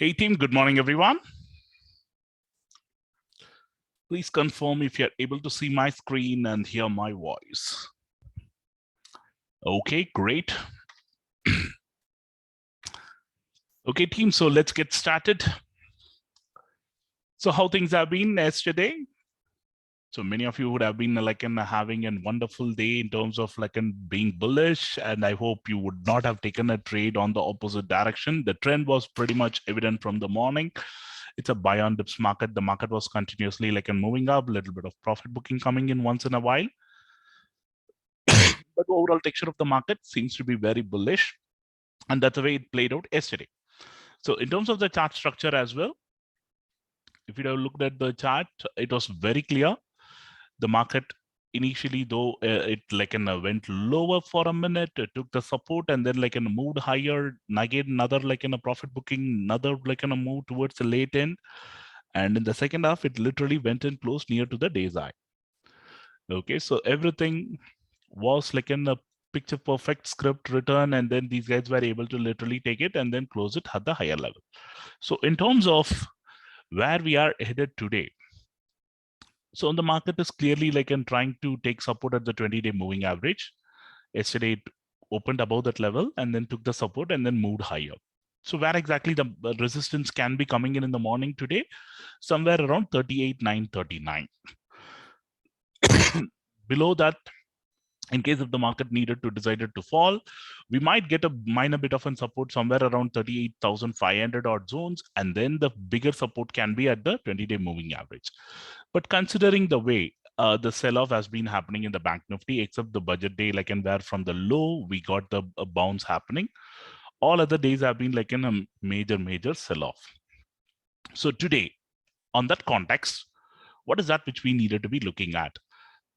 Hey team, good morning everyone. Please confirm if you're able to see my screen and hear my voice. Okay, great. Okay team, so let's get started. So how things have been yesterday? So many of you would have been having a wonderful day in terms of being bullish, and I hope you would not have taken a trade on the opposite direction. The trend was pretty much evident from the morning. It's a buy on dips market. The market was continuously moving up, a little bit of profit booking coming in once in a while. But overall texture of the market seems to be very bullish, and that's the way it played out yesterday. So in terms of the chart structure as well, if you have looked at the chart, it was very clear. The market initially, though, it went lower for a minute, it took the support and then moved higher, again another profit booking, another move towards the late end, and in the second half it literally went and closed near to the day's high. Okay, so everything was in a picture perfect script written, and then these guys were able to literally take it and then close it at the higher level. So in terms of where we are headed today, so the market is clearly trying to take support at the 20-day moving average. Yesterday it opened above that level and then took the support and then moved higher. So where exactly the resistance can be coming in the morning today? Somewhere around 38,939. Below that, in case if the market decided to fall, we might get a minor bit of a support somewhere around 38,500 odd zones, and then the bigger support can be at the 20-day moving average. But considering the way the sell-off has been happening in the Bank Nifty, except the budget day, and where from the low we got the bounce happening, all other days have been in a major sell-off. So today, on that context, what is that which we needed to be looking at?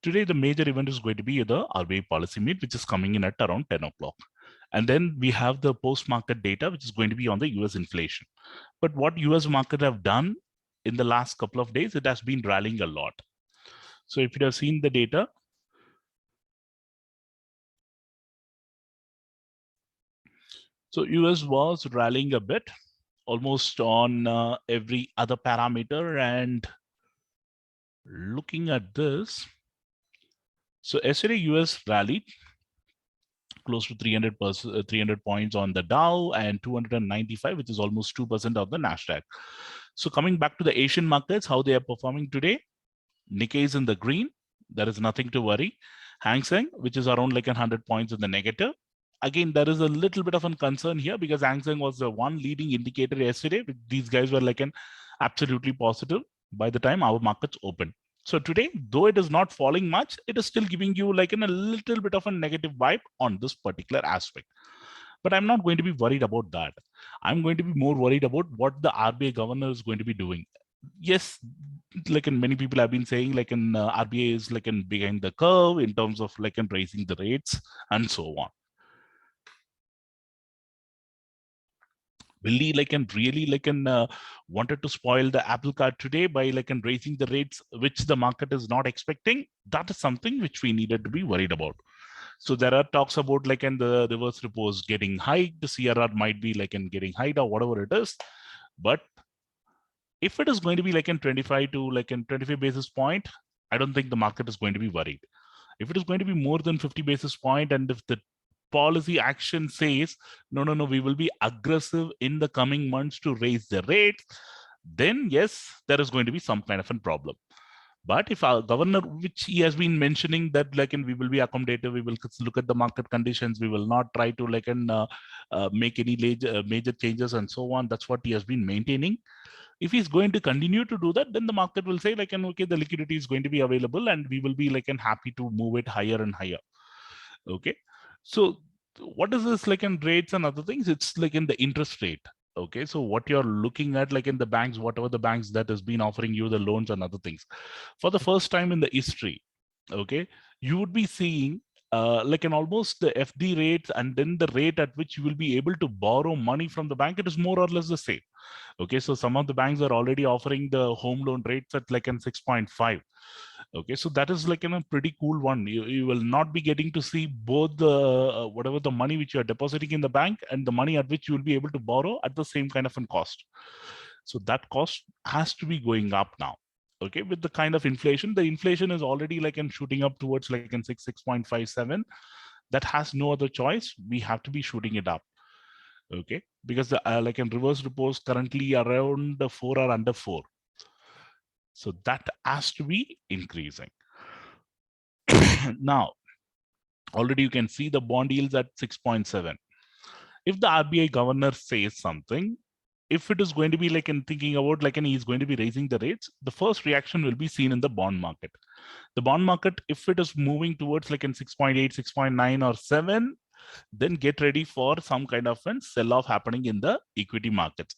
Today, the major event is going to be the RBI policy meet, which is coming in at around 10 o'clock. And then we have the post-market data, which is going to be on the US inflation. But what US market have done in the last couple of days, it has been rallying a lot. So if you have seen the data, so US was rallying a bit, almost on every other parameter. And looking at this, so yesterday US rallied close to 300 points on the Dow and 295, which is almost 2% of the Nasdaq. So coming back to the Asian markets, how they are performing today, Nikkei is in the green. There is nothing to worry. Hang Seng, which is around 100 points in the negative. Again, there is a little bit of a concern here because Hang Seng was the one leading indicator yesterday. These guys were absolutely positive by the time our markets opened. So today, though it is not falling much, it is still giving you a little bit of a negative vibe on this particular aspect. But I'm not going to be worried about that. I'm going to be more worried about what the RBI governor is going to be doing. Yes, many people have been saying RBI is behind the curve in terms of raising the rates and so on. Will he really wanted to spoil the apple cart today by raising the rates, which the market is not expecting? That is something which we needed to be worried about. So there are talks about the reverse repos getting hiked, the CRR might be getting hiked or whatever it is. But if it is going to be 25 to 25 basis point, I don't think the market is going to be worried. If it is going to be more than 50 basis point, and if the policy action says, no, we will be aggressive in the coming months to raise the rates, then yes, there is going to be some kind of a problem. But if our governor, which he has been mentioning that we will be accommodative, we will look at the market conditions, we will not try to make any major changes and so on. That's what he has been maintaining. If he's going to continue to do that, then the market will say okay, the liquidity is going to be available and we will be happy to move it higher and higher. Okay. So what is this in rates and other things? It's in the interest rate. Okay, so what you're looking at in the banks, whatever the banks that has been offering you the loans and other things, for the first time in the history, okay, you would be seeing almost the FD rates and then the rate at which you will be able to borrow money from the bank, it is more or less the same. Okay, so some of the banks are already offering the home loan rates at 6.5. Okay, so that is like a pretty cool one. You will not be getting to see both the whatever the money which you are depositing in the bank and the money at which you will be able to borrow at the same kind of a cost. So that cost has to be going up now. Okay, with the kind of inflation, the inflation is already like in shooting up towards like in 6.57. That has no other choice. We have to be shooting it up. Okay, because the like in reverse repos currently around 4 or under 4. So that has to be increasing. Now, already you can see the bond yields at 6.7. If the RBI governor says something, if it is going to be like in thinking about like and he's going to be raising the rates, the first reaction will be seen in the bond market. The bond market, if it is moving towards like in 6.8, 6.9 or 7, then get ready for some kind of a sell-off happening in the equity markets.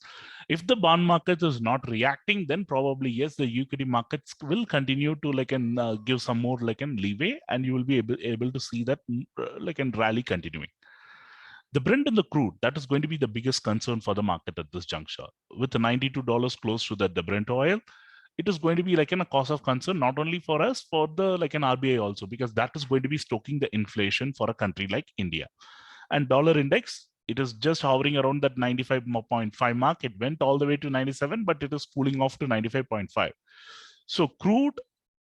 If the bond market is not reacting, then probably yes, the equity markets will continue to like and give some more like an leeway, and you will be able to see that like and rally continuing. The Brent and the crude, that is going to be the biggest concern for the market at this juncture. With the $92 close to the Brent oil, it is going to be like a cause of concern, not only for us, for the like an RBI also, because that is going to be stoking the inflation for a country like India. And dollar index, it is just hovering around that 95.5 mark. It went all the way to 97, but it is cooling off to 95.5. So crude,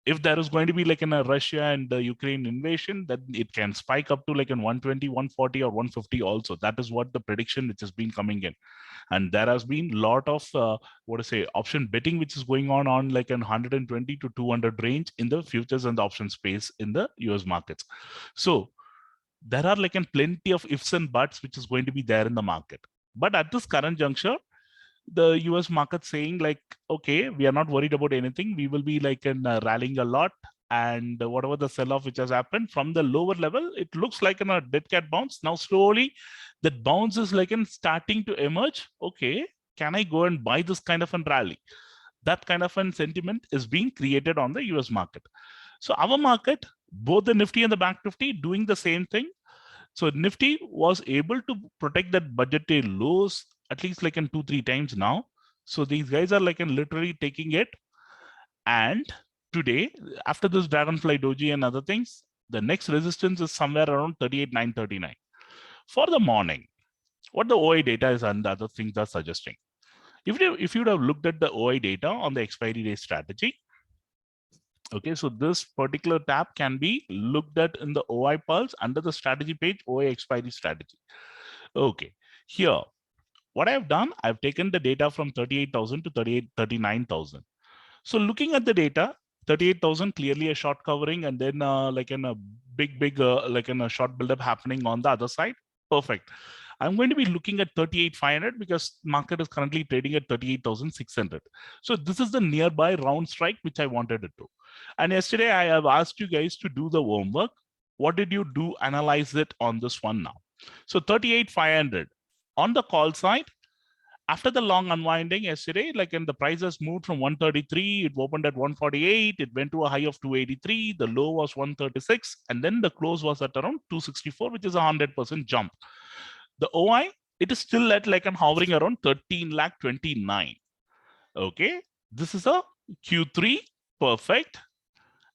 if there is going to be like in a Russia and the Ukraine invasion, then it can spike up to like in 120, 140 or 150 also. That is what the prediction which has been coming in. And there has been a lot of option betting which is going on like in 120 to 200 range in the futures and the option space in the US markets. So there are like plenty of ifs and buts which is going to be there in the market. But at this current juncture, the US market saying like, okay, we are not worried about anything. We will be like rallying a lot. And whatever the sell-off which has happened from the lower level, it looks like a dead cat bounce. Now slowly that bounce is like starting to emerge. Okay, can I go and buy this kind of a rally? That kind of a sentiment is being created on the US market. So our market, both the Nifty and the Bank Nifty doing the same thing. So Nifty was able to protect that budgetary lows at least like in 2-3 times now. So these guys are like literally taking it. And today, after this Dragonfly Doji and other things, the next resistance is somewhere around 38,939. For the morning, what the OI data is and the other things are suggesting. If you would have looked at the OI data on the expiry day strategy, okay, so this particular tab can be looked at in the OI pulse under the strategy page, OI expiry strategy. Okay, here, what I've done, I've taken the data from 38,000 to 39,000. So looking at the data, 38,000 clearly a short covering, and then like in a big like in a short buildup happening on the other side. Perfect. I'm going to be looking at 38,500 because market is currently trading at 38,600. So this is the nearby round strike which I wanted it to. And yesterday I have asked you guys to do the homework. What did you do? Analyze it on this one now. So 38,500 on the call side. After the long unwinding yesterday, like in the prices moved from 133, it opened at 148, it went to a high of 283, the low was 136, and then the close was at around 264, which is a 100% jump. The OI, it is still at like I'm hovering around 13 lakh 29. Okay, this is a Q3, perfect.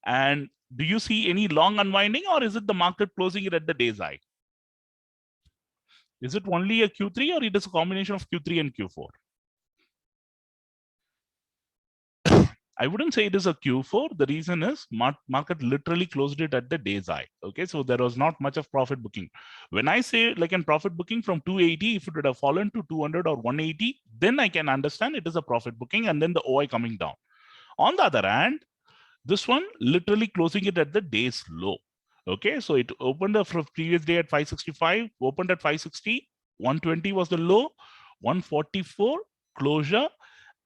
And do you see any long unwinding, or is it the market closing it at the day's high? Is it only a Q3 or it is a combination of Q3 and Q4? I wouldn't say it is a Q4. The reason is market literally closed it at the day's high. Okay, so there was not much of profit booking. When I say like in profit booking from 280, if it would have fallen to 200 or 180, then I can understand it is a profit booking and then the OI coming down. On the other hand, this one literally closing it at the day's low. Okay, so it opened the previous day at 565, opened at 560, 120 was the low, 144 closure.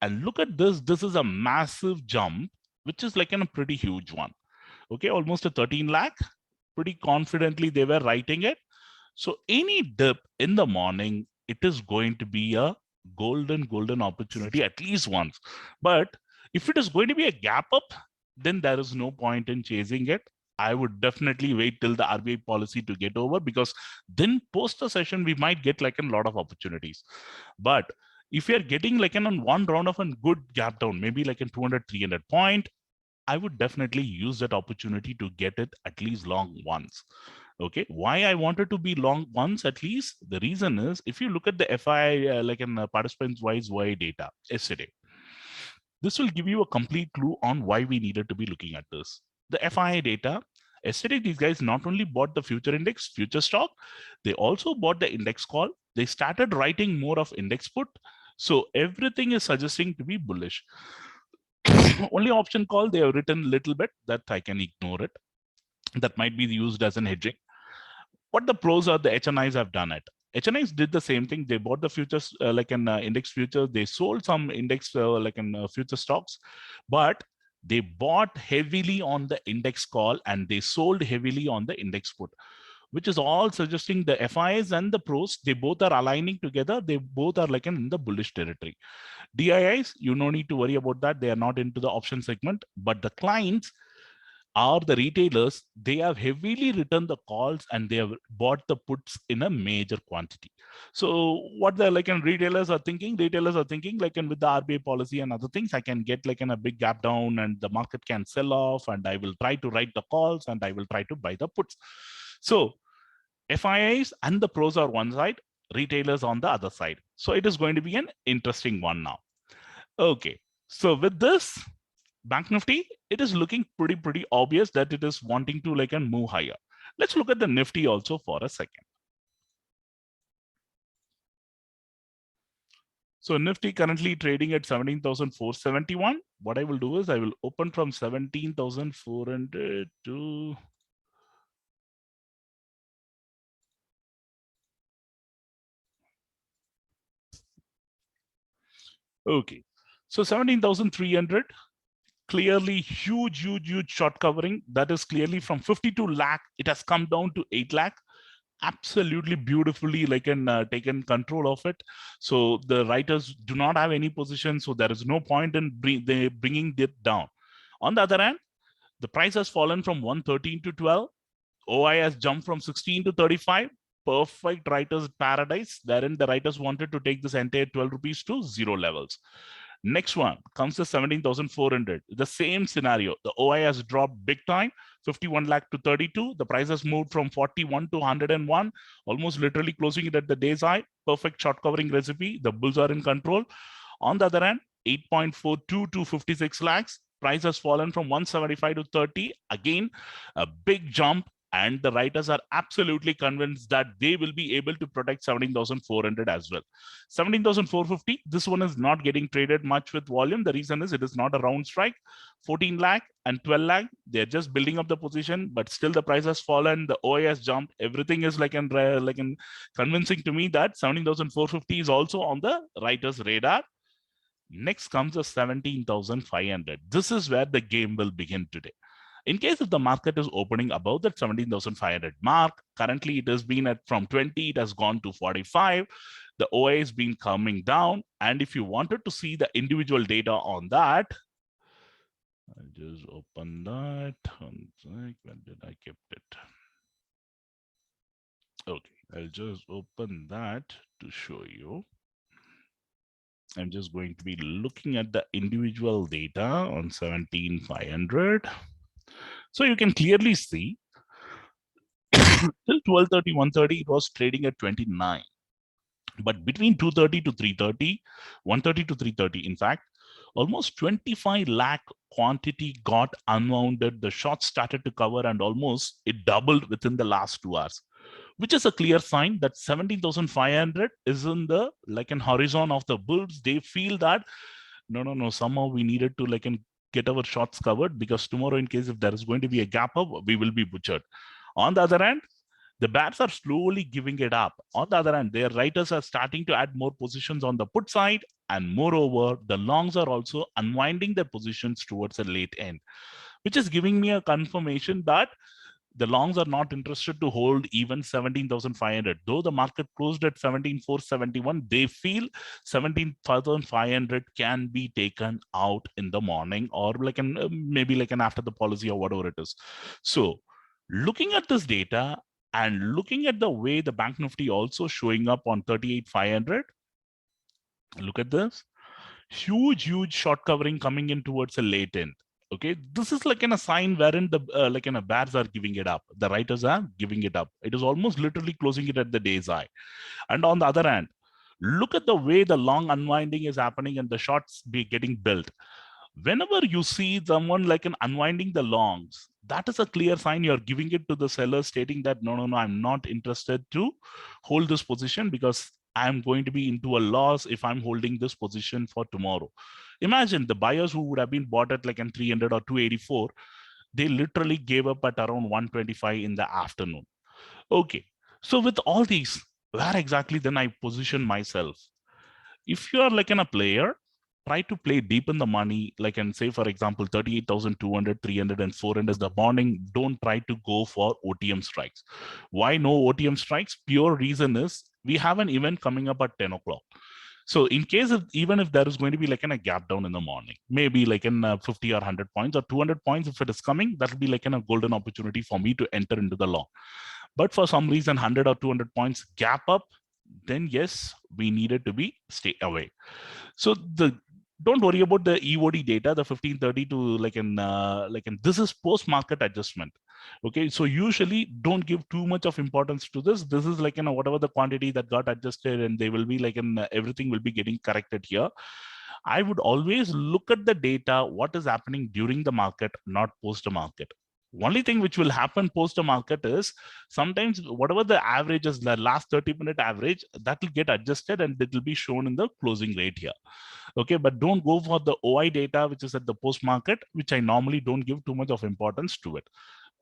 And look at this. This is a massive jump, which is like a pretty huge one. Okay, almost a 13 lakh. Pretty confidently they were writing it. So any dip in the morning, it is going to be a golden opportunity at least once. But if it is going to be a gap up, then there is no point in chasing it. I would definitely wait till the RBI policy to get over, because then post the session, we might get like a lot of opportunities. But if you're getting like on one round of a good gap down, maybe like in 200, 300 point, I would definitely use that opportunity to get it at least long once. Okay, why I wanted to be long once at least? The reason is if you look at the FI like in participants wise Y data yesterday, this will give you a complete clue on why we needed to be looking at this. The FI data, yesterday these guys not only bought the future index, future stock, they also bought the index call. They started writing more of index put. So everything is suggesting to be bullish. Only option call they have written a little bit that I can ignore it. That might be used as an hedging. What the pros are, the HNIs have done it. HNIs did the same thing. They bought the futures like an index future. They sold some index like an future stocks, but they bought heavily on the index call and they sold heavily on the index put, which is all suggesting the FIs and the pros, they both are aligning together. They both are like in the bullish territory. DIIs, you no need to worry about that. They are not into the option segment, but the clients are the retailers, they have heavily written the calls and they have bought the puts in a major quantity. So what the like and retailers are thinking like and with the RBI policy and other things, I can get like in a big gap down and the market can sell off and I will try to write the calls and I will try to buy the puts. So FIIs and the pros are one side, retailers on the other side. So it is going to be an interesting one now. Okay, so with this, Bank Nifty, it is looking pretty obvious that it is wanting to like and move higher. Let's look at the Nifty also for a second. So Nifty currently trading at 17,471. What I will do is I will open from 17,400 to okay. So 17,300. Clearly huge short covering. That is clearly from 52 lakh. It has come down to 8 lakh. Absolutely beautifully like an taken control of it. So the writers do not have any position. So there is no point in bringing it down. On the other hand, the price has fallen from 113 to 12. OI has jumped from 16 to 35. Perfect writers paradise, wherein the writers wanted to take this entire 12 rupees to zero levels. Next one comes to 17,400. The same scenario. The OI has dropped big time, 51 lakh to 32. The price has moved from 41 to 101, almost literally closing it at the day's high. Perfect short covering recipe. The bulls are in control. On the other hand, 8.42 to 56 lakhs. Price has fallen from 175 to 30. Again, a big jump. And the writers are absolutely convinced that they will be able to protect 17,400 as well. 17,450, this one is not getting traded much with volume. The reason is it is not a round strike. 14 lakh and 12 lakh, they're just building up the position, but still the price has fallen. The OI has jumped. Everything is like in convincing to me that 17,450 is also on the writers' radar. Next comes the 17,500. This is where the game will begin today. In case if the market is opening above that 17,500 mark, currently it has been at from 20, it has gone to 45. The OA has been coming down. And if you wanted to see the individual data on that, I'll just open that. One sec, when did I keep it? Okay, I'll just open that to show you. I'm just going to be looking at the individual data on 17,500. So you can clearly see till 12:30, 1:30, it was trading at 29. But between 2:30 to 3:30, 1:30 to 3:30, in fact, almost 25 lakh quantity got unwounded. The short started to cover and almost it doubled within the last 2 hours, which is a clear sign that 17,500 is in the like an horizon of the bulls. They feel that no, somehow we needed to like get our shots covered because tomorrow, in case if there is going to be a gap up, we will be butchered. On the other hand, the bats are slowly giving it up. On the other hand, their writers are starting to add more positions on the put side. And moreover, the longs are also unwinding their positions towards the late end, which is giving me a confirmation that the longs are not interested to hold even 17,500. Though the market closed at 17,471, they feel 17,500 can be taken out in the morning or like maybe like an after the policy or whatever it is. So looking at this data and looking at the way the Bank Nifty also showing up on 38,500, look at this. Huge short covering coming in towards a late end. Okay, this is like in a sign wherein the like in a bears are giving it up, the writers are giving it up. It is almost literally closing it at the day's eye. And on the other hand, look at the way the long unwinding is happening and the shorts be getting built. Whenever you see someone like an unwinding the longs, that is a clear sign you're giving it to the seller stating that no, no, no, I'm not interested to hold this position because I'm going to be into a loss if I'm holding this position for tomorrow. Imagine the buyers who would have been bought at like an 300 or 284, they literally gave up at around 125 in the afternoon. Okay, so with all these, where exactly then I position myself? If you are like in a player, try to play deep in the money, like and say for example 38,200, 300 and 400 the morning. Don't try to go for OTM strikes. Why no OTM strikes? Pure reason is we have an event coming up at 10 o'clock. So in case of even if there is going to be like in a gap down in the morning, maybe like in 50 or 100 points or 200 points, if it is coming, that will be like in a golden opportunity for me to enter into the long. But for some reason 100 or 200 points gap up, then yes, we needed to be stay away. So the don't worry about the EOD data, the 1530 to like in this is post market adjustment. Okay, so usually don't give too much of importance to this. This is like whatever the quantity that got adjusted, and they will be like everything will be getting corrected here. I would always look at the data, what is happening during the market, not post the market. Only thing which will happen post the market is sometimes whatever the average is, the last 30-minute average, that will get adjusted and it will be shown in the closing rate here. Okay, but don't go for the OI data, which is at the post market, which I normally don't give too much of importance to it.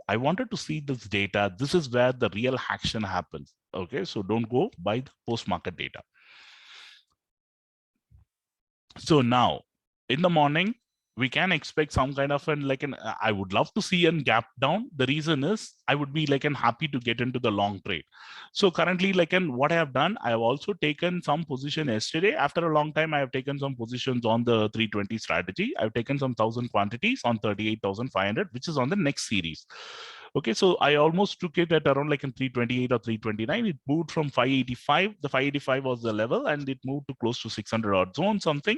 I wanted to see this data. This is where the real action happens. Okay, so don't go by the post market data. So now in the morning, we can expect some kind of I would love to see a gap down. The reason is I would be like an happy to get into the long trade. So currently what I have done, I have also taken some position yesterday. After a long time, I have taken some positions on the 320 strategy. I've taken some 1,000 quantities on 38,500, which is on the next series. Okay, so I almost took it at around like in 328 or 329. It moved from 585. The 585 was the level, and it moved to close to 600 odd zone something.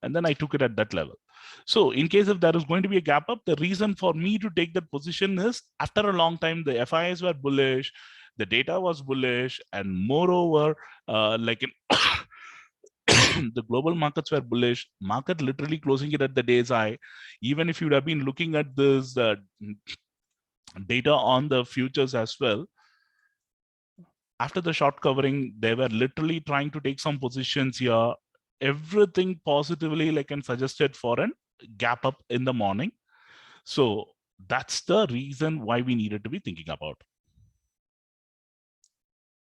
And then I took it at that level. So in case if there is going to be a gap up, the reason for me to take that position is after a long time, the FIs were bullish, the data was bullish, and moreover, the global markets were bullish, market literally closing it at the day's high. Even if you'd have been looking at this data on the futures as well, after the short covering, they were literally trying to take some positions here. Everything positively and suggested for a gap up in the morning. So that's the reason why we needed to be thinking about.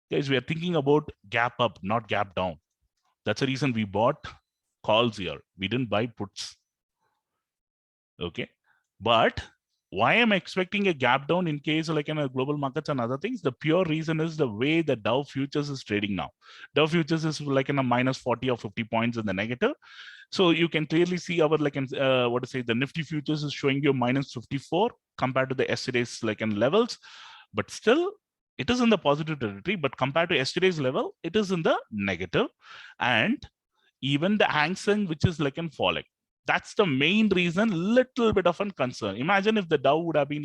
Guys, we are thinking about gap up, not gap down. That's the reason we bought calls here. We didn't buy puts. Okay. But why am I expecting a gap down in case in a global markets and other things? The pure reason is the way the Dow futures is trading now. Dow futures is like in a minus 40 or 50 points in the negative. So you can clearly see our the Nifty futures is showing you minus 54 compared to the yesterday's levels, but still it is in the positive territory. But compared to yesterday's level, it is in the negative, and even the Hang Seng, which is falling. That's the main reason, little bit of a concern. Imagine if the Dow would have been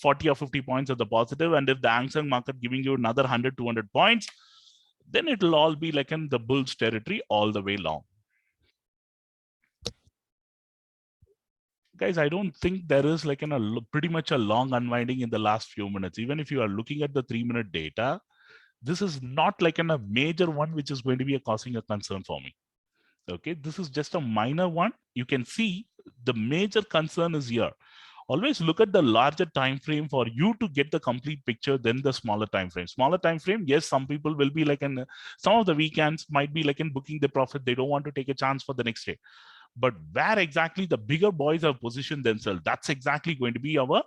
40 or 50 points at the positive, and if the Hang Seng market giving you another 100, 200 points, then it will all be in the bulls territory all the way long. Guys, I don't think there is pretty much a long unwinding in the last few minutes. Even if you are looking at the 3-minute data, this is not a major one, which is going to be causing a concern for me. Okay, this is just a minor one. You can see the major concern is here. Always look at the larger time frame for you to get the complete picture than the smaller time frame. Smaller time frame, yes, some people will be some of the weekends might be in booking the profit. They don't want to take a chance for the next day. But where exactly the bigger boys have positioned themselves, that's exactly going to be our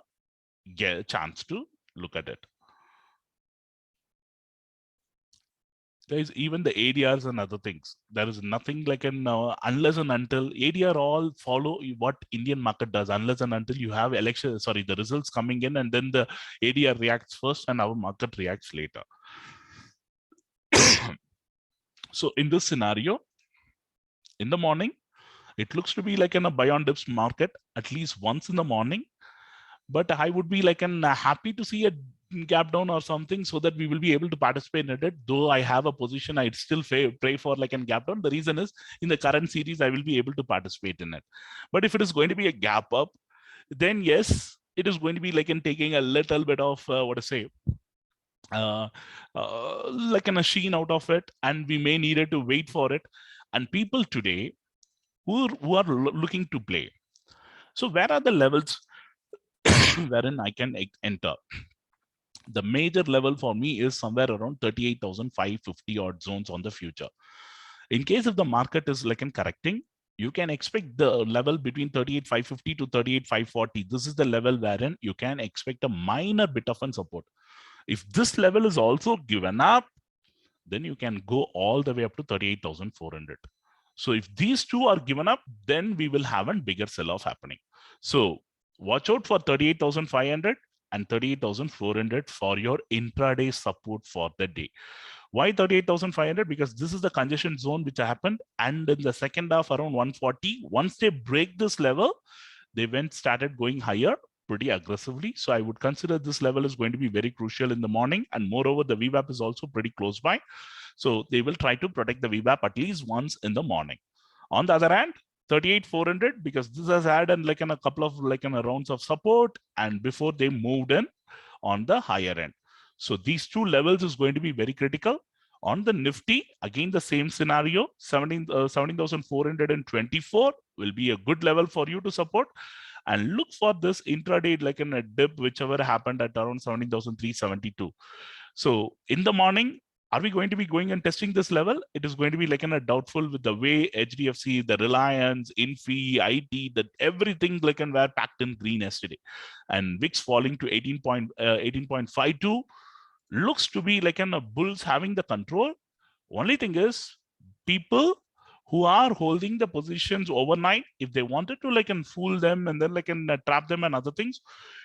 chance to look at it. There is even the ADRs and other things. There is nothing unless and until ADR all follow what Indian market does, unless and until you have the results coming in, and then the ADR reacts first and our market reacts later. So in this scenario, in the morning, It looks to be like in a buy on dips market at least once in the morning, but I would be like an happy to see a gap down or something so that we will be able to participate in it. Though I have a position, I'd still pray for like a gap down. The reason is in the current series, I will be able to participate in it. But if it is going to be a gap up, then yes, it is going to be like in taking a little bit of what to say, uh, like a sheen out of it, and we may need it to wait for it. And people today who are looking to play. So where are the levels wherein I can enter? The major level for me is somewhere around 38,550 odd zones on the future. In case if the market is like in correcting, you can expect the level between 38,550 to 38,540. This is the level wherein you can expect a minor bit of an support. If this level is also given up, then you can go all the way up to 38,400. So if these two are given up, then we will have a bigger sell-off happening. So watch out for 38,500 and 38,400 for your intraday support for the day. Why 38,500? Because this is the congestion zone which happened, and in the second half around 140, once they break this level, they started going higher pretty aggressively. So I would consider this level is going to be very crucial in the morning, and moreover the VWAP is also pretty close by. So they will try to protect the VWAP at least once in the morning. On the other hand, 38,400, because this has had like in a couple of like in a rounds of support, and before they moved in on the higher end. So these two levels is going to be very critical. On the Nifty, again the same scenario, 17,424 will be a good level for you to support. And look for this intraday like in a dip, whichever happened at around 17,372. So in the morning, are we going to be going and testing this level? It is going to be like in a doubtful with the way HDFC, the Reliance, Infi, IT, that everything like and were packed in green yesterday. And VIX falling to 18.52 looks to be like in a bulls having the control. Only thing is people who are holding the positions overnight, if they wanted to like and fool them and then like and trap them and other things,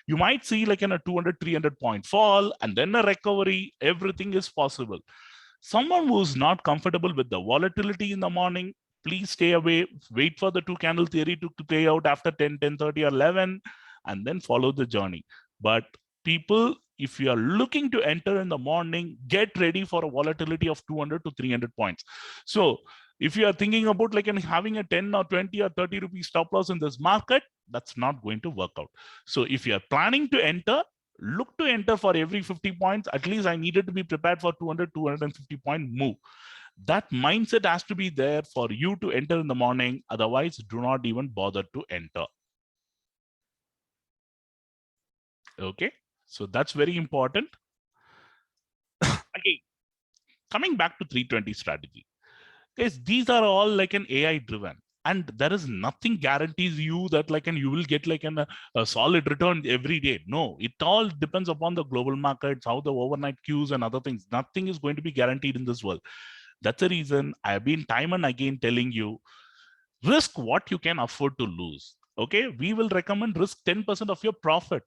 you might see like in a 200, 300 point fall and then a recovery. Everything is possible. Someone who's not comfortable with the volatility in the morning, please stay away. Wait for the two candle theory to play out after 10, 10:30 or 11, and then follow the journey. But people, if you are looking to enter in the morning, get ready for a volatility of 200 to 300 points. So if you are thinking about like having a 10 or 20 or 30 rupees stop loss in this market, that's not going to work out. So if you are planning to enter, look to enter for every 50 points. At least I needed to be prepared for 200, 250 point move. That mindset has to be there for you to enter in the morning. Otherwise, do not even bother to enter. Okay, so that's very important. Again, coming back to 320 strategy. Guys, these are all like an AI driven, and there is nothing guarantees you that like you will get like a solid return every day. No, it all depends upon the global markets, how the overnight queues and other things. Nothing is going to be guaranteed in this world. That's the reason I've been time and again telling you, risk what you can afford to lose. Okay, we will recommend risk 10% of your profit.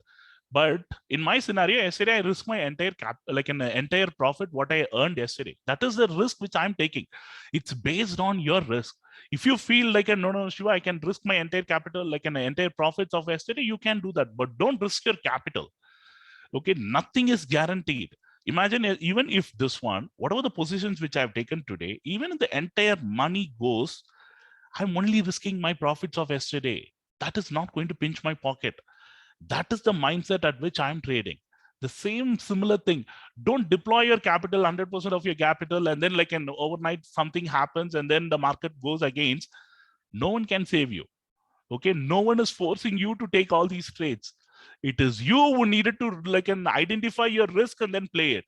But in my scenario, yesterday I risked my entire like an entire profit what I earned yesterday. That is the risk which I'm taking. It's based on your risk. If you feel like no, Shiva, I can risk my entire capital, like an entire profits of yesterday, you can do that. But don't risk your capital. Okay, nothing is guaranteed. Imagine even if this one, whatever the positions which I've taken today, even if the entire money goes, I'm only risking my profits of yesterday. That is not going to pinch my pocket. That is the mindset at which I'm trading. The same similar thing. Don't deploy your capital, 100% of your capital, and then like an overnight something happens and then the market goes against. No one can save you. Okay, no one is forcing you to take all these trades. It is you who needed to like identify your risk and then play it.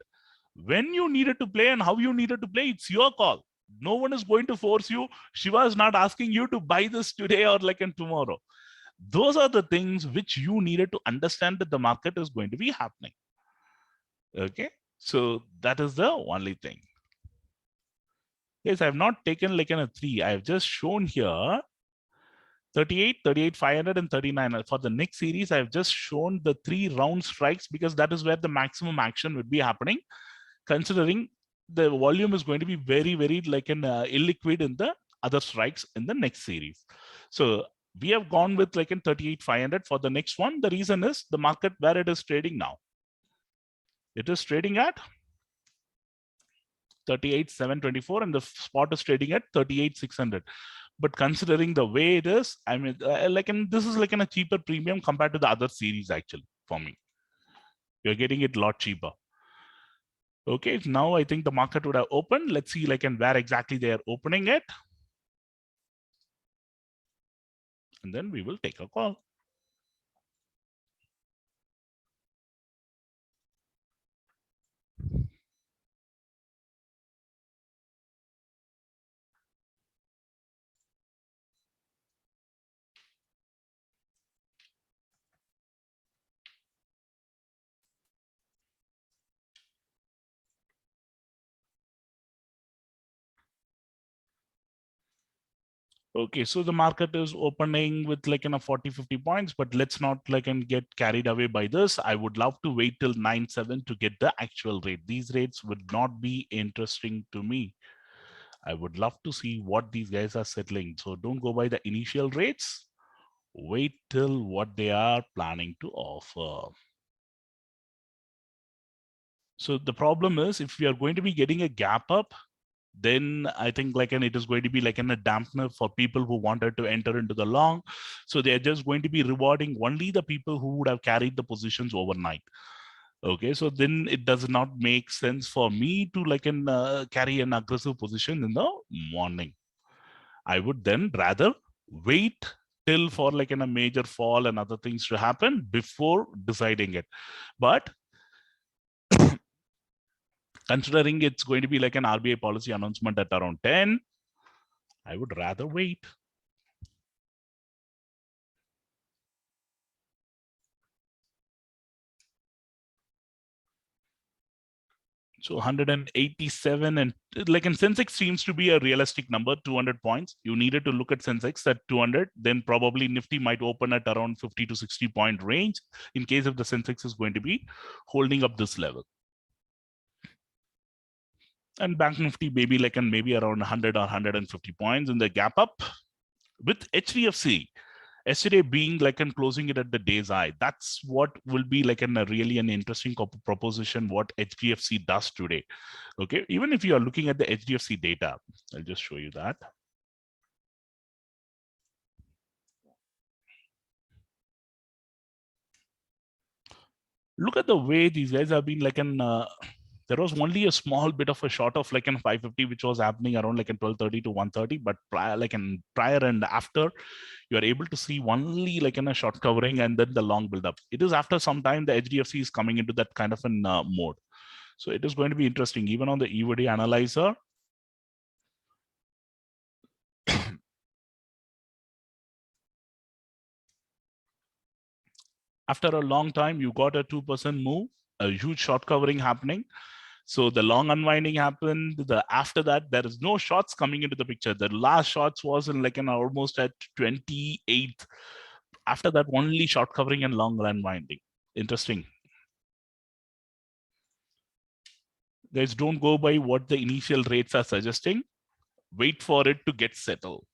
When you needed to play and how you needed to play, it's your call. No one is going to force you. Shiva is not asking you to buy this today or like in tomorrow. Those are the things which you needed to understand that the market is going to be happening. Okay, so that is the only thing. Yes, I have not taken like a 3. I have just shown here 38, 38, 500 and 39. For the next series, I have just shown the 3 round strikes because that is where the maximum action would be happening, considering the volume is going to be very, very like an illiquid in the other strikes in the next series. So we have gone with like in 38,500 for the next one. The reason is the market where it is trading now. It is trading at 38,724 and the spot is trading at 38,600. But considering the way it is, I mean, this is like in a cheaper premium compared to the other series actually for me. You're getting it a lot cheaper. Okay, now I think the market would have opened. Let's see like and where exactly they are opening it. And then we will take a call. Okay, so the market is opening with like 40, 50 points, but let's not like and get carried away by this. I would love to wait till 9.7 to get the actual rate. These rates would not be interesting to me. I would love to see what these guys are settling. So don't go by the initial rates. Wait till what they are planning to offer. So the problem is if we are going to be getting a gap up, then I think like it is going to be like a dampener for people who wanted to enter into the long. So they're just going to be rewarding only the people who would have carried the positions overnight. Okay, so then it does not make sense for me to like carry an aggressive position in the morning. I would then rather wait till for like a major fall and other things to happen before deciding it. But considering it's going to be like an RBI policy announcement at around 10, I would rather wait. So 187 and like in Sensex seems to be a realistic number, 200 points. You needed to look at Sensex at 200, then probably Nifty might open at around 50 to 60 point range in case if the Sensex is going to be holding up this level. And Bank Nifty maybe like maybe around 100 or 150 points in the gap up. With HDFC, yesterday being like and closing it at the day's high, that's what will be like a really an interesting proposition what HDFC does today. Okay, even if you are looking at the HDFC data, I'll just show you that. Look at the way these guys have been like there was only a small bit of a short of like 550 which was happening around like 12:30 to 1:30, but prior and after you are able to see only like in a short covering and then the long build up. It is after some time the HDFC is coming into that kind of an mode. So it is going to be interesting even on the EVD analyzer. After a long time, you got a 2% move, a huge short covering happening. So the long unwinding happened. After that, there is no shots coming into the picture. The last shots was in like almost at 28th. After that, only short covering and long unwinding. Interesting. Guys, don't go by what the initial rates are suggesting. Wait for it to get settled.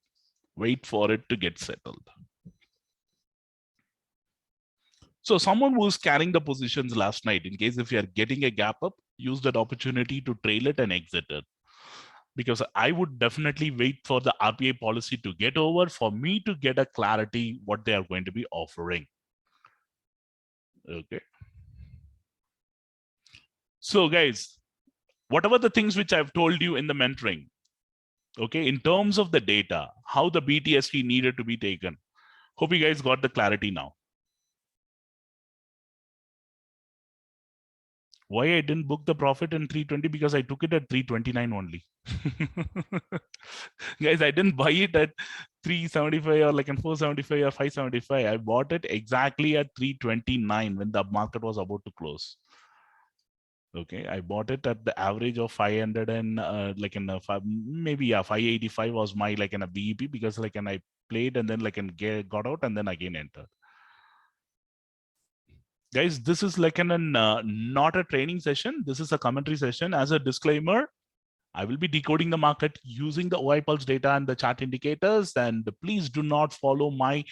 Wait for it to get settled. So someone who's carrying the positions last night, in case if you are getting a gap up, use that opportunity to trail it and exit it. Because I would definitely wait for the RBI policy to get over for me to get a clarity what they are going to be offering. Okay. So guys, whatever the things which I've told you in the mentoring, okay, in terms of the data, how the BTST needed to be taken, hope you guys got the clarity now. Why I didn't book the profit in 320? Because I took it at 329 only. Guys, I didn't buy it at 375 or like in 475 or 575. I bought it exactly at 329 when the market was about to close. Okay, I bought it at the average of 500 and like in a maybe yeah 585 was my like in a BEP because like and I played and then like and got out and then again entered. Guys, this is like not a training session. This is a commentary session. As a disclaimer, I will be decoding the market using the OI Pulse data and the chart indicators. And please do not follow my,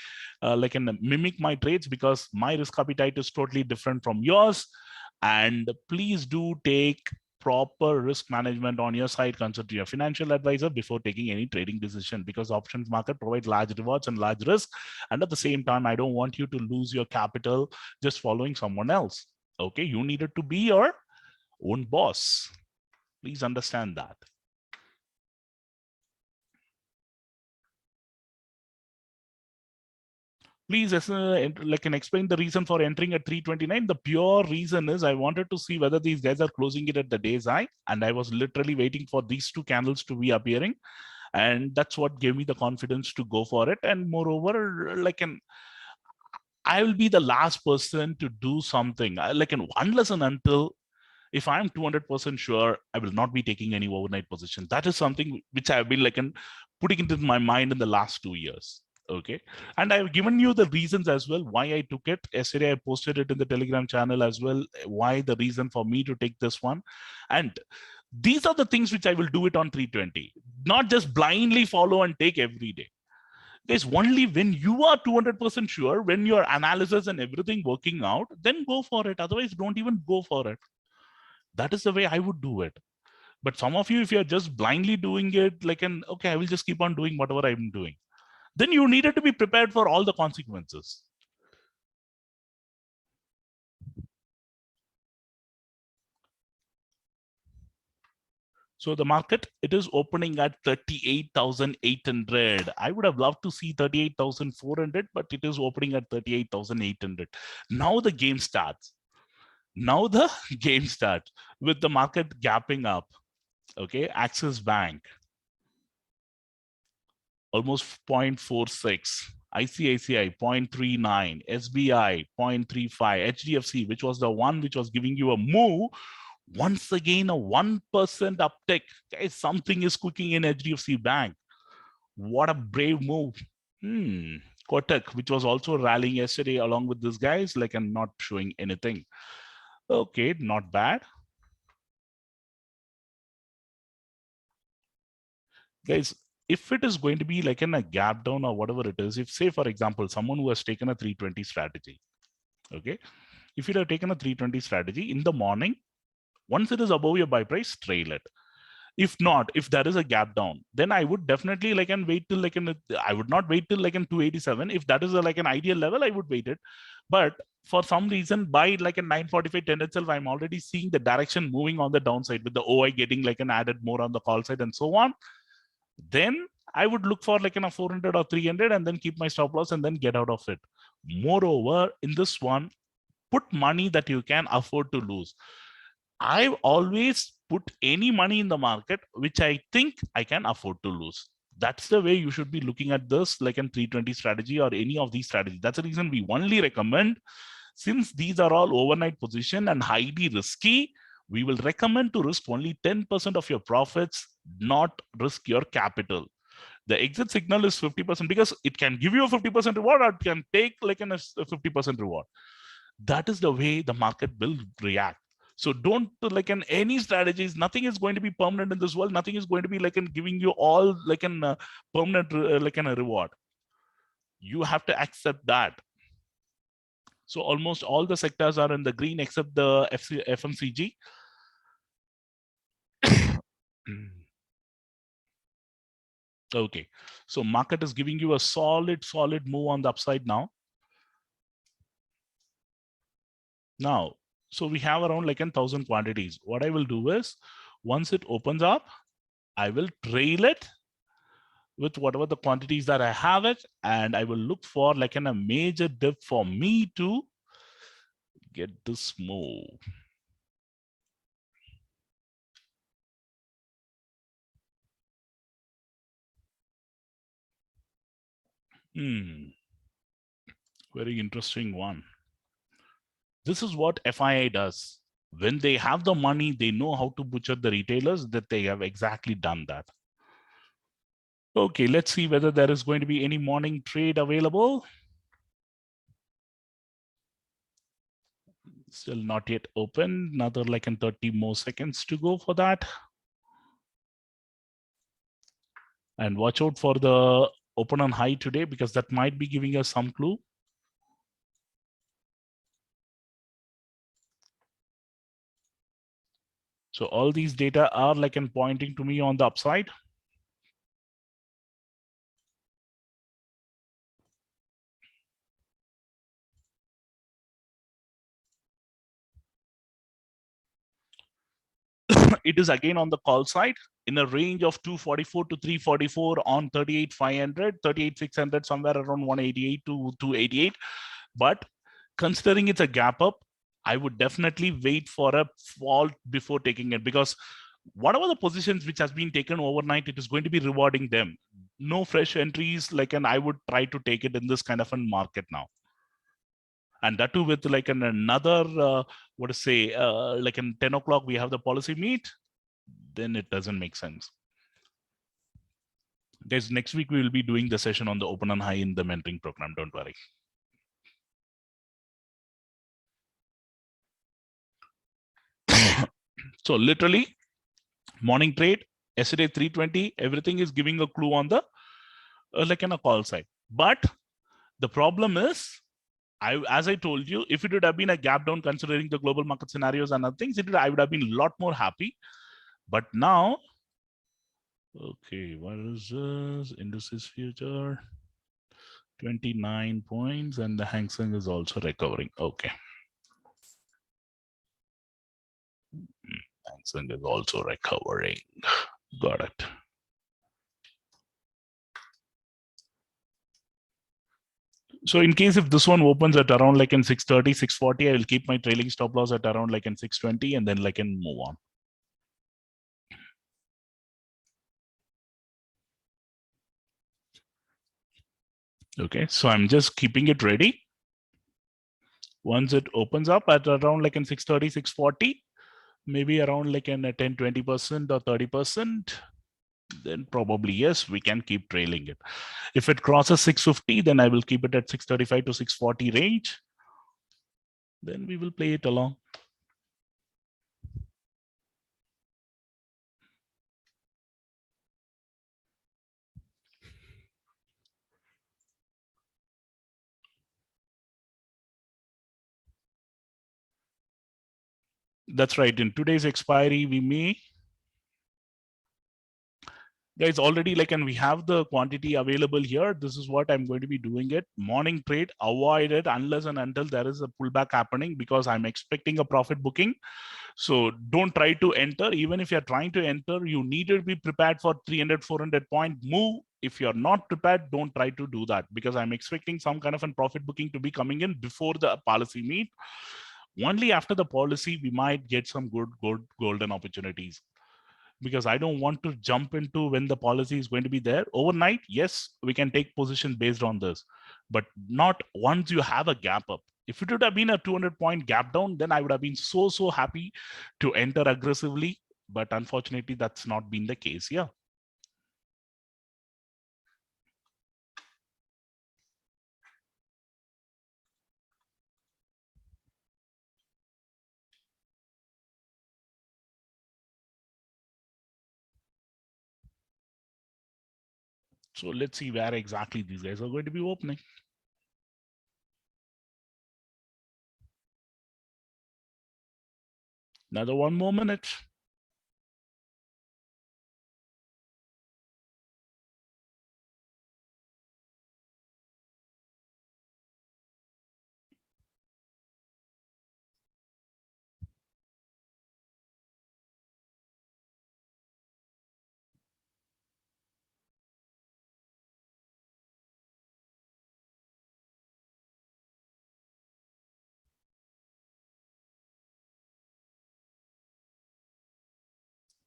and mimic my trades, because my risk appetite is totally different from yours. And please do take proper risk management on your side. Consult your financial advisor before taking any trading decision, because options market provides large rewards and large risk. And at the same time, I don't want you to lose your capital just following someone else. Okay, you needed to be your own boss. Please understand that. Please explain the reason for entering at 329. The pure reason is I wanted to see whether these guys are closing it at the day's high, and I was literally waiting for these two candles to be appearing, and that's what gave me the confidence to go for it. And moreover, I will be the last person to do something unless and until, if I'm 200% sure, I will not be taking any overnight position. That is something which I've been putting into my mind in the last 2 years. Okay. And I've given you the reasons as well why I took it. Yesterday, I posted it in the Telegram channel as well, why the reason for me to take this one. And these are the things which I will do it on 320, not just blindly follow and take every day. Guys, only when you are 200% sure, when your analysis and everything working out, then go for it. Otherwise, don't even go for it. That is the way I would do it. But some of you, if you're just blindly doing it, okay, I will just keep on doing whatever I'm doing, then you needed to be prepared for all the consequences. So the market, it is opening at 38,800. I would have loved to see 38,400, but it is opening at 38,800. Now the game starts. Now the game starts with the market gapping up. Okay, Axis Bank, almost 0.46. ICICI 0.39, SBI 0.35, HDFC, which was the one which was giving you a move, once again a 1% uptick. Guys, something is cooking in HDFC Bank. What a brave move. Kotak, which was also rallying yesterday along with these guys, and not showing anything. Okay, not bad. Guys, if it is going to be in a gap down or whatever it is, if say, for example, someone who has taken a 320 strategy, okay, if you have taken a 320 strategy in the morning, once it is above your buy price, trail it. If not, if there is a gap down, then I would definitely wait till I would not wait till 287. If that is an ideal level, I would wait it. But for some reason, by a 945 10 itself, I'm already seeing the direction moving on the downside with the OI getting an added more on the call side and so on. Then I would look for a 400 or 300 and then keep my stop loss and then get out of it. Moreover, in this one, put money that you can afford to lose. I've always put any money in the market which I think I can afford to lose. That's the way you should be looking at this, in 320 strategy or any of these strategies. That's the reason we only recommend, since these are all overnight position and highly risky, we will recommend to risk only 10% of your profits, not risk your capital. The exit signal is 50% because it can give you a 50% reward or it can take a 50% reward. That is the way the market will react. So don't any strategies, nothing is going to be permanent in this world. Nothing is going to be giving you all permanent a reward. You have to accept that. So almost all the sectors are in the green except the FMCG. Okay, so market is giving you a solid move on the upside now. Now, so we have around 1,000 quantities. What I will do is, once it opens up, I will trail it with whatever the quantities that I have it, and I will look for a major dip for me to get this move. Very interesting one. This is what FII does. When they have the money, they know how to butcher the retailers, that they have exactly done that. Okay, let's see whether there is going to be any morning trade available. Still not yet open. Another 30 more seconds to go for that. And watch out for the open on high today, because that might be giving us some clue. So all these data are like in pointing to me on the upside. It is again on the call side in a range of 244 to 344 on 38,500, 38,600, somewhere around 188 to 288. But considering it's a gap up, I would definitely wait for a fall before taking it, because whatever the positions which has been taken overnight, it is going to be rewarding them. No fresh entries, like, and I would try to take it in this kind of a market now. And that too with like another, what to say, like in 10 o'clock, we have the policy meet, then it doesn't make sense. Guys, next week we will be doing the session on the open and high in the mentoring program. Don't worry. So literally, morning trade, yesterday 320, everything is giving a clue on the like in a call side. But the problem is, as I told you, if it would have been a gap down considering the global market scenarios and other things, I would have been a lot more happy. But now, okay, what is this? Indices future, 29 points, and the Hang Seng is also recovering. Okay. Hang Seng is also recovering. Got it. So in case if this one opens at around like in 630, 640, I will keep my trailing stop loss at around like in 620 and then like in move on. Okay, so I'm just keeping it ready. Once it opens up at around like in 630, 640, maybe around like in a 10, 20% or 30%, then probably yes, we can keep trailing it. If it crosses 650, then I will keep it at 635 to 640 range. Then we will play it along. That's right. In today's expiry, we may, guys, already like, and we have the quantity available here. This is what I'm going to be doing it. Morning trade, avoid it unless and until there is a pullback happening, because I'm expecting a profit booking. So don't try to enter. Even if you're trying to enter, you need to be prepared for 300, 400 point move. If you're not prepared, don't try to do that, because I'm expecting some kind of a profit booking to be coming in before the policy meet. Only after the policy, we might get some good golden opportunities, because I don't want to jump into when the policy is going to be there overnight. Yes, we can take position based on this, but not once you have a gap up. If it would have been a 200-point gap down, then I would have been so happy to enter aggressively. But unfortunately, that's not been the case. Yeah. So let's see where exactly these guys are going to be opening. Another 1 more minute.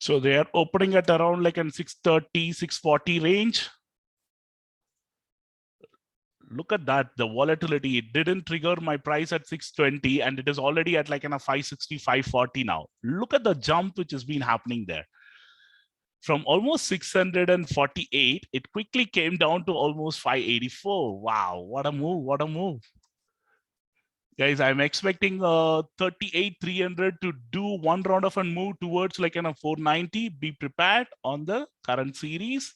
So they are opening at around like in 630, 640 range. Look at that, the volatility. It didn't trigger my price at 620 and it is already at like in a 560, 540 now. Look at the jump which has been happening there. From almost 648, it quickly came down to almost 584. Wow, what a move, what a move. Guys, I'm expecting 38, 300 to do one round of a move towards like in a 490. Be prepared on the current series.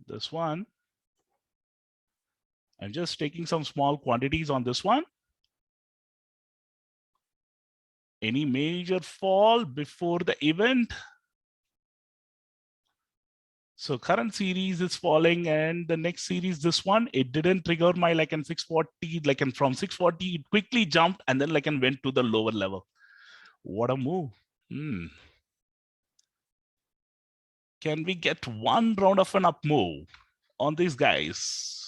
This one, I'm just taking some small quantities on this one. Any major fall before the event? So current series is falling, and the next series, this one, it didn't trigger my like in 640, like in from 640, it quickly jumped and then like and went to the lower level. What a move. Can we get one round of an up move on these guys?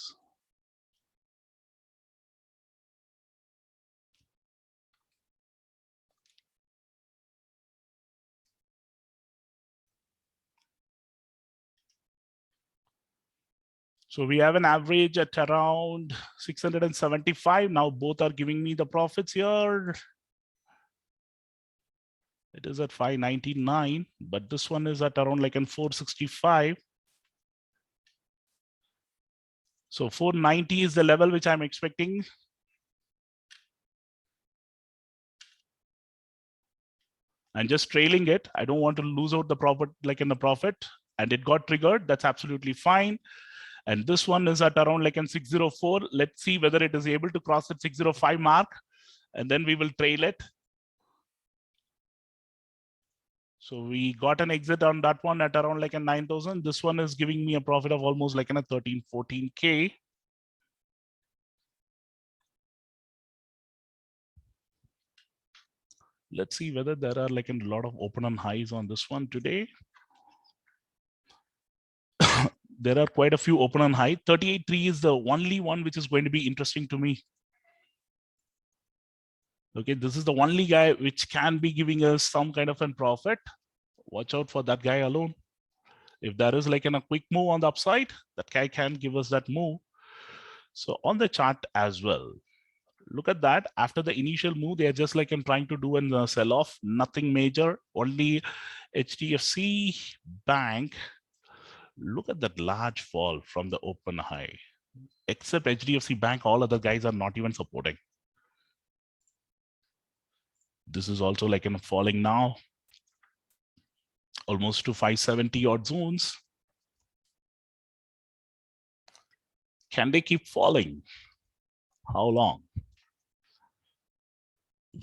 So we have an average at around 675. Now both are giving me the profits here. It is at 599, but this one is at around like in 465. So 490 is the level which I'm expecting. And just trailing it. I don't want to lose out the profit like in the profit. And it got triggered. That's absolutely fine. And this one is at around like in 604. Let's see whether it is able to cross that 605 mark. And then we will trail it. So we got an exit on that one at around like a 9,000. This one is giving me a profit of almost like in a 13, 14K. Let's see whether there are like a lot of open and highs on this one today. There are quite a few open and high. 38.3 is the only one which is going to be interesting to me. Okay, this is the only guy which can be giving us some kind of a profit. Watch out for that guy alone. If there is like a quick move on the upside, that guy can give us that move. So on the chart as well, look at that. After the initial move, they are just like I'm trying to do a sell off, nothing major, only HDFC Bank. Look at that large fall from the open high. Except HDFC Bank, all other guys are not even supporting. This is also like in falling now, almost to 570 odd zones. Can they keep falling? How long?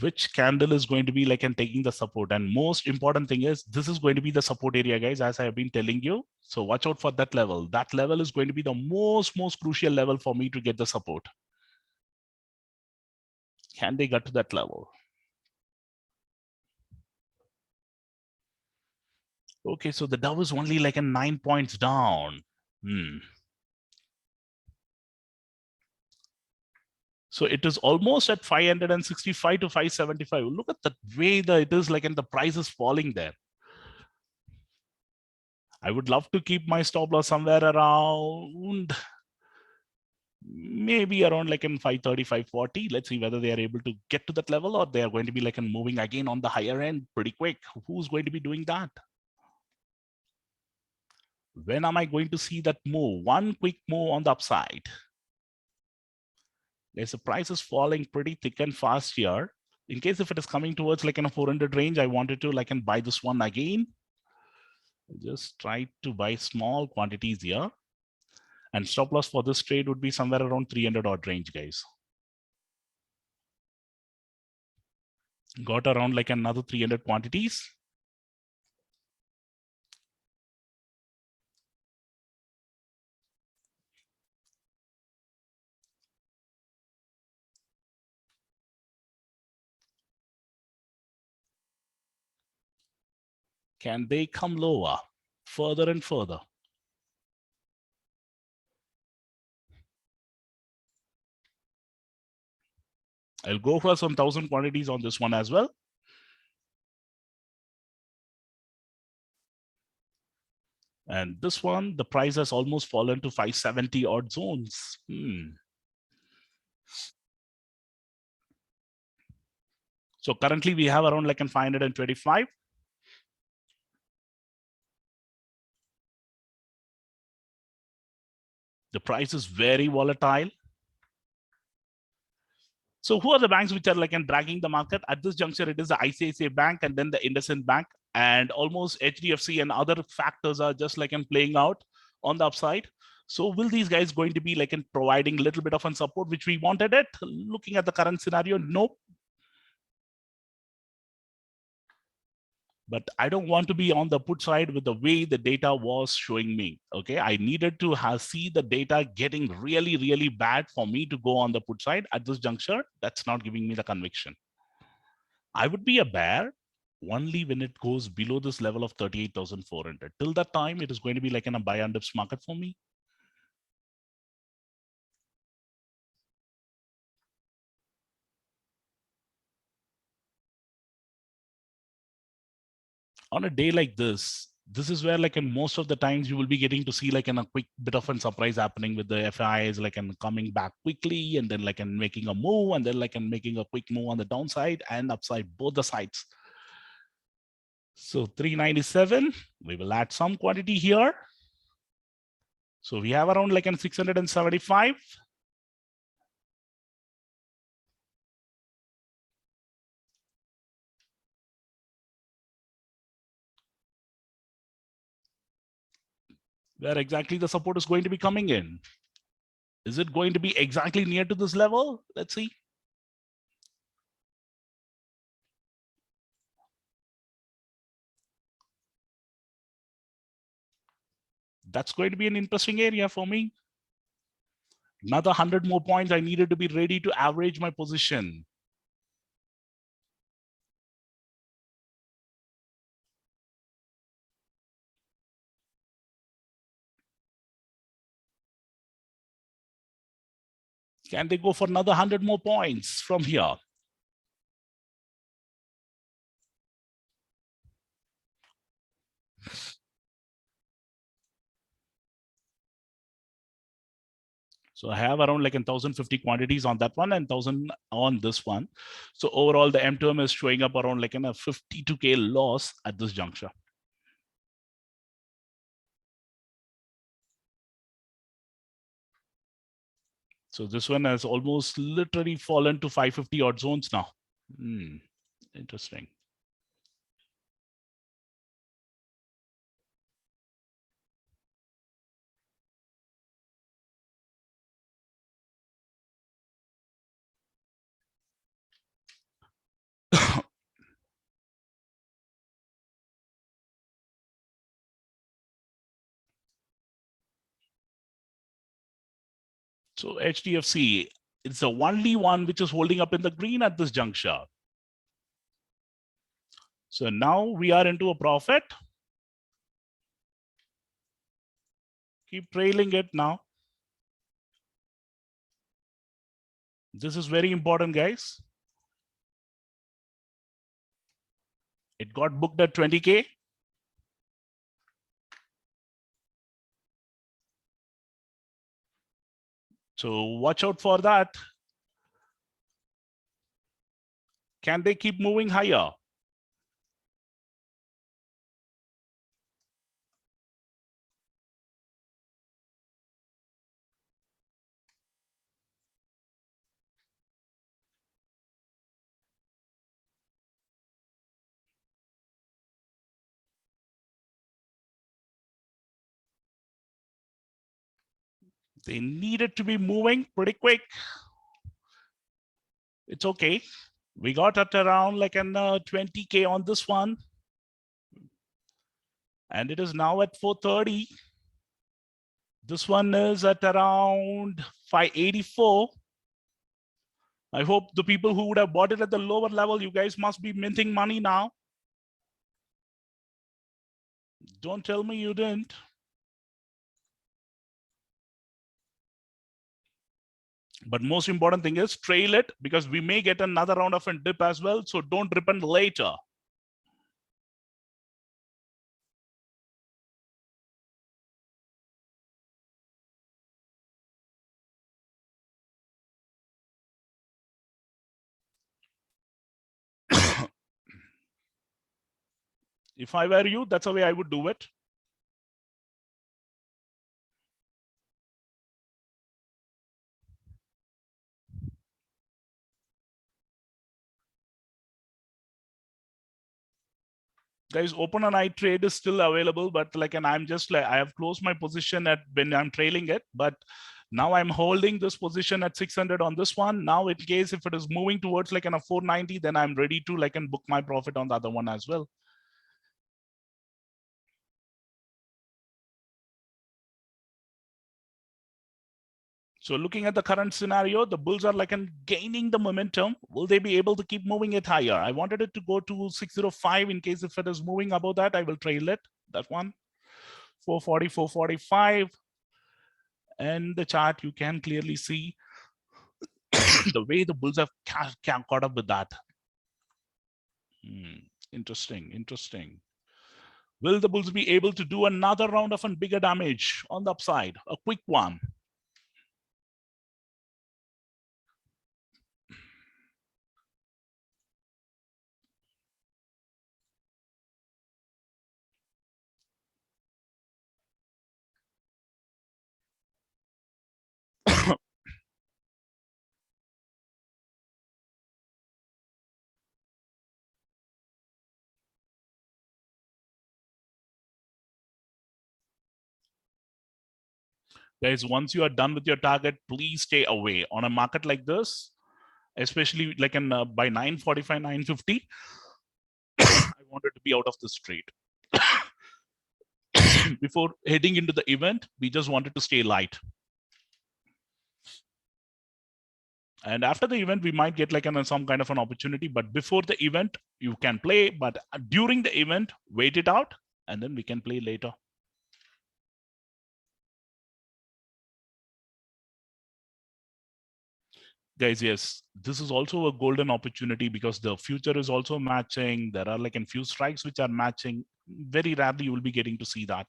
Which candle is going to be like and taking the support? And most important thing is this is going to be the support area, guys, as I have been telling you. So watch out for that level. That level is going to be the most crucial level for me to get the support. Can they get to that level? Okay, so the Dow is only like a 9 points down. So it is almost at 565 to 575. Look at the way that it is like, and the price is falling there. I would love to keep my stop loss somewhere around, maybe around like in 530, 540. Let's see whether they are able to get to that level or they are going to be like moving again on the higher end pretty quick. Who's going to be doing that? When am I going to see that move? One quick move on the upside. There's a price is falling pretty thick and fast here. In case if it is coming towards like in a 400 range, I wanted to like and buy this one again. Just try to buy small quantities here. And stop loss for this trade would be somewhere around 300 odd range, guys. Got around like another 300 quantities. Can they come lower, further and further? I'll go for some 1,000 quantities on this one as well. And this one, the price has almost fallen to 570 odd zones. So currently we have around like in 525. The price is very volatile. So who are the banks which are like dragging the market at this juncture? It is the ICICI Bank and then the IndusInd Bank, and almost HDFC and other factors are just like playing out on the upside. So will these guys going to be like in providing a little bit of a support which we wanted it? Looking at the current scenario, nope. But I don't want to be on the put side with the way the data was showing me. Okay, I needed to see the data getting really, really bad for me to go on the put side at this juncture. That's not giving me the conviction. I would be a bear only when it goes below this level of 38,400. Till that time, it is going to be like in a buy and dips market for me. On a day like this is where like in most of the times you will be getting to see like in a quick bit of a surprise happening with the FIs like and coming back quickly and then like and making a move and then like and making a quick move on the downside and upside, both the sides. So 397, we will add some quantity here. So we have around like an 675. Where exactly the support is going to be coming in. Is it going to be exactly near to this level? Let's see. That's going to be an interesting area for me. Another 100 more points. I needed to be ready to average my position. Can they go for another 100 more points from here? So I have around like 1,050 quantities on that one and 1,000 on this one. So overall, the M2M is showing up around like a 52K loss at this juncture. So this one has almost literally fallen to 550 odd zones now. Interesting. So HDFC, it's the only one which is holding up in the green at this juncture. So now we are into a profit. Keep trailing it now. This is very important, guys. It got booked at 20K. So watch out for that. Can they keep moving higher? They needed to be moving pretty quick. It's okay. We got at around like an 20K on this one. And it is now at 430. This one is at around 584. I hope the people who would have bought it at the lower level, you guys must be minting money now. Don't tell me you didn't. But most important thing is trail it because we may get another round of a dip as well. So don't repent later. If I were you, that's the way I would do it. Guys, open and I trade is still available, but like, and I'm just like, I have closed my position at when I'm trailing it, but now I'm holding this position at 600 on this one. Now, in case if it is moving towards like a 490, then I'm ready to like and book my profit on the other one as well. So looking at the current scenario, the bulls are like gaining the momentum. Will they be able to keep moving it higher? I wanted it to go to 605 in case if it is moving above that, I will trail it. That one, 440, 445. And the chart, you can clearly see the way the bulls have caught up with that. Interesting, interesting. Will the bulls be able to do another round of a bigger damage on the upside? A quick one. Guys, once you are done with your target, please stay away. On a market like this, especially like in by 9:45, 9:50, I wanted to be out of the trade. Before heading into the event, we just wanted to stay light. And after the event, we might get like some kind of an opportunity. But before the event, you can play. But during the event, wait it out, and then we can play later. Guys, yes, this is also a golden opportunity because the future is also matching. There are like a few strikes which are matching. Very rarely you will be getting to see that.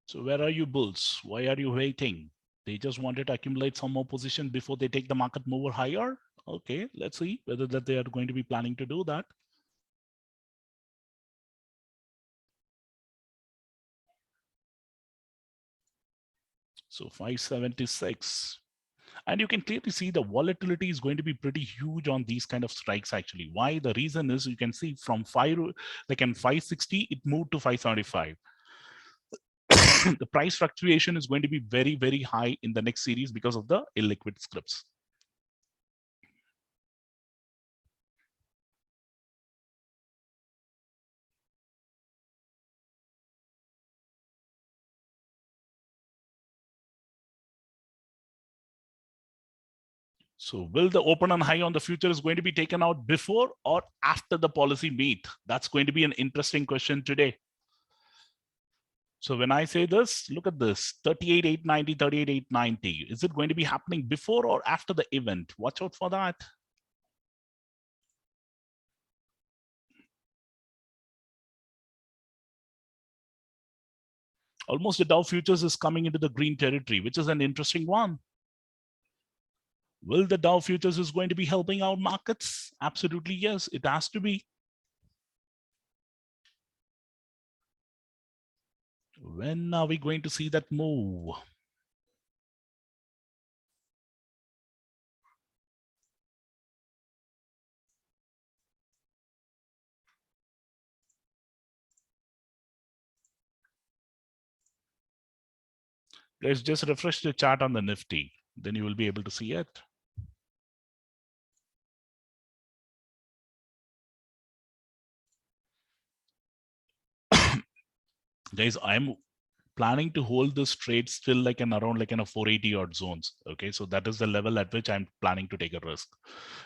So where are you bulls? Why are you waiting? They just wanted to accumulate some more position before they take the market mover higher. Okay, let's see whether that they are going to be planning to do that. So 576. And you can clearly see the volatility is going to be pretty huge on these kind of strikes actually. Why? The reason is you can see from 560, it moved to 575. The price fluctuation is going to be very, very high in the next series because of the illiquid scripts. So will the open and high on the future is going to be taken out before or after the policy meet? That's going to be an interesting question today. So when I say this, look at this, 38,890, 38,890. Is it going to be happening before or after the event? Watch out for that. Almost the Dow futures is coming into the green territory, which is an interesting one. Will the Dow futures is going to be helping out markets? Absolutely, yes, it has to be. When are we going to see that move? Let's just refresh the chart on the Nifty. Then you will be able to see it. Guys, I'm planning to hold this trade still like in around like in a 480 odd zones. Okay, so that is the level at which I'm planning to take a risk.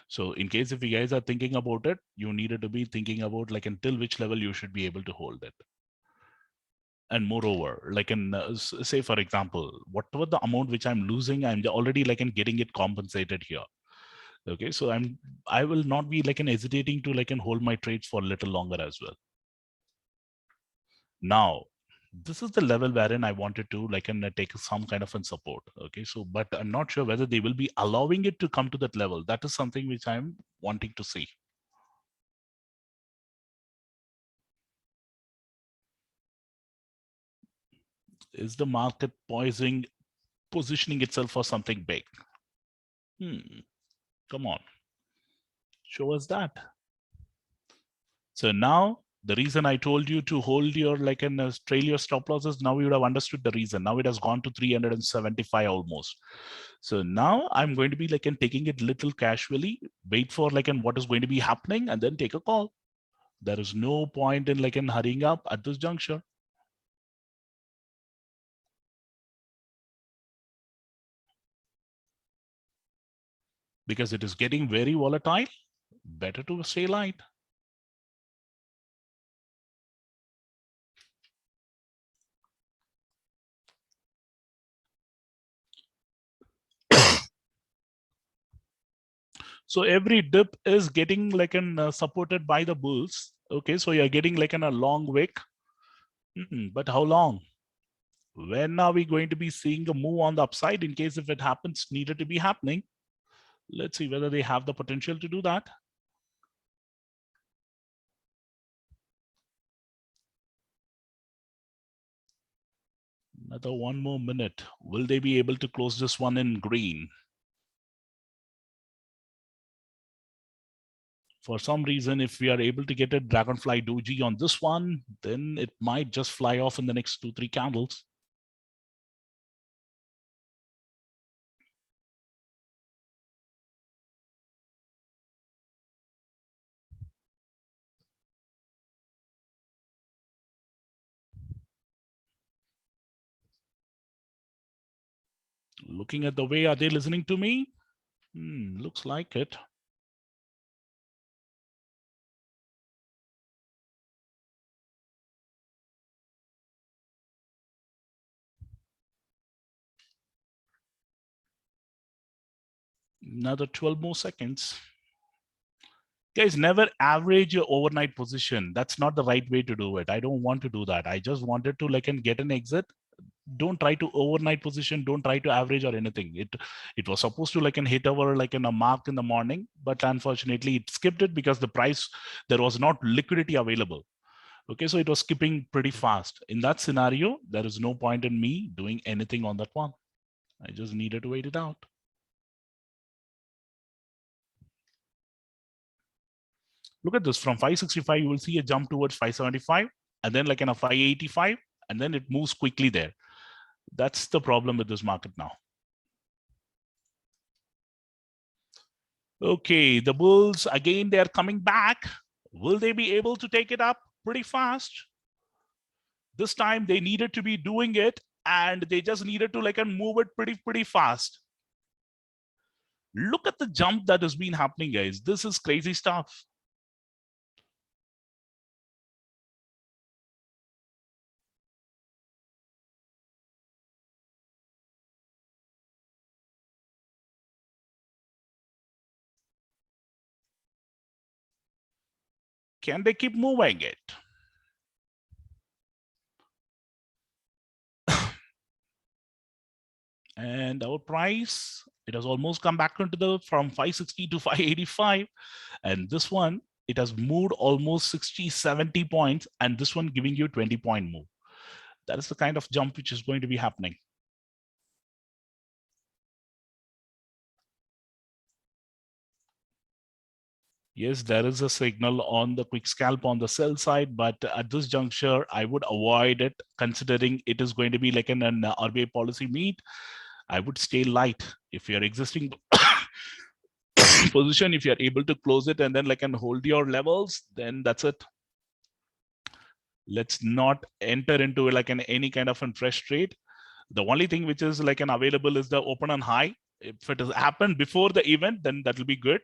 So in case if you guys are thinking about it, you needed to be thinking about like until which level you should be able to hold it. And moreover, like in say for example, whatever the amount which I'm losing, I'm already like in getting it compensated here. Okay, so I will not be like in hesitating to like and hold my trades for a little longer as well. Now This is the level wherein I wanted to like and take some kind of a support. Okay, so but I'm not sure whether they will be allowing it to come to that level. That is something which I'm wanting to see. Is the market positioning itself for something big? Come on, show us that. So now the reason I told you to hold your like an trail your stop losses, now you would have understood the reason. Now it has gone to 375 almost. So now I'm going to be like taking it little casually, wait for like what is going to be happening, and then take a call. There is no point in like hurrying up at this juncture. Because it is getting very volatile. Better to stay light. So every dip is getting like supported by the bulls. Okay, so you're getting like a long wick. But how long? When are we going to be seeing a move on the upside in case if it happens needed to be happening? Let's see whether they have the potential to do that. Another one more minute. Will they be able to close this one in green? For some reason, if we are able to get a dragonfly doji on this one, then it might just fly off in the next 2-3 candles. Looking at the way, are they listening to me? Looks like it. Another 12 more seconds. Guys, never average your overnight position. That's not the right way to do it. I don't want to do that. I just wanted to like and get an exit. Don't try to overnight position. Don't try to average or anything. It was supposed to like and hit over like in a mark in the morning, but unfortunately it skipped it because the price, there was not liquidity available. Okay, so it was skipping pretty fast. In that scenario, there is no point in me doing anything on that one. I just needed to wait it out. Look at this, from 565, you will see a jump towards 575 and then like in a 585, and then it moves quickly there. That's the problem with this market now. Okay, the bulls, again, they're coming back. Will they be able to take it up pretty fast? This time they needed to be doing it and they just needed to like and move it pretty fast. Look at the jump that has been happening, guys. This is crazy stuff. Can they keep moving it? And our price, it has almost come back into the from 560 to 585. And this one, it has moved almost 60-70 points, and this one giving you 20-point move. That is the kind of jump which is going to be happening. Yes, there is a signal on the quick scalp on the sell side, but at this juncture, I would avoid it considering it is going to be like an RBI policy meet. I would stay light. If you're existing position, if you're able to close it and then like and hold your levels, then that's it. Let's not enter into like any kind of a fresh trade. The only thing which is like an available is the open and high. If it has happened before the event, then that will be good.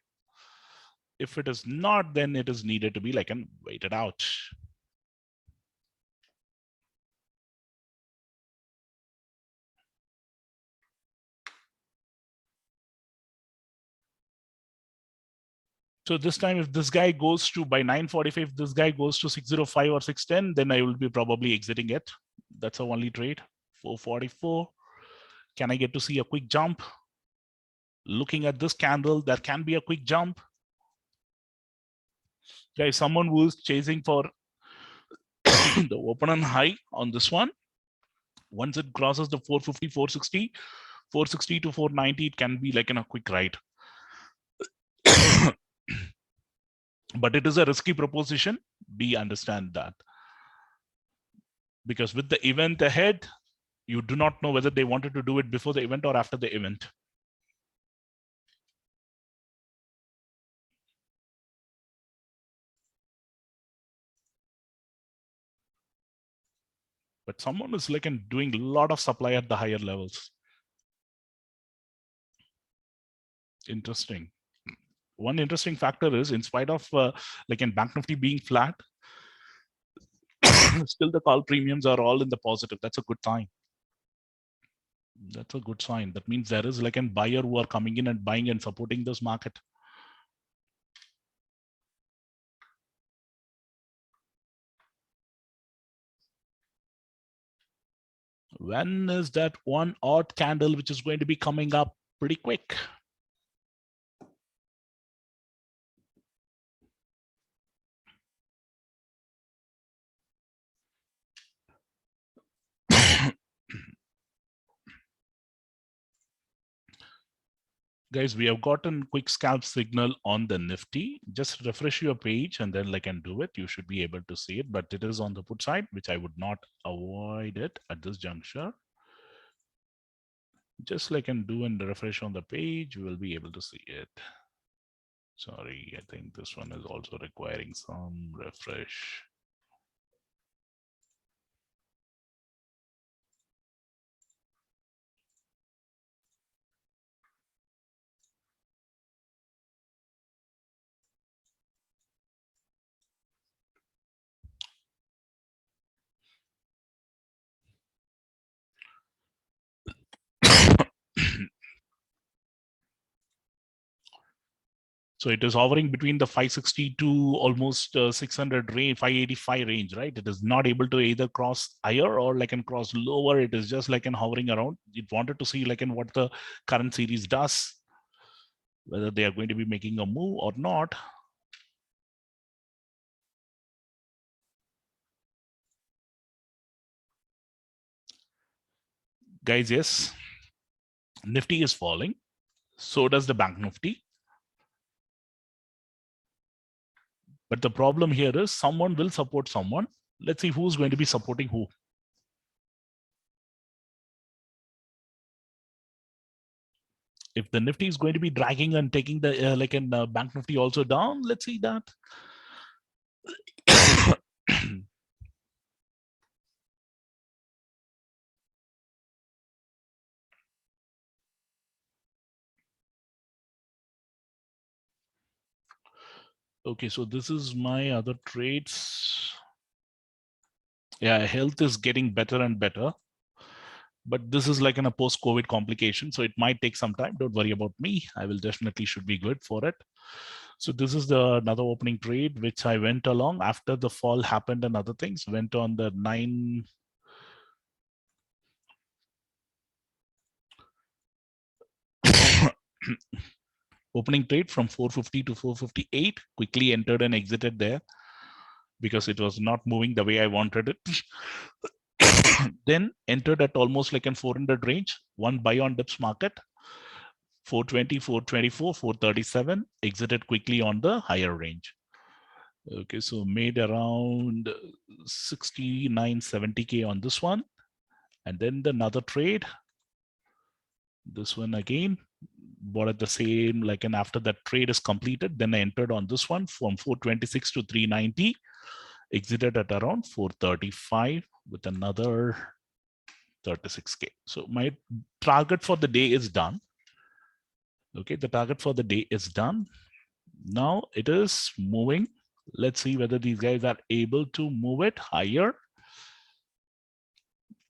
If it is not, then it is needed to be like and waited out. So this time, if this guy goes to by 9:45, if this guy goes to 605 or 610, then I will be probably exiting it. That's a only trade. 444. Can I get to see a quick jump? Looking at this candle, there can be a quick jump. Guys, someone who is chasing for the open and high on this one, once it crosses the 450, 460, 460 to 490, it can be like in a quick ride. But it is a risky proposition. We understand that. Because with the event ahead, you do not know whether they wanted to do it before the event or after the event. But someone is like doing a lot of supply at the higher levels. Interesting. One interesting factor is, in spite of like in Bank Nifty being flat, still the call premiums are all in the positive. That's a good sign. That's a good sign. That means there is like a buyer who are coming in and buying and supporting this market. When is that one odd candle which is going to be coming up pretty quick? Guys, we have gotten quick scalp signal on the Nifty. Just refresh your page and then like and do it. You should be able to see it, but it is on the put side, which I would not avoid it at this juncture. Just like and do and refresh on the page, you will be able to see it. Sorry, I think this one is also requiring some refresh. So it is hovering between the 560 to almost 600 range, 585 range, right? It is not able to either cross higher or like and cross lower. It is just like in hovering around. It wanted to see like in what the current series does, whether they are going to be making a move or not. Guys, yes, Nifty is falling. So does the Bank Nifty. But the problem here is someone will support someone. Let's see who's going to be supporting who. If the Nifty is going to be dragging and taking the like in Bank Nifty also down, let's see that. Okay, so this is my other trades. Yeah, health is getting better and better. But this is like in a post-COVID complication, so it might take some time. Don't worry about me. I will definitely should be good for it. So this is the another opening trade which I went along after the fall happened and other things. Went on the 9. Opening trade from 450 to 458. Quickly entered and exited there because it was not moving the way I wanted it. Then entered at almost like in 400 range. One buy on dips market. 420, 424, 437, exited quickly on the higher range. Okay, so made around 69, 70K on this one. And then another trade. This one again, bought at the same, like, and after that trade is completed, then I entered on this one from 426 to 390, exited at around 435 with another 36K. So my target for the day is done. Okay, the target for the day is done. Now it is moving. Let's see whether these guys are able to move it higher.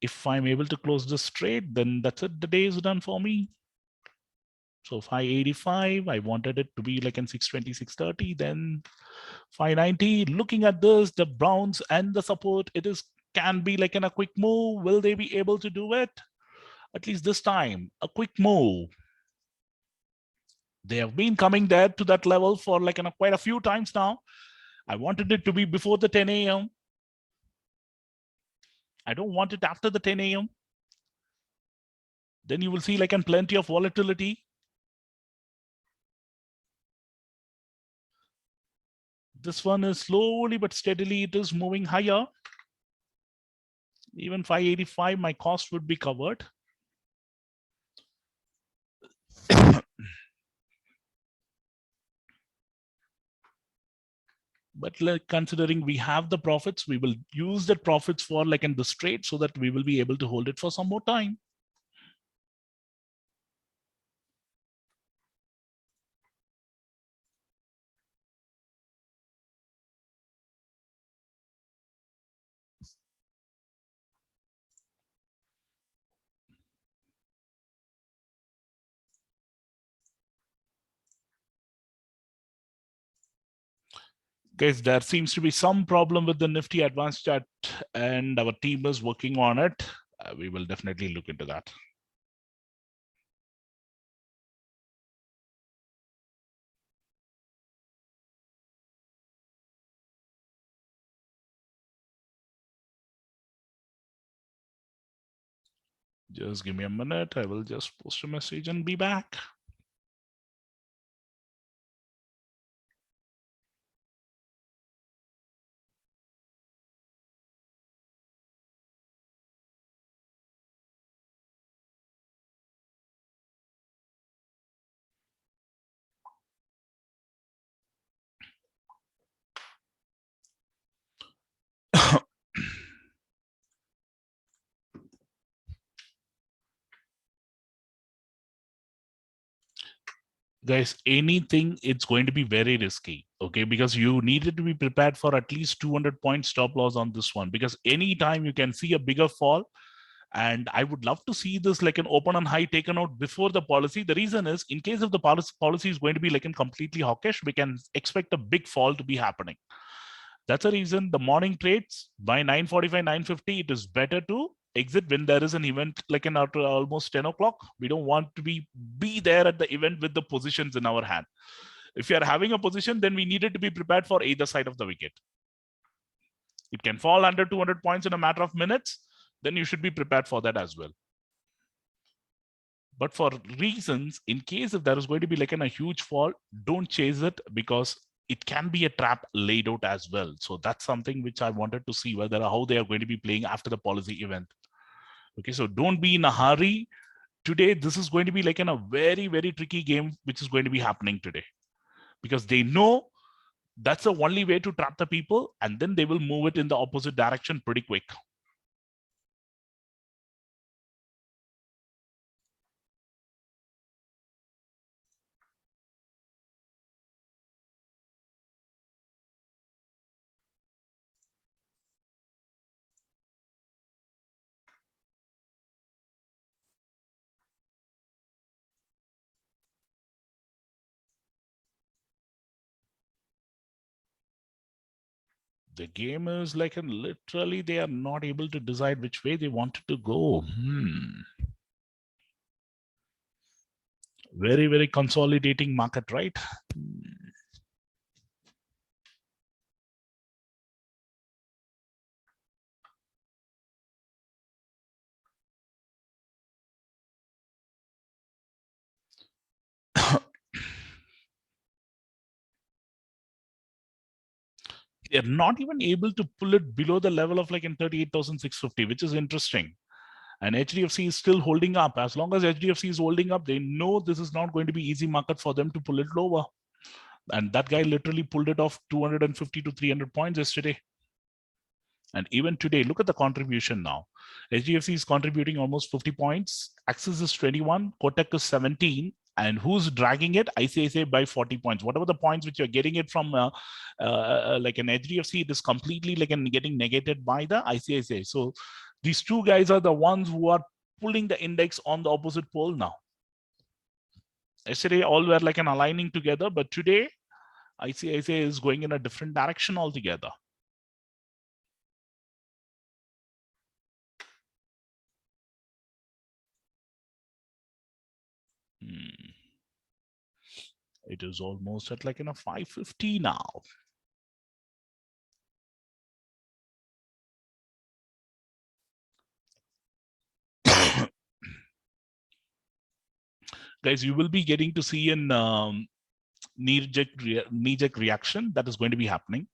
If I'm able to close this trade, then that's it. The day is done for me. So 585, I wanted it to be like in 620, 630, then 590. Looking at this, the browns and the support, it is can be like in a quick move. Will they be able to do it? At least this time, a quick move. They have been coming there to that level for like quite a few times now. I wanted it to be before the 10 a.m. I don't want it after the 10 a.m. Then you will see like plenty of volatility. This one is slowly but steadily, it is moving higher. Even 585, my cost would be covered. But like considering we have the profits, we will use the profits for like in this trade so that we will be able to hold it for some more time. Guys, there seems to be some problem with the Nifty advanced chart and our team is working on it. We will definitely look into that. Just give me a minute. I will just post a message and be back. Guys, anything, it's going to be very risky, okay? Because you needed to be prepared for at least 200 point stop loss on this one, because anytime you can see a bigger fall. And I would love to see this like an open and high taken out before the policy. The reason is, in case of the policy is going to be like completely hawkish, we can expect a big fall to be happening. That's the reason the morning trades by 9:45, 9:50, it is better to exit when there is an event like after almost 10 o'clock. We don't want to be there at the event with the positions in our hand. If you are having a position, then we needed to be prepared for either side of the wicket. It can fall under 200 points in a matter of minutes. Then you should be prepared for that as well. But for reasons, in case if there is going to be like a huge fall, don't chase it, because it can be a trap laid out as well. So that's something which I wanted to see whether how they are going to be playing after the policy event. Okay, so don't be in a hurry. Today, this is going to be like in a very, very tricky game, which is going to be happening today, because they know that's the only way to trap the people, and then they will move it in the opposite direction pretty quick. The game is like literally they are not able to decide which way they wanted to go. Very, very consolidating market, right? They're not even able to pull it below the level of like in 38,650, which is interesting. And HDFC is still holding up. As long as HDFC is holding up, they know this is not going to be easy market for them to pull it lower. And that guy literally pulled it off 250 to 300 points yesterday. And even today, look at the contribution now. HDFC is contributing almost 50 points. Axis is 21. Kotak is 17. And who's dragging it? ICICI by 40 points. Whatever the points which you're getting it from like an HDFC, it is completely like getting negated by the ICICI. So these two guys are the ones who are pulling the index on the opposite pole now. Yesterday, all were like aligning together. But today, ICICI is going in a different direction altogether. It is almost at like 550 now. Guys, you will be getting to see an knee-jerk reaction that is going to be happening.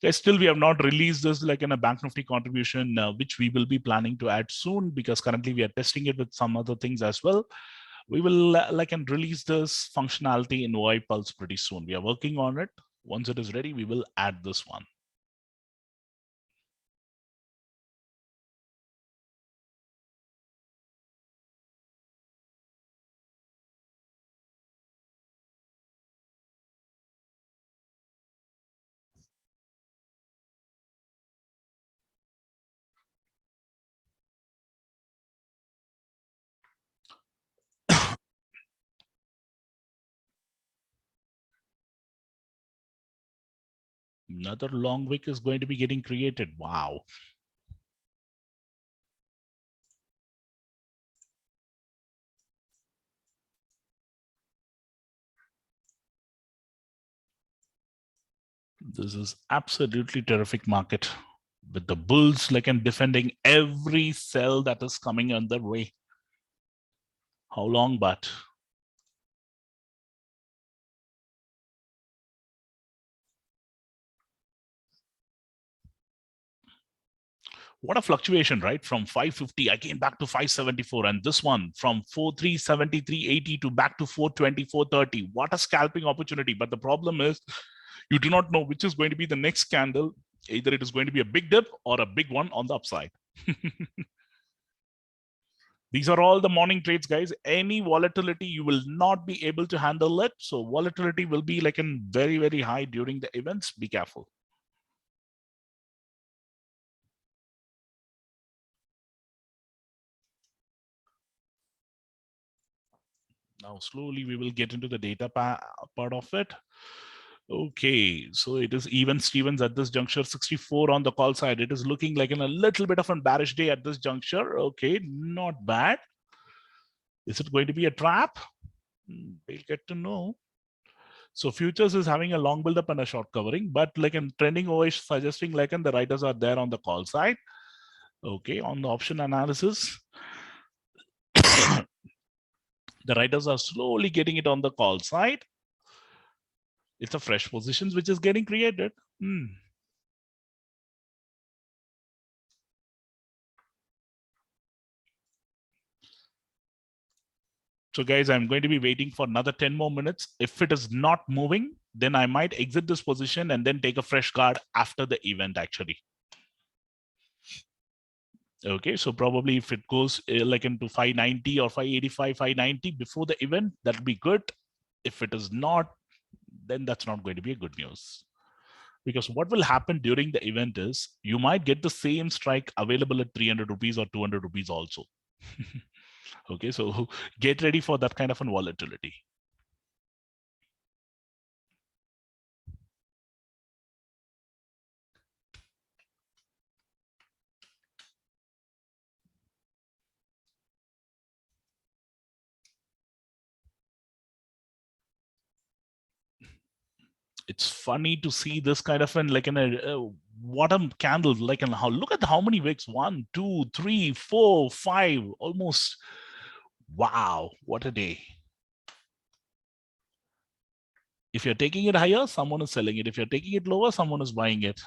Guys, still we have not released this like in a Bank Nifty contribution, which we will be planning to add soon, because currently we are testing it with some other things as well. We will release this functionality in OI Pulse pretty soon. We are working on it. Once it is ready, we will add this one. Another long wick is going to be getting created. Wow. This is absolutely terrific market with the bulls defending every sell that is coming on their way. How long, but what a fluctuation, right? From 550, I came back to 574, and this one from 4373.80 to back to 424.30. What a scalping opportunity. But the problem is you do not know which is going to be the next candle. Either it is going to be a big dip or a big one on the upside. These are all the morning trades, guys. Any volatility, you will not be able to handle it. So volatility will be very, very high during the events. Be careful. Now, slowly, we will get into the data part of it. Okay, so it is even Stevens at this juncture, 64 on the call side. It is looking like a little bit of a bearish day at this juncture. Okay, not bad. Is it going to be a trap? We'll get to know. So futures is having a long build up and a short covering, but in trending OA suggesting the writers are there on the call side. Okay, on the option analysis, the writers are slowly getting it on the call side. It's a fresh positions which is getting created. So guys, I'm going to be waiting for another 10 more minutes. If it is not moving, then I might exit this position and then take a fresh card after the event actually. Okay, so probably if it goes into 590 or 585, 590 before the event, that'll be good. If it is not, then that's not going to be a good news. Because what will happen during the event is you might get the same strike available at 300 rupees or 200 rupees also. Okay, so get ready for that kind of an volatility. It's funny to see this kind of an what a candle, how look at how many wicks, 1, 2, 3, 4, 5, almost. Wow, what a day. If you're taking it higher, someone is selling it. If you're taking it lower, someone is buying it.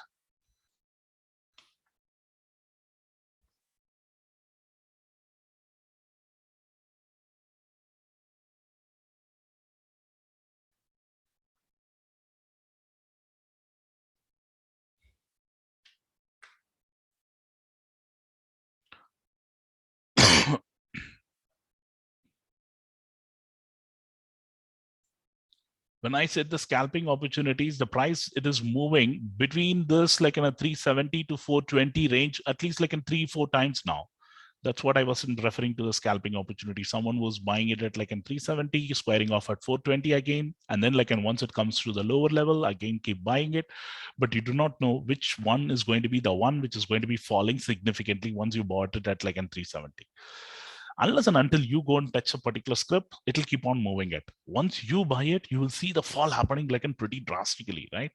When I said the scalping opportunities, the price, it is moving between this in a 370 to 420 range, at least in 3-4 times now. That's what I was referring to the scalping opportunity. Someone was buying it at in 370, squaring off at 420 again. And then once it comes to the lower level, again, keep buying it. But you do not know which one is going to be the one which is going to be falling significantly once you bought it at in 370. Unless and until you go and touch a particular script, it'll keep on moving it. Once you buy it, you will see the fall happening like in pretty drastically, right?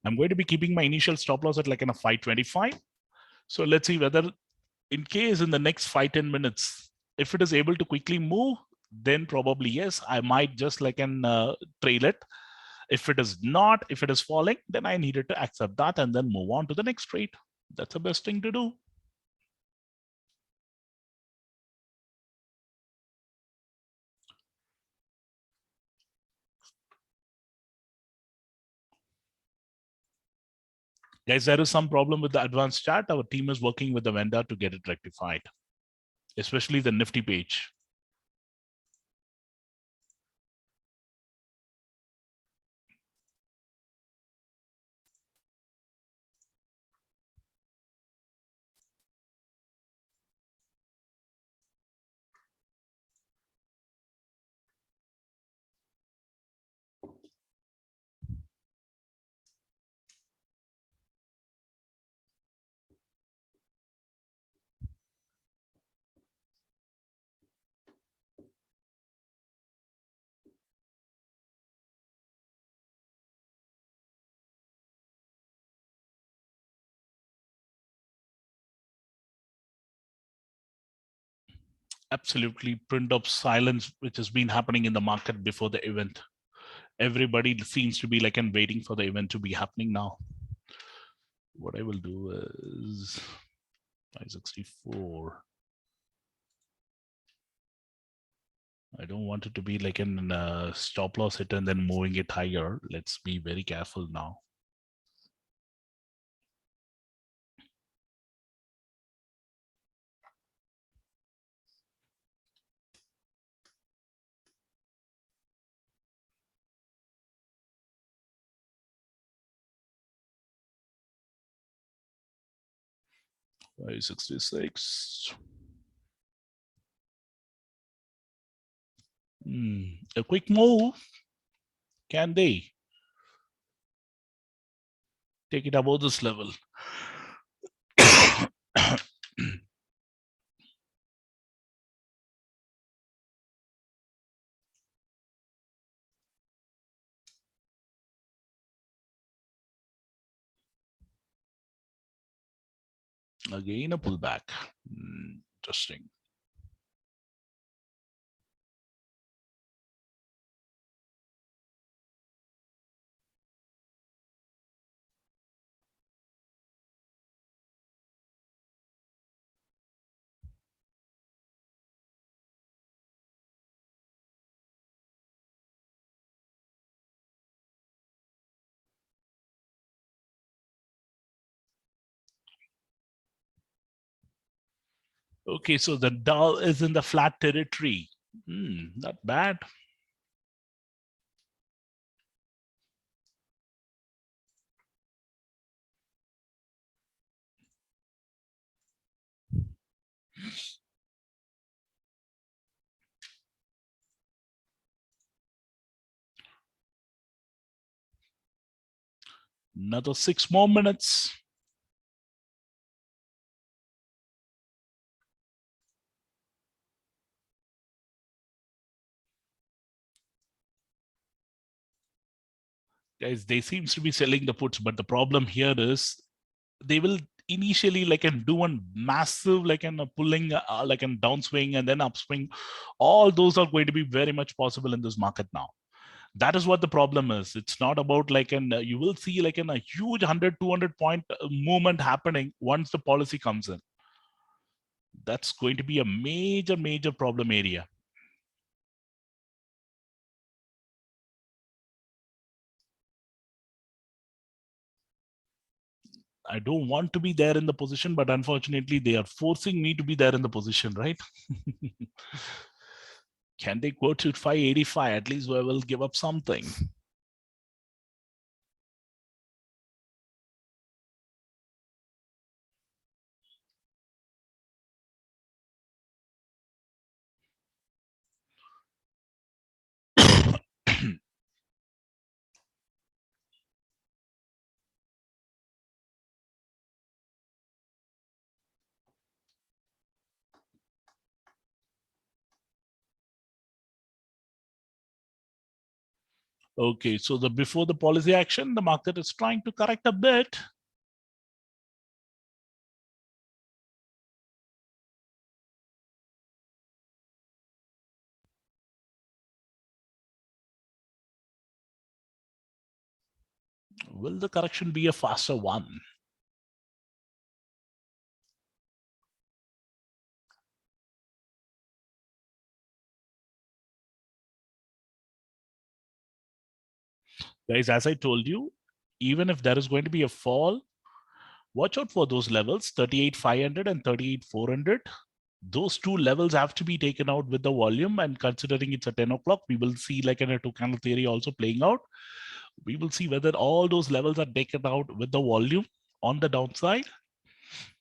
I'm going to be keeping my initial stop loss at like in a 525. So let's see whether in case in the next 5-10 minutes, if it is able to quickly move, then probably yes, I might just like an trail it. If it is not, if it is falling, then I needed to accept that and then move on to the next trade. That's the best thing to do. Guys, there is some problem with the advanced chart. Our team is working with the vendor to get it rectified, especially the Nifty page. Absolutely print of silence, which has been happening in the market before the event. Everybody seems to be like and waiting for the event to be happening now. What I will do is 564. I don't want it to be like an stop loss hit and then moving it higher. Let's be very careful now. $566. A quick move. Can they take it above this level? Again, a pullback. Interesting. Okay, so the Dow is in the flat territory. Not bad. Another 6 more minutes. Guys, they seems to be selling the puts, but the problem here is they will initially like and do one massive like and pulling like a downswing and then upswing. All those are going to be very much possible in this market now. That is what the problem is. It's not about like an you will see like a huge 100-200 point movement happening once the policy comes in. That's going to be a major problem area. I don't want to be there in the position, but unfortunately they are forcing me to be there in the position, right? Can they go to 585? At least we will give up something. Okay, so before the policy action, the market is trying to correct a bit. Will the correction be a faster one? Guys, as I told you, even if there is going to be a fall, watch out for those levels, 38,500 and 38,400. Those two levels have to be taken out with the volume, and considering it's at 10 o'clock, we will see like in a two candle theory also playing out. We will see whether all those levels are taken out with the volume on the downside.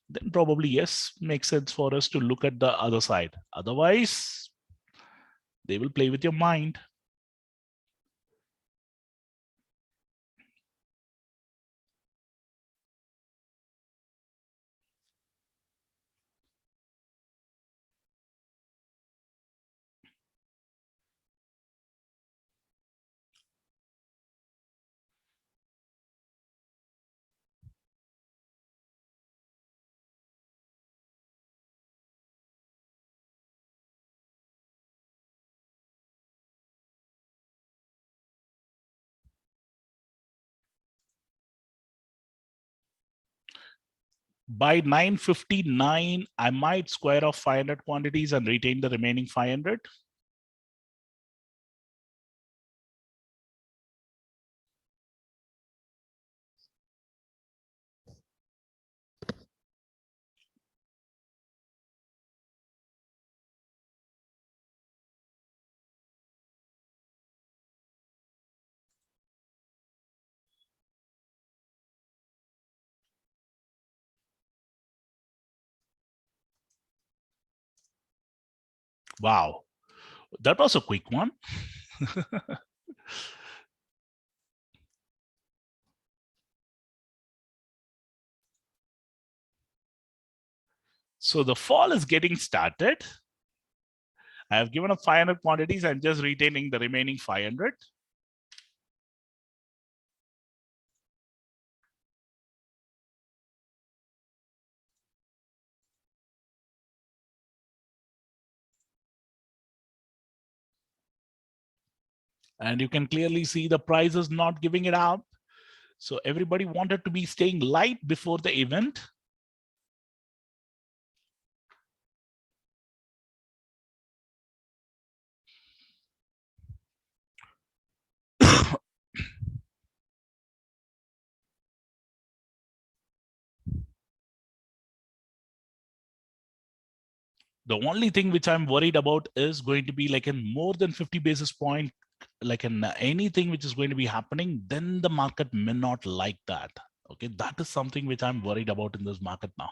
Then probably yes, makes sense for us to look at the other side. Otherwise, they will play with your mind. By 9:59, I might square off 500 quantities and retain the remaining 500. Wow, that was a quick one. So the fall is getting started. I have given up 500 quantities. I'm just retaining the remaining 500. And you can clearly see the price is not giving it up. So everybody wanted to be staying light before the event. The only thing which I'm worried about is going to be like in more than 50 basis point, like in anything which is going to be happening, then the market may not like that. Okay, that is something which I'm worried about in this market now.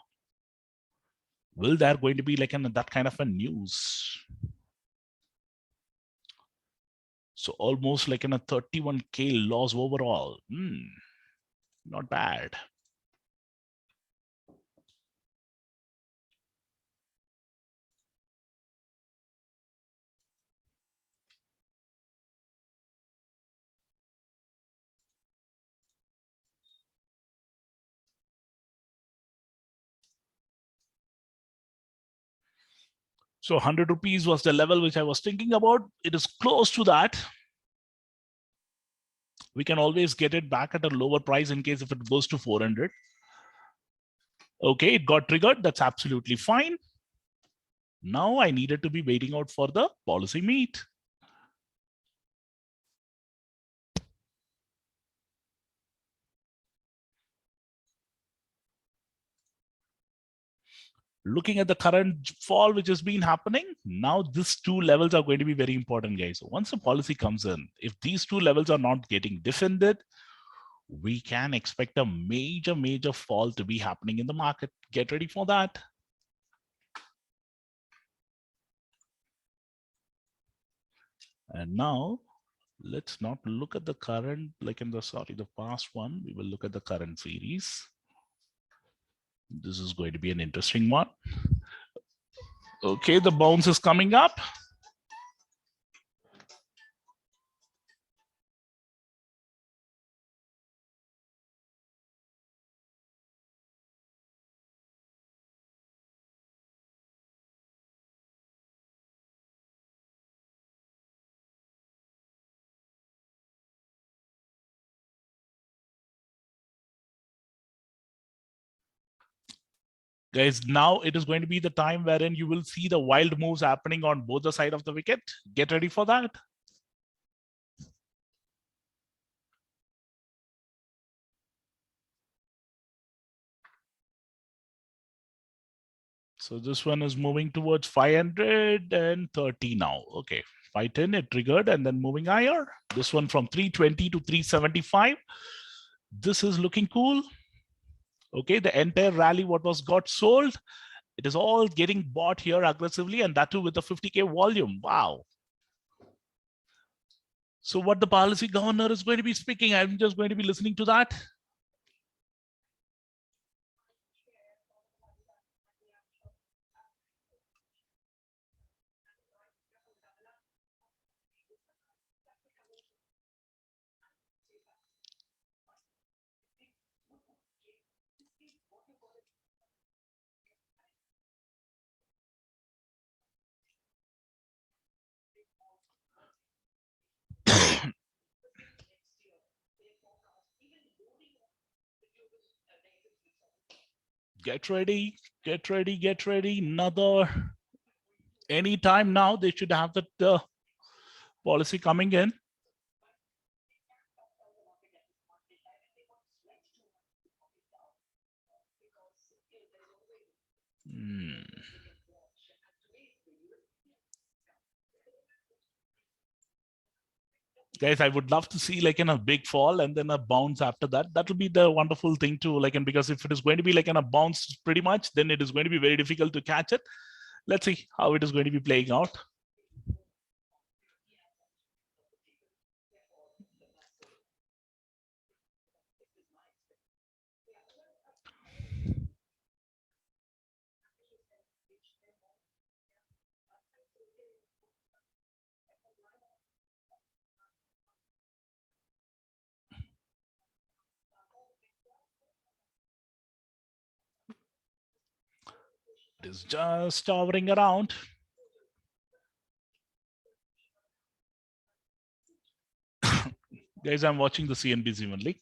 Will there going to be like that kind of a news? So almost like in a 31K loss overall. Not bad. So 100 rupees was the level which I was thinking about. It is close to that. We can always get it back at a lower price in case if it goes to 400. Okay, it got triggered. That's absolutely fine. Now I needed to be waiting out for the policy meet. Looking at the current fall which has been happening, now these two levels are going to be very important, guys. Once the policy comes in, if these two levels are not getting defended, we can expect a major fall to be happening in the market. Get ready for that. And now let's not look at the current, like in the past one. We will look at the current series. This is going to be an interesting one. Okay, the bounce is coming up. Guys, now it is going to be the time wherein you will see the wild moves happening on both the side of the wicket. Get ready for that. So this one is moving towards 530 now. Okay, 510, it triggered and then moving higher. This one from 320 to 375. This is looking cool. Okay, the entire rally, what was got sold, it is all getting bought here aggressively, and that too with the 50K volume. Wow. So what the policy governor is going to be speaking, I'm just going to be listening to that. Get ready, get ready, get ready. Another anytime now, they should have that policy coming in. Guys, I would love to see like in a big fall and then a bounce after that. That will be the wonderful thing too. Like, and because if it is going to be like in a bounce pretty much, then it is going to be very difficult to catch it. Let's see how it is going to be playing out. It is just hovering around. Guys, I'm watching the CNBC only.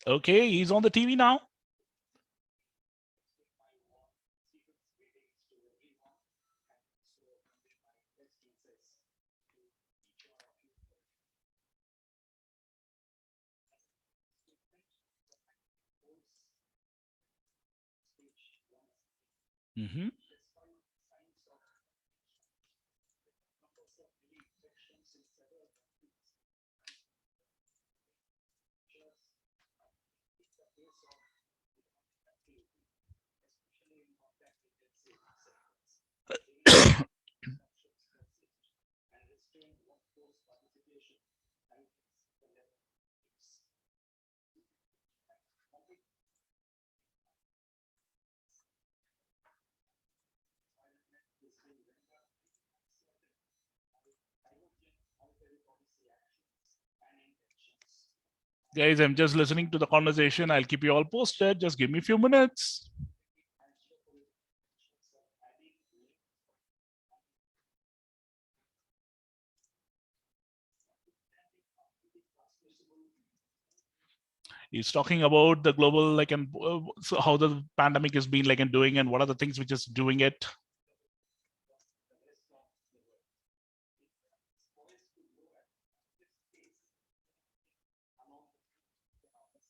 Okay, he's on the TV now. Mm-hmm. Guys, I'm just listening to the conversation. I'll keep you all posted. Just give me a few minutes. He's talking about the global, like, and so how the pandemic has been like and doing, and what are the things which is doing it.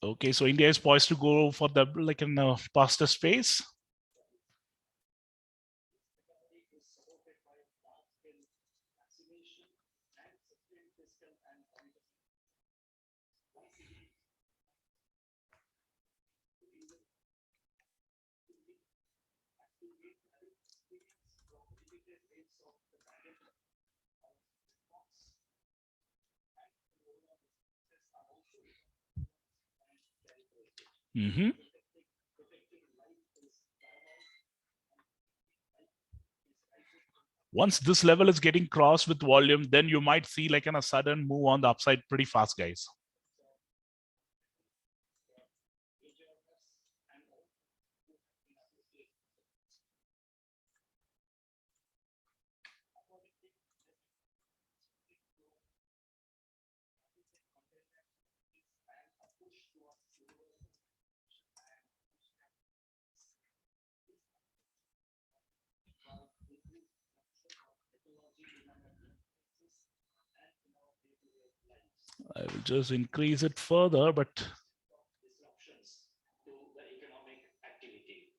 Okay, so India is poised to go for the like in the faster space. Mm-hmm. Once this level is getting crossed with volume, then you might see like a sudden move on the upside pretty fast, guys. I will just increase it further, but disruptions to the economic activity.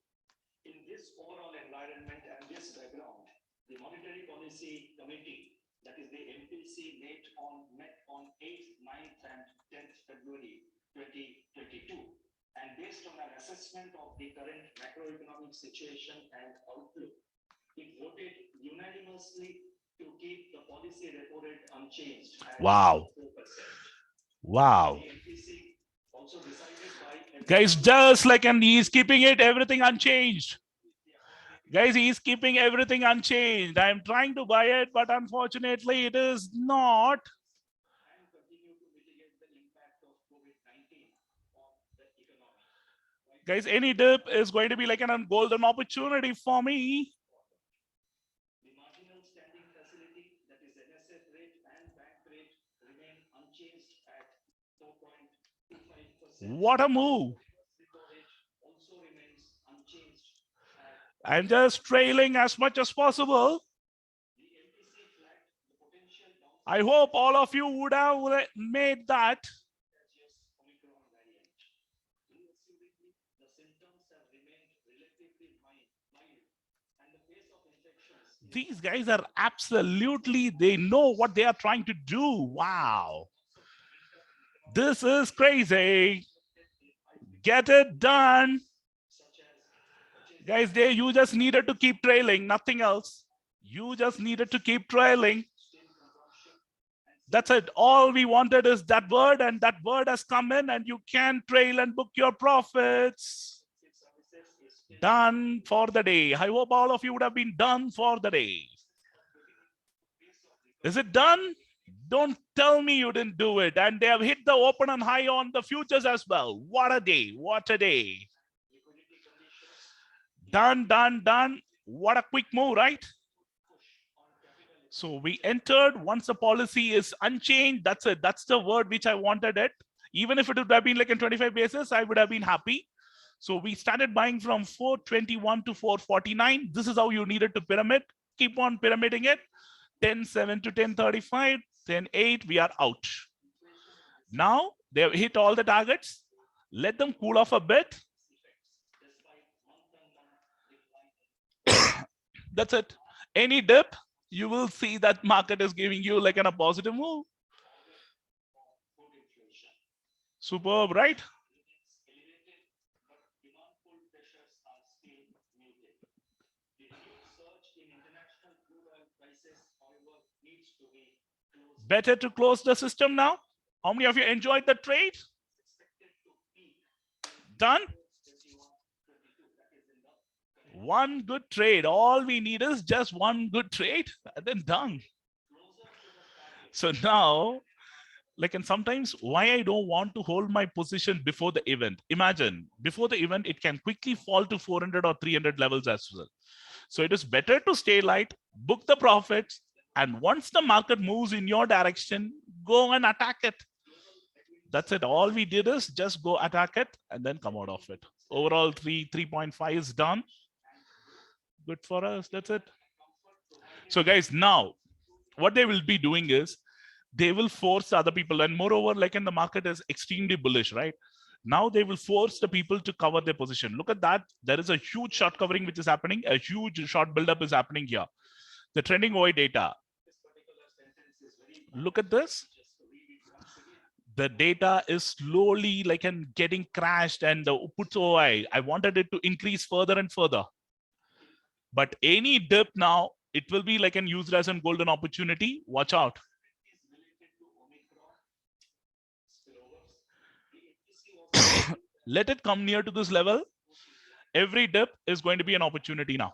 In this overall environment and this background, the Monetary Policy Committee, that is the MPC, met on 8th, 9th, and 10th February 2022. And based on an assessment of the current macroeconomic situation and outlook, it voted unanimously to keep the policy repo rate unchanged at wow. 4%. Wow. The MPC also decided by Guys, just like, and he's keeping it everything unchanged. Guys, he's keeping everything unchanged. I'm trying to buy it, but unfortunately, it is not. and continue to mitigate the impact of COVID-19 on the economy. Guys, any dip is going to be like a golden opportunity for me. The marginal standing facility, that is NSF rate and bank rate, remain unchanged at 4.25%. What a move. Repo rate also remains unchanged at. I'm just trailing as much as possible. The MPC flagged the potential downside. I hope all of you would have made that. Omicron variant. Reassuringly, the symptoms have remained relatively mild, and the pace of infections. These guys are absolutely, they know what they are trying to do. Wow. This is crazy. Get it done. Guys, you just needed to keep trailing, nothing else. You just needed to keep trailing. That's it. All we wanted is that word, and that word has come in, and you can trail and book your profits. Done for the day. I hope all of you would have been done for the day. Is it done? Don't tell me you didn't do it. And they have hit the open and high on the futures as well. What a day. What a day. Done, done, done. What a quick move, right? So we entered. Once the policy is unchanged, that's it. That's the word which I wanted it. Even if it would have been like in 25 basis, I would have been happy. So we started buying from 421 to 449. This is how you needed to pyramid. Keep on pyramiding it. 10.7 to 10.35, 10.8, we are out. Now they have hit all the targets. Let them cool off a bit. That's it. Any dip, you will see that market is giving you like a positive move. Superb, right? Better to close the system now. How many of you enjoyed the trade? Done? One good trade. All we need is just one good trade, and then done. So now, like, and sometimes why I don't want to hold my position before the event. Imagine before the event, it can quickly fall to 400 or 300 levels as well. So it is better to stay light, book the profits, and once the market moves in your direction, go and attack it. That's it. All we did is just go attack it and then come out of it. Overall, 3.5 is done. Good for us. That's it. So guys, now what they will be doing is they will force other people, and moreover, like in the market is extremely bullish, right? Now they will force the people to cover their position. Look at that. There is a huge short covering which is happening. A huge short buildup is happening here. The trending OI data. Look at this. The data is slowly like and getting crashed, and the puts OI. I wanted it to increase further and further. But any dip now, it will be like an used as a golden opportunity. Watch out. Let it come near to this level. Every dip is going to be an opportunity now.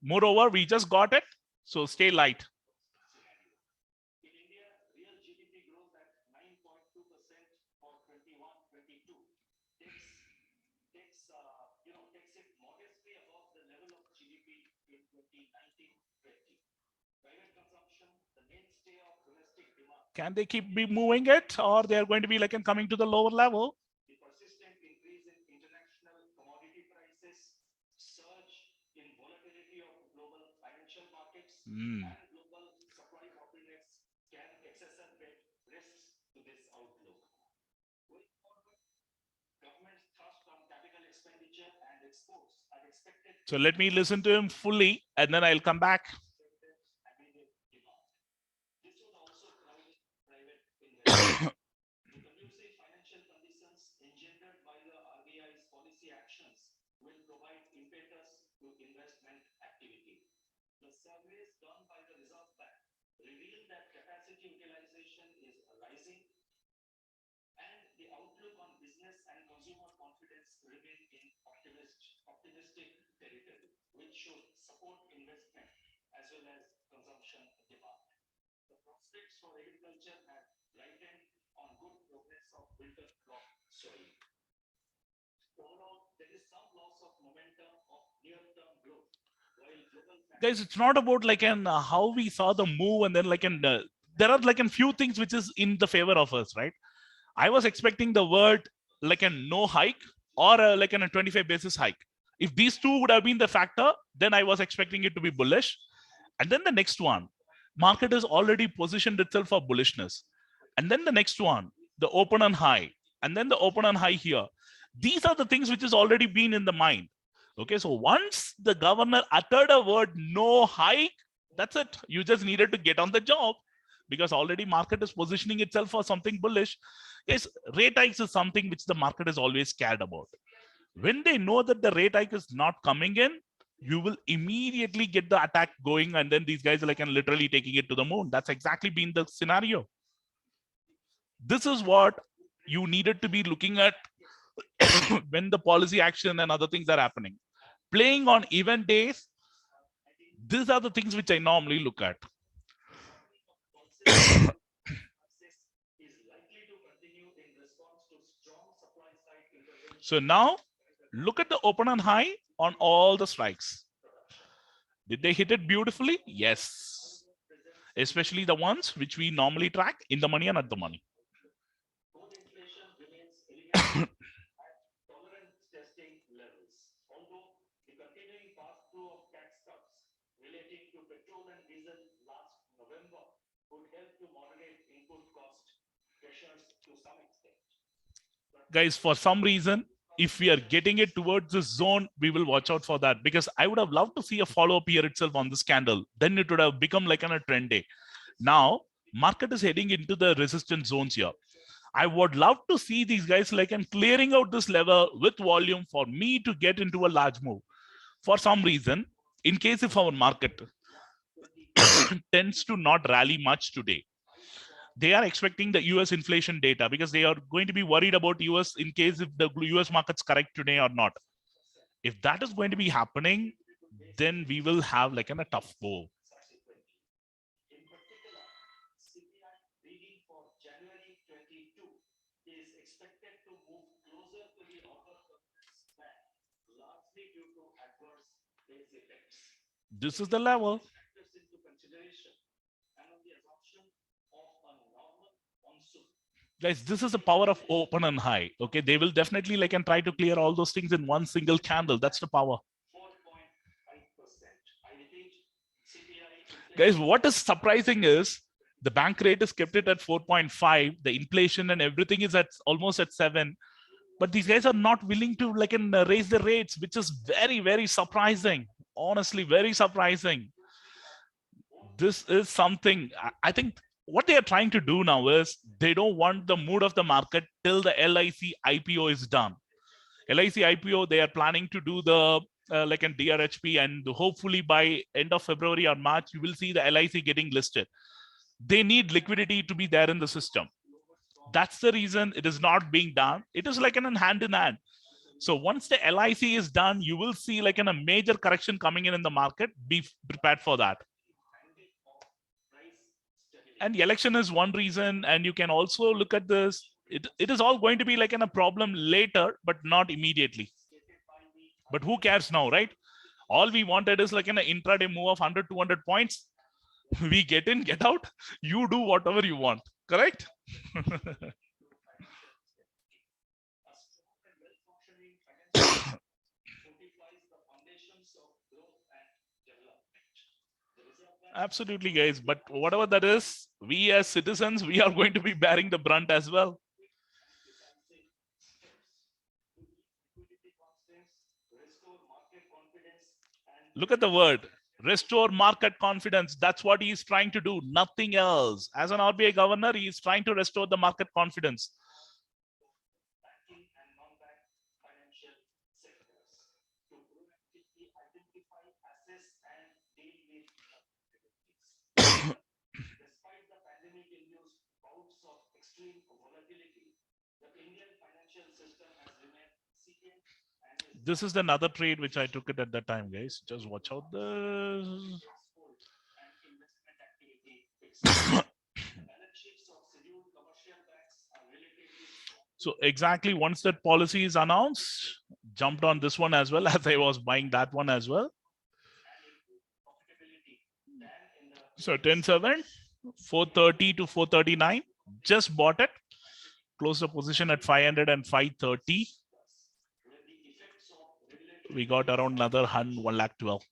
Moreover, we just got it, so stay light. scenario. In India, real GDP growth at 9.2% for 21-22 takes takes it modestly above the level of GDP in 2019-20. Private consumption, the mainstay of domestic demand, Can they keep be moving it, or they are going to be like coming to the lower level? the persistent increase in international commodity prices, surge in volatility of global financial markets, Hmm. and global supply bottlenecks can exacerbate risks to this outlook. Going forward, government's thrust on capital expenditure and exports are expected to So let me listen to him fully, and then I'll come back. strengthen aggregate demand. This would also drive private investment. The conducive financial conditions engendered by the RBI's policy actions will provide impetus to investment activity. The surveys done by the Reserve Bank reveal that capacity utilization is rising and the outlook on business and consumer confidence remain in optimistic territory, which should support investment as well as consumption demand. The prospects for agriculture have brightened on good progress of winter crop sowing. Overall, there is some loss of momentum of near-term growth, while global Guys, factors it's not about like an how we saw the move, and then like an there are like a few things which is in the favor of us, right? I was expecting the word like a no hike, or like a 25 basis hike. If these two would have been the factor, then I was expecting it to be bullish. And then the next one, market has already positioned itself for bullishness. And then the next one, the open and high, and then the open and high here. These are the things which has already been in the mind. Okay, so once the governor uttered a word no hike, that's it. You just needed to get on the job, because already market is positioning itself for something bullish. Yes, rate hikes is something which the market is always scared about. When they know that the rate hike is not coming in, you will immediately get the attack going, and then these guys are like literally taking it to the moon. That's exactly been the scenario. This is what you needed to be looking at when the policy action and other things are happening. Playing on event days, these are the things which I normally look at. the softening of consistent access is likely to continue in response to strong supply side So intervention now by the look at government the open and high on all the strikes. production. Did they hit it beautifully? Yes. Downward presence in Especially the ones which we normally track in the money and at the money. outlook. Core inflation remains elevated at tolerance testing levels, although the continuing pass-through of tax cuts relating to petrol and diesel last November could help to moderate input cost pressures to some extent. But Guys, for some reason, if we are getting it towards this zone, we will watch out for that, because I would have loved to see a follow up here itself on this candle. Then it would have become like a trend day. Now, market is heading into the resistance zones here. I would love to see these guys like and clearing out this level with volume for me to get into a large move. For some reason, in case if our market 2020 tends to not rally much today, eyes for they are expecting the US inflation data, because they are going to be worried about US in case if the US market's correct today or not. 6%. If that is going to be happening, then we will have like a tough go. Subsequently. In particular, CPI reading for January 22 is expected to move closer to the upper tolerance band, largely due to adverse base effects. This is the Taking all level. these factors into consideration and on the assumption of a normal monsoon, the Guys, this is the CPI power of inflation open and high. Okay, they will definitely like and try to clear all those things in one single candle. That's the power. 4.5%. I repeat, CPI Guys, inflation what is surprising is the bank rate is kept it at 4.5. The inflation and everything is at almost at 7. But these guys are not willing to like and raise the rates, which is very, very surprising. Honestly, very surprising. won't This is something I think what they are trying to do now is they don't want the mood of the market till the LIC IPO is done. LIC IPO, they are planning to do the like an DRHP, and hopefully by end of February or March, you will see the LIC getting listed. They need liquidity to be there in the system. lower strong That's the reason it is not being done. It is like an hand in hand. So once the LIC is done, you will see like a major correction coming in the market. Be prepared for that. And the election is one reason, and you can also look at this. It is all going to be like a problem later, but not immediately. But who cares now, right? All we wanted is like an intraday move of 100, 200 points. We get in, get out. You do whatever you want. Correct? Absolutely, guys. But whatever that is, we as citizens, we are going to be bearing the brunt as well. Look at the word restore market confidence. That's what he is trying to do, nothing else. As an RBI governor, he is trying to restore the market confidence. This is another trade which I took it at that time, guys. Just watch out the. So exactly once that policy is announced, jumped on this one as well as I was buying that one as well. So 10.7, 430 to 439, just bought it. Closed the position at 500 and 530. We got around another 1 lakh 12.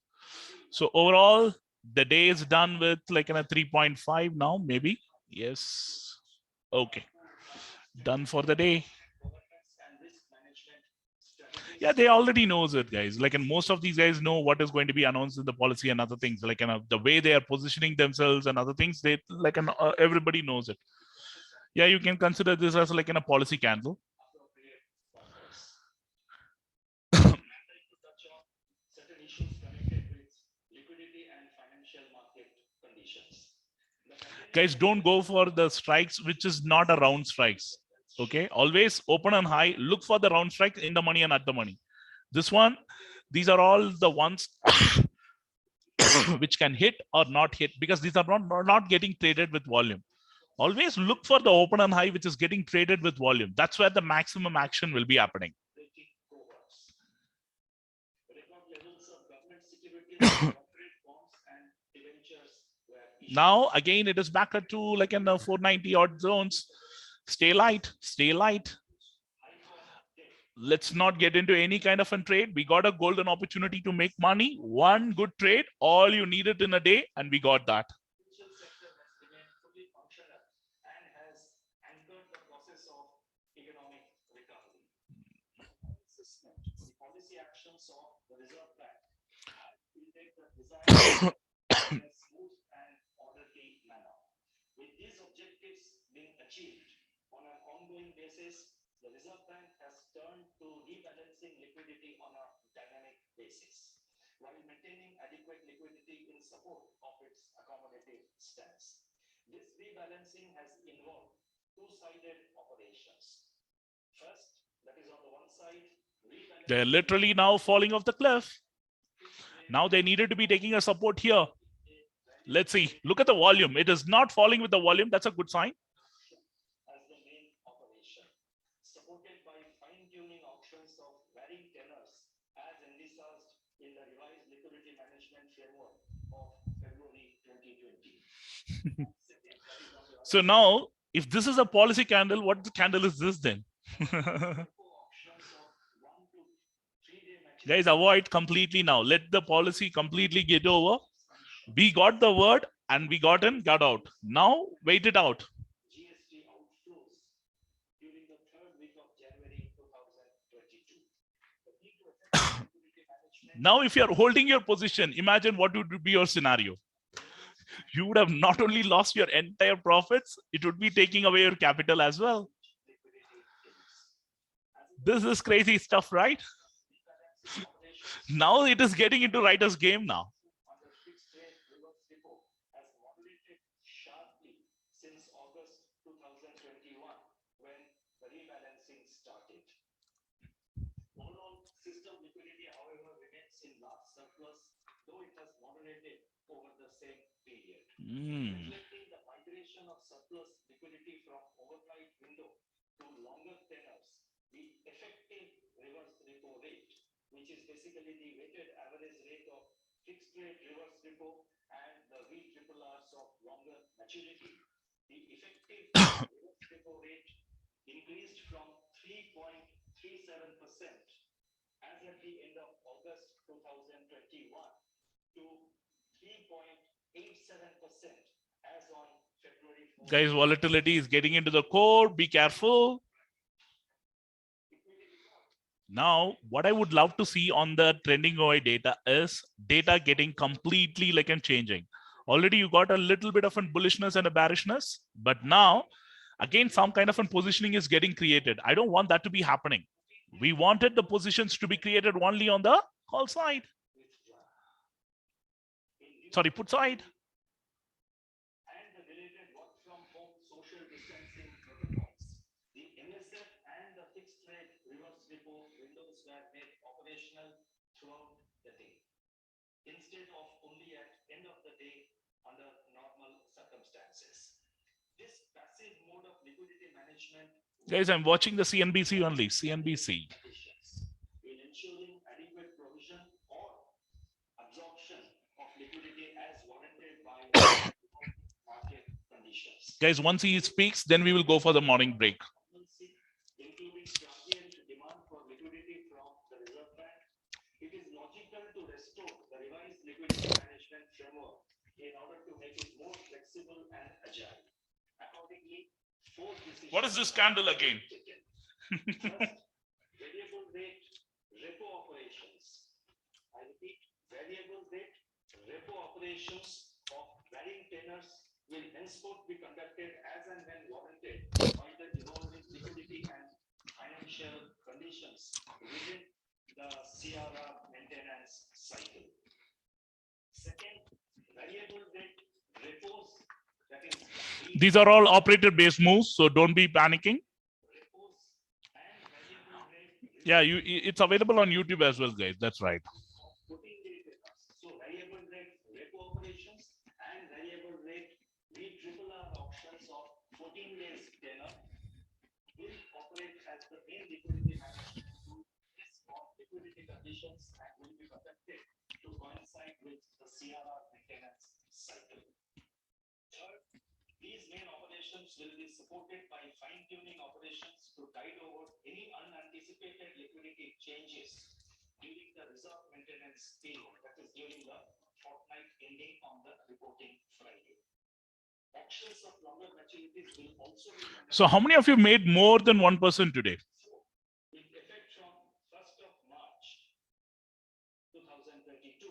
So overall, the day is done with like a 3.5 now, maybe. Yes. Okay. Done for the day. Yeah, they already knows it, guys. Like, and most of these guys know what is going to be announced in the policy and other things. Like, the way they are positioning themselves and other things, they like, everybody knows it. Yeah, you can consider this as like a policy candle. Guys, don't go for the strikes which is not a round strikes. Okay, always open and high. Look for the round strike in the money and at the money. This one, these are all the ones which can hit or not hit, because these are not getting traded with volume. Always look for the open and high which is getting traded with volume. That's where the maximum action will be happening. Now again it is back at to like in the 490 odd zones. Stay light, stay light. Let's not get into any kind of a trade. We got a golden opportunity to make money. One good trade, all you needed in a day, and we got that. With these objectives being achieved on an ongoing basis, the Reserve Bank has turned to rebalancing liquidity on a dynamic basis, while maintaining adequate liquidity in support of its accommodative stance. This rebalancing has involved two-sided operations. First, that is on the one side, they're literally now falling off the cliff. Now they needed to be taking a support here. Let's see. Look at the volume. It is not falling with the volume. That's a good sign. As the main operation, supported by fine-tuning options of varying tenors as envisaged in the revised liquidity management framework of February 2020. So now, if this is a policy candle, what candle is this then? Guys, avoid completely now. Let the policy completely get over. We got the word and we got in, got out. Now, wait it out. GST outflows during the third week of January 2022. Now, if you're holding your position, imagine what would be your scenario. You would have not only lost your entire profits, it would be taking away your capital as well. This is crazy stuff, right? Now it is getting into writer's game now. Since August 2021, when the rebalancing started. Overall, over the same period, Mm. reflecting the migration of surplus liquidity from overnight window to longer tenors. The effective reverse repo rate, which is basically the weighted average rate of fixed rate reverse repo and the V triple R's of longer maturity. The effective reverse repo rate increased from 3.37% as at the end of August 2021 to 3.87% as on February 4th. Guys, volatility is getting into the core. Be careful. Now, what I would love to see on the trending OI data is data getting completely like and changing. Already you got a little bit of a bullishness and a bearishness, but now again some kind of a positioning is getting created. I don't want that to be happening. We wanted the positions to be created only on the call side. Sorry, put side. And the related work from home social distancing protocols. The MSF and the fixed rate reverse repo windows were made operational throughout the day, instead of only at end of the day under normal circumstances. This passive mode of liquidity management, Guys, I'm watching the CNBC only. CNBC. in ensuring adequate provision or absorption of liquidity as warranted by market conditions. Guys, once he speaks, then we will go for the morning break. Including transient demand for liquidity from the Reserve Bank, it is logical to restore the revised liquidity management framework in order to make it more flexible and agile. Accordingly, 4 decisions. What is this candle again? First, variable rate repo operations. I repeat, variable rate repo operations of varying tenors will henceforth be conducted as and when warranted by the evolving liquidity and financial conditions within the CRR maintenance cycle. Second, variable rate repos, that is, These are all operator based moves, so don't be panicking. repos and variable rate. Yeah, it's available on YouTube as well, guys. That's right. So variable rate repo operations and variable rate V triple R options of 14 days tenor will operate as the main liquidity management tool for liquidity conditions and will be conducted to coincide with the CRR maintenance cycle. Third, these main operations will be supported by fine-tuning operations to tide over any unanticipated liquidity changes during the reserve maintenance period, that is during the fortnight ending on the reporting Friday. Auctions of longer maturities will also be conducted. So, how many of you made more than 1% today? With effect from 1st of March 2022,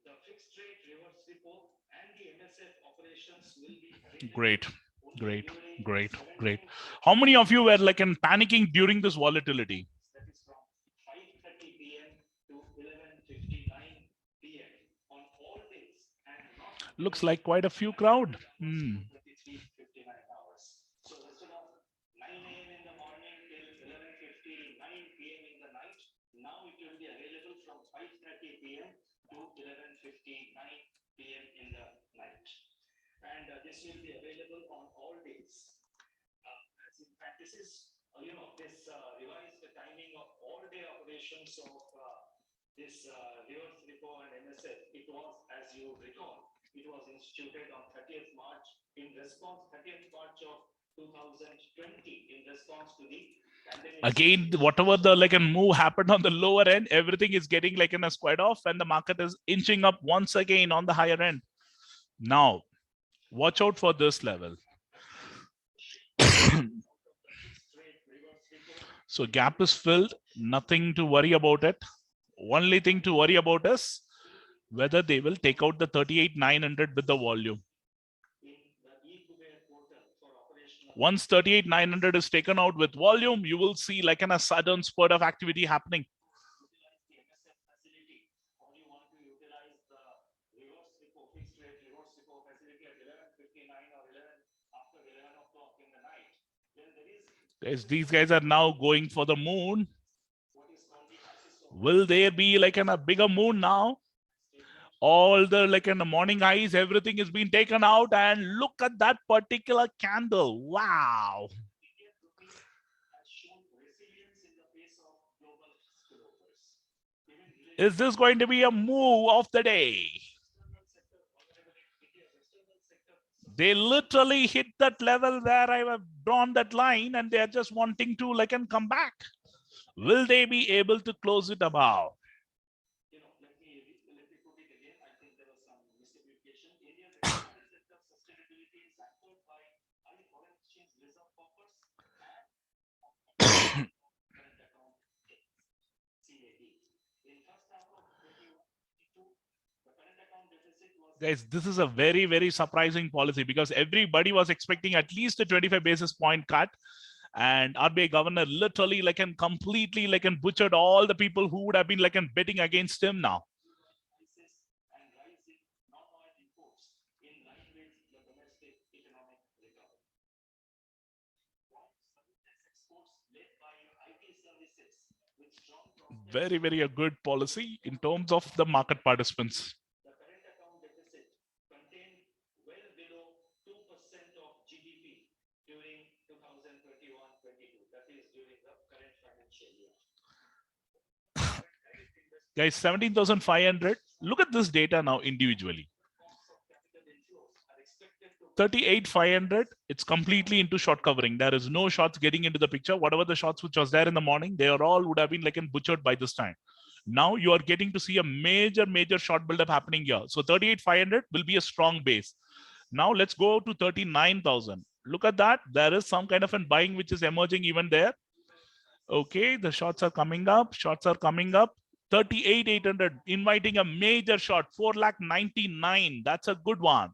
the fixed rate reverse repo and the MSF operations will be Great, great, great, great. How many of you were like in panicking during this volatility? That is from 5:30 p.m. to 11:59 p.m. on all days and not Looks like quite a few crowd. 59 hours. So instead of 9 a.m. in the morning till 11:59 p.m. in the night, now it will be available from 5:30 p.m. to 11:59 p.m. in the night. And this will be available on all days. As in fact, this is, this revised timing of all day operations of this reverse repo and MSF. It was, as you recall, it was instituted on 30th March in response, 30th March of 2020 in response to the pandemic. Again, whatever the like a move happened on the lower end, everything is getting like in a squared off, and the market is inching up once again on the higher end. Now, watch out for this level. So gap is filled, nothing to worry about it. Only thing to worry about is whether they will take out the 38,900 with the volume. Once 38,900 is taken out with volume, you will see like a sudden spurt of activity happening. These guys are now going for the moon. Will there be like a bigger moon now? All the like in the morning highs, everything is being taken out, and look at that particular candle. Wow. Indian rupee has shown resilience in the face of global spillovers. Even Is this going to be a move of the day? external sector vulnerability, India's external sector They literally hit that level where I have drawn that line, and they are just wanting to like and come back. Will they be able to close it above? let me put it again. I think there was some miscommunication. India's external sector sustainability is anchored by high foreign exchange reserve buffers and current account CAD. In first half of 2022, the current account deficit was Guys, this is a very, very surprising policy because everybody was expecting at least a 25 basis point cut. And RBI governor literally like and completely like and butchered all the people who would have been like and betting against him now. prices and rise in non-oil imports in line with the domestic economic recovery. While services exports led by IT services with strong prospects Very, very a good policy in terms of the market participants. the current account deficit contained well below 2% of GDP during 2021-22. That is during the current financial year. Guys, 17,500. Look at this data now individually. Forms of capital inflows are expected to 38,500. It's completely into short covering. There is no shorts getting into the picture. Whatever the shorts which was there in the morning, they are all would have been like butchered by this time. Now you are getting to see a major, major short buildup happening here. So 38,500 will be a strong base. Now let's go to 39,000. Look at that. There is some kind of a buying which is emerging even there. Okay, the shots are coming up. Shots are coming up. 38,800, inviting a major shot. 4,99,000. That's a good one.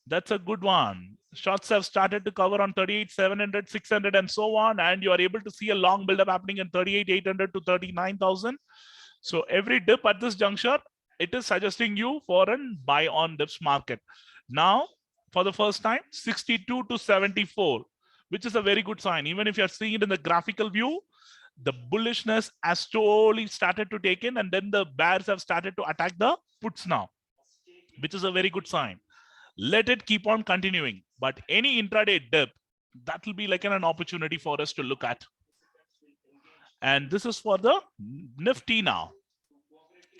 That's a good one. Shots have started to cover on 38,700, 600, and so on. And you are able to see a long buildup happening in 38,800 to 39,000. So every dip at this juncture, it is suggesting you for a buy on dips market. Now, for the first time, 62 to 74, which is a very good sign. Even if you're seeing it in the graphical view, the bullishness has slowly started to take in, and then the bears have started to attack the puts now, which is a very good sign. Let it keep on continuing. But any intraday dip, that will be like an opportunity for us to look at. And this is for the Nifty now.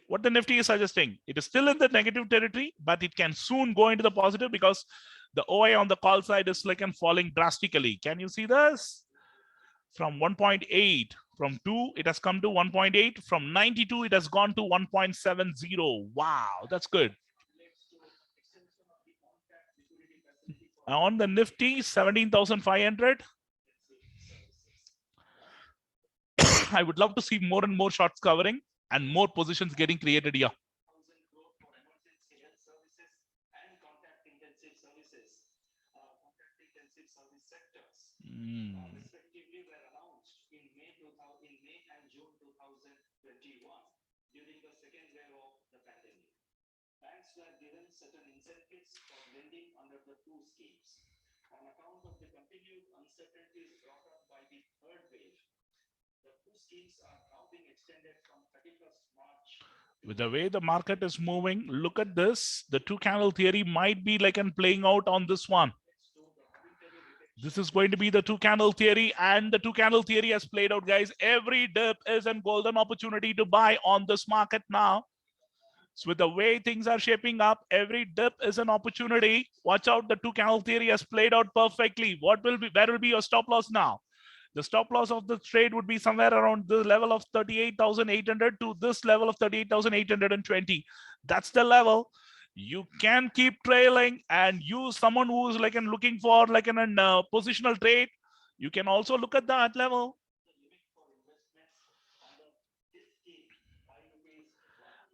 What the Nifty is suggesting, it is still in the negative territory, but it can soon go into the positive because the OI on the call side is like and falling drastically. Can you see this? From 1.8, from 2, it has come to 1.8. From 92, it has gone to 1.70. Wow, that's good. On the Nifty, 17,500. I would love to see more and more shorts covering and more positions getting created here. crore for emergency health services and contact intensive services, service sectors, respectively, were announced in May and June 2021 during the second wave of the pandemic. Banks were given certain incentives for lending under the two schemes. On account of the continued uncertainties brought up by the third wave, the two schemes are now being extended from 31st March. With the way the market is moving, look at this. The two candle theory might be like an playing out on this one. This is going to be the two candle theory, and the two candle theory has played out, guys. Every dip is a golden opportunity to buy on this market now. So with the way things are shaping up, every dip is an opportunity. Watch out, the two candle theory has played out perfectly. Where will be your stop loss now? The stop loss of the trade would be somewhere around the level of 38,800 to this level of 38,820. That's the level. You can keep trailing and use someone who's like looking for like an positional trade. You can also look at that level.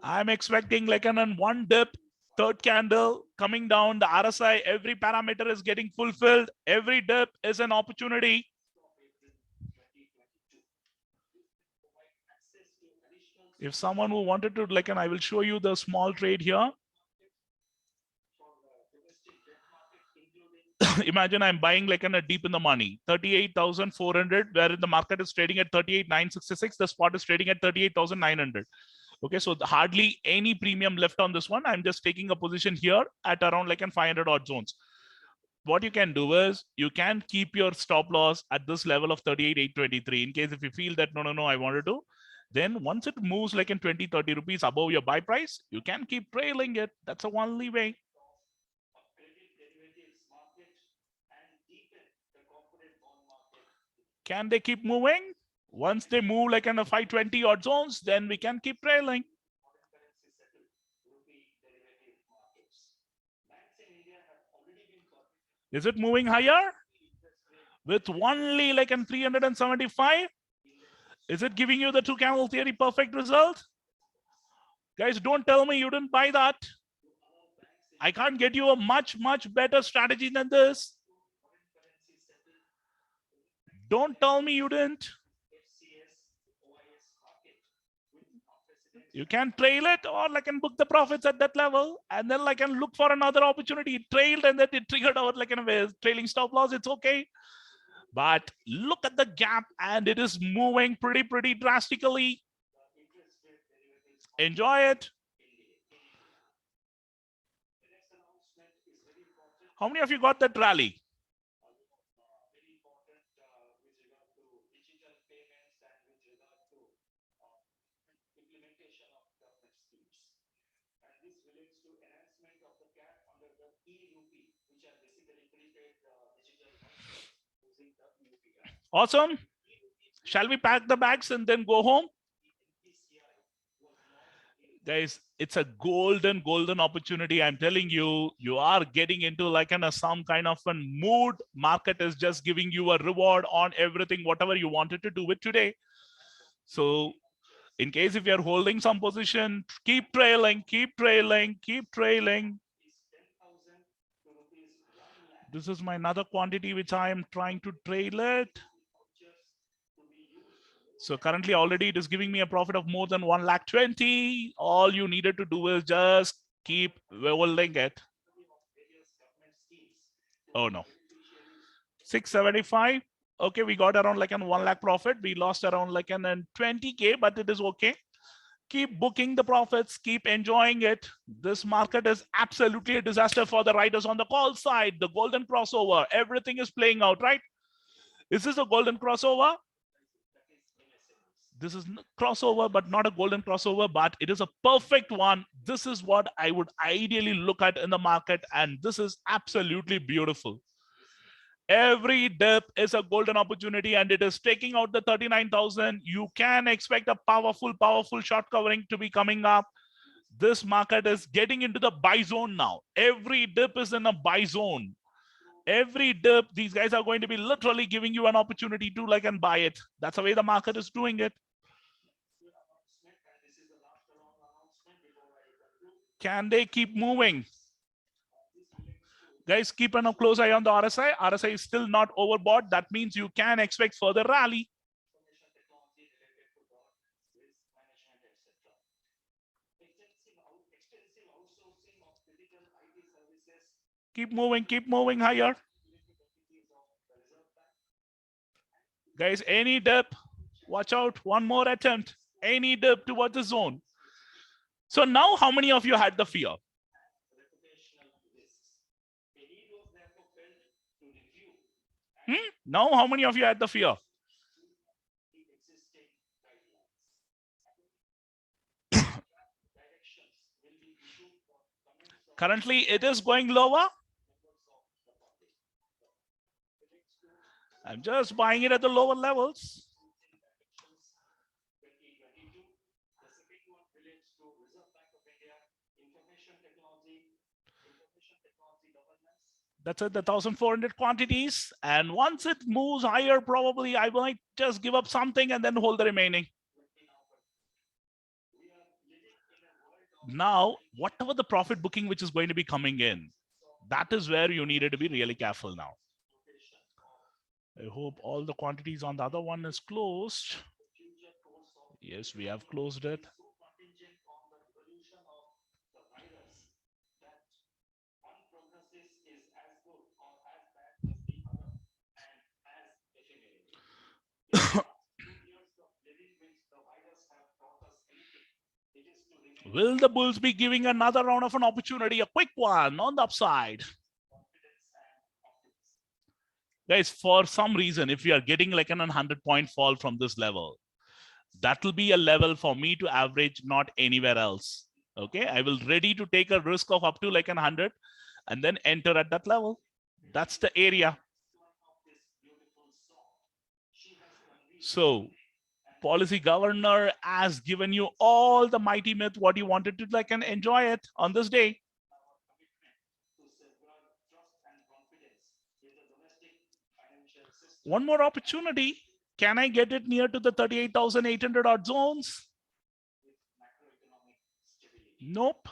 I'm expecting like an one dip, third candle coming down, the RSI, every parameter is getting fulfilled. Every dip is an opportunity. If someone who wanted to like, and I will show you the small trade here. Imagine I'm buying like a deep in the money, 38,400, where the market is trading at 38,966. The spot is trading at 38,900. Okay, so hardly any premium left on this one. I'm just taking a position here at around like an 500 odd zones. What you can do is you can keep your stop loss at this level of 38,823 in case if you feel that no, I wanted to. Then once it moves like in 20, 30 rupees above your buy price, you can keep trailing it. That's the only way. Can they keep moving? Once they move like in a 520 odd zones, then we can keep trailing. Is it moving higher? With only like in 375? Is it giving you the two camel theory perfect result? Guys, don't tell me you didn't buy that. I can't get you a much better strategy than this. Don't tell me you didn't. You can trail it or like can book the profits at that level and then like can look for another opportunity. It trailed and then it triggered out like in a trailing stop loss. It's okay. But look at the gap and it is moving pretty drastically. Enjoy it. How many of you got that rally? Awesome. Shall we pack the bags and then go home? Guys, it's a golden opportunity. I'm telling you, you are getting into like some kind of a mood. Market is just giving you a reward on everything, whatever you wanted to do it today. So in case if you're holding some position, keep trailing. This is my another quantity which I am trying to trail it. So currently already it is giving me a profit of more than 1,20,000. All you needed to do is just keep holding it. Oh no. 675. Okay, we got around like an 1 lakh profit. We lost around like an 20K, but it is okay. Keep booking the profits, keep enjoying it. This market is absolutely a disaster for the riders on the call side. The golden crossover, everything is playing out, right? Is this a golden crossover? This is crossover, but not a golden crossover, but it is a perfect one. This is what I would ideally look at in the market, and this is absolutely beautiful. Every dip is a golden opportunity, and it is taking out the 39,000. You can expect a powerful short covering to be coming up. This market is getting into the buy zone now. Every dip is in a buy zone. Every dip, these guys are going to be literally giving you an opportunity to like and buy it. That's the way the market is doing it. Can they keep moving? Guys, keep a close eye on the RSI. RSI is still not overbought. That means you can expect further rally. Keep moving higher. Guys, any dip, watch out. One more attempt. Any dip towards the zone. So now how many of you had the fear? Now how many of you had the fear? Currently, it is going lower. I'm just buying it at the lower levels. That's it, the 1,400 quantities. And once it moves higher, probably I might just give up something and then hold the remaining. Now, whatever the profit booking which is going to be coming in, that is where you needed to be really careful now. I hope all the quantities on the other one is closed. Yes, we have closed it. Will the bulls be giving another round of an opportunity, a quick one on the upside? Guys, for some reason, if we are getting like an 100-point fall from this level, that will be a level for me to average, not anywhere else. Okay, I will ready to take a risk of up to like an 100 and then enter at that level. That's the area. So policy governor has given you all the mighty myth what you wanted to like and enjoy it on this day. One more opportunity. Can I get it near to the 38,800 odd zones? Nope.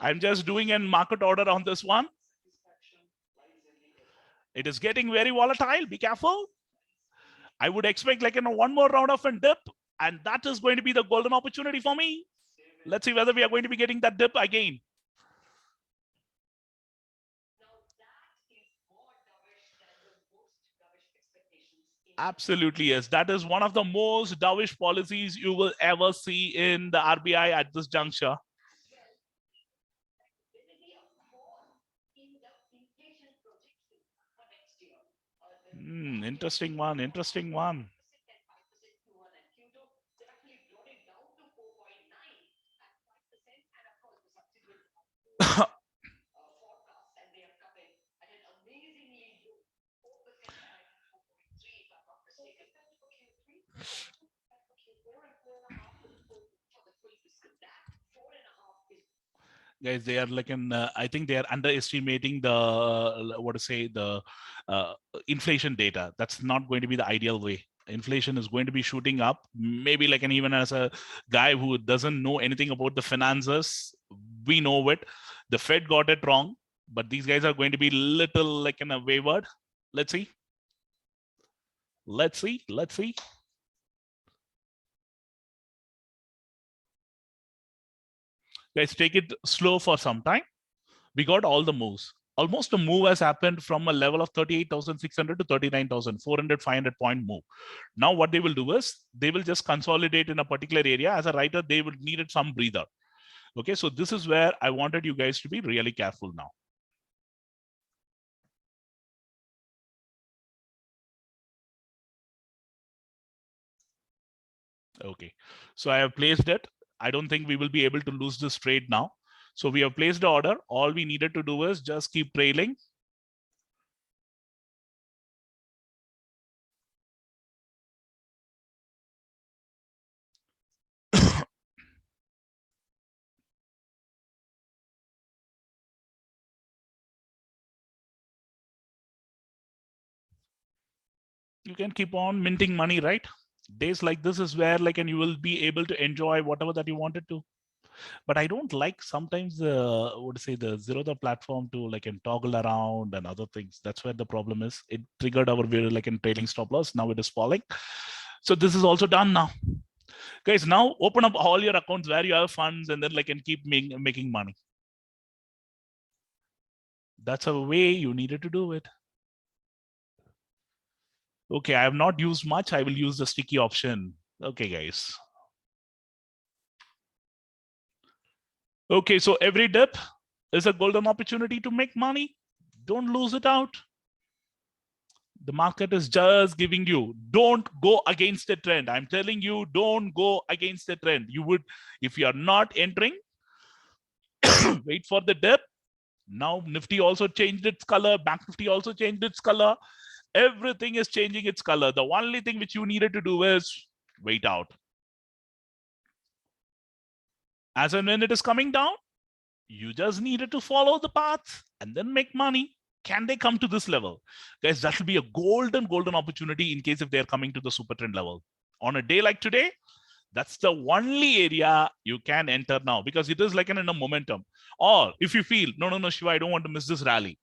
I'm just doing a market order on this one. It is getting very volatile. Be careful. I would expect like one more round of a dip, and that is going to be the golden opportunity for me. Let's see whether we are going to be getting that dip again. Absolutely, yes. That is one of the most dovish policies you will ever see in the RBI at this juncture. Interesting one, interesting one. Guys, they are like I think they are underestimating the what to say, the uh, inflation data. That's not going to be the ideal way. Inflation is going to be shooting up, maybe like, and even as a guy who doesn't know anything about the finances, we know it. The Fed got it wrong, but these guys are going to be little like in a wayward. Let's see. Guys, take it slow for some time. We got all the moves. Almost a move has happened from a level of 38,600 to 39,400, 500 point move. Now what they will do is they will just consolidate in a particular area. As a writer, they would needed some breather. Okay, so this is where I wanted you guys to be really careful now. Okay, so I have placed it. I don't think we will be able to lose this trade now. So we have placed the order. All we needed to do is just keep trailing. You can keep on minting money, right? Days like this is where like, and you will be able to enjoy whatever that you wanted to. But I don't like sometimes would say the Zerodha platform to like and toggle around and other things. That's where the problem is. It triggered our video like in trailing stop loss. Now it is falling. So this is also done now. Guys, now open up all your accounts where you have funds and then like and keep making money. That's a way you needed to do it. Okay, I have not used much. I will use the sticky option. Okay, guys. Okay, so every dip is a golden opportunity to make money. Don't lose it out. The market is just giving you, don't go against the trend. I'm telling you, don't go against the trend. You would, if you are not entering, wait for the dip. Now Nifty also changed its color. Bank Nifty also changed its color. Everything is changing its color. The only thing which you needed to do is wait out. As and when it is coming down, you just needed to follow the path and then make money. Can they come to this level? Guys, that will be a golden opportunity in case if they're coming to the super trend level. On a day like today, that's the only area you can enter now because it is like in a momentum. Or if you feel, no, Shiva, I don't want to miss this rally.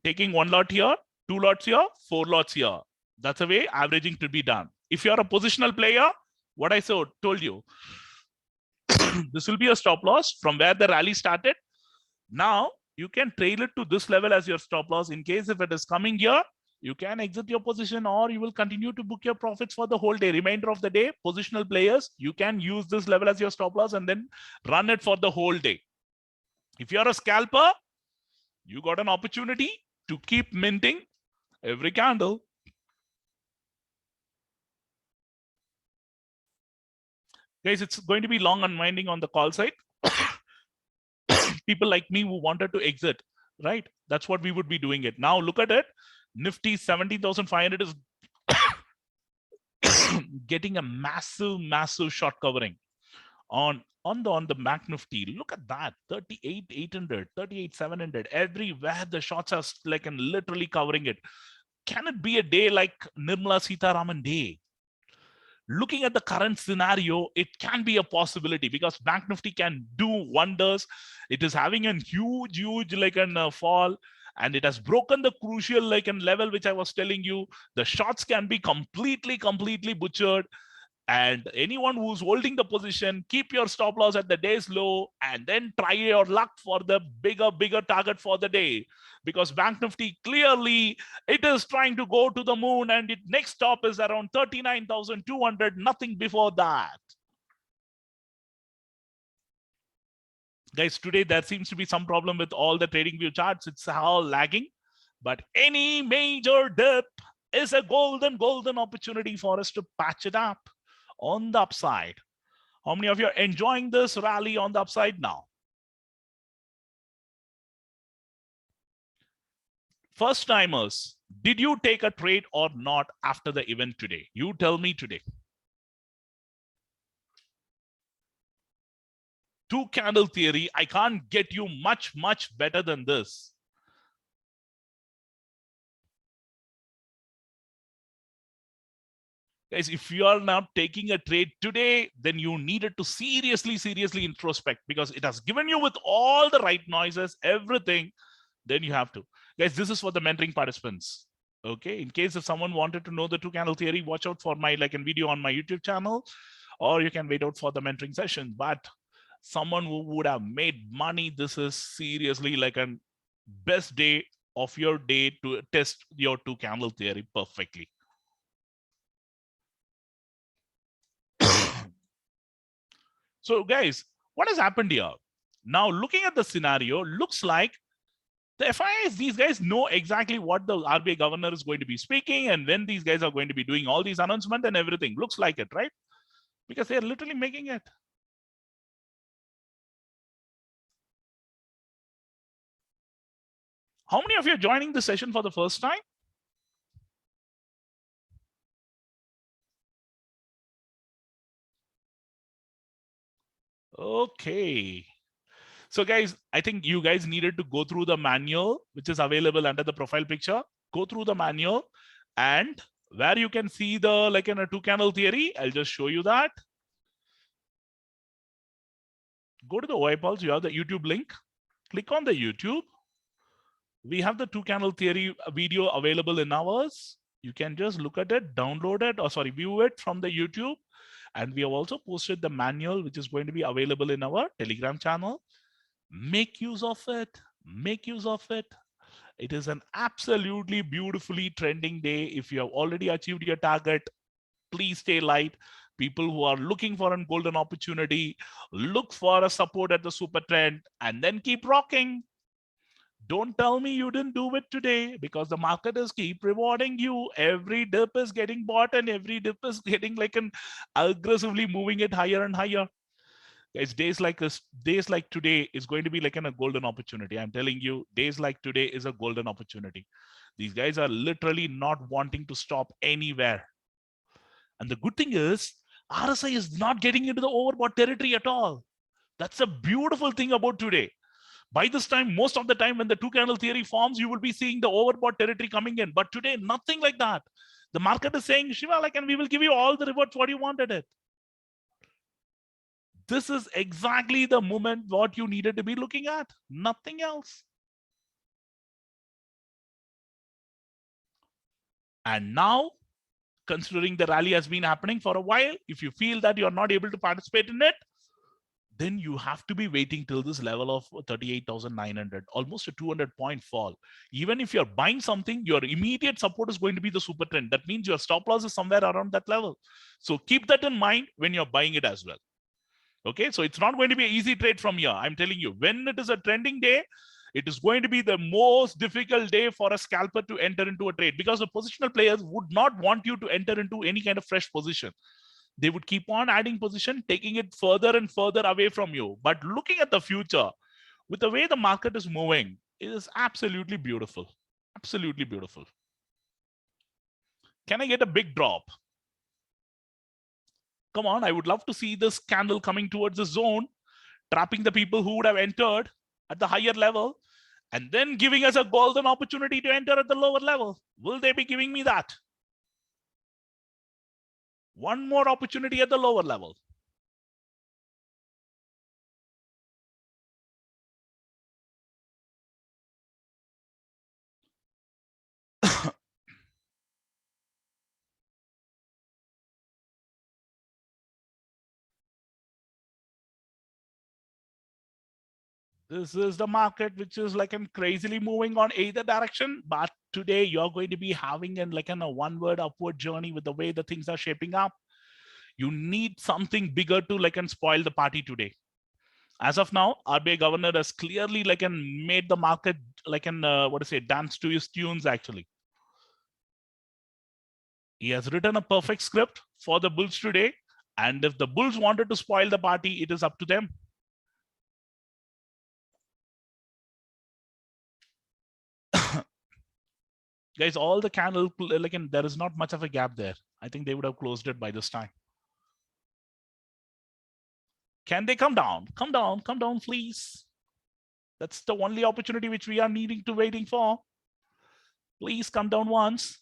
Taking one lot here, two lots here, four lots here. That's a way averaging to be done. If you're a positional player, what I told you, this will be a stop loss from where the rally started. Now you can trail it to this level as your stop loss. In case if it is coming here, you can exit your position, or you will continue to book your profits for the whole day. Remainder of the day, positional players, you can use this level as your stop loss and then run it for the whole day. If you're a scalper, you got an opportunity to keep minting every candle. Guys, it's going to be long unwinding on the call side. People like me who wanted to exit, right? That's what we would be doing it. Now look at it. Nifty 17,500 is getting a massive short covering on the Mac Nifty. Look at that, 38,800, 38,700. Everywhere the shots are like and literally covering it. Can it be a day like Nirmala Sitharaman day? Looking at the current scenario, it can be a possibility because Bank Nifty can do wonders. It is having a huge like a fall, and it has broken the crucial like an level which I was telling you. The shots can be completely butchered. And anyone who's holding the position, keep your stop loss at the day's low and then try your luck for the bigger target for the day. Because Bank Nifty clearly, it is trying to go to the moon, and its next stop is around 39,200, nothing before that. Guys, today there seems to be some problem with all the trading view charts. It's all lagging. But any major dip is a golden opportunity for us to patch it up on the upside. How many of you are enjoying this rally on the upside now? First timers, did you take a trade or not after the event today? You tell me today. Two candle theory, I can't get you much better than this. Guys, if you are not taking a trade today, then you needed to seriously introspect, because it has given you with all the right noises, everything. Then you have to. Guys, this is for the mentoring participants. Okay, in case if someone wanted to know the two candle theory, watch out for my like a video on my YouTube channel, or you can wait out for the mentoring session. But someone who would have made money, this is seriously like a best day of your day to test your two candle theory perfectly. So guys, what has happened here? Now looking at the scenario, looks like the FIs, these guys know exactly what the RBI governor is going to be speaking and when these guys are going to be doing all these announcements and everything. Looks like it, right? Because they're literally making it. How many of you are joining the session for the first time? Okay. So guys, I think you guys needed to go through the manual, which is available under the profile picture. Go through the manual, and where you can see the like in a two candle theory, I'll just show you that. Go to the OIPulse, you have the YouTube link. Click on the YouTube. We have the two candle theory video available in ours. You can just look at it, download it, or sorry, view it from the YouTube. And we have also posted the manual, which is going to be available in our Telegram channel. Make use of it. Make use of it. It is an absolutely beautifully trending day. If you have already achieved your target, please stay light. People who are looking for a golden opportunity, look for a support at the super trend and then keep rocking. Don't tell me you didn't do it today, because the market is keep rewarding you. Every dip is getting bought and every dip is getting like an aggressively moving it higher and higher. Guys, days like today is going to be like a golden opportunity. I'm telling you, days like today is a golden opportunity. These guys are literally not wanting to stop anywhere. And the good thing is, RSI is not getting into the overbought territory at all. That's a beautiful thing about today. By this time, most of the time when the two candle theory forms, you will be seeing the overbought territory coming in. But today, nothing like that. The market is saying, Shiva, like, and we will give you all the rewards what you wanted it. This is exactly the moment what you needed to be looking at. Nothing else. And now, considering the rally has been happening for a while, if you feel that you're not able to participate in it, then you have to be waiting till this level of 38,900, almost a 200-point fall. Even if you're buying something, your immediate support is going to be the super trend. That means your stop loss is somewhere around that level. So keep that in mind when you're buying it as well. Okay, so it's not going to be an easy trade from here. I'm telling you, when it is a trending day, it is going to be the most difficult day for a scalper to enter into a trade, because the positional players would not want you to enter into any kind of fresh position. They would keep on adding position, taking it further and further away from you. But looking at the future, with the way the market is moving, it is absolutely beautiful. Absolutely beautiful. Can I get a big drop? Come on, I would love to see this candle coming towards the zone, trapping the people who would have entered at the higher level, and then giving us a golden opportunity to enter at the lower level. Will they be giving me that? One more opportunity at the lower level. This is the market which is like crazily moving on either direction. But today you're going to be having a one-word upward journey with the way the things are shaping up. You need something bigger to spoil the party today. As of now, RBI governor has clearly made the market dance to his tunes. Actually, he has written a perfect script for the bulls today, and if the bulls wanted to spoil the party, it is up to them. Guys, all the candle, there is not much of a gap there. I think they would have closed it by this time. Can they come down? Come down, please. That's the only opportunity which we are waiting for. Please come down once.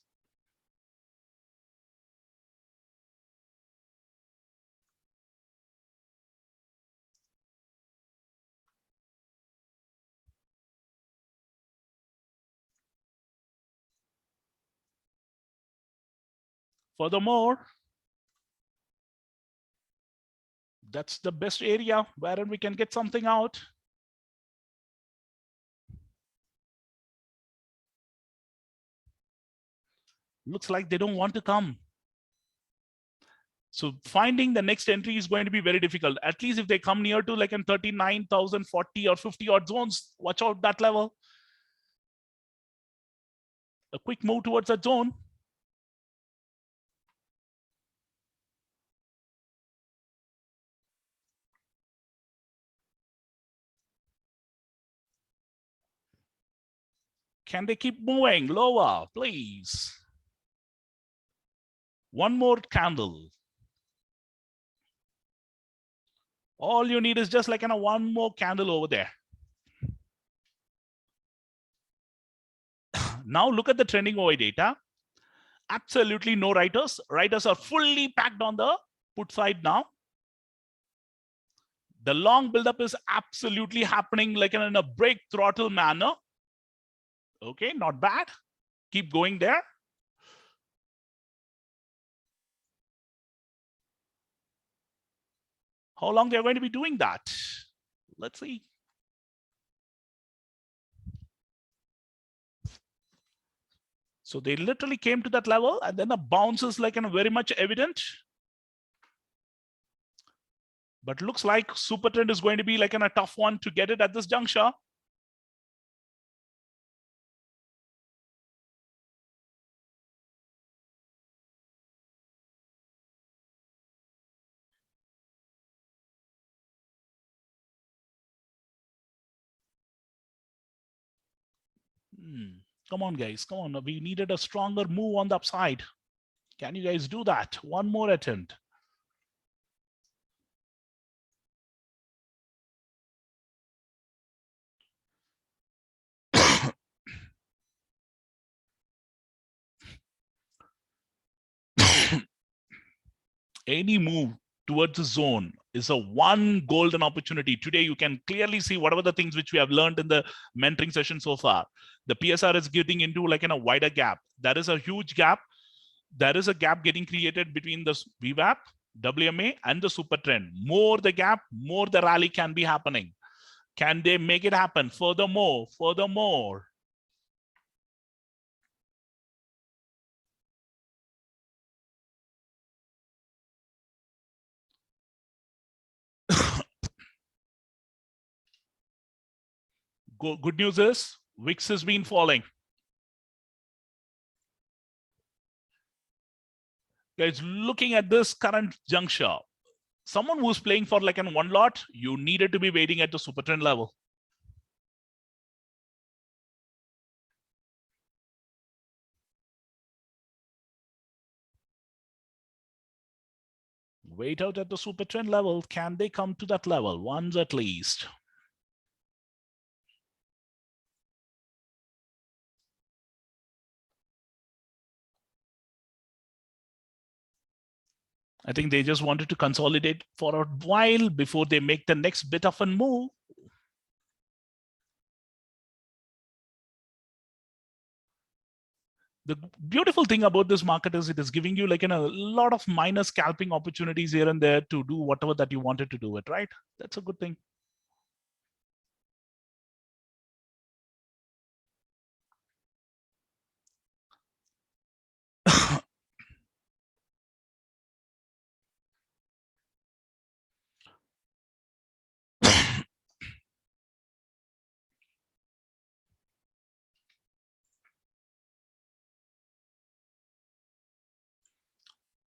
Furthermore, that's the best area wherein we can get something out. Looks like they don't want to come. So finding the next entry is going to be very difficult. At least if they come near to 39,040 or 50 odd zones, watch out that level. A quick move towards that zone. Can they keep moving lower, please? One more candle. All you need is just one more candle over there. Now look at the trending OI data. Absolutely no writers. Writers are fully packed on the put side now. The long buildup is absolutely happening in a break throttle manner. Okay, not bad. Keep going there. How long they're going to be doing that? Let's see. So they literally came to that level, and then the bounce is very much evident. But looks like super trend is going to be a tough one to get it at this juncture. Come on, guys. Come on. We needed a stronger move on the upside. Can you guys do that? One more attempt. Any move towards the zone is a one golden opportunity. Today, you can clearly see whatever the things which we have learned in the mentoring session so far. The PSR is getting into a wider gap. That is a huge gap. There is a gap getting created between this VWAP WMA and the super trend. More the gap, more the rally can be happening. Can they make it happen? Furthermore, good news is VIX has been falling. Guys, looking at this current juncture, someone who's playing for like an one lot, you needed to be waiting at the super trend level. Wait out at the super trend level. Can they come to that level once at least? I think they just wanted to consolidate for a while before they make the next bit of a move. The beautiful thing about this market is it is giving you like a lot of minor scalping opportunities here and there to do whatever that you wanted to do it, right? That's a good thing.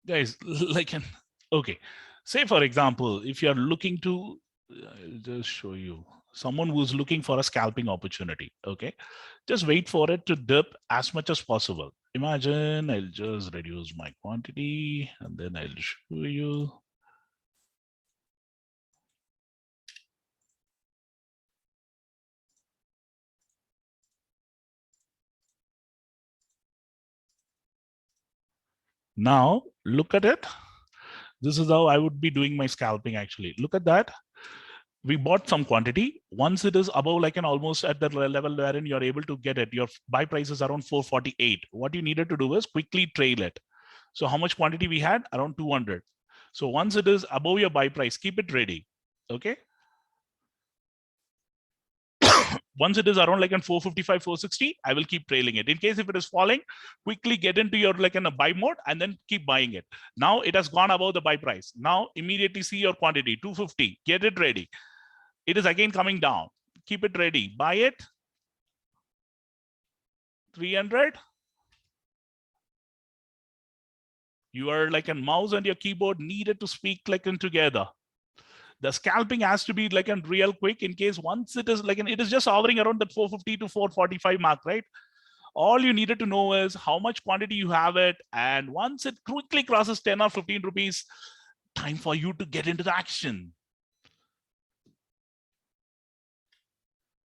Guys, like okay, say for example, if you're looking to, I'll just show you someone who's looking for a scalping opportunity. Okay, just wait for it to dip as much as possible. Imagine I'll just reduce my quantity and then I'll show you. Now look at it. This is how I would be doing my scalping actually. Look at that. We bought some quantity. Once it is above like an almost at the level wherein you're able to get it, your buy price is around 448. What you needed to do is quickly trail it. So how much quantity we had? Around 200. So once it is above your buy price, keep it ready. Okay. Once it is around like in 455, 460, I will keep trailing it. In case if it is falling, quickly get into your like in a buy mode and then keep buying it. Now it has gone above the buy price. Now immediately see your quantity, 250, get it ready. It is again coming down. Keep it ready. Buy it. 300. Your like a mouse and your keyboard needed to speak like in together. The scalping has to be like in real quick in case once it is like it is just hovering around that 450 to 445 mark, right? All you needed to know is how much quantity you have it, and once it quickly crosses 10 or 15 rupees, time for you to get into the action.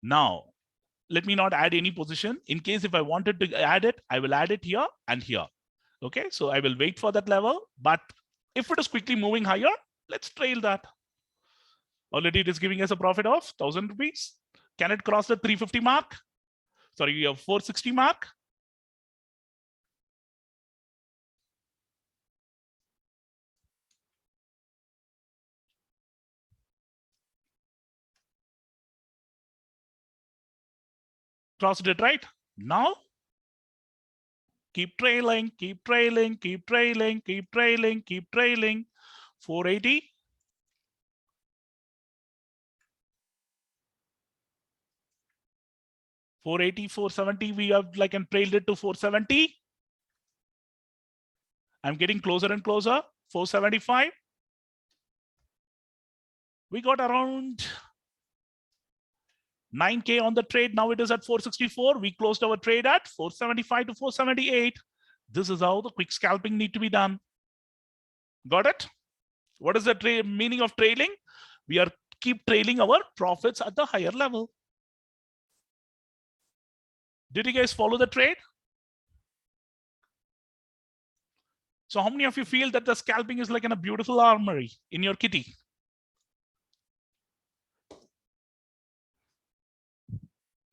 Now let me not add any position. In case if I wanted to add it, I will add it here and here. Okay, so I will wait for that level, but if it is quickly moving higher, let's trail that. Already it is giving us a profit of 1,000 rupees. Can it cross the 350 mark? Sorry, we have 460 mark. Crossed it, right? Now keep trailing, keep trailing, keep trailing, keep trailing, keep trailing. 480. 480, 470. We have like and trailed it to 470. I'm getting closer and closer. 475. We got around 9K on the trade. Now it is at 464. We closed our trade at 475 to 478. This is how the quick scalping need to be done. Got it? What is the meaning of trailing? We are keep trailing our profits at the higher level. Did you guys follow the trade? So how many of you feel that the scalping is like in a beautiful armory in your kitty?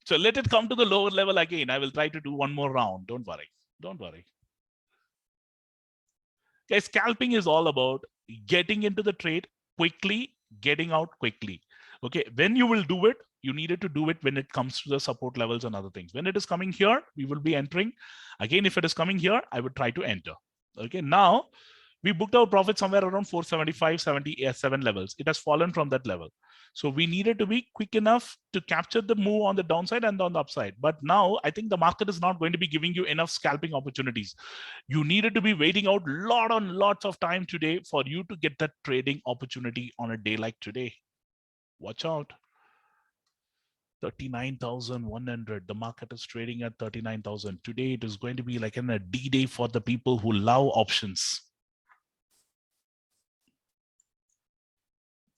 So let it come to the lower level again. I will try to do one more round. Don't worry. Don't worry. Guys, scalping is all about getting into the trade quickly, getting out quickly. Okay, when you will do it, you needed to do it when it comes to the support levels and other things. When it is coming here, we will be entering. Again, if it is coming here, I would try to enter. Okay, now we booked our profit somewhere around 475, 77 levels. It has fallen from that level. So we needed to be quick enough to capture the move on the downside and on the upside. But now I think the market is not going to be giving you enough scalping opportunities. You needed to be waiting out lots of time today for you to get that trading opportunity on a day like today. Watch out. 39,100. The market is trading at 39,000. Today it is going to be like a D-day for the people who love options.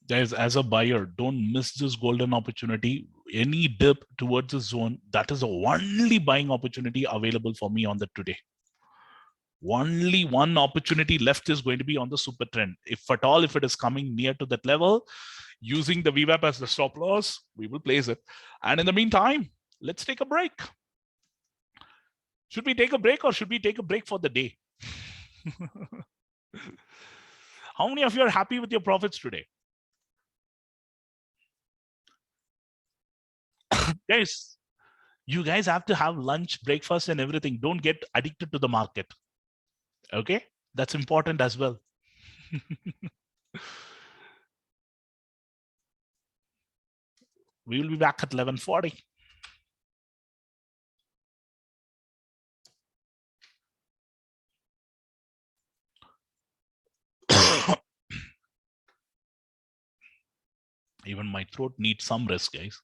Guys, as a buyer, don't miss this golden opportunity. Any dip towards the zone, that is the only buying opportunity available for me on the today. Only one opportunity left is going to be on the super trend. If at all, if it is coming near to that level, using the VWAP as the stop loss, we will place it. And in the meantime, let's take a break. Should we take a break or should we take a break for the day? How many of you are happy with your profits today? Guys, you guys have to have lunch, breakfast, and everything. Don't get addicted to the market. Okay? That's important as well. We will be back at 11:40. Even my throat needs some rest, guys.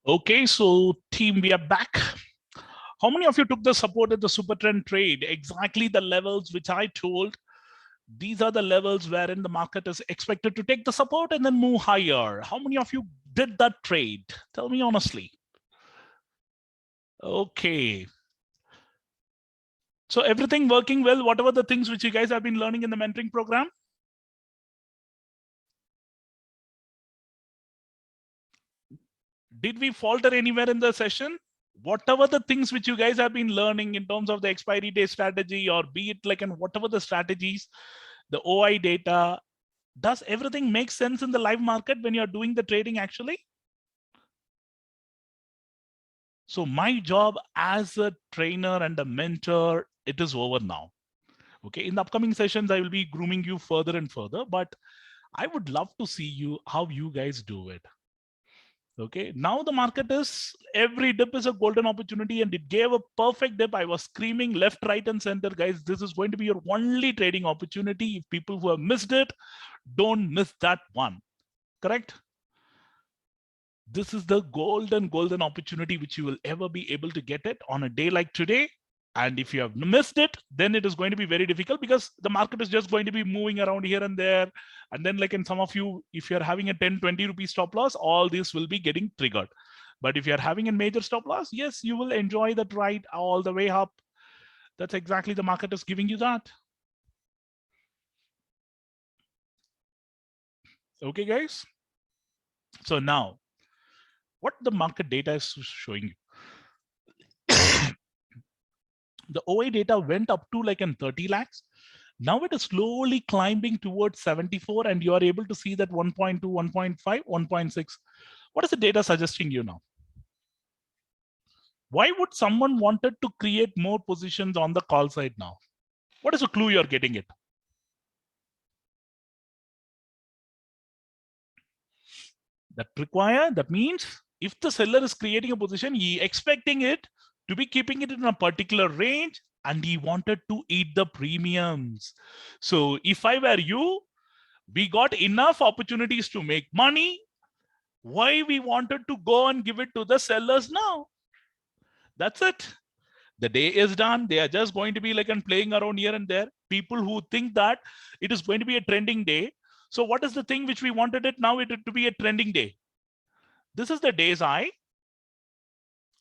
Okay, so team, we are back. How many of you took the support at the super trend trade? Exactly the levels which I told. These are the levels wherein the market is expected to take the support and then move higher. How many of you did that trade? Tell me honestly. Okay. So everything working well, whatever the things which you guys have been learning in the mentoring program? Did we falter anywhere in the session? Whatever the things which you guys have been learning in terms of the expiry day strategy, or be it like in whatever the strategies, the OI data, does everything make sense in the live market when you're doing the trading actually? So my job as a trainer and a mentor, it is over now. Okay, in the upcoming sessions, I will be grooming you further and further, but I would love to see you how you guys do it. Okay, now the market is, every dip is a golden opportunity, and it gave a perfect dip. I was screaming left, right, and center, guys, this is going to be your only trading opportunity. If people who have missed it, don't miss that one. Correct? This is the golden opportunity which you will ever be able to get it on a day like today. And if you have missed it, then it is going to be very difficult, because the market is just going to be moving around here and there. And then like in some of you, if you're having a 10-20 rupee stop loss, all this will be getting triggered. But if you're having a major stop loss, yes, you will enjoy that ride all the way up. That's exactly the market is giving you that. Okay, guys. So now, what the market data is showing you. The OA data went up to like in 30 lakhs. Now it is slowly climbing towards 74, and you are able to see that 1.2, 1.5, 1.6. What is the data suggesting you now? Why would someone wanted to create more positions on the call side now? What is the clue you're getting it? That means if the seller is creating a position, he expecting it to be keeping it in a particular range, and he wanted to eat the premiums. So if I were you, we got enough opportunities to make money. Why we wanted to go and give it to the sellers now? That's it. The day is done. They are just going to be like and playing around here and there. People who think that it is going to be a trending day. So what is the thing which we wanted it now? It to be a trending day. This is the day's high.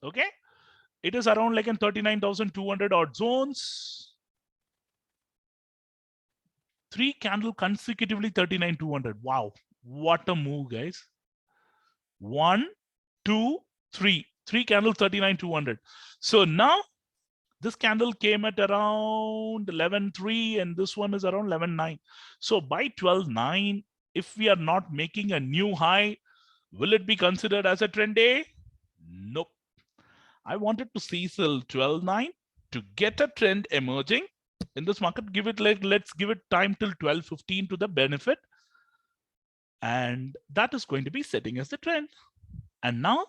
Okay. It is around like in 39,200 odd zones. 3 candle consecutively 39,200. Wow. What a move, guys. 1, 2, 3. 3 candles 39,200. So now this candle came at around 11.3 and this one is around 11.9. So by 12.9, if we are not making a new high, will it be considered as a trend day? Nope. I wanted to see till 12.9 to get a trend emerging in this market. Give it like, let's give it time till 12.15 to the benefit. And that is going to be setting as the trend. And now,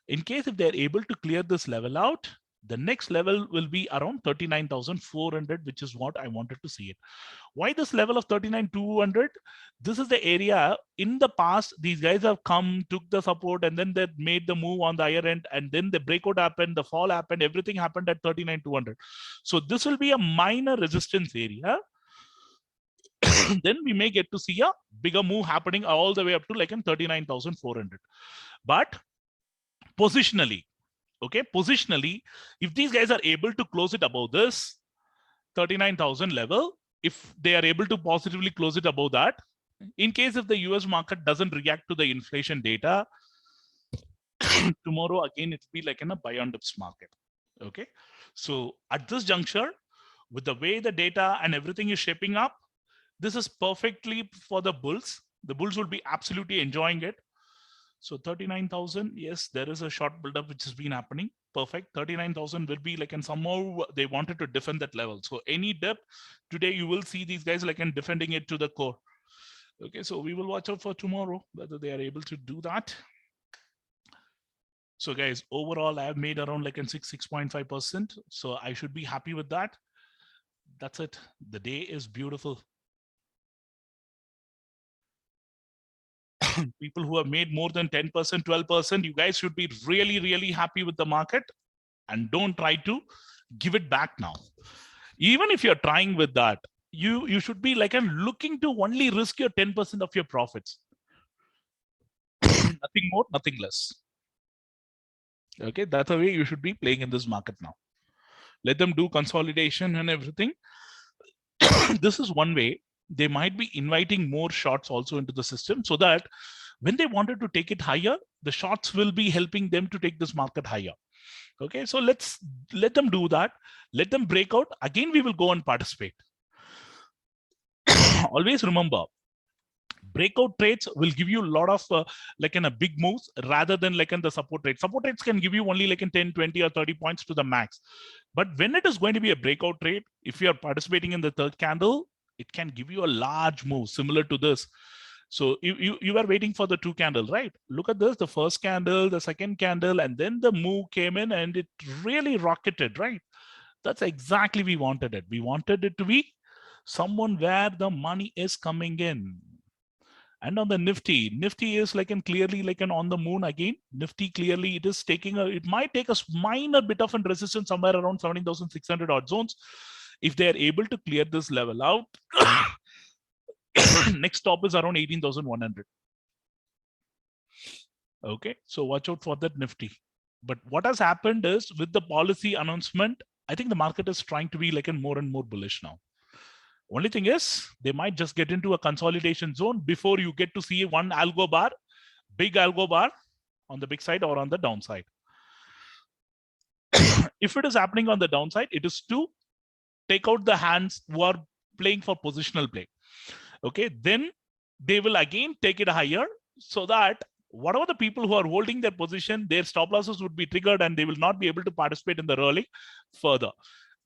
in case if they're able to clear this level out, the next level will be around 39,400, which is what I wanted to see it. Why this level of 39,200? This is the area in the past, these guys have come, took the support, and then they made the move on the higher end, and then the breakout happened, the fall happened, everything happened at 39,200. So this will be a minor resistance area. Then we may get to see a bigger move happening all the way up to like in 39,400. But positionally, okay, positionally, if these guys are able to close it above this 39,000 level, if they are able to positively close it above that, in case if the US market doesn't react to the inflation data, tomorrow again it will be like in a buy on dips market. Okay, so at this juncture, with the way the data and everything is shaping up, this is perfectly for the bulls. The bulls will be absolutely enjoying it. So 39,000, yes, there is a short buildup which has been happening. Perfect. 39,000 will be like, and somehow they wanted to defend that level. So any dip today, you will see these guys like and defending it to the core. Okay, so we will watch out for tomorrow whether they are able to do that. So guys, overall, I have made around like in 6.5%. So I should be happy with that. That's it. The day is beautiful. People who have made more than 10%, 12%, you guys should be really, really happy with the market and don't try to give it back now. Even if you're trying with that, you should be like and looking to only risk your 10% of your profits. Nothing more, nothing less. Okay, that's the way you should be playing in this market now. Let them do consolidation and everything. This is one way. They might be inviting more shorts also into the system so that when they wanted to take it higher, the shorts will be helping them to take this market higher. Okay, so let's let them do that. Let them break out. Again, we will go and participate. Always remember, breakout trades will give you a lot of like in a big moves rather than like in the support trade. Support trades can give you only like in 10, 20 or 30 points to the max. But when it is going to be a breakout trade, if you are participating in the third candle, it can give you a large move similar to this. So you were waiting for the two candles, right? Look at this, the first candle, the second candle, and then the move came in and it really rocketed, right? That's exactly we wanted it. We wanted it to be someone where the money is coming in. And on the Nifty is like an clearly like an on the moon again. Nifty clearly it is taking it might take a minor bit of a resistance somewhere around 17,600 odd zones. If they are able to clear this level out, next stop is around 18,100. Okay, so watch out for that Nifty. But what has happened is with the policy announcement, I think the market is trying to be like a more and more bullish now. Only thing is they might just get into a consolidation zone before you get to see one algo bar, big algo bar on the big side or on the downside. If it is happening on the downside, it is to take out the hands who are playing for positional play. Okay, then they will again take it higher so that whatever the people who are holding their position, their stop losses would be triggered and they will not be able to participate in the rally further.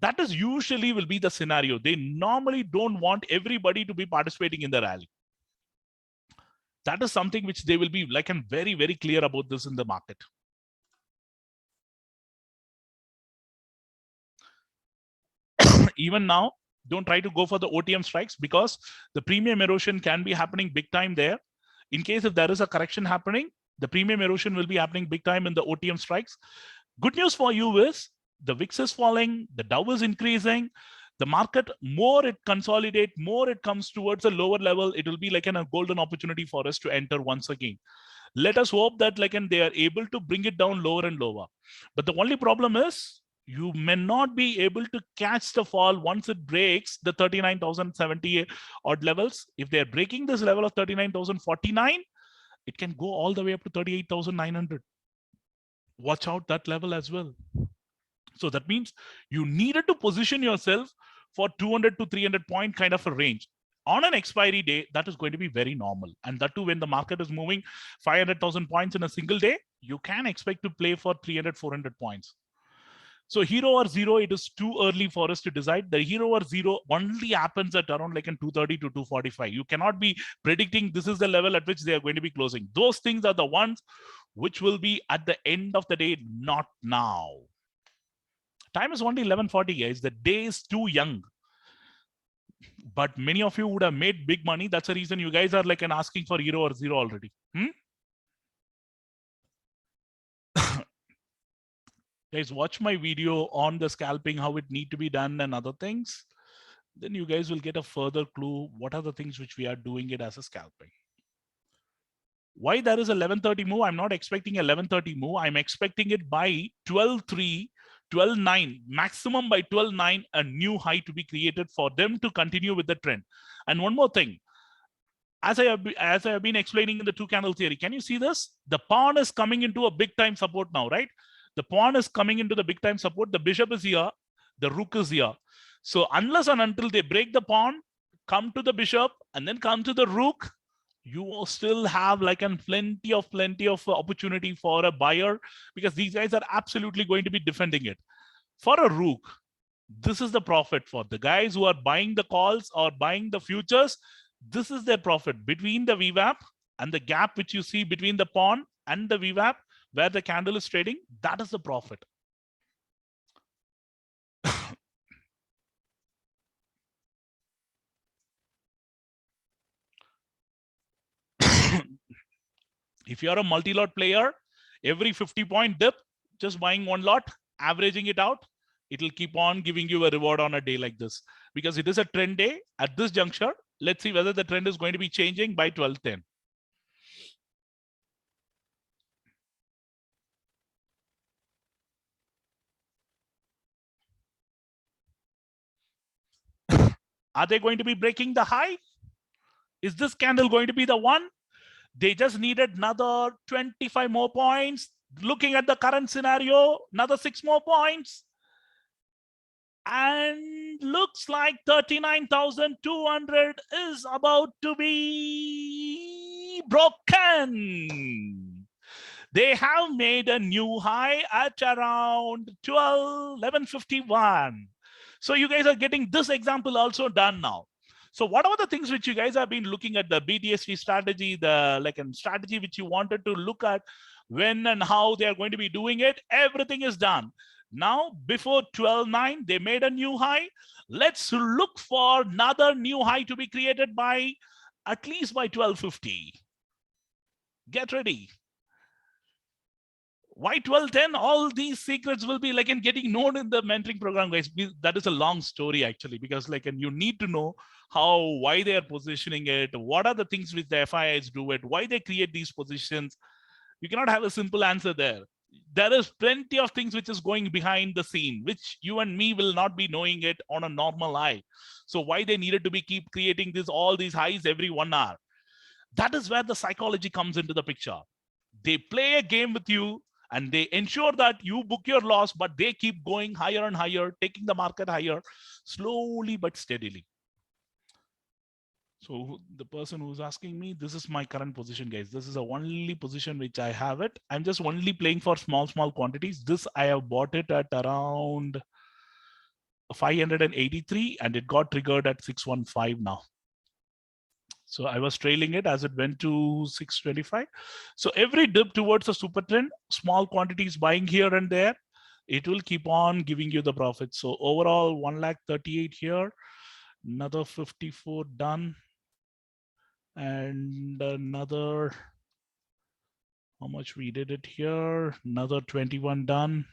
That is usually will be the scenario. They normally don't want everybody to be participating in the rally. That is something which they will be like and very, very clear about this in the market. Even now, don't try to go for the OTM strikes because the premium erosion can be happening big time there. In case if there is a correction happening, The premium erosion will be happening big time in the OTM strikes. Good news for you is the VIX is falling, the Dow is increasing. The market, more it consolidate, more it comes towards a lower level, it will be like a golden opportunity for us to enter once again. Let us hope that they are able to bring it down lower and lower. But the only problem is you may not be able to catch the fall once it breaks the 39,070 odd levels. If they're breaking this level of 39,049, it can go all the way up to 38,900. Watch out that level as well. So that means you needed to position yourself for 200 to 300 point kind of a range. On an expiry day, that is going to be very normal. And that too, when the market is moving 500,000 points in a single day, you can expect to play for 300, 400 points. So hero or zero, it is too early for us to decide. The hero or zero only happens at around like in 230 to 245. You cannot be predicting this is the level at which they are going to be closing. Those things are the ones which will be at the end of the day, not now. Time is only 11:40, guys. The day is too young. But many of you would have made big money. That's the reason you guys are like asking for hero or zero already. Guys, watch my video on the scalping, how it need to be done and other things. Then you guys will get a further clue what are the things which we are doing it as a scalping. Why there is 11:30 move? I'm not expecting 11:30 move. I'm expecting it by 12:3, 12:9, maximum by 12:9, a new high to be created for them to continue with the trend. And one more thing, as I have been explaining in the two candle theory, can you see this? The pawn is coming into a big time support now, right? The pawn is coming into the big time support. The bishop is here. The rook is here. So unless and until they break the pawn, come to the bishop and then come to the rook, you will still have like plenty of opportunity for a buyer, because these guys are absolutely going to be defending it. For a rook, this is the profit for the guys who are buying the calls or buying the futures. This is their profit between the VWAP and the gap which you see between the pawn and the VWAP where the candle is trading. That is the profit. If you're a multi-lot player, every 50-point dip, just buying one lot, averaging it out, it'll keep on giving you a reward on a day like this, because it is a trend day at this juncture. Let's see whether the trend is going to be changing by 12:10. Are they going to be breaking the high? Is this candle going to be the one? They just needed another 25 more points. Looking at the current scenario, another 6 more points. And looks like 39,200 is about to be broken. They have made a new high at around 11:51. So you guys are getting this example also done now. So what are the things which you guys have been looking at, the BTSV strategy, the strategy which you wanted to look at, when and how they are going to be doing it, everything is done. Now, before 12:09, they made a new high. Let's look for another new high to be created by at least by 12:50. Get ready. Why 12:10? All these secrets will be getting known in the mentoring program, guys. That is a long story actually, because and you need to know why they are positioning it, what are the things which the FIIs do it, why they create these positions. You cannot have a simple answer there. There is plenty of things which is going behind the scene, which you and me will not be knowing it on a normal eye. So why they needed to be keep creating all these highs every 1 hour? That is where the psychology comes into the picture. They play a game with you and they ensure that you book your loss, but they keep going higher and higher, taking the market higher, slowly but steadily. So the person who's asking me, this is my current position, guys. This is the only position which I have it. I'm just only playing for small quantities. This I have bought it at around 583 and it got triggered at 615 now. So I was trailing it as it went to 625. So every dip towards a super trend, small quantities buying here and there, it will keep on giving you the profit. So overall 1,38,000 here, another 54 done, and another How much we did it here? Another 21 done.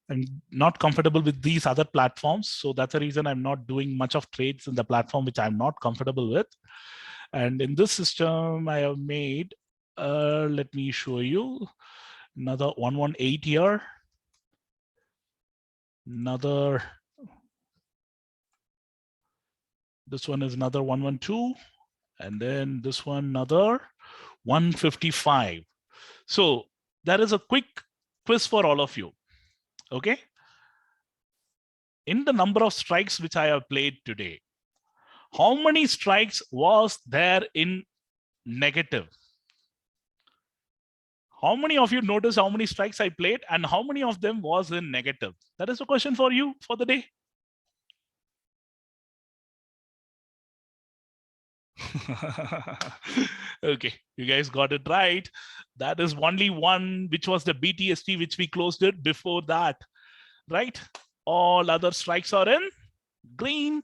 I'm not comfortable with these other platforms. So that's the reason I'm not doing much of trades in the platform which I'm not comfortable with. And in this system, I have made, let me show you another 118 here. Another, this one is another 112. And then this one, another 155. So that is a quick quiz for all of you. Okay. In the number of strikes which I have played today, how many strikes was there in negative? How many of you noticed how many strikes I played and how many of them was in negative? That is a question for you for the day. Okay, you guys got it right. That is only one, which was the BTST, which we closed it before that, right? All other strikes are in green.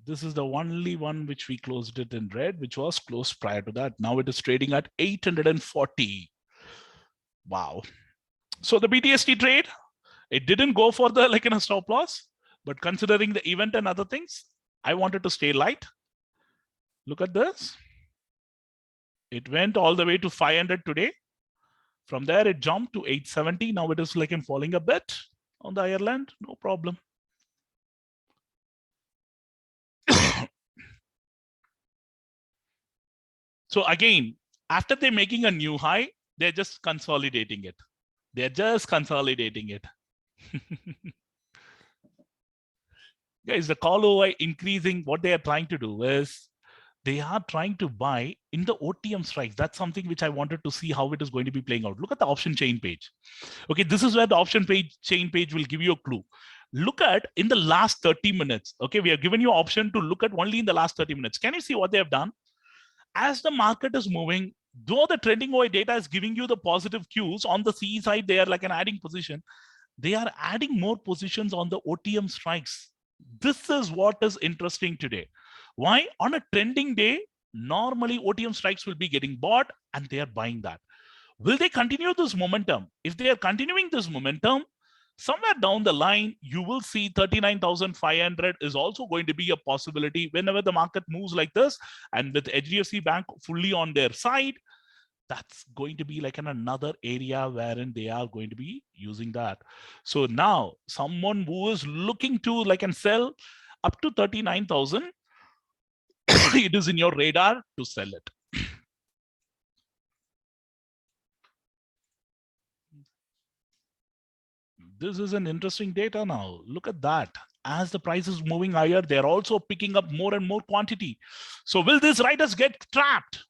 This is the only one which we closed it in red, which was closed prior to that. Now it is trading at 840. Wow. So the BTST trade, it didn't go for the like in a stop loss, but considering the event and other things, I wanted to stay light. Look at this. It went all the way to 500 today. From there, it jumped to 870. Now it is like in falling a bit on the Ireland. No problem. So again, after they're making a new high, they're just consolidating it. They're just consolidating it. Guys, the call OI increasing, what they are trying to do is they are trying to buy in the OTM strikes. That's something which I wanted to see how it is going to be playing out. Look at the option chain page. Okay, this is where the option page chain page will give you a clue. Look at in the last 30 minutes. Okay, we have given you option to look at only in the last 30 minutes. Can you see what they have done? As the market is moving, though the trending OI data is giving you the positive cues on the CE side, they are like an adding position. They are adding more positions on the OTM strikes. This is what is interesting today. Why? On a trending day, normally OTM strikes will be getting bought and they are buying that. Will they continue this momentum? If they are continuing this momentum, somewhere down the line, you will see 39,500 is also going to be a possibility whenever the market moves like this. And with HDFC Bank fully on their side, that's going to be like in another area wherein they are going to be using that. So now someone who is looking to like and sell up to 39,000, it is in your radar to sell it. This is an interesting data now. Look at that. As the price is moving higher, they're also picking up more and more quantity. So will these riders get trapped?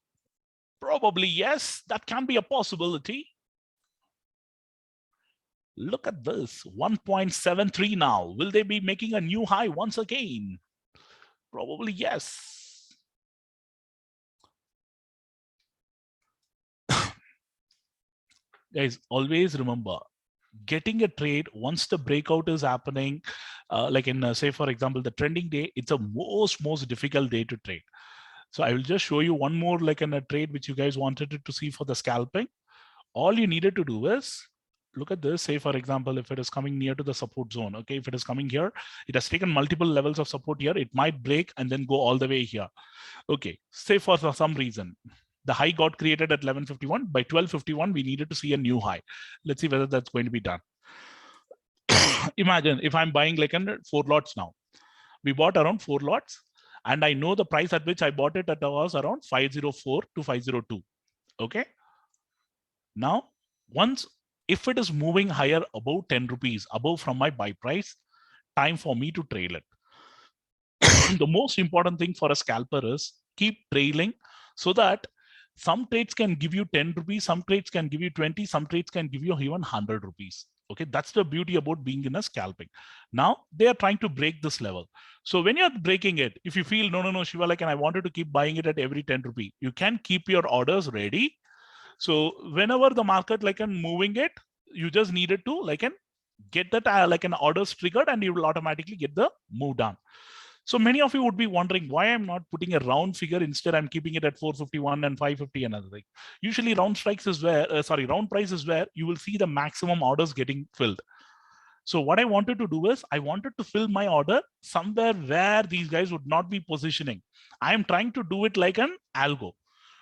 Probably yes, that can be a possibility. Look at this, 1.73 now. Will they be making a new high once again? Probably yes. Guys, always remember, getting a trade once the breakout is happening, like in say for example the trending day, it's a most difficult day to trade. So I will just show you one more like in a trade which you guys wanted to see for the scalping. All you needed to do is look at this. Say for example, if it is coming near to the support zone, okay, if it is coming here, it has taken multiple levels of support here, it might break and then go all the way here. Okay, say for some reason the high got created at 11:51. By 12:51 we needed to see a new high. Let's see whether that's going to be done. Imagine if I'm buying like 4 lots now. We bought around 4 lots and I know the price at which I bought it at was around 504 to 502. Okay, now once if it is moving higher above 10 rupees above from my buy price, time for me to trail it. The most important thing for a scalper is keep trailing so that some trades can give you 10 rupees, some trades can give you 20, some trades can give you even 100 rupees. Okay, that's the beauty about being in a scalping. Now they are trying to break this level. So when you're breaking it, if you feel no Shiva, like, and I wanted to keep buying it at every 10 rupee, you can keep your orders ready. So whenever the market like and moving it, you just needed to like and get that like an orders triggered and you will automatically get the move done. So many of you would be wondering why I'm not putting a round figure. Instead, I'm keeping it at 451 and 550 and other thing. Usually round strikes is where, round price is where you will see the maximum orders getting filled. So what I wanted to do is I wanted to fill my order somewhere where these guys would not be positioning. I am trying to do it like an algo.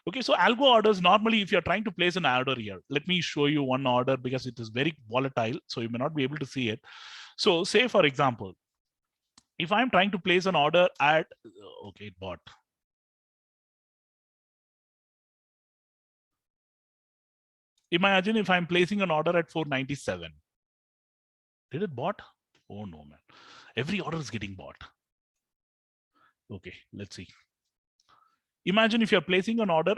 Okay, so algo orders, normally if you're trying to place an order here, let me show you one order because it is very volatile, so you may not be able to see it. So say for example, if I'm trying to place an order at, okay, it bought. Imagine if I'm placing an order at 497. Did it bought? Oh no, man. Every order is getting bought. Okay, let's see. Imagine if you're placing an order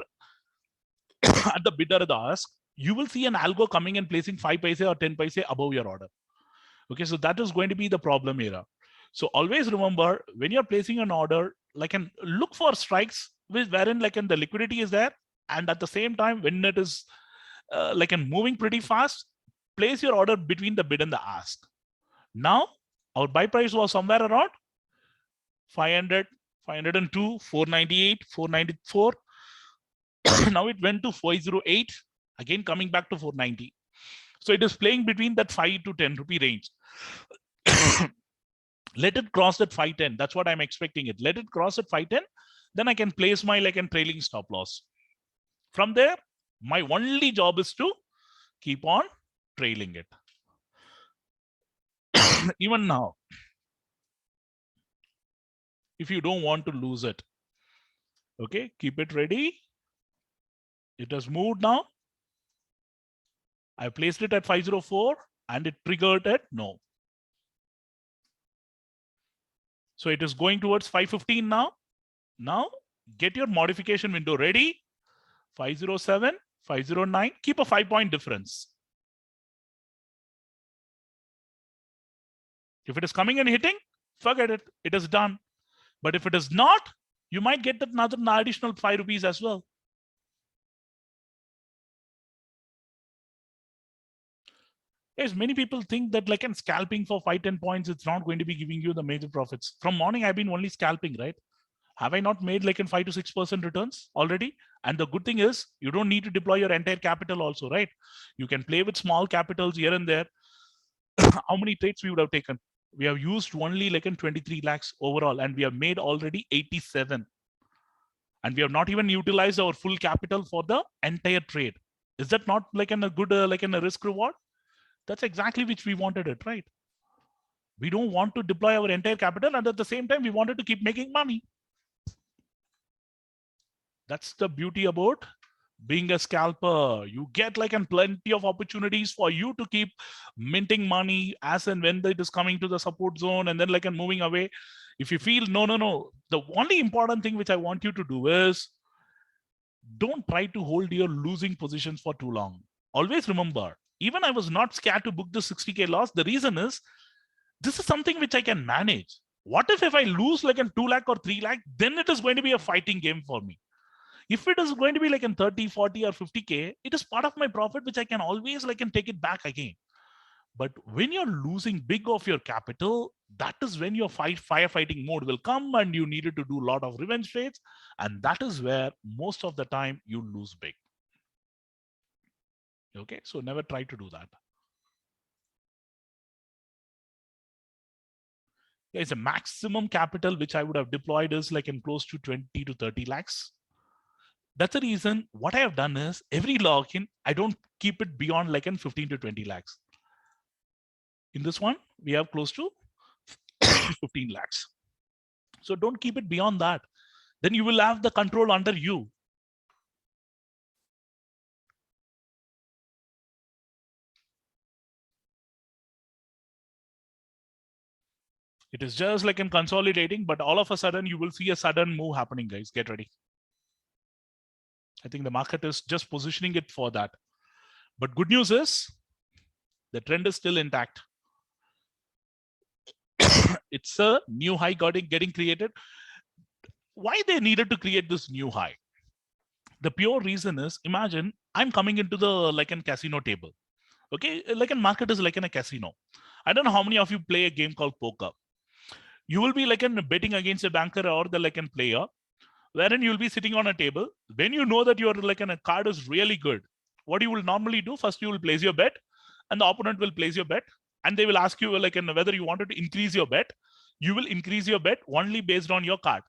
at the bid or the ask, you will see an algo coming and placing 5 paise or 10 paise above your order. Okay, so that is going to be the problem here. So always remember when you're placing an order, like, and look for strikes wherein like the liquidity is there, and at the same time when it is like moving pretty fast, place your order between the bid and the ask. Now our buy price was somewhere around 500, 502, 498, 494. Now it went to 408, again coming back to 490. So it is playing between that 5 to 10 rupee range. Let it cross that 510. That's what I'm expecting it. Let it cross at 510. Then I can place my like trailing stop loss. From there, my only job is to keep on trailing it. Even now, if you don't want to lose it, okay, keep it ready. It has moved now. I placed it at 504 and it triggered at no. So it is going towards 515 now. Now get your modification window ready. 507, 509, keep a 5-point difference. If it is coming and hitting, forget it, it is done. But if it is not, you might get that another additional 5 rupees as well. Yes, many people think that like scalping for 5-10 points, it's not going to be giving you the major profits. From morning, I've been only scalping, right? Have I not made like 5 to 6% returns already? And the good thing is you don't need to deploy your entire capital also, right? You can play with small capitals here and there. How many trades we would have taken? We have used only like 23 lakhs overall, and we have made already 87. And we have not even utilized our full capital for the entire trade. Is that not like a good like a risk reward? That's exactly which we wanted it, right? We don't want to deploy our entire capital, and at the same time we wanted to keep making money. That's the beauty about being a scalper. You get like plenty of opportunities for you to keep minting money as and when it is coming to the support zone, and then like moving away. If you feel no, the only important thing which I want you to do is don't try to hold your losing positions for too long. Always remember, even I was not scared to book the 60K loss. The reason is this is something which I can manage. What if I lose like 2 lakh or 3 lakh, then it is going to be a fighting game for me. If it is going to be like 30, 40 or 50K, it is part of my profit, which I can always like take it back again. But when you're losing big of your capital, that is when your firefighting mode will come and you needed to do a lot of revenge trades. And that is where most of the time you lose big. Okay, so never try to do that. Guys, the maximum capital which I would have deployed is like close to 20 to 30 lakhs. That's the reason what I have done is every login, I don't keep it beyond like 15 to 20 lakhs. In this one, we have close to 15 lakhs. So don't keep it beyond that. Then you will have the control under you. It is just like consolidating, but all of a sudden you will see a sudden move happening, guys. Get ready. I think the market is just positioning it for that. But good news is the trend is still intact. It's a new high getting created. Why they needed to create this new high? The pure reason is, imagine I'm coming into the like casino table. Okay, like market is like in a casino. I don't know how many of you play a game called poker. you will be like betting against a banker or the like a player, wherein you'll be sitting on a table. When you know that your like a card is really good, what you will normally do, first you will place your bet, and the opponent will place your bet, and they will ask you like whether you wanted to increase your bet. You will increase your bet only based on your card,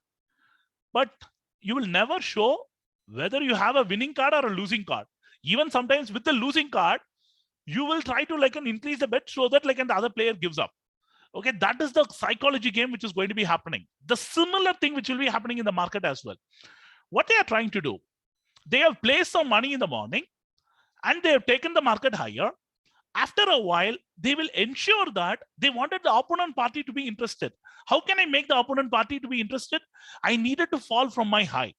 but you will never show whether you have a winning card or a losing card. Even sometimes with the losing card, you will try to like increase the bet so that like the other player gives up. Okay, that is the psychology game which is going to be happening. The similar thing which will be happening in the market as well. What they are trying to do, they have placed some money in the morning and they have taken the market higher. After a while, they will ensure that they wanted the opponent party to be interested. How can I make the opponent party to be interested? I needed to fall from my high.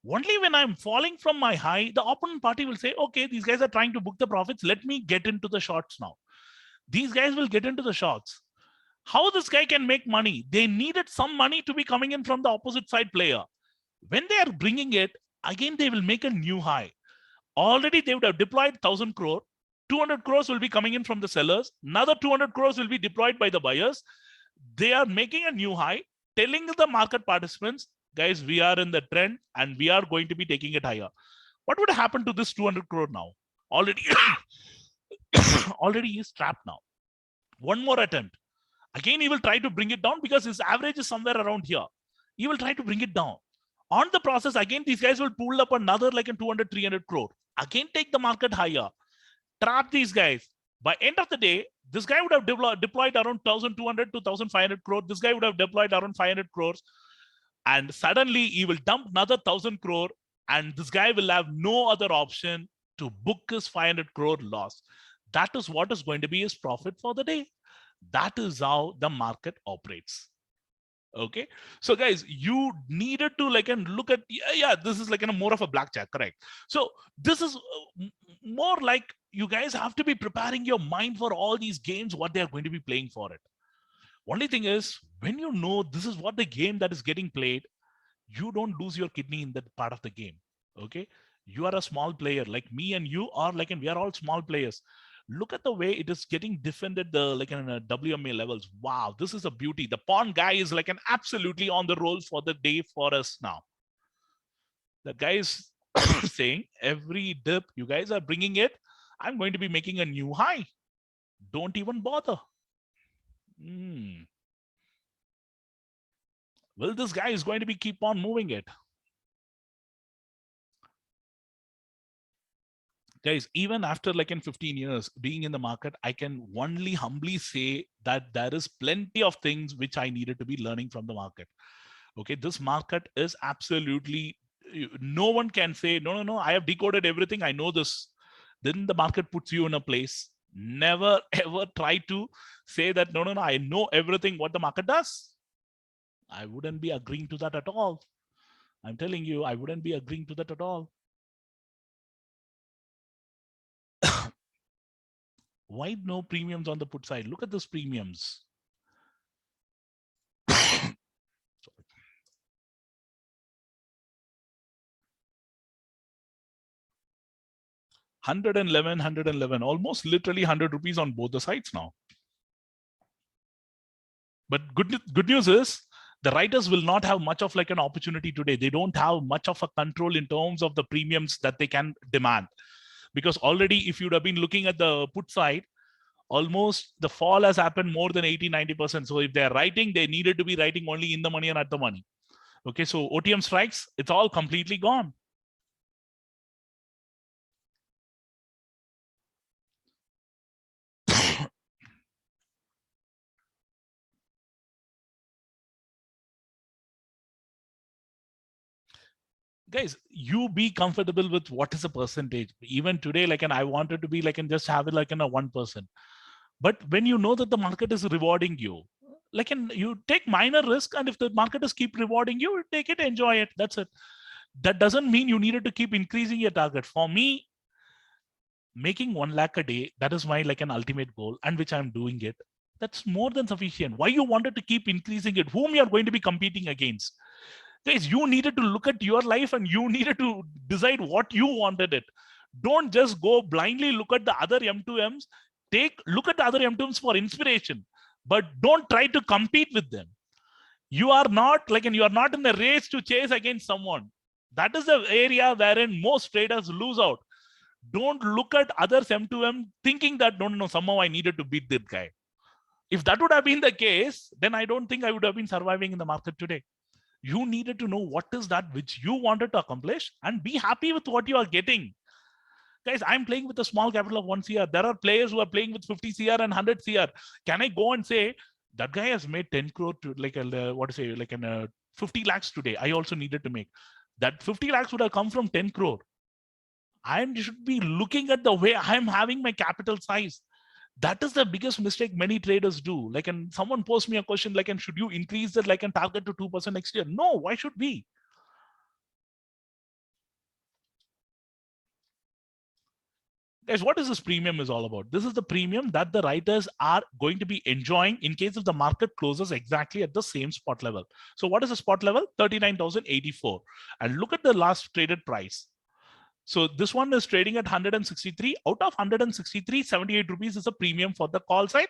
Only when I'm falling from my high, the opponent party will say, okay, these guys are trying to book the profits. Let me get into the shorts now. These guys will get into the shorts. How this guy can make money? They needed some money to be coming in from the opposite side player. When they are bringing it, again, they will make a new high. Already they would have deployed 1,000 crore. 200 crores will be coming in from the sellers. Another 200 crores will be deployed by the buyers. They are making a new high, telling the market participants, guys, we are in the trend and we are going to be taking it higher. What would happen to this 200 crore now? Already, already is trapped now. One more attempt. Again, he will try to bring it down because his average is somewhere around here. He will try to bring it down. On the process, again, these guys will pull up another like a 200, 300 crore. Again, take the market higher. Trap these guys. By end of the day, this guy would have deployed around 1,200 to 1,500 crore. This guy would have deployed around 500 crores. And suddenly he will dump another 1,000 crore. And this guy will have no other option to book his 500 crore loss. That is what is going to be his profit for the day. That is how the market operates. Okay, so guys, you needed to like and look at, yeah, this is like a more of a blackjack, correct? So this is more like you guys have to be preparing your mind for all these games, what they are going to be playing for it. Only thing is, when you know this is what the game that is getting played, you don't lose your kidney in that part of the game. Okay, you are a small player like me and you are like, and we are all small players. Look at the way it is getting defended the like in WMA levels. Wow, this is a beauty. The pawn guy is like an absolutely on the roll for the day for us now. The guy is saying every dip you guys are bringing it, I'm going to be making a new high. Don't even bother. Well, this guy is going to be keep on moving it. Guys, even after like in 15 years being in the market, I can only humbly say that there is plenty of things which I needed to be learning from the market. Okay, this market is absolutely, no one can say, no, I have decoded everything, I know this. Then the market puts you in a place. Never ever try to say that, no, I know everything what the market does. I wouldn't be agreeing to that at all. I'm telling you, I wouldn't be agreeing to that at all. Why no premiums on the put side? Look at those premiums. 111, almost literally 100 rupees on both the sides now. But good news is the writers will not have much of like an opportunity today. They don't have much of a control in terms of the premiums that they can demand. Because already if you'd have been looking at the put side, almost the fall has happened more than 80-90%. So if they're writing, they needed to be writing only in the money and at the money. Okay, so OTM strikes, it's all completely gone. Guys, you be comfortable with what is a percentage. Even today, like, and I wanted to be like, and just have it like in a 1%. But when you know that the market is rewarding you, like, and you take minor risk, and if the market is keep rewarding you, take it, enjoy it. That's it. That doesn't mean you needed to keep increasing your target. For me, making 1 lakh a day, that is my like an ultimate goal, and which I'm doing it. That's more than sufficient. Why you wanted to keep increasing it? Whom you are going to be competing against? Guys, you needed to look at your life and you needed to decide what you wanted it. Don't just go blindly look at the other M2Ms. Look at the other M2Ms for inspiration, but don't try to compete with them. You are not like, and you are not in a race to chase against someone. That is the area wherein most traders lose out. Don't look at others M2M thinking that no, somehow I needed to beat that guy. If that would have been the case, then I don't think I would have been surviving in the market today. You needed to know what is that which you wanted to accomplish and be happy with what you are getting. Guys, I'm playing with a small capital of 1 CR. There are players who are playing with 50 CR and 100 CR. Can I go and say that guy has made 10 crore to like a, what to say, like an 50 lakhs today? I also needed to make that. 50 lakhs would have come from 10 crore. I should be looking at the way I'm having my capital size. That is the biggest mistake many traders do. Like, and someone posed me a question like, and should you increase that like and target to 2% next year? No, why should we? Guys, what is this premium is all about? This is the premium that the writers are going to be enjoying in case if the market closes exactly at the same spot level. So what is the spot level? 39,084. And look at the last traded price. So this one is trading at 163. Out of 163, 78 rupees is a premium for the call side.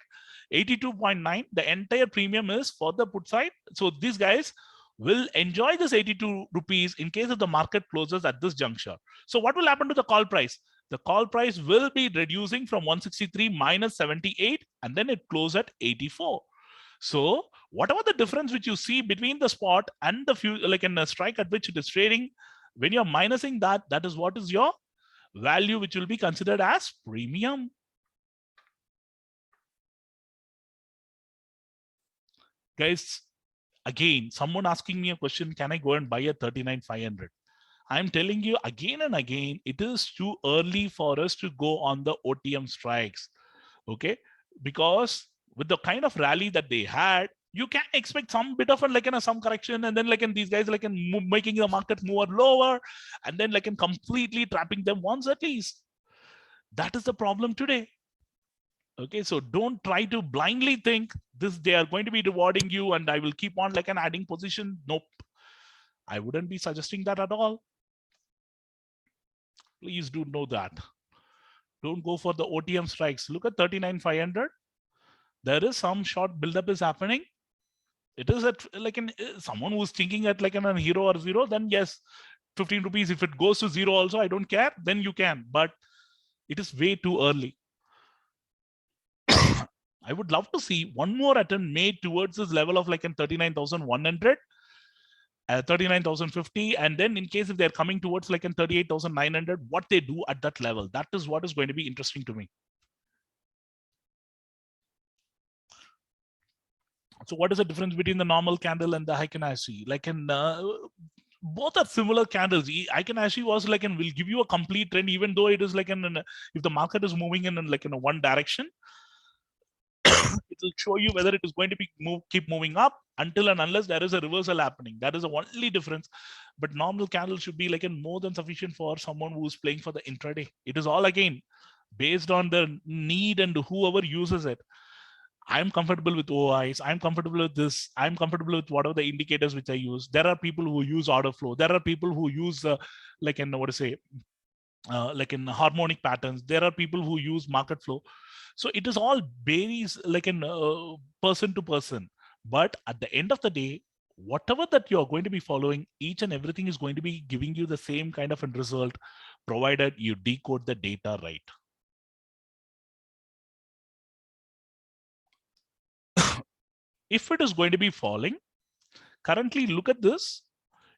82.9, the entire premium is for the put side. So these guys will enjoy this 82 rupees in case if the market closes at this juncture. So what will happen to the call price? The call price will be reducing from 163 minus 78, and then it closes at 84. So whatever the difference which you see between the spot and the few, like in a strike at which it is trading, when you're minusing that, that is what is your value, which will be considered as premium. Guys, again, someone asking me a question, can I go and buy a 39,500? I'm telling you again and again, it is too early for us to go on the OTM strikes. Okay, because with the kind of rally that they had, you can expect some bit of a like in some correction, and then like in these guys like in making the market move lower, and then like in completely trapping them once at least. That is the problem today. Okay, so don't try to blindly think this they are going to be rewarding you and I will keep on like an adding position. Nope, I wouldn't be suggesting that at all. Please do know that. Don't go for the OTM strikes. Look at 39,500. There is some short buildup is happening. It is at like an someone who's thinking at like an hero or zero, then yes, 15 rupees. If it goes to zero also, I don't care, then you can, but it is way too early. I would love to see one more attempt made towards this level of like in 39,100, 39,050, and then in case if they're coming towards like in 38,900, what they do at that level. That is what is going to be interesting to me. So what is the difference between the normal candle and the Heiken Ashi? Like in both are similar candles. Heiken Ashi was like and will give you a complete trend, even though it is like in if the market is moving in like in a one direction, it will show you whether it is going to be keep moving up until and unless there is a reversal happening. That is the only difference. But normal candle should be like in more than sufficient for someone who is playing for the intraday. It is all again based on the need and whoever uses it. I'm comfortable with OIs. I'm comfortable with this. I'm comfortable with whatever the indicators which I use. There are people who use order flow. There are people who use like in what to say, like in harmonic patterns. There are people who use market flow. So it is all varies like in person to person. But at the end of the day, whatever that you're going to be following, each and everything is going to be giving you the same kind of a result, provided you decode the data right. If it is going to be falling, currently look at this.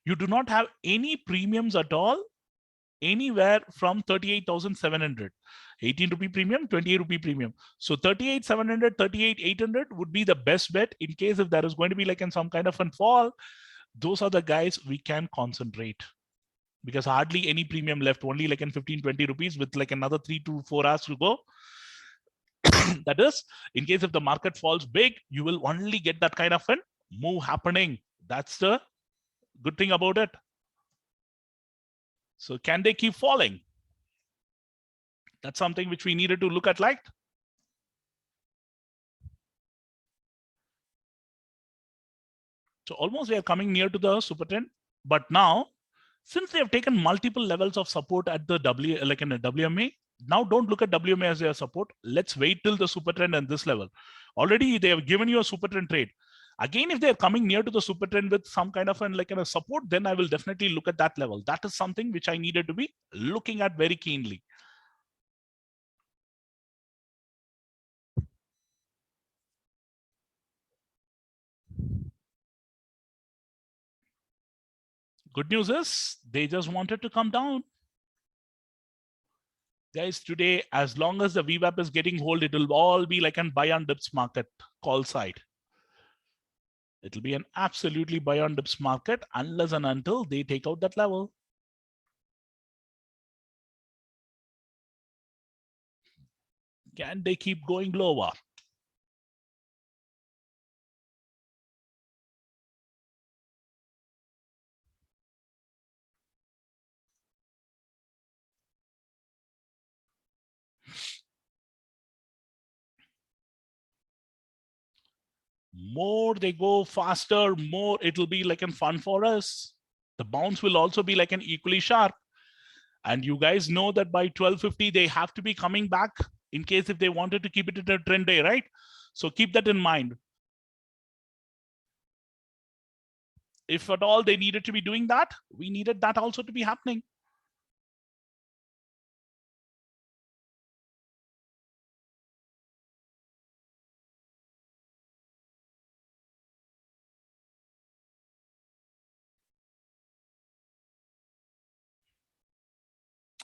You do not have any premiums at all anywhere from 38,700. 18 rupee premium, 28 rupee premium. So 38,700, 38,800 would be the best bet in case if there is going to be like in some kind of a fall. Those are the guys we can concentrate, because hardly any premium left, only like in 15, 20 rupees with like another 3 to 4 hours to go. That is, in case if the market falls big, you will only get that kind of a move happening. That's the good thing about it. So can they keep falling? That's something which we needed to look at. Like, so almost we are coming near to the super trend, but now since they have taken multiple levels of support at the W, like in a WMA, now don't look at WMA as their support. Let's wait till the super trend and this level. Already they have given you a super trend trade. Again, if they're coming near to the super trend with some kind of a support, then I will definitely look at that level. That is something which I needed to be looking at very keenly. Good news is they just wanted to come down. Guys, today, as long as the VWAP is getting hold, it will all be like an buy on dips market call side. It'll be an absolutely buy on dips market unless and until they take out that level. Can they keep going lower? More they go faster, more it'll be like an fun for us. The bounce will also be like an equally sharp. And you guys know that by 12:50, they have to be coming back in case if they wanted to keep it at a trend day, right? So keep that in mind. If at all they needed to be doing that, we needed that also to be happening.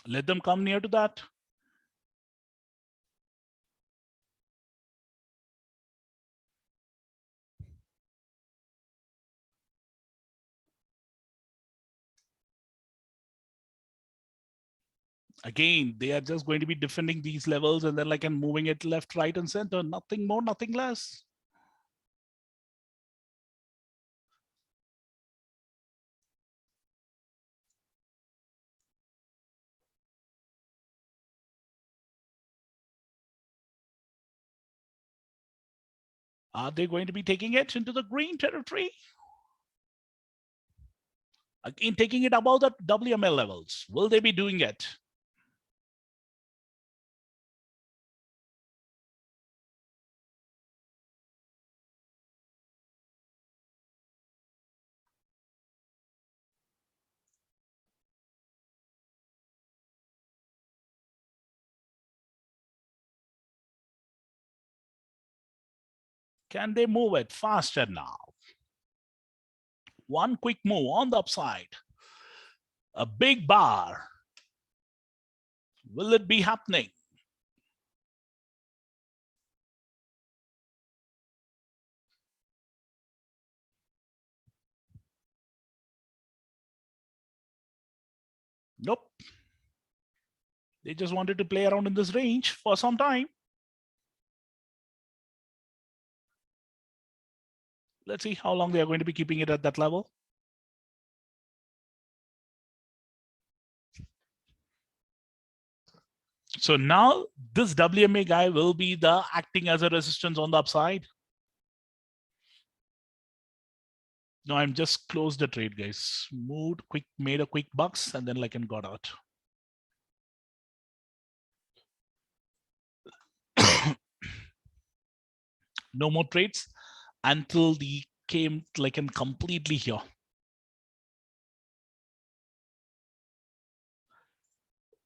Let them come near to that. Again, they are just going to be defending these levels and then like and moving it left, right, and center. Nothing more, nothing less. Are they going to be taking it into the green territory? Again, taking it above the WML levels. Will they be doing it? Can they move it faster now? One quick move on the upside. A big bar. Will it be happening? Nope. They just wanted to play around in this range for some time. Let's see how long they are going to be keeping it at that level. So now this WMA guy will be the acting as a resistance on the upside. No, I'm just closed the trade, guys. Moved quick, made a quick bucks, and then like and got out. No more trades until the came like and completely here.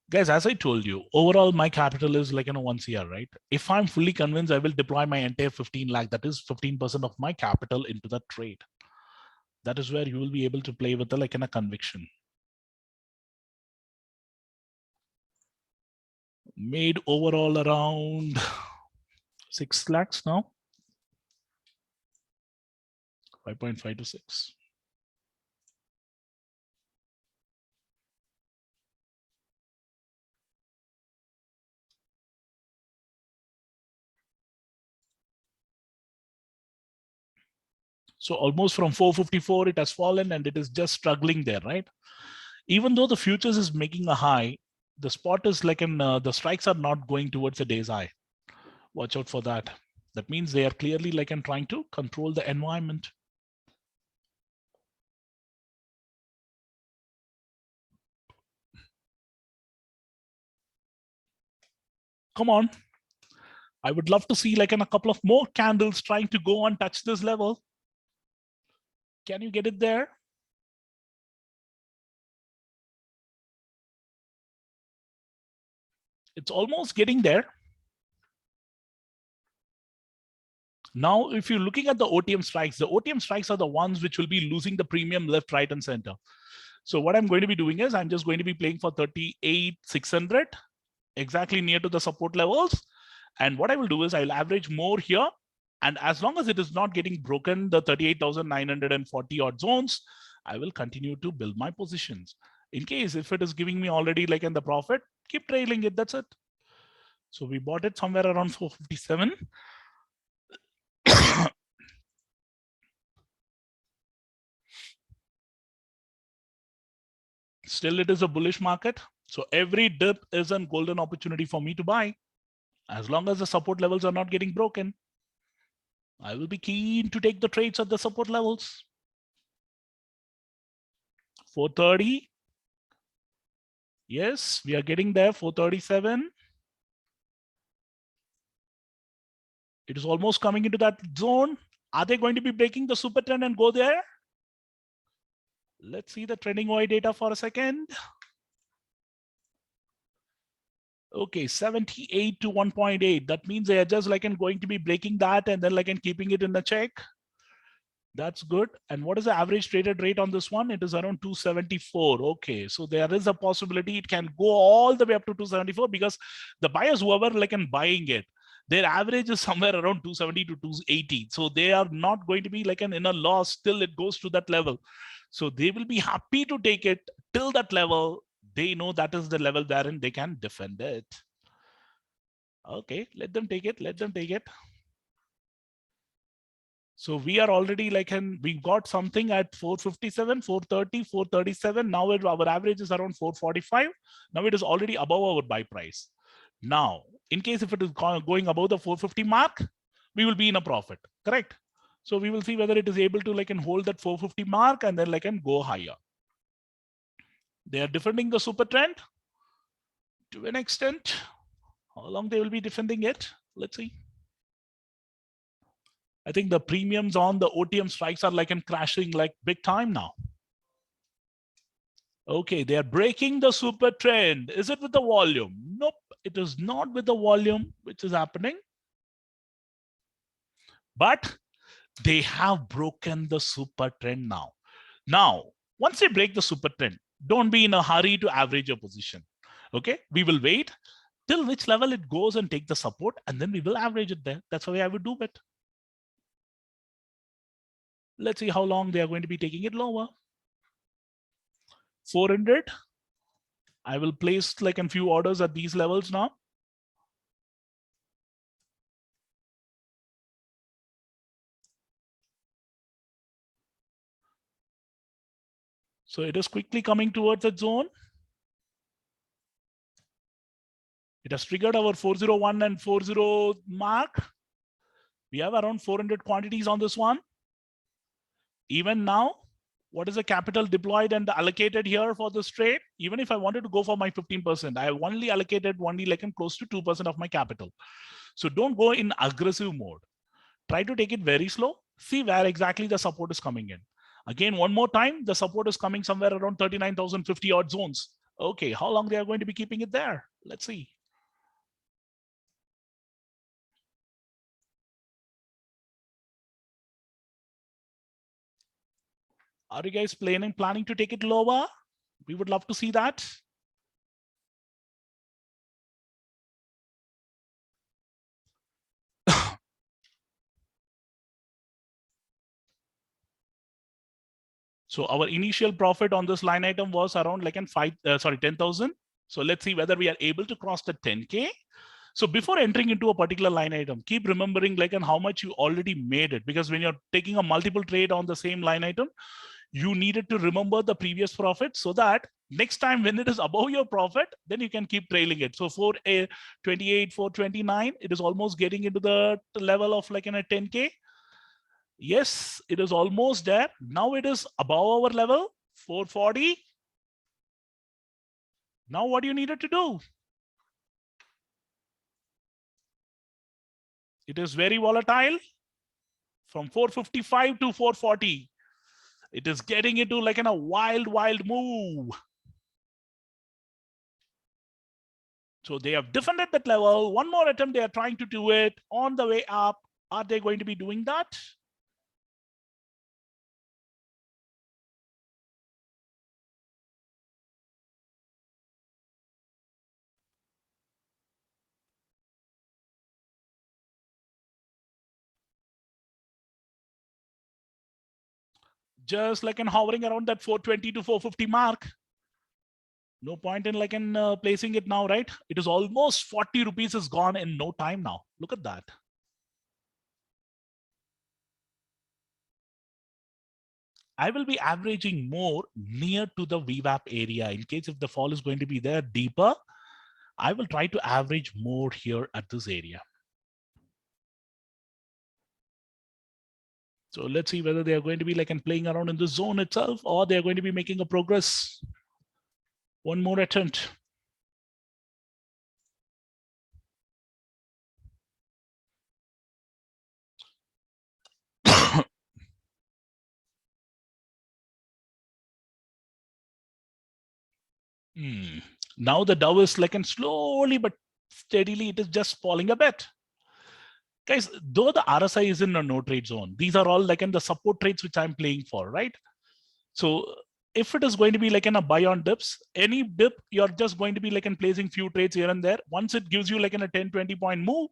Guys, as I told you, overall my capital is like 1 CR, right? If I'm fully convinced, I will deploy my entire 15 lakh, that is 15% of my capital into that trade. That is where you will be able to play with a conviction. Made overall around 6 lakhs now. 5.5 to 6. So almost from 454, it has fallen and it is just struggling there, right? Even though the futures is making a high, the spot is like the strikes are not going towards the day's high. Watch out for that. That means they are clearly like trying to control the environment. Come on. I would love to see like a couple of more candles trying to go and touch this level. Can you get it there? It's almost getting there. Now, if you're looking at the OTM strikes, the OTM strikes are the ones which will be losing the premium left, right, and center. So what I'm going to be doing is I'm just going to be playing for 38,600, exactly near to the support levels. And what I will do is I'll average more here. And as long as it is not getting broken, the 38,940 odd zones, I will continue to build my positions. In case if it is giving me already like in the profit, keep trailing it. That's it. So we bought it somewhere around 457. Still, it is a bullish market. So every dip is a golden opportunity for me to buy. As long as the support levels are not getting broken, I will be keen to take the trades at the support levels. 430. Yes, we are getting there. 437. It is almost coming into that zone. Are they going to be breaking the super trend and go there? Let's see the trending OI data for a second. Okay, 78 to 1.8. That means they are just like going to be breaking that and then like keeping it in the check. That's good. And what is the average traded rate on this one? It is around 274. Okay, so there is a possibility it can go all the way up to 274 because the buyers, whoever like buying it, their average is somewhere around 270 to 280. So they are not going to be like in a loss till it goes to that level. So they will be happy to take it till that level. They know that is the level wherein they can defend it. Okay, let them take it. Let them take it. So we are already like, and we got something at 457, 430, 437. Now our average is around 445. Now it is already above our buy price. Now, in case if it is going above the 450 mark, we will be in a profit, correct? So we will see whether it is able to like and hold that 450 mark and then like and go higher. They are defending the super trend to an extent. How long they will be defending it? Let's see. I think the premiums on the OTM strikes are like crashing like big time now. Okay, they are breaking the super trend. Is it with the volume? Nope, it is not with the volume which is happening. But they have broken the super trend now. Now, once they break the super trend, don't be in a hurry to average your position. Okay, we will wait till which level it goes and take the support, and then we will average it there. That's the way I would do it. Let's see how long they are going to be taking it lower. 400. I will place like a few orders at these levels now. So it is quickly coming towards the zone. It has triggered our 401 and 40 mark. We have around 400 quantities on this one. Even now, what is the capital deployed and allocated here for this trade? Even if I wanted to go for my 15%, I have only allocated like close to 2% of my capital. So don't go in aggressive mode. Try to take it very slow. See where exactly the support is coming in. Again, one more time, the support is coming somewhere around 39,050 odd zones. Okay, how long they are going to be keeping it there? Let's see. Are you guys planning to take it lower? We would love to see that. So our initial profit on this line item was around like 10,000. So let's see whether we are able to cross the 10K. So before entering into a particular line item, keep remembering like and how much you already made it, because when you're taking a multiple trade on the same line item, you needed to remember the previous profit so that next time when it is above your profit, then you can keep trailing it. So 428, 429, it is almost getting into the level of like in a 10K. Yes, it is almost there. Now it is above our level, 440. Now what you needed to do? It is very volatile from 455 to 440. It is getting into like in a wild move. So they have defended that level. One more attempt, they are trying to do it on the way up. Are they going to be doing that? Just like in hovering around that 420 to 450 mark. No point in like in placing it now, right? It is almost 40 rupees is gone in no time now. Look at that. I will be averaging more near to the VWAP area in case if the fall is going to be there deeper. I will try to average more here at this area. So let's see whether they are going to be like and playing around in the zone itself, or they are going to be making a progress. One more attempt. Now the Dow is like and slowly but steadily it is just falling a bit. Guys, though the RSI is in a no trade zone, these are all like in the support trades which I'm playing for, right? So if it is going to be like in a buy on dips, any dip, you're just going to be like in placing few trades here and there. Once it gives you like in a 10, 20 point move,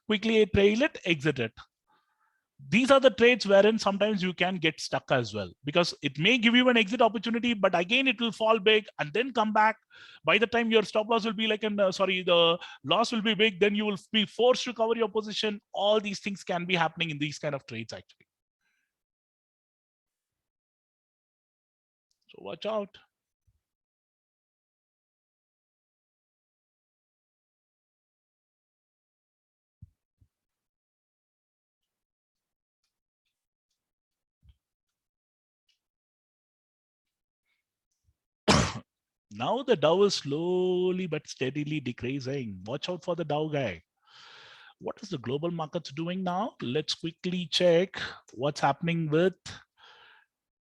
quickly trail it, exit it. These are the trades wherein sometimes you can get stuck as well, because it may give you an exit opportunity, but again, it will fall big and then come back. By the time your stop loss will be like the loss will be big, then you will be forced to cover your position. All these things can be happening in these kind of trades actually. So watch out. Now the Dow is slowly but steadily decreasing. Watch out for the Dow guy. What is the global markets doing now? Let's quickly check what's happening with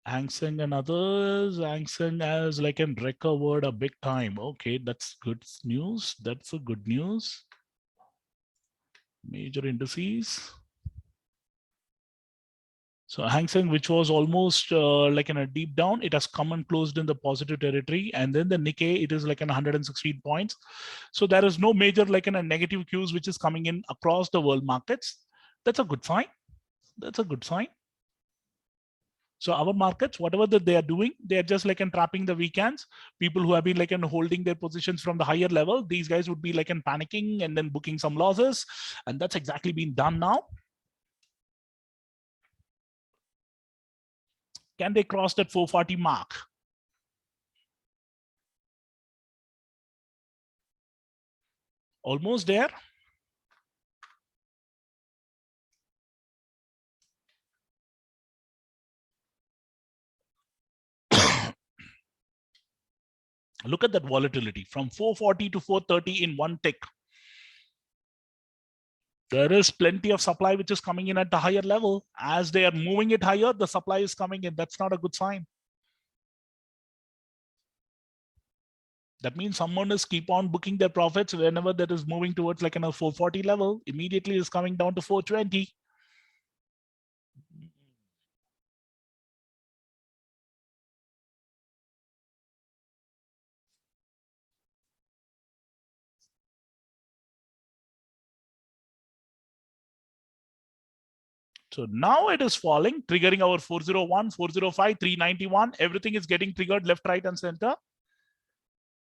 Hang Seng and others. Hang Seng has like an recovered a big time. Okay, that's good news. That's a good news. Major indices. So Hang Seng, which was almost like in a deep down, it has come and closed in the positive territory. And then the Nikkei, it is like 116 points. So there is no major like in a negative cues which is coming in across the world markets. That's a good sign. That's a good sign. So our markets, whatever that they are doing, they are just like trapping the weekends. People who have been like holding their positions from the higher level, these guys would be like panicking and then booking some losses. And that's exactly been done now. Can they cross that 440 mark? Almost there. Look at that volatility from 440 to 430 in one tick. There is plenty of supply which is coming in at the higher level. As they are moving it higher, the supply is coming in. That's not a good sign. That means someone is keep on booking their profits whenever that is moving towards like a 440 level, immediately is coming down to 420. So now it is falling, triggering our 401, 405, 391. Everything is getting triggered left, right, and center.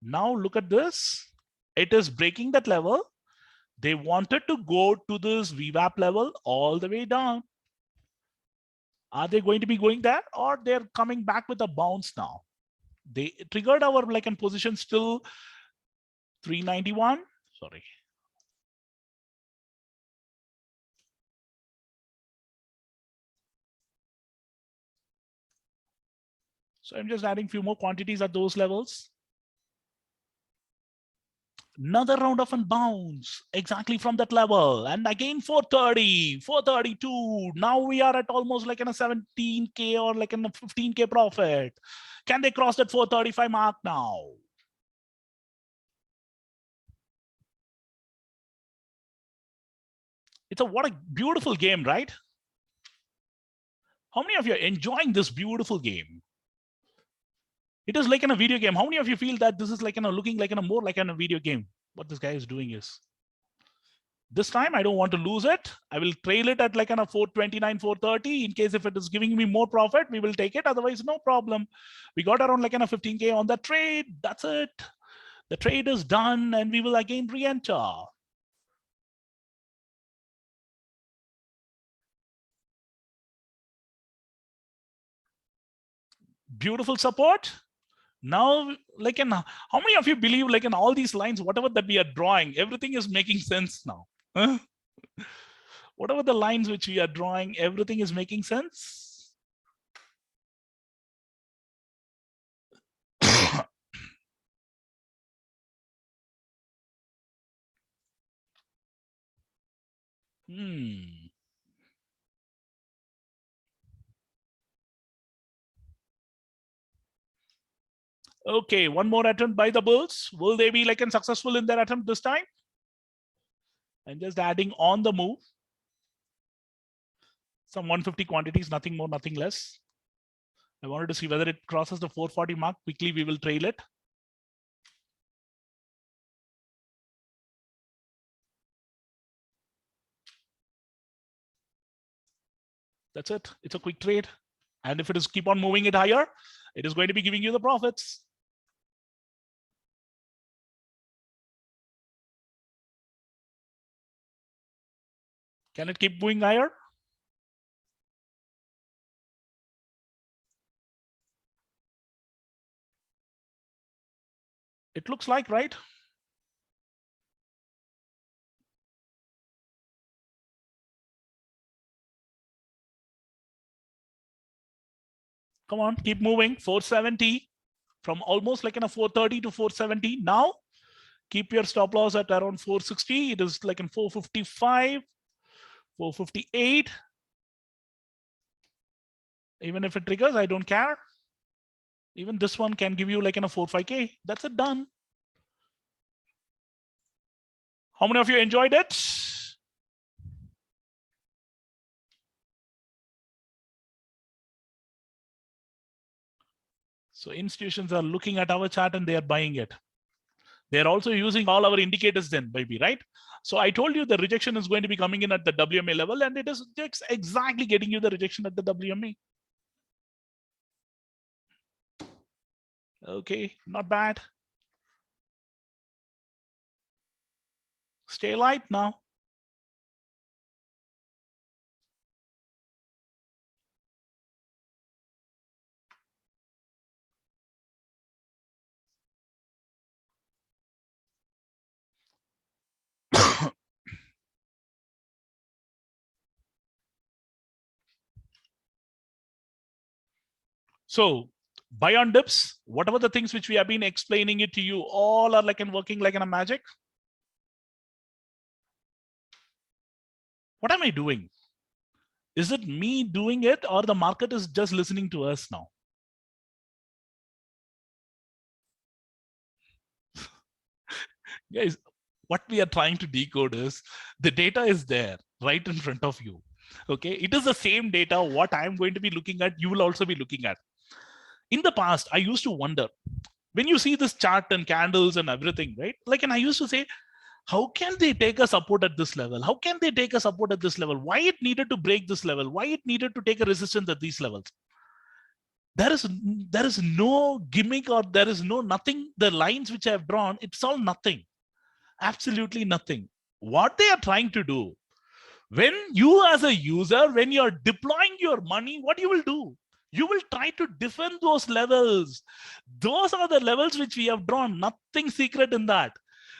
Now look at this. It is breaking that level. They wanted to go to this VWAP level all the way down. Are they going to be going there, or they're coming back with a bounce now? They triggered our like in position still 391. Sorry. So I'm just adding few more quantities at those levels. Another round of a bounce exactly from that level, and again 430, 432. Now we are at almost like in a 17k or like in a 15k profit. Can they cross that 435 mark now? It's a what a beautiful game, right? How many of you are enjoying this beautiful game? It is like in a video game. How many of you feel that this is like looking like in a more like in a video game? What this guy is doing is, this time I don't want to lose it. I will trail it at like a 429, 430. In case if it is giving me more profit, we will take it. Otherwise, no problem. We got around like a 15k on that trade. That's it. The trade is done, and we will again re-enter. Beautiful support. Now, like in how many of you believe like in all these lines, whatever that we are drawing, everything is making sense now? Huh? Whatever the lines which we are drawing, everything is making sense. Hmm. Okay, one more attempt by the Bulls. Will they be like successful in their attempt this time? And just adding on the move. Some 150 quantities, nothing more, nothing less. I wanted to see whether it crosses the 440 mark. Quickly, we will trail it. That's it. It's a quick trade. And if it is keep on moving it higher, it is going to be giving you the profits. Can it keep moving higher? It looks like, right? Come on, keep moving. 470 from almost like in a 430 to 470. Now, keep your stop loss at around 460. It is like in 455, 458. Even if it triggers, I don't care. Even this one can give you like in a 4-5k. That's it, done. How many of you enjoyed it? So institutions are looking at our chart and they are buying it. They're also using all our indicators then, maybe, right? So I told you the rejection is going to be coming in at the WMA level, and it is exactly getting you the rejection at the WMA. Okay, not bad. Stay light now. So buy on dips, whatever the things which we have been explaining it to you, all are like in working like in a magic. What am I doing? Is it me doing it, or the market is just listening to us now? Guys, what we are trying to decode is the data is there right in front of you. Okay, it is the same data. What I'm going to be looking at, you will also be looking at. In the past, I used to wonder, when you see this chart and candles and everything, right? Like, and I used to say, how can they take a support at this level? How can they take a support at this level? Why it needed to break this level? Why it needed to take a resistance at these levels? There is no gimmick, or there is no nothing. The lines which I have drawn, it's all nothing. Absolutely nothing. What they are trying to do, when you as a user, when you're deploying your money, what you will do? You will try to defend those levels. Those are the levels which we have drawn. Nothing secret in that.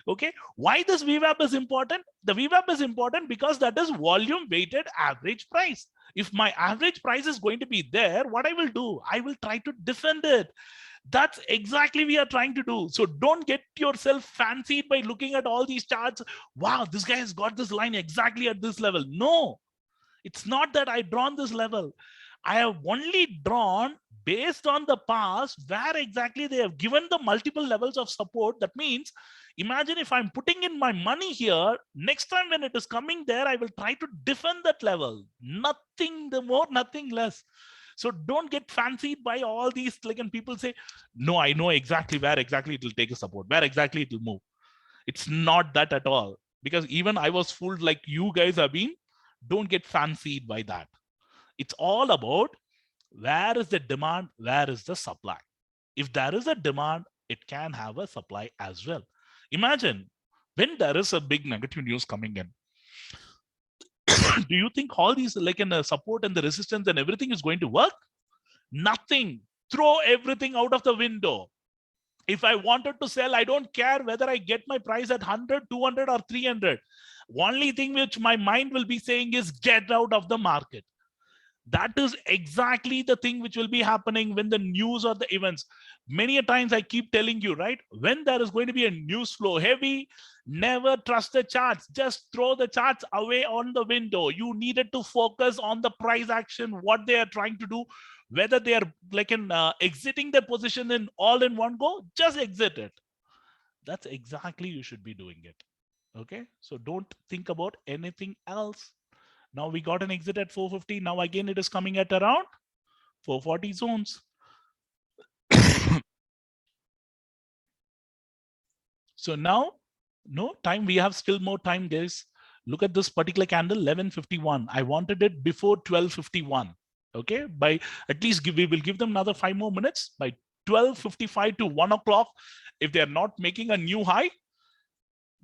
Okay, why this VWAP is important? The VWAP is important because that is volume weighted average price. If my average price is going to be there, what I will do? I will try to defend it. That's exactly we are trying to do. So don't get yourself fancied by looking at all these charts. Wow, this guy has got this line exactly at this level. No, it's not that I drawn this level. I have only drawn based on the past where exactly they have given the multiple levels of support. That means, imagine if I'm putting in my money here, next time when it is coming there, I will try to defend that level. Nothing the more, nothing less. So don't get fancied by all these, like, and people say, no, I know exactly where exactly it will take a support, where exactly it will move. It's not that at all. Because even I was fooled like you guys have been. Don't get fancied by that. It's all about where is the demand, where is the supply. If there is a demand, it can have a supply as well. Imagine when there is a big negative news coming in. Do you think all these, like, in the support and the resistance and everything is going to work? Nothing. Throw everything out of the window. If I wanted to sell, I don't care whether I get my price at 100, 200, or 300. Only thing which my mind will be saying is get out of the market. That is exactly the thing which will be happening when the news or the events. Many a times I keep telling you, right? When there is going to be a news flow heavy, never trust the charts. Just throw the charts away on the window. You needed to focus on the price action, what they are trying to do, whether they are like in exiting their position in all in one go, just exit it. That's exactly you should be doing it. Okay, so don't think about anything else. Now we got an exit at 450. Now again it is coming at around 440 zones. So now, no time, we have still more time, guys. Look at this particular candle, 11:51. I wanted it before 12:51. Okay, by at least we will give them another 5 more minutes. By 12:55 to 1 o'clock, if they are not making a new high,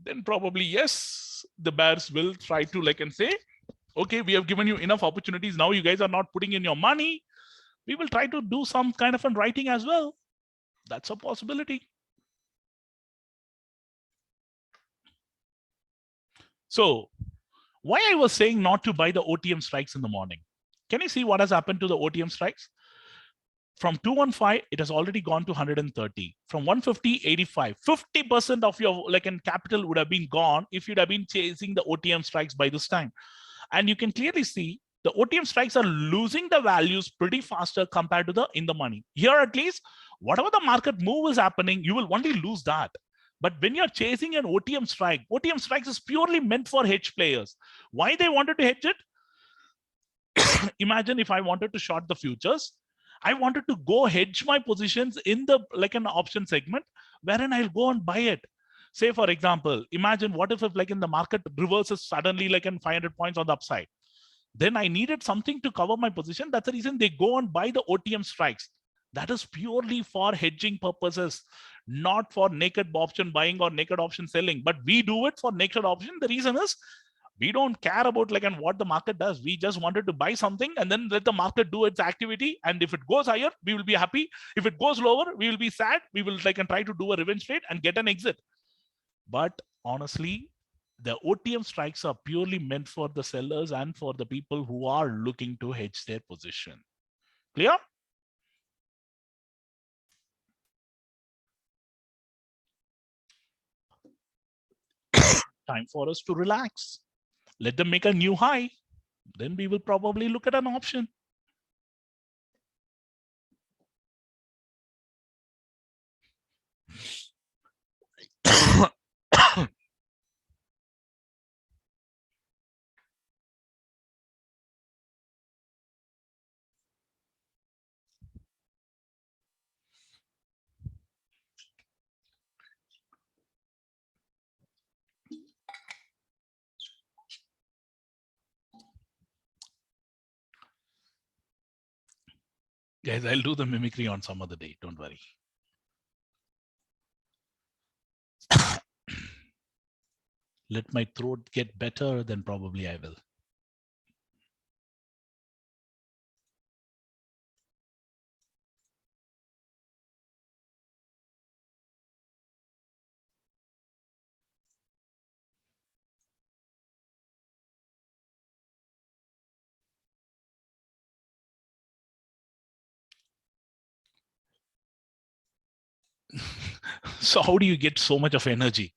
then probably yes, the bears will try to, like, and say, okay, we have given you enough opportunities. Now you guys are not putting in your money. We will try to do some kind of a writing as well. That's a possibility. So why I was saying not to buy the OTM strikes in the morning. Can you see what has happened to the OTM strikes? From 215, it has already gone to 130. From 150, 85. 50% of your, like, in capital would have been gone if you'd have been chasing the OTM strikes by this time. And you can clearly see the OTM strikes are losing the values pretty faster compared to the in the money. Here, at least, whatever the market move is happening, you will only lose that. But when you're chasing an OTM strike, OTM strikes is purely meant for hedge players. Why they wanted to hedge it? Imagine if I wanted to short the futures, I wanted to go hedge my positions in the, like, an option segment, wherein I'll go and buy it. Say, for example, imagine what if like in the market reverses suddenly like in 500 points on the upside. Then I needed something to cover my position. That's the reason they go and buy the OTM strikes. That is purely for hedging purposes, not for naked option buying or naked option selling. But we do it for naked option. The reason is we don't care about like and what the market does. We just wanted to buy something and then let the market do its activity. And if it goes higher, we will be happy. If it goes lower, we will be sad. We will like and try to do a revenge trade and get an exit. But honestly, the OTM strikes are purely meant for the sellers and for the people who are looking to hedge their position. Clear? Time for us to relax. Let them make a new high. Then we will probably look at an option. Guys, I'll do the mimicry on some other day. Don't worry. Let my throat get better, then probably I will. So how do you get so much of energy?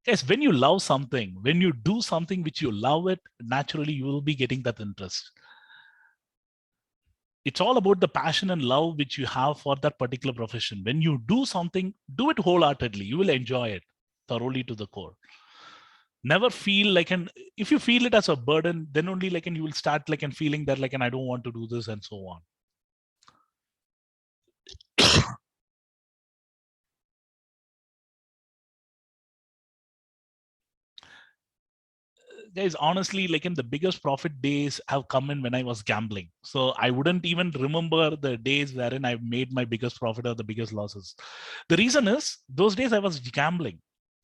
Yes, when you love something, when you do something which you love it, naturally you will be getting that interest. It's all about the passion and love which you have for that particular profession. When you do something, do it wholeheartedly. You will enjoy it thoroughly to the core. Never feel like an, if you feel it as a burden, then only like and you will start like and feeling that like and I don't want to do this and so on. Guys, honestly, like in the biggest profit days have come in when I was gambling. So I wouldn't even remember the days wherein I made my biggest profit or the biggest losses. The reason is those days I was gambling.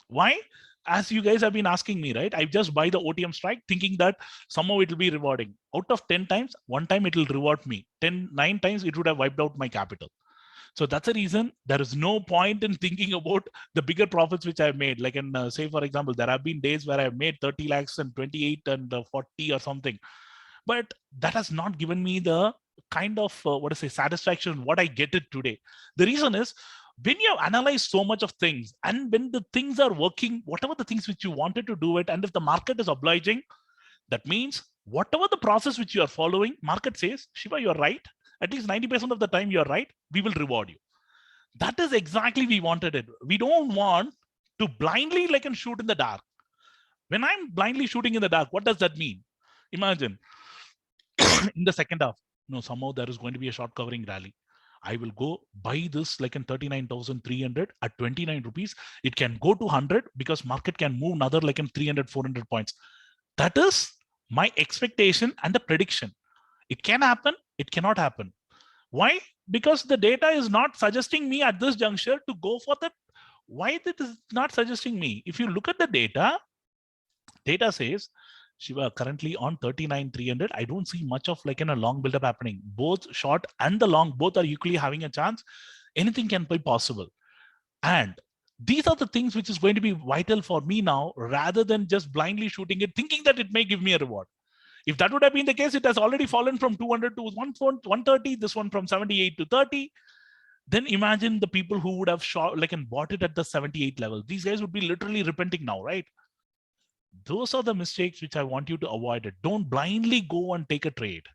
Why? As you guys have been asking me, right? I just buy the OTM strike thinking that somehow it will be rewarding. Out of 10 times, one time it will reward me. 9 times it would have wiped out my capital. So that's a reason there is no point in thinking about the bigger profits which I've made. Like in say, for example, there have been days where I've made 30 lakhs and 28 and 40 or something, but that has not given me the kind of what I say satisfaction what I get it today. The reason is when you have analyzed so much of things and when the things are working, whatever the things which you wanted to do it, and if the market is obliging, that means whatever the process which you are following, market says, Shiva, you're right. At least 90% of the time you're right. We will reward you. That is exactly we wanted it. We don't want to blindly like and shoot in the dark. When I'm blindly shooting in the dark, what does that mean? Imagine in the second half, no, somehow there is going to be a short covering rally. I will go buy this like in 39,300 at 29 rupees. It can go to 100 because market can move another like in 300, 400 points. That is my expectation and the prediction. It can happen, it cannot happen. Why? Because the data is not suggesting me at this juncture to go for that. Why it is not suggesting me? If you look at the data says Shiva currently on 39,300. I don't see much of like in a long buildup happening. Both short and the long, both are equally having a chance. Anything can be possible. And these are the things which is going to be vital for me now, rather than just blindly shooting it, thinking that it may give me a reward. If that would have been the case, it has already fallen from 200 to 130, this one from 78 to 30. Then imagine the people who would have shot like and bought it at the 78 level. These guys would be literally repenting now, right? Those are the mistakes which I want you to avoid. It. Don't blindly go and take a trade.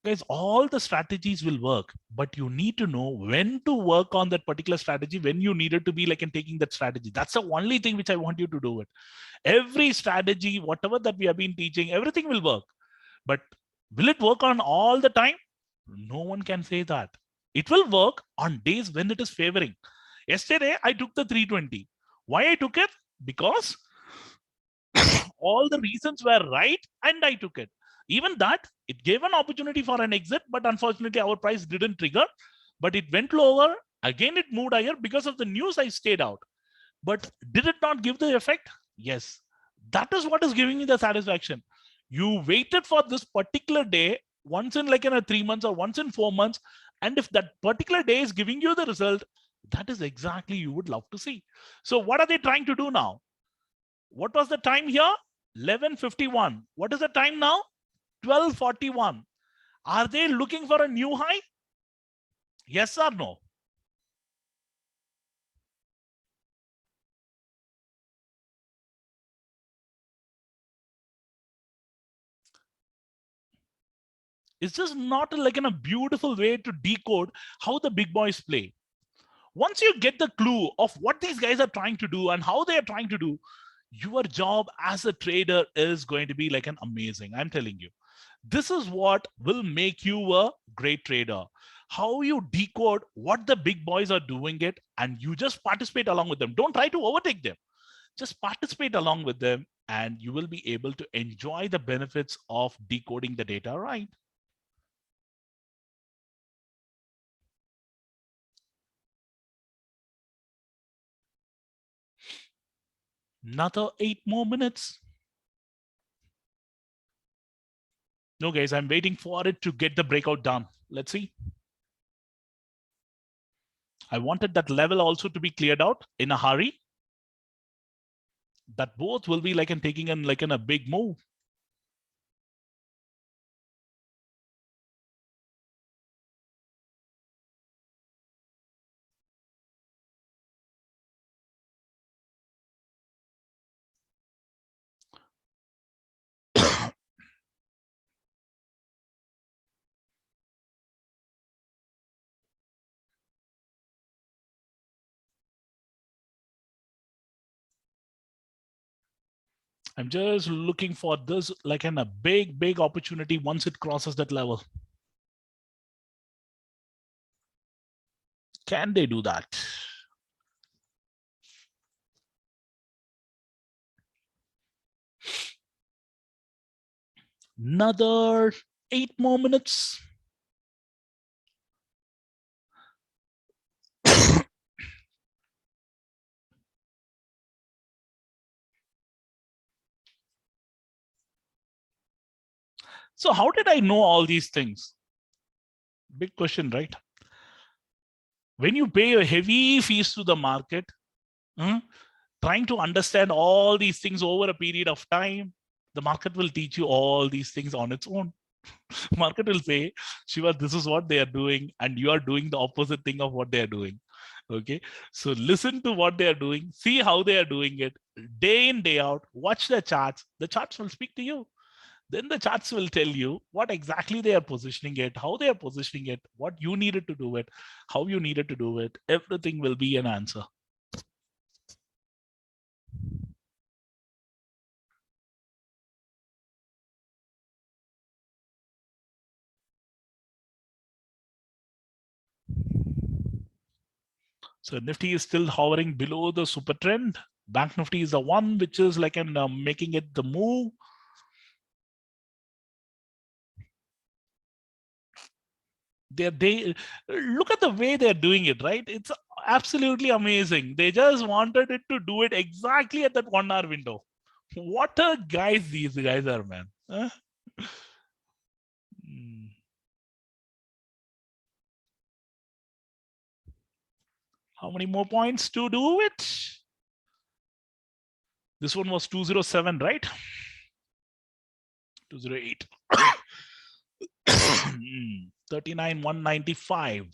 Guys, all the strategies will work, but you need to know when to work on that particular strategy, when you needed to be like in taking that strategy. That's the only thing which I want you to do it. Every strategy, whatever that we have been teaching, everything will work. But will it work on all the time? No one can say that. It will work on days when it is favoring. Yesterday, I took the 320. Why I took it? Because all the reasons were right and I took it. Even that, it gave an opportunity for an exit, but unfortunately, our price didn't trigger. But it went lower. Again, it moved higher because of the news. I stayed out. But did it not give the effect? Yes. That is what is giving me the satisfaction. You waited for this particular day once in like in a 3 months or once in 4 months. And if that particular day is giving you the result, that is exactly you would love to see. So what are they trying to do now? What was the time here? 11:51. What is the time now? 12:41. Are they looking for a new high? Yes or no? It's just not like in a beautiful way to decode how the big boys play. Once you get the clue of what these guys are trying to do and how they are trying to do, your job as a trader is going to be like an amazing. I'm telling you. This is what will make you a great trader. How you decode what the big boys are doing it and you just participate along with them. Don't try to overtake them. Just participate along with them and you will be able to enjoy the benefits of decoding the data right. Another 8 more minutes. No, guys, I'm waiting for it to get the breakout done. Let's see. I wanted that level also to be cleared out in a hurry. That both will be like in taking in like in a big move. I'm just looking for this like a big opportunity once it crosses that level. Can they do that? Another 8 more minutes. So how did I know all these things? Big question, right? When you pay a heavy fees to the market, trying to understand all these things over a period of time, the market will teach you all these things on its own. Market will say, Shiva, this is what they are doing, and you are doing the opposite thing of what they are doing. Okay, so listen to what they are doing, see how they are doing it day in, day out, watch the charts. The charts will speak to you. Then the charts will tell you what exactly they are positioning it, how they are positioning it, what you needed to do it, how you needed to do it. Everything will be an answer. So Nifty is still hovering below the super trend. Bank Nifty is the one which is like an making it the move. They look at the way they're doing it, right? It's absolutely amazing. They just wanted it to do it exactly at that 1 hour window. What a guys these guys are, man. Huh? Hmm. How many more points to do it? This one was 207, right? 208. 39,195.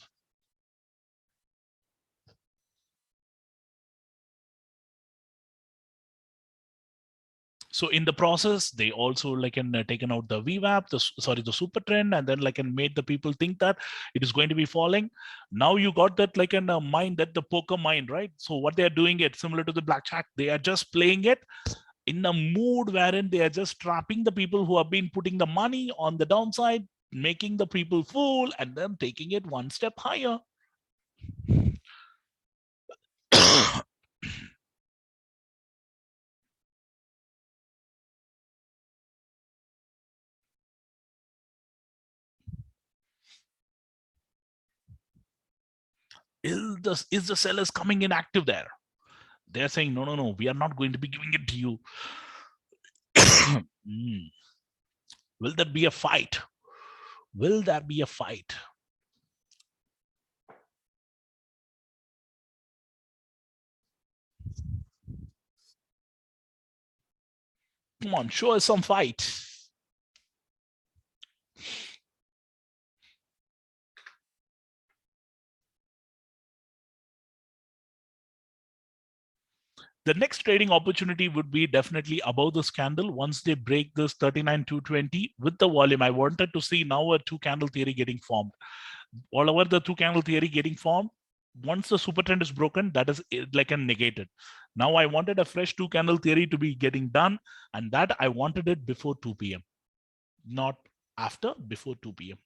So in the process, they also like taken out the VWAP, the super trend, and then like made the people think that it is going to be falling. Now you got that like in a mind, that the poker mind, right? So what they are doing it similar to the blackjack, they are just playing it in a mood wherein they are just trapping the people who have been putting the money on the downside, making the people fool, and then taking it one step higher. Is the sellers coming in active there? They're saying, no, no, no, we are not going to be giving it to you. Mm. Will there be a fight? Will there be a fight? Come on, show us some fight. The next trading opportunity would be definitely above this candle once they break this 39,220 with the volume. I wanted to see now a two candle theory getting formed. All over the two candle theory getting formed, once the super trend is broken, that is like a negated. Now I wanted a fresh two candle theory to be getting done, and that I wanted it before 2 p.m. Not after, before 2 p.m.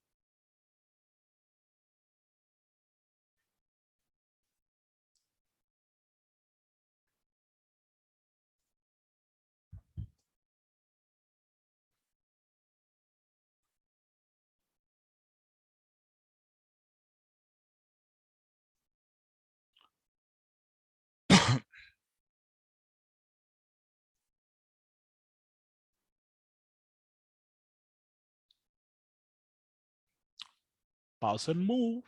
Pass and move.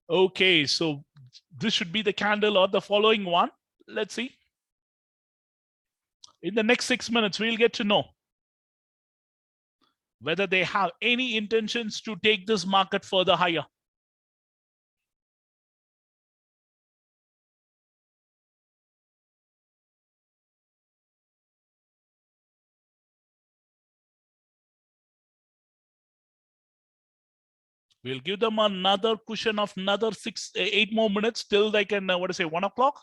Okay, so this should be the candle or the following one. Let's see. In the next 6 minutes, we'll get to know whether they have any intentions to take this market further higher. We'll give them another cushion of another 8 more minutes till they can, 1 o'clock.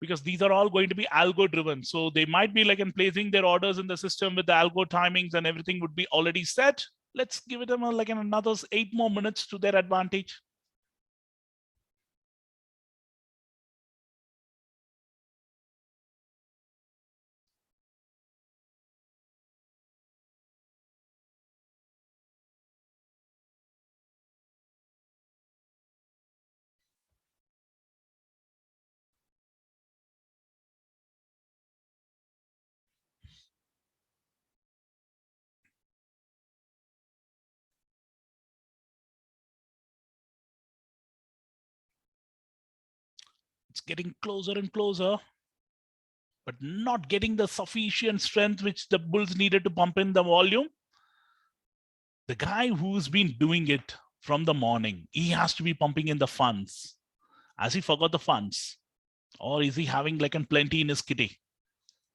Because these are all going to be algo driven. So they might be like in placing their orders in the system with the algo timings and everything would be already set. Let's give them like another 8 more minutes to their advantage. It's getting closer and closer, but not getting the sufficient strength which the bulls needed to pump in the volume. The guy who's been doing it from the morning, he has to be pumping in the funds. Has he forgot the funds? Or is he having like plenty in his kitty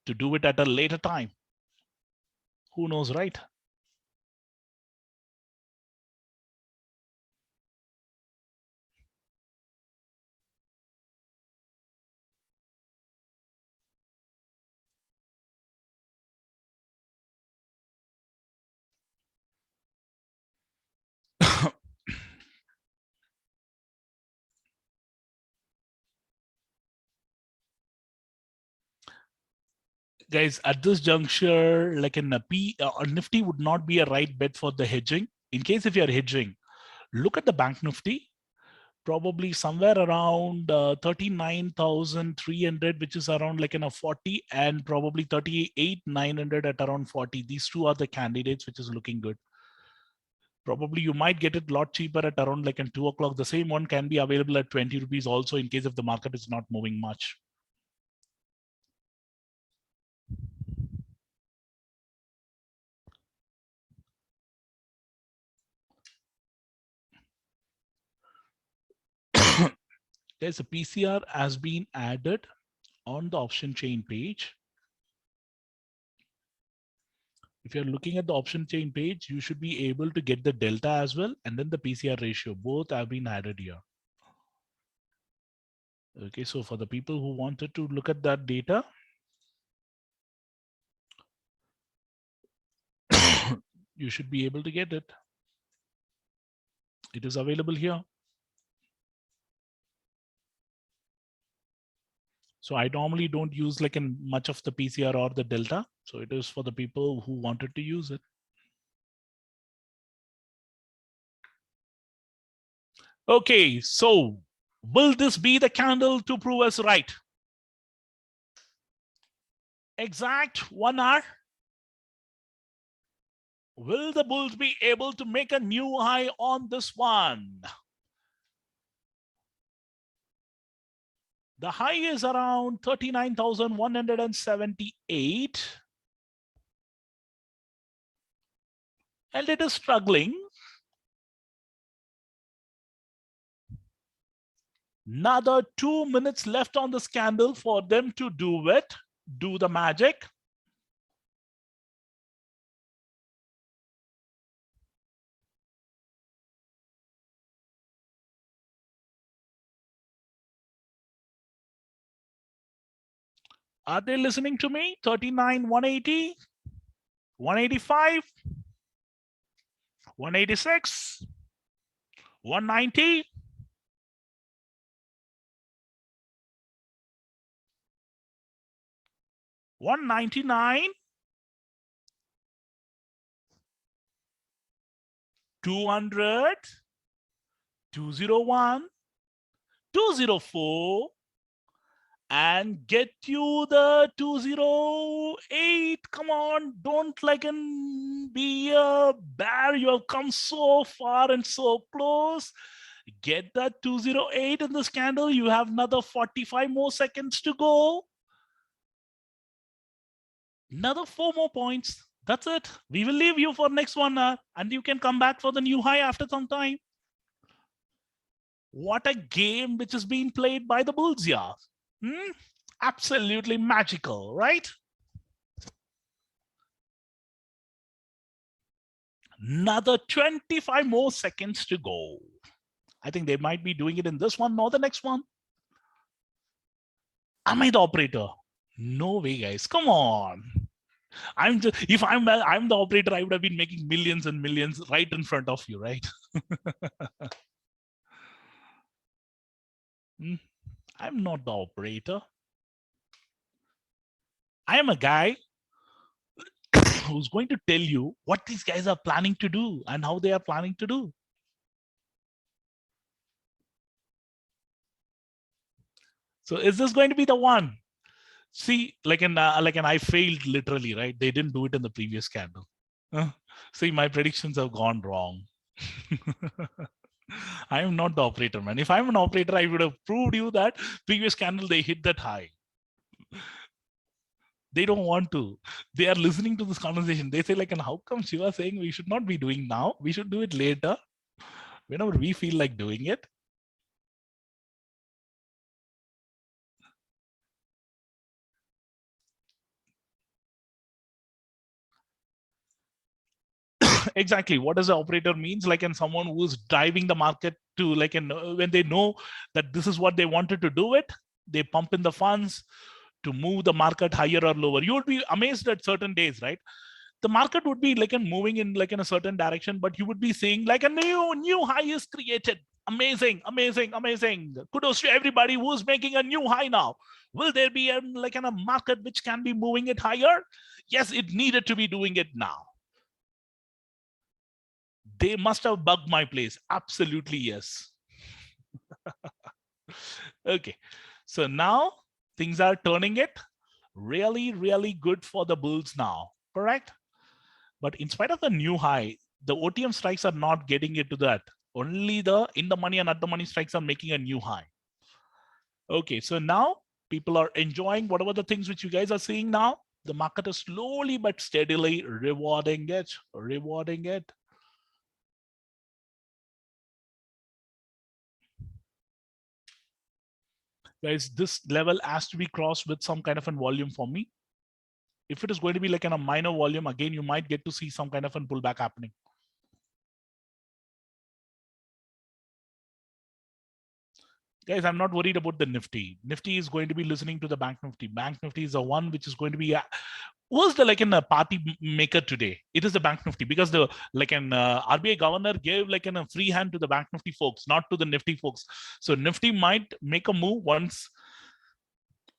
to do it at a later time? Who knows, right? Guys, at this juncture, like a Nifty would not be a right bet for the hedging. In case if you're hedging, look at the bank Nifty, probably somewhere around 39,300, which is around like 40, and probably 38,900 at around 40. These two are the candidates which is looking good. Probably you might get it a lot cheaper at around like 2 o'clock. The same one can be available at 20 rupees also in case if the market is not moving much. There's a PCR has been added on the option chain page. If you're looking at the option chain page, you should be able to get the delta as well, and then the PCR ratio. Both have been added here. Okay, so for the people who wanted to look at that data, you should be able to get it. It is available here. So I normally don't use like in much of the PCR or the delta. So it is for the people who wanted to use it. Okay, so will this be the candle to prove us right? Exact 1 hour. Will the bulls be able to make a new high on this one? The high is around 39,178. And it is struggling. Another 2 minutes left on this candle for them to do it, do the magic. Are they listening to me? 39, 180, 185, 186, 190. 199, 200, 201, 204, and get you the 208. Come on, don't like be a bear. You have come so far and so close. Get that 208 in this candle. You have another 45 more seconds to go. Another 4 more points. That's it. We will leave you for next 1 hour and you can come back for the new high after some time. What a game which is being played by the Bulls here. Absolutely magical, right? Another 25 more seconds to go. I think they might be doing it in this one or the next one. Am I the operator? No way, guys. Come on. I'm just, if I'm the operator, I would have been making millions and millions right in front of you, right? I'm not the operator. I am a guy who's going to tell you what these guys are planning to do and how they are planning to do. So is this going to be the one? See, like an I failed literally, right? They didn't do it in the previous candle. See, my predictions have gone wrong. I am not the operator, man. If I'm an operator, I would have proved you that previous candle they hit that high. They don't want to. They are listening to this conversation. They say like, and how come Shiva saying we should not be doing now? We should do it later, whenever we feel like doing it. Exactly. What does the operator means? Like, and someone who's driving the market to like, and when they know that this is what they wanted to do it, they pump in the funds to move the market higher or lower. You would be amazed at certain days, right? The market would be like moving in like in a certain direction, but you would be seeing like a new high is created. Amazing, amazing, amazing. Kudos to everybody who's making a new high now. Will there be like in a market which can be moving it higher? Yes, it needed to be doing it now. They must have bugged my place. Absolutely, yes. Okay. So now things are turning it really, really good for the bulls now. Correct? But in spite of the new high, the OTM strikes are not getting it to that. Only the in the money and at the money strikes are making a new high. Okay, so now people are enjoying whatever the things which you guys are seeing now. The market is slowly but steadily rewarding it, rewarding it. Guys, this level has to be crossed with some kind of a volume for me. If it is going to be like in a minor volume, again, you might get to see some kind of a pullback happening. Guys, I'm not worried about the Nifty. Nifty is going to be listening to the Bank Nifty. Bank Nifty is the one which is going to be who's the like in a party maker today? It is the Bank Nifty, because the like an RBI governor gave like in a free hand to the Bank Nifty folks, not to the Nifty folks. So Nifty might make a move once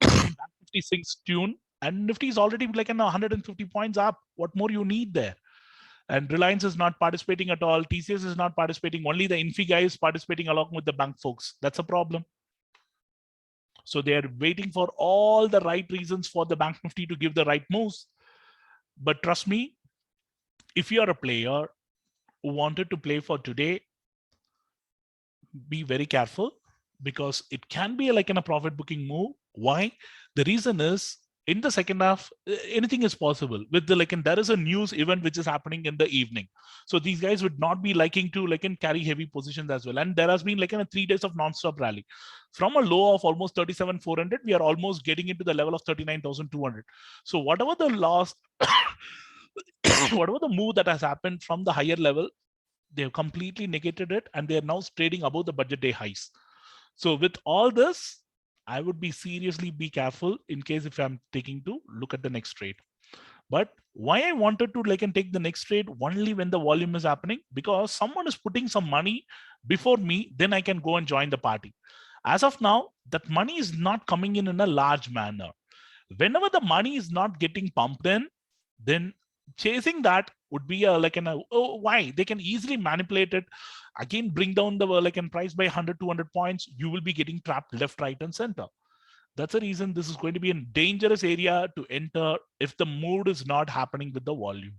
Bank Nifty sings tune, and Nifty is already like in 150 points up. What more you need there? And Reliance is not participating at all. TCS is not participating. Only the Infi guy is participating along with the bank folks. That's a problem. So they are waiting for all the right reasons for the Bank Nifty to give the right moves. But trust me, if you are a player who wanted to play for today, be very careful, because it can be like in a profit booking move. Why? The reason is in the second half, anything is possible with the like, and there is a news event which is happening in the evening. So these guys would not be liking to like and carry heavy positions as well. And there has been like in a 3 days of non-stop rally from a low of almost 37,400. We are almost getting into the level of 39,200. So whatever the loss, whatever the move that has happened from the higher level, they have completely negated it, and they are now trading above the budget day highs. So with all this, I would be seriously be careful in case if I'm taking to look at the next trade. But why I wanted to like and take the next trade only when the volume is happening, because someone is putting some money before me, then I can go and join the party. As of now, that money is not coming in a large manner. Whenever the money is not getting pumped in, then chasing that would be a like an why they can easily manipulate it, again bring down the like and price by 100 200 points. You will be getting trapped left, right, and center. That's the reason this is going to be a dangerous area to enter if the mood is not happening with the volume.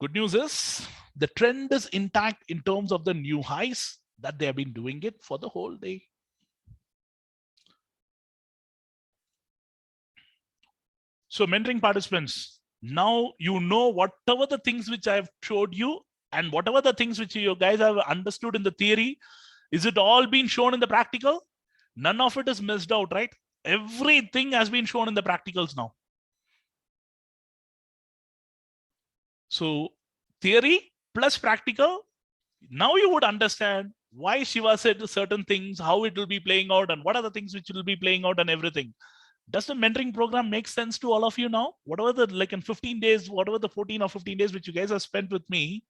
Good news is the trend is intact in terms of the new highs that they have been doing it for the whole day. So mentoring participants, now you know whatever the things which I've showed you and whatever the things which you guys have understood in the theory, is it all being shown in the practical? None of it is missed out, right? Everything has been shown in the practicals now. So theory plus practical, now you would understand why Shiva said certain things, how it will be playing out, and what are the things which will be playing out and everything. Does the mentoring program make sense to all of you now? Whatever the, like in 15 days, whatever the 14 or 15 days which you guys have spent with me,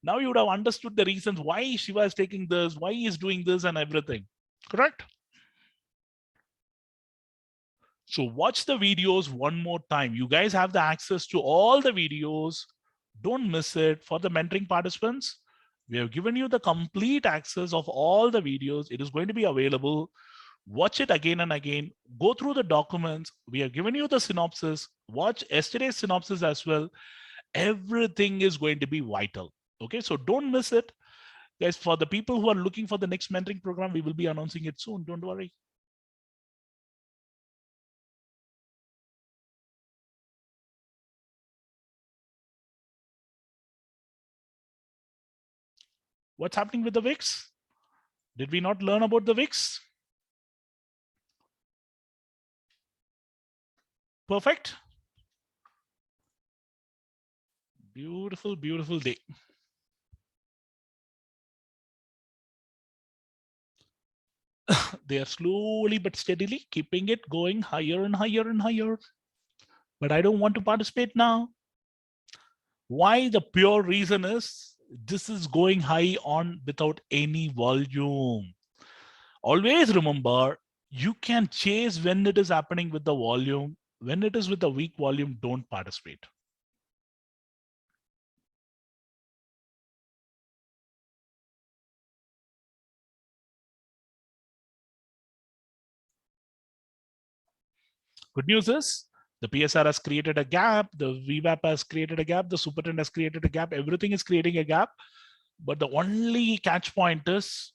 now you would have understood the reasons why Shiva is taking this, why he is doing this and everything. Correct? So watch the videos one more time. You guys have the access to all the videos. Don't miss it. For the mentoring participants, we have given you the complete access of all the videos. It is going to be available. Watch it again and again. Go through the documents. We have given you the synopsis. Watch yesterday's synopsis as well. Everything is going to be vital. Okay, so don't miss it. Guys, for the people who are looking for the next mentoring program, we will be announcing it soon. Don't worry. What's happening with the VIX? Did we not learn about the VIX? Perfect. Beautiful, beautiful day. They are slowly but steadily keeping it going higher and higher and higher. But I don't want to participate now. Why? The pure reason is this is going high on without any volume. Always remember, you can chase when it is happening with the volume. When it is with the weak volume, don't participate. Good news is the PSR has created a gap, the VWAP has created a gap, the super trend has created a gap, everything is creating a gap. But the only catch point is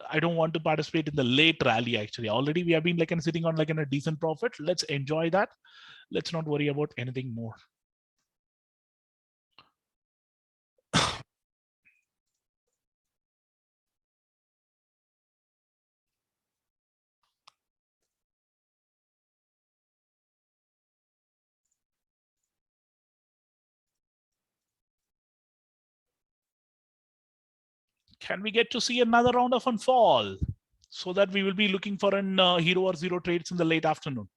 I don't want to participate in the late rally. Actually, already we have been like sitting on like in a decent profit. Let's enjoy that. Let's not worry about anything more. Can we get to see another round of unfall so that we will be looking for an hero or zero trades in the late afternoon?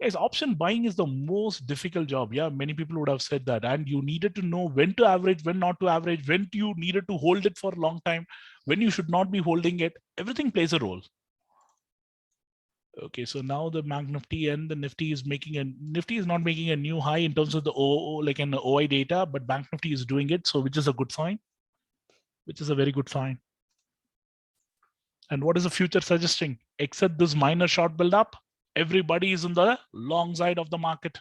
Yes, option buying is the most difficult job. Yeah, many people would have said that. And you needed to know when to average, when not to average, when you needed to hold it for a long time, when you should not be holding it. Everything plays a role. Okay, so now the Bank Nifty and the Nifty is not making a new high in terms of the like an OI data, but Bank Nifty is doing it, so which is a good sign, which is a very good sign. And what is the future suggesting? Except this minor short build up, everybody is on the long side of the market.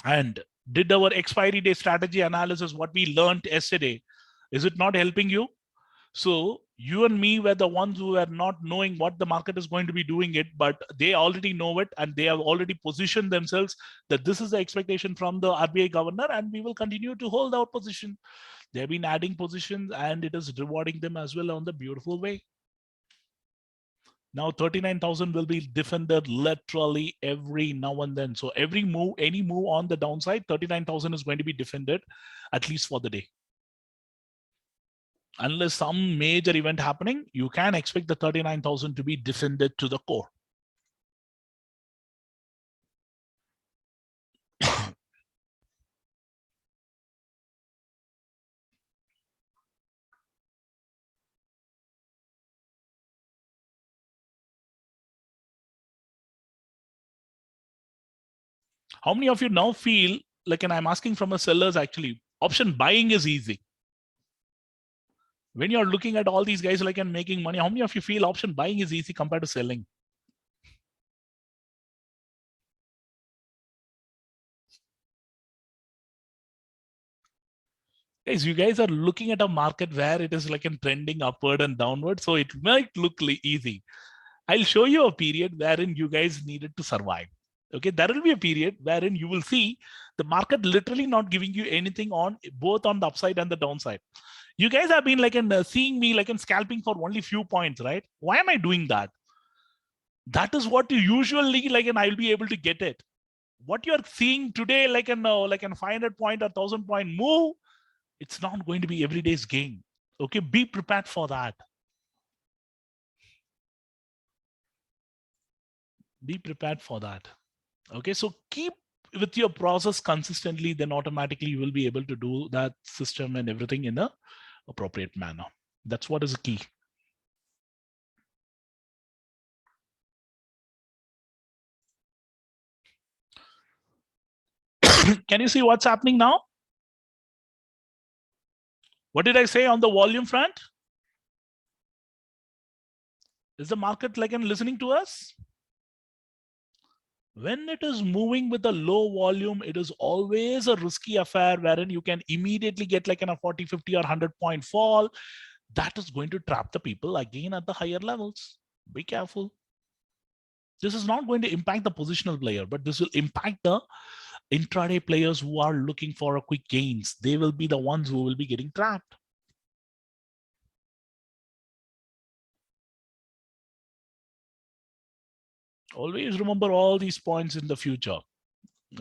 And did our expiry day strategy analysis, what we learned yesterday, is it not helping you? So you and me were the ones who are not knowing what the market is going to be doing it, but they already know it and they have already positioned themselves that this is the expectation from the RBI governor and we will continue to hold our position. They've been adding positions and it is rewarding them as well on the beautiful way. Now 39,000 will be defended literally every now and then. So every move, any move on the downside, 39,000 is going to be defended at least for the day. Unless some major event happening, you can expect the 39,000 to be defended to the core. How many of you now feel like, and I'm asking from the sellers actually, option buying is easy? When you're looking at all these guys like and making money, how many of you feel option buying is easy compared to selling? Guys, you guys are looking at a market where it is like in trending upward and downward, so it might look easy. I'll show you a period wherein you guys needed to survive. Okay, there will be a period wherein you will see the market literally not giving you anything on both on the upside and the downside. You guys have been like in seeing me like in scalping for only few points, right? Why am I doing that? That is what you usually like, and I'll be able to get it. What you're seeing today, like an 500 point or 1,000 point move, it's not going to be every day's gain. Okay, be prepared for that. Be prepared for that. Okay, so keep with your process consistently, then automatically you will be able to do that system and everything in a appropriate manner. That's what is the key. Can you see what's happening now? What did I say on the volume front? Is the market like in listening to us? When it is moving with a low volume, it is always a risky affair wherein you can immediately get like in a 40, 50 or 100 point fall. That is going to trap the people again at the higher levels. Be careful. This is not going to impact the positional player, but this will impact the intraday players who are looking for a quick gains. They will be the ones who will be getting trapped. Always remember all these points in the future.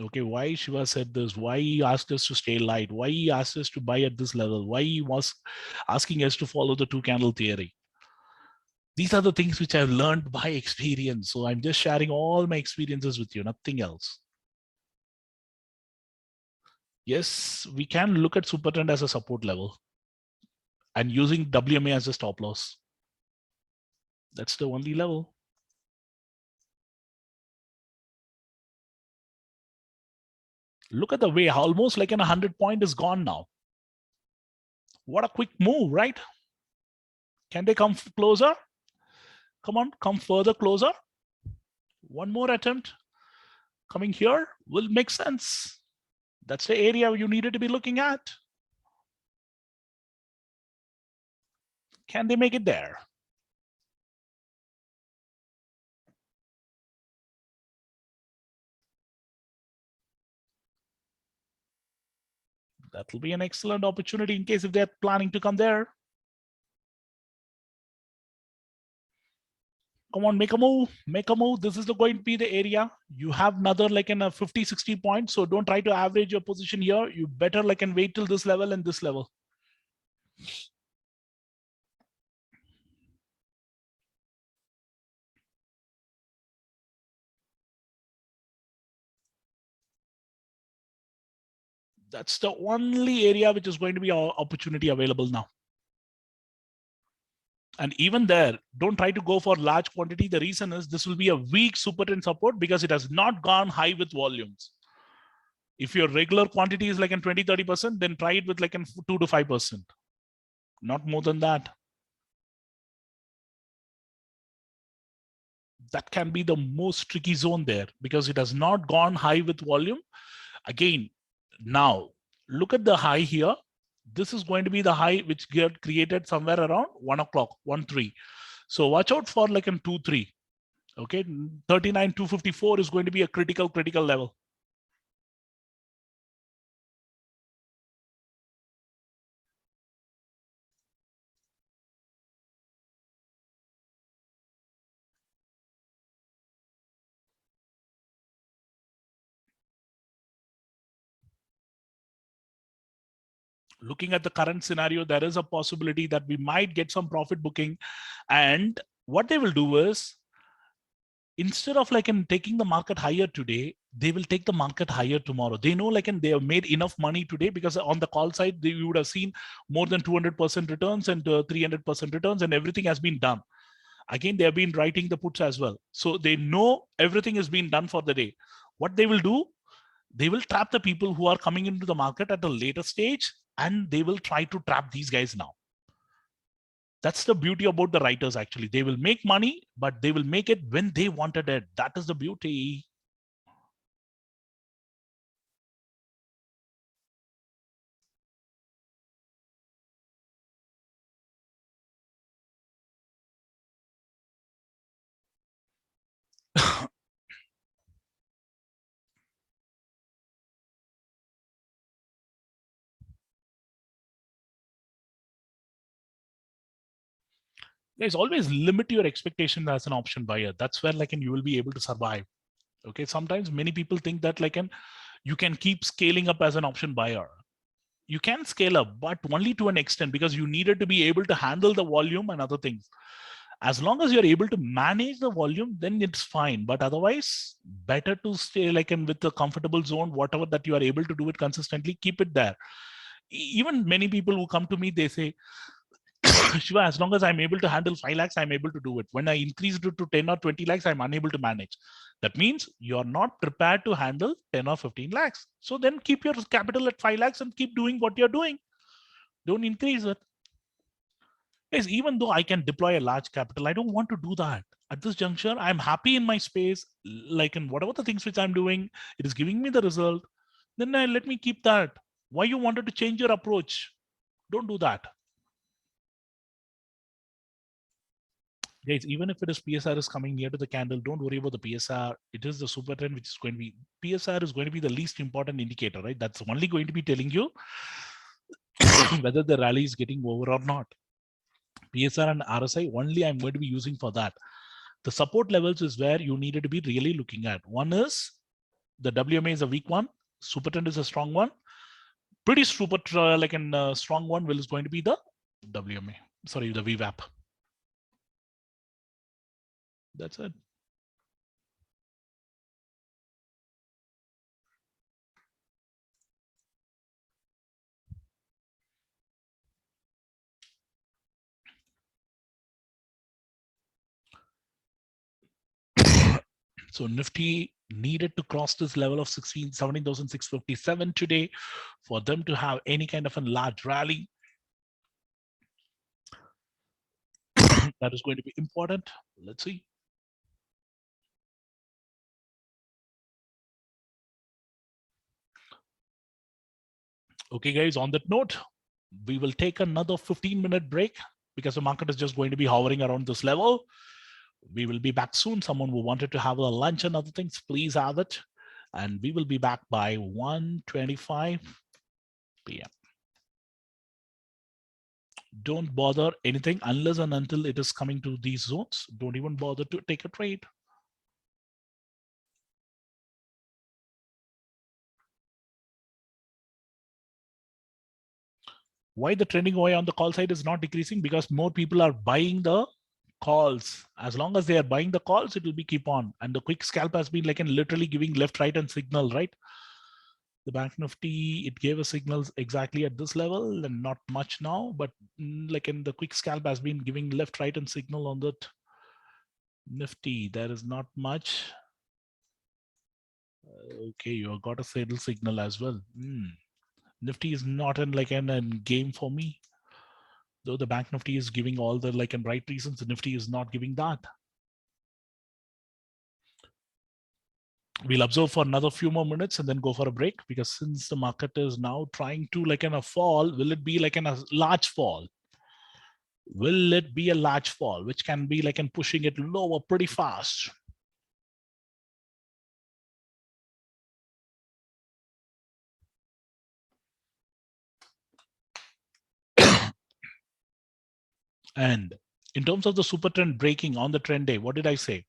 Okay, why Shiva said this, why he asked us to stay light, why he asked us to buy at this level, why he was asking us to follow the two candle theory. These are the things which I've learned by experience. So I'm just sharing all my experiences with you, nothing else. Yes, we can look at super trend as a support level and using WMA as a stop loss. That's the only level. Look at the way almost like an 100 point is gone now. What a quick move, right? Can they come closer? Come on, come further closer. One more attempt coming here will make sense. That's the area you needed to be looking at. Can they make it there? That will be an excellent opportunity in case if they're planning to come there. Come on, make a move, make a move. This is going to be the area. You have another like in a 50, 60 points. So don't try to average your position here. You better like and wait till this level and this level. That's the only area which is going to be our opportunity available now. And even there, don't try to go for large quantity. The reason is this will be a weak super trend support because it has not gone high with volumes. If your regular quantity is like in 20, 30%, then try it with like in 2 to 5%. Not more than that. That can be the most tricky zone there because it has not gone high with volume. Again, now look at the high here. This is going to be the high which get created somewhere around 1 o'clock, 1, 3. So watch out for like in 2, 3. Okay, 39, 254 is going to be a critical level. Looking at the current scenario, there is a possibility that we might get some profit booking. And what they will do is, instead of like in taking the market higher today, they will take the market higher tomorrow. They know like in they have made enough money today because on the call side, you would have seen more than 200% returns and 300% returns and everything has been done. Again, they have been writing the puts as well. So they know everything has been done for the day. What they will do, they will trap the people who are coming into the market at a later stage and they will try to trap these guys now. That's the beauty about the writers. Actually, they will make money, but they will make it when they wanted it. That is the beauty. Guys, always limit your expectation as an option buyer. That's where like, and you will be able to survive. Okay. Sometimes many people think that like, and you can keep scaling up as an option buyer. You can scale up, but only to an extent, because you needed to be able to handle the volume and other things. As long as you're able to manage the volume, then it's fine. But otherwise, better to stay like in with the comfortable zone, whatever that you are able to do it consistently, keep it there. Even many people who come to me, they say, Shiva, as long as I'm able to handle 5 lakhs, I'm able to do it. When I increased it to 10 or 20 lakhs, I'm unable to manage. That means you're not prepared to handle 10 or 15 lakhs. So then keep your capital at 5 lakhs and keep doing what you're doing. Don't increase it. Guys, even though I can deploy a large capital, I don't want to do that. At this juncture, I'm happy in my space, like in whatever the things which I'm doing, it is giving me the result. Then let me keep that. Why you wanted to change your approach? Don't do that. Guys, even if it is PSR is coming near to the candle, don't worry about the PSR. It is the super trend which is going to be, PSR is going to be the least important indicator, right? That's only going to be telling you whether the rally is getting over or not. PSR and RSI only I'm going to be using for that. The support levels is where you needed to be really looking at. One is the WMA is a weak one. Super trend is a strong one. Pretty super like a strong one will is going to be the WMA. Sorry, the VWAP. That's it. So Nifty needed to cross this level of 17,657 today for them to have any kind of a large rally. That is going to be important. Let's see. Okay, guys, on that note, we will take another 15-minute break because the market is just going to be hovering around this level. We will be back soon. Someone who wanted to have a lunch and other things, please have it. And we will be back by 1:25 p.m. Don't bother anything unless and until it is coming to these zones. Don't even bother to take a trade. Why the trending OI on the call side is not decreasing? Because more people are buying the calls. As long as they are buying the calls, it will be keep on. And the quick scalp has been like in literally giving left, right, and signal, right? The Bank Nifty, it gave us signals exactly at this level and not much now, but like in the quick scalp has been giving left, right, and signal on that Nifty. There is not much. Okay, you got a saddle signal as well. Nifty is not in like an game for me. Though the Bank Nifty is giving all the like and right reasons, the Nifty is not giving that. We'll observe for another few more minutes and then go for a break, because since the market is now trying to like in a fall, will it be like in a large fall? Will it be a large fall, which can be like in pushing it lower pretty fast? And in terms of the super trend breaking on the trend day, what did I say?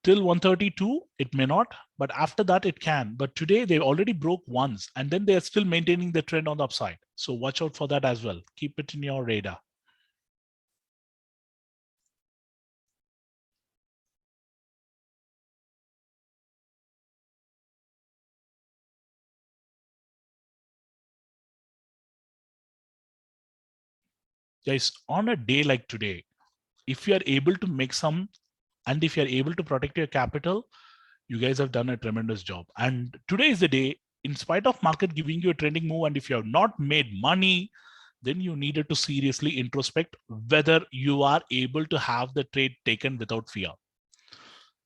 Till 132, it may not, but after that it can. But today they already broke once, and then they are still maintaining the trend on the upside. So watch out for that as well. Keep it in your radar. Guys, on a day like today, if you are able to make some, and if you're able to protect your capital, you guys have done a tremendous job. And today is the day, in spite of market giving you a trending move, and if you have not made money, then you needed to seriously introspect whether you are able to have the trade taken without fear.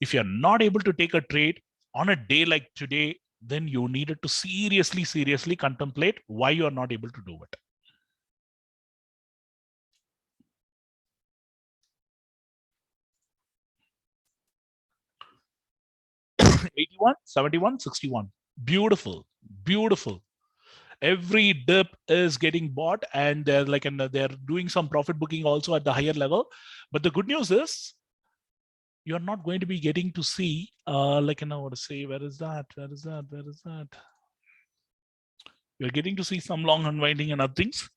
If you're not able to take a trade on a day like today, then you needed to seriously contemplate why you are not able to do it. 81, 71, 61. Beautiful, beautiful. Every dip is getting bought, and they're doing some profit booking also at the higher level. But the good news is you're not going to be getting to see what to say, where is that, you're getting to see some long unwinding and other things.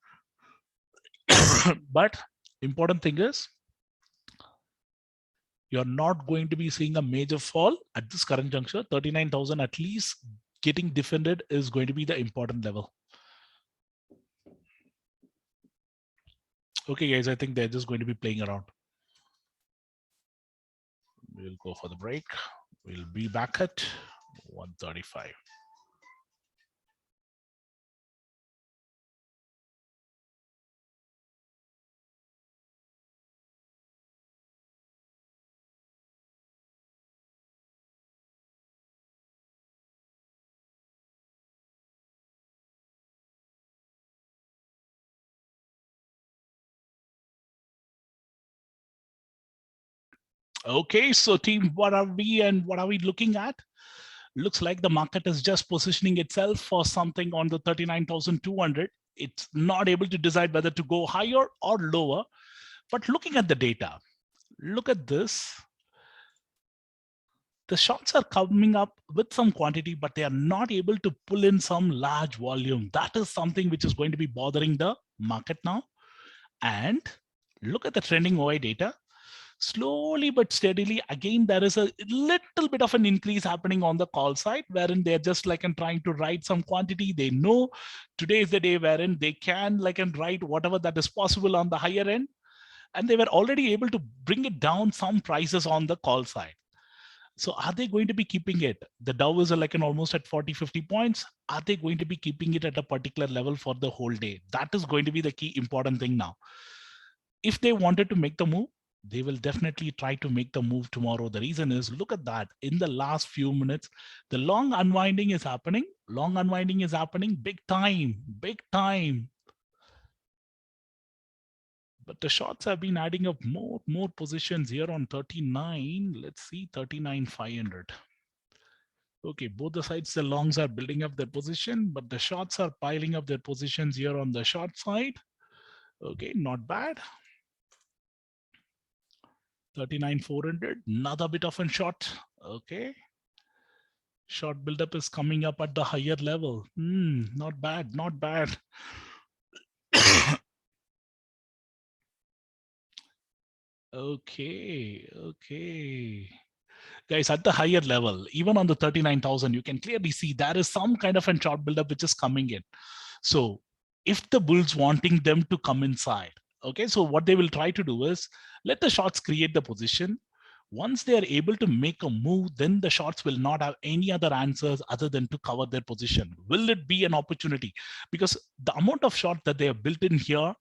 But important thing is you're not going to be seeing a major fall at this current juncture. 39,000 at least getting defended is going to be the important level. Okay, guys, I think they're just going to be playing around. We'll go for the break. We'll be back at 135. Okay, so team, what are we looking at? Looks like the market is just positioning itself for something on the 39,200. It's not able to decide whether to go higher or lower. But looking at the data, look at this. The shorts are coming up with some quantity, but they are not able to pull in some large volume. That is something which is going to be bothering the market now. And look at the trending OI data. Slowly but steadily, again, there is a little bit of an increase happening on the call side, wherein they're just trying to write some quantity. They know today is the day wherein they can write whatever that is possible on the higher end. And they were already able to bring it down some prices on the call side. So are they going to be keeping it? The Dow is almost at 40, 50 points. Are they going to be keeping it at a particular level for the whole day? That is going to be the key important thing now. If they wanted to make the move, they will definitely try to make the move tomorrow. The reason is, look at that. In the last few minutes, the long unwinding is happening. Long unwinding is happening big time, big time. But the shorts have been adding up more positions here on 39. Let's see, 39,500. Okay, both the sides, the longs are building up their position, but the shorts are piling up their positions here on the short side. Okay, not bad. 39,400, another bit of a short. Okay. Short buildup is coming up at the higher level. Not bad, not bad. Okay. Guys, at the higher level, even on the 39,000, you can clearly see there is some kind of a short buildup which is coming in. So if the bulls wanting them to come inside, okay, so what they will try to do is let the shorts create the position. Once they are able to make a move, then the shorts will not have any other answers other than to cover their position. Will it be an opportunity? Because the amount of short that they have built in here,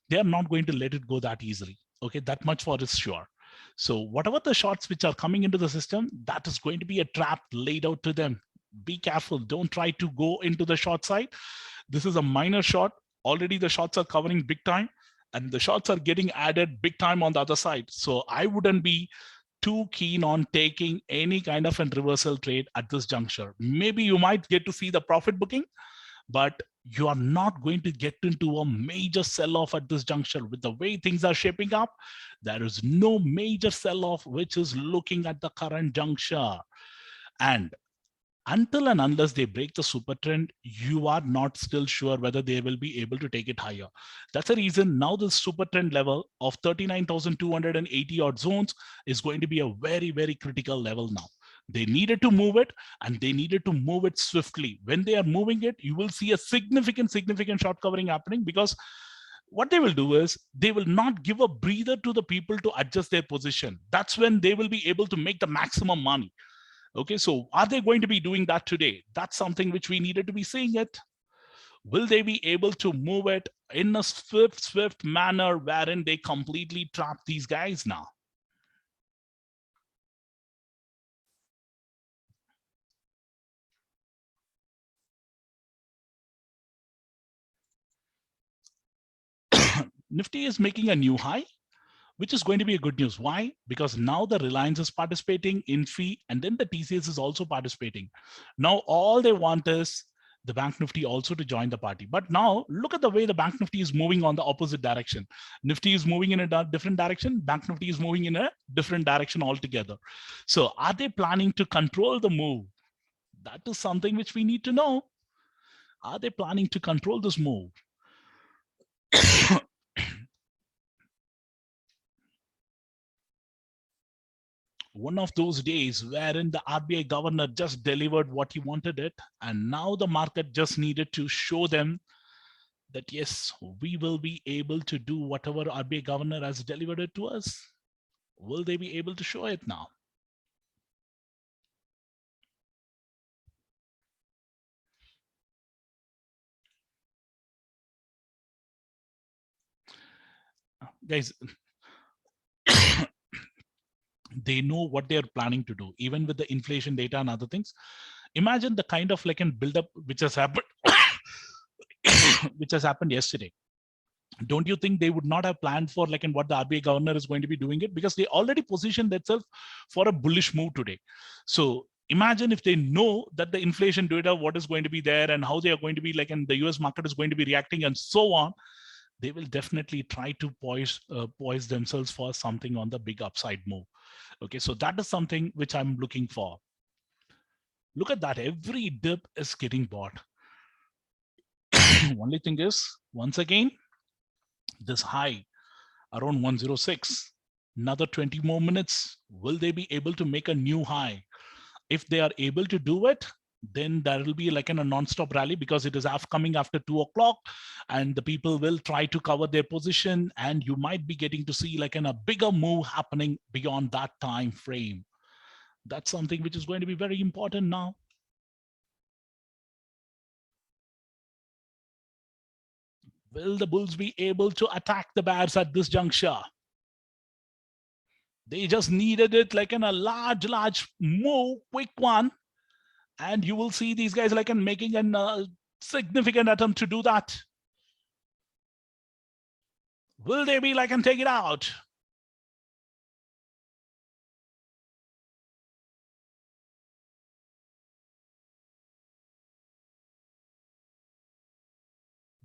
they are not going to let it go that easily. Okay, that much for is sure. So whatever the shorts which are coming into the system, that is going to be a trap laid out to them. Be careful. Don't try to go into the short side. This is a minor short. Already the shorts are covering big time, and the shorts are getting added big time on the other side. So I wouldn't be too keen on taking any kind of a reversal trade at this juncture. Maybe you might get to see the profit booking, but you are not going to get into a major sell-off at this juncture. With the way things are shaping up, there is no major sell-off which is looking at the current juncture. And until and unless they break the super trend, you are not still sure whether they will be able to take it higher. That's the reason now the super trend level of 39,280 odd zones is going to be a very, very critical level now. They needed to move it, and they needed to move it swiftly. When they are moving it, you will see a significant short covering happening, because what they will do is they will not give a breather to the people to adjust their position. That's when they will be able to make the maximum money. Okay, so are they going to be doing that today? That's something which we needed to be seeing it. Will they be able to move it in a swift manner wherein they completely trap these guys now? Nifty is making a new high, which is going to be a good news. Why? Because now the Reliance is participating in fee, and then the TCS is also participating. Now all they want is the Bank Nifty also to join the party. But now look at the way the Bank Nifty is moving on the opposite direction. Nifty is moving in a different direction. Bank Nifty is moving in a different direction altogether. So are they planning to control the move? That is something which we need to know. Are they planning to control this move? One of those days wherein the RBI governor just delivered what he wanted it, and now the market just needed to show them that yes, we will be able to do whatever RBI governor has delivered it to us. Will they be able to show it now? Guys, they know what they're planning to do, even with the inflation data and other things. Imagine the kind of like an build-up which has happened, which has happened yesterday. Don't you think they would not have planned for like in what the RBI governor is going to be doing it, because they already positioned themselves for a bullish move today? So imagine if they know that the inflation data, what is going to be there and how they are going to be like, and the US market is going to be reacting and so on, they will definitely try to poise themselves for something on the big upside move. Okay, so that is something which I'm looking for. Look at that, every dip is getting bought. Only thing is, once again, this high around 106, another 20 more minutes, will they be able to make a new high? If they are able to do it, then there will be like a non-stop rally, because it is coming after 2 o'clock and the people will try to cover their position, and you might be getting to see like a bigger move happening beyond that time frame. That's something which is going to be very important now. Will the bulls be able to attack the bears at this juncture? They just needed it like in a large move, quick one, and you will see these guys like in making a significant attempt to do that. Will they be like and take it out?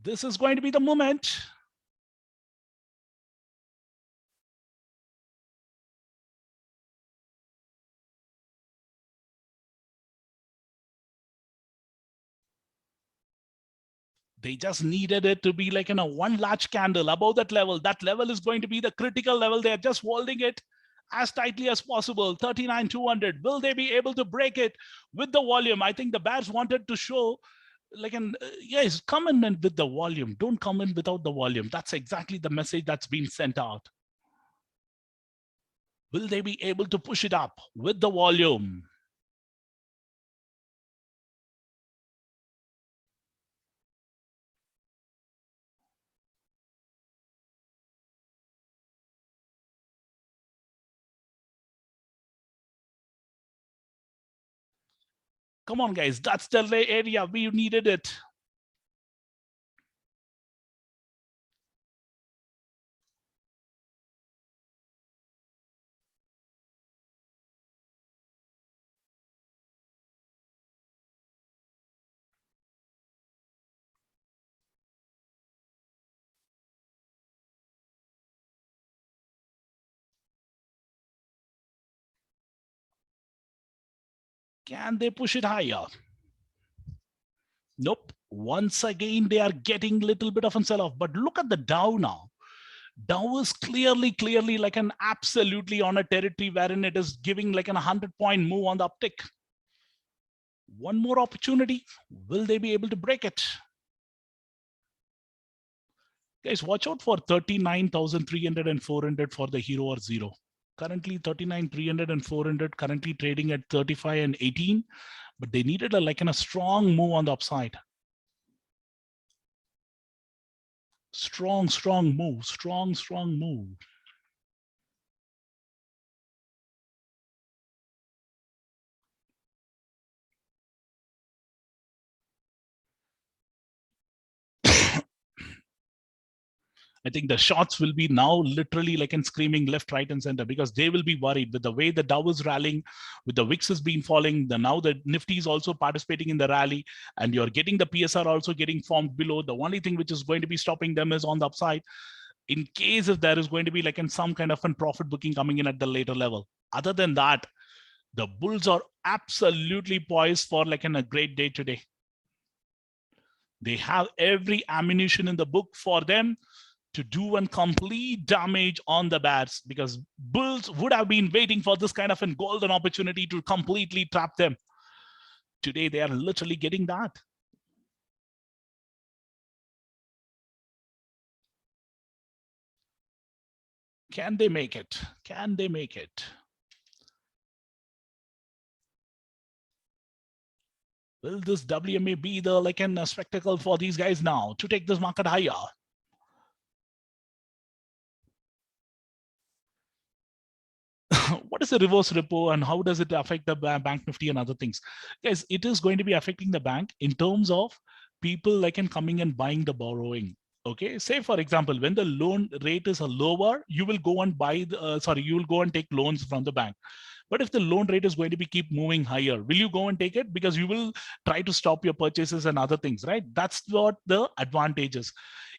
This is going to be the moment. They just needed it to be like in a one large candle above that level. That level is going to be the critical level. They're just holding it as tightly as possible. 39,200. Will they be able to break it with the volume? I think the bears wanted to show like an yes, come in with the volume. Don't come in without the volume. That's exactly the message that's been sent out. Will they be able to push it up with the volume? Come on, guys. That's the area we needed it. Can they push it higher? Nope. Once again, they are getting a little bit of a sell-off. But look at the Dow now. Dow is clearly like an absolutely on a territory wherein it is giving like an 100-point move on the uptick. One more opportunity. Will they be able to break it? Guys, watch out for 39,300 and 400 for the hero or zero. Currently 39,300 and 400, currently trading at 35 and 18, but they needed a strong move on the upside. Strong move, strong move. I think the shots will be now literally like in screaming left, right, and center, because they will be worried with the way the Dow is rallying, with the VIX has been falling. Now the Nifty is also participating in the rally, and you're getting the PSR also getting formed below. The only thing which is going to be stopping them is on the upside. In case if there is going to be like in some kind of a profit booking coming in at the later level. Other than that, the bulls are absolutely poised for like in a great day today. They have every ammunition in the book for them to do a complete damage on the bears, because bulls would have been waiting for this kind of a golden opportunity to completely trap them. Today, they are literally getting that. Can they make it? Can they make it? Will this WMA be the like a spectacle for these guys now to take this market higher? What is the reverse repo and how does it affect the bank Nifty and other things? Guys, it is going to be affecting the bank in terms of people like in coming and buying the borrowing. Okay, say for example, when the loan rate is lower, you will go and buy the, you will go and take loans from the bank. But if the loan rate is going to be keep moving higher, will you go and take it? Because you will try to stop your purchases and other things, right? That's what the advantage is.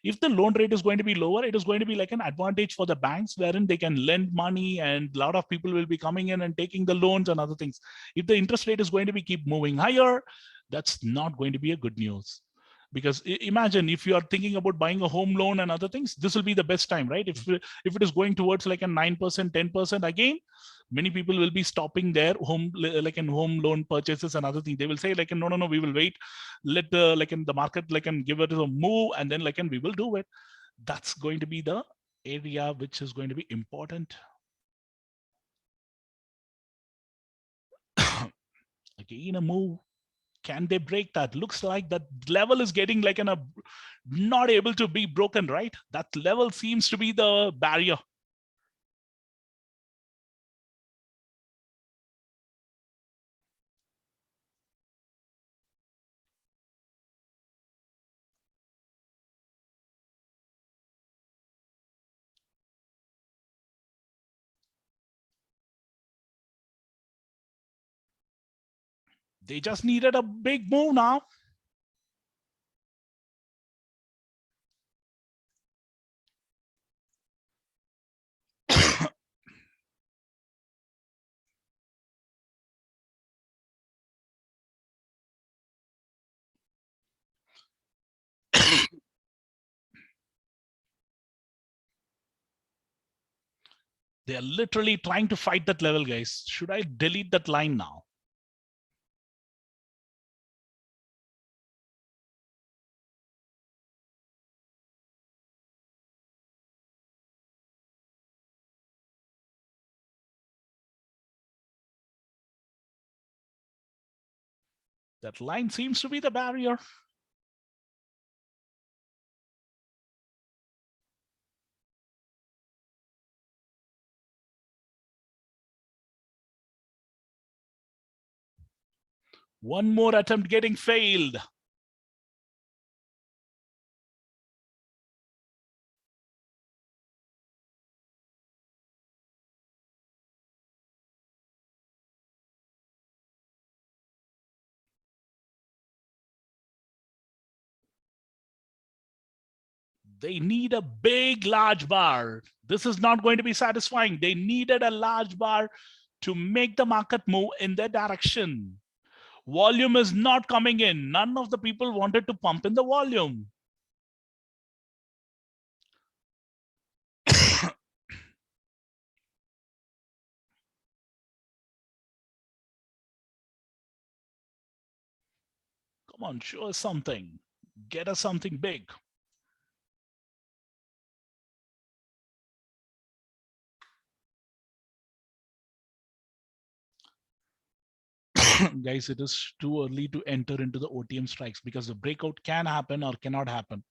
If the loan rate is going to be lower, it is going to be like an advantage for the banks wherein they can lend money and a lot of people will be coming in and taking the loans and other things. If the interest rate is going to be keep moving higher, that's not going to be a good news. Because imagine if you are thinking about buying a home loan and other things, this will be the best time, right? If it is going towards like a 9%, 10%, again, many people will be stopping their home like in home loan purchases and other things. They will say like no, we will wait, let the like in the market like and give it a move, and then like and we will do it. That's going to be the area which is going to be important. Again, a move. Can they break that? Looks like that level is getting like a not able to be broken, right? That level seems to be the barrier. They just needed a big move now. They are literally trying to fight that level, guys. Should I delete that line now? That line seems to be the barrier. One more attempt getting failed. They need a big, large bar. This is not going to be satisfying. They needed a large bar to make the market move in their direction. Volume is not coming in. None of the people wanted to pump in the volume. Come on, show us something. Get us something big. Guys, it is too early to enter into the OTM strikes because the breakout can happen or cannot happen.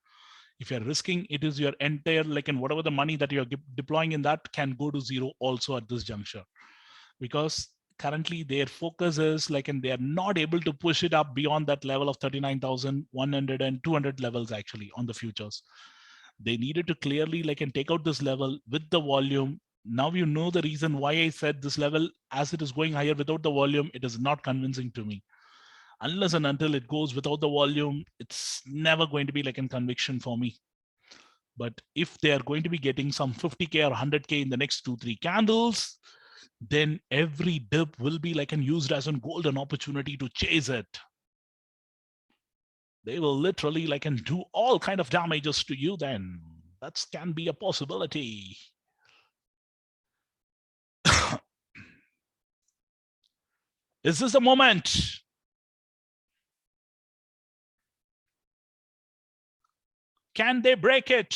If you're risking, it is your entire, like, and whatever the money that you're deploying in that can go to zero also at this juncture. Because currently their focus is like, and they are not able to push it up beyond that level of 39,100 and 200 levels actually on the futures. They needed to clearly and take out this level with the volume. Now you know the reason why I said this level, as it is going higher without the volume, it is not convincing to me. Unless and until it goes without the volume, it's never going to be in conviction for me. But if they are going to be getting some 50K or 100K in the next 2-3 candles, then every dip will be used as a golden opportunity to chase it. They will literally do all kind of damages to you then. That can be a possibility. Is this the moment? Can they break it?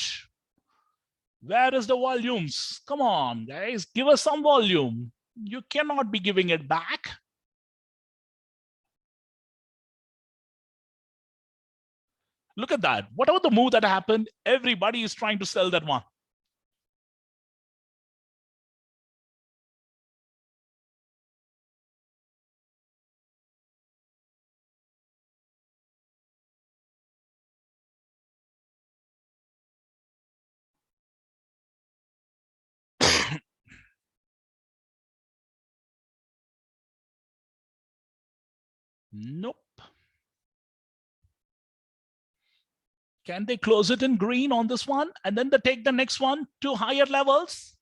Where is the volumes? Come on, guys, give us some volume. You cannot be giving it back. Look at that. Whatever the move that happened, everybody is trying to sell that one. Nope. Can they close it in green on this one and then they take the next one to higher levels?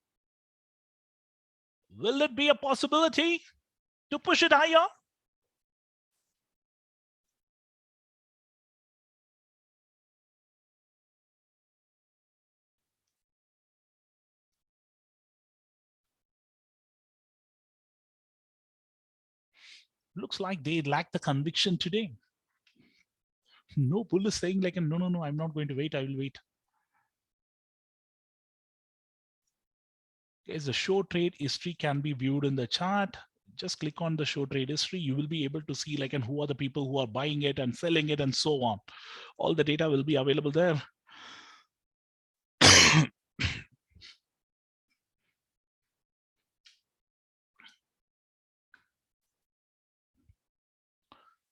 Will it be a possibility to push it higher? Looks like they lack the conviction today. No bull is saying no, I'm not going to wait. I will wait. Guys, the show trade history can be viewed in the chart. Just click on the show trade history. You will be able to see and who are the people who are buying it and selling it and so on. All the data will be available there.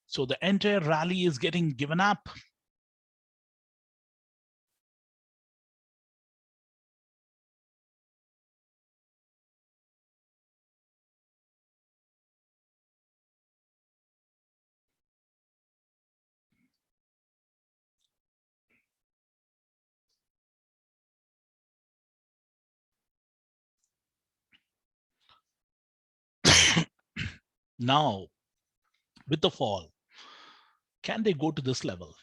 So the entire rally is getting given up. Now, with the fall, can they go to this level,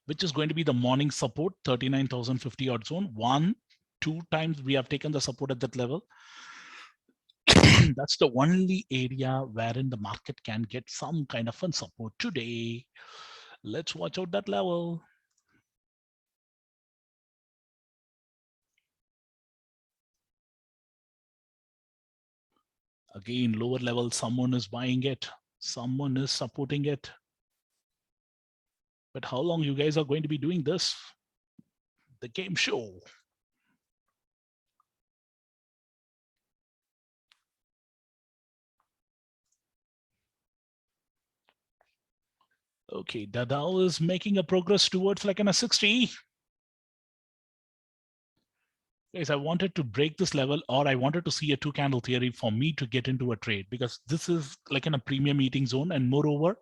which is going to be the morning support, 39,050 odd zone? 1-2 times we have taken the support at that level. That's the only area wherein the market can get some kind of fun support today. Let's watch out that level. Again, lower level, someone is buying it, someone is supporting it. But how long you guys are going to be doing this? The game show. Okay, the Dow is making a progress towards a 60. Guys, I wanted to break this level, or I wanted to see a 2 candle theory for me to get into a trade, because this is in a premium eating zone. And moreover,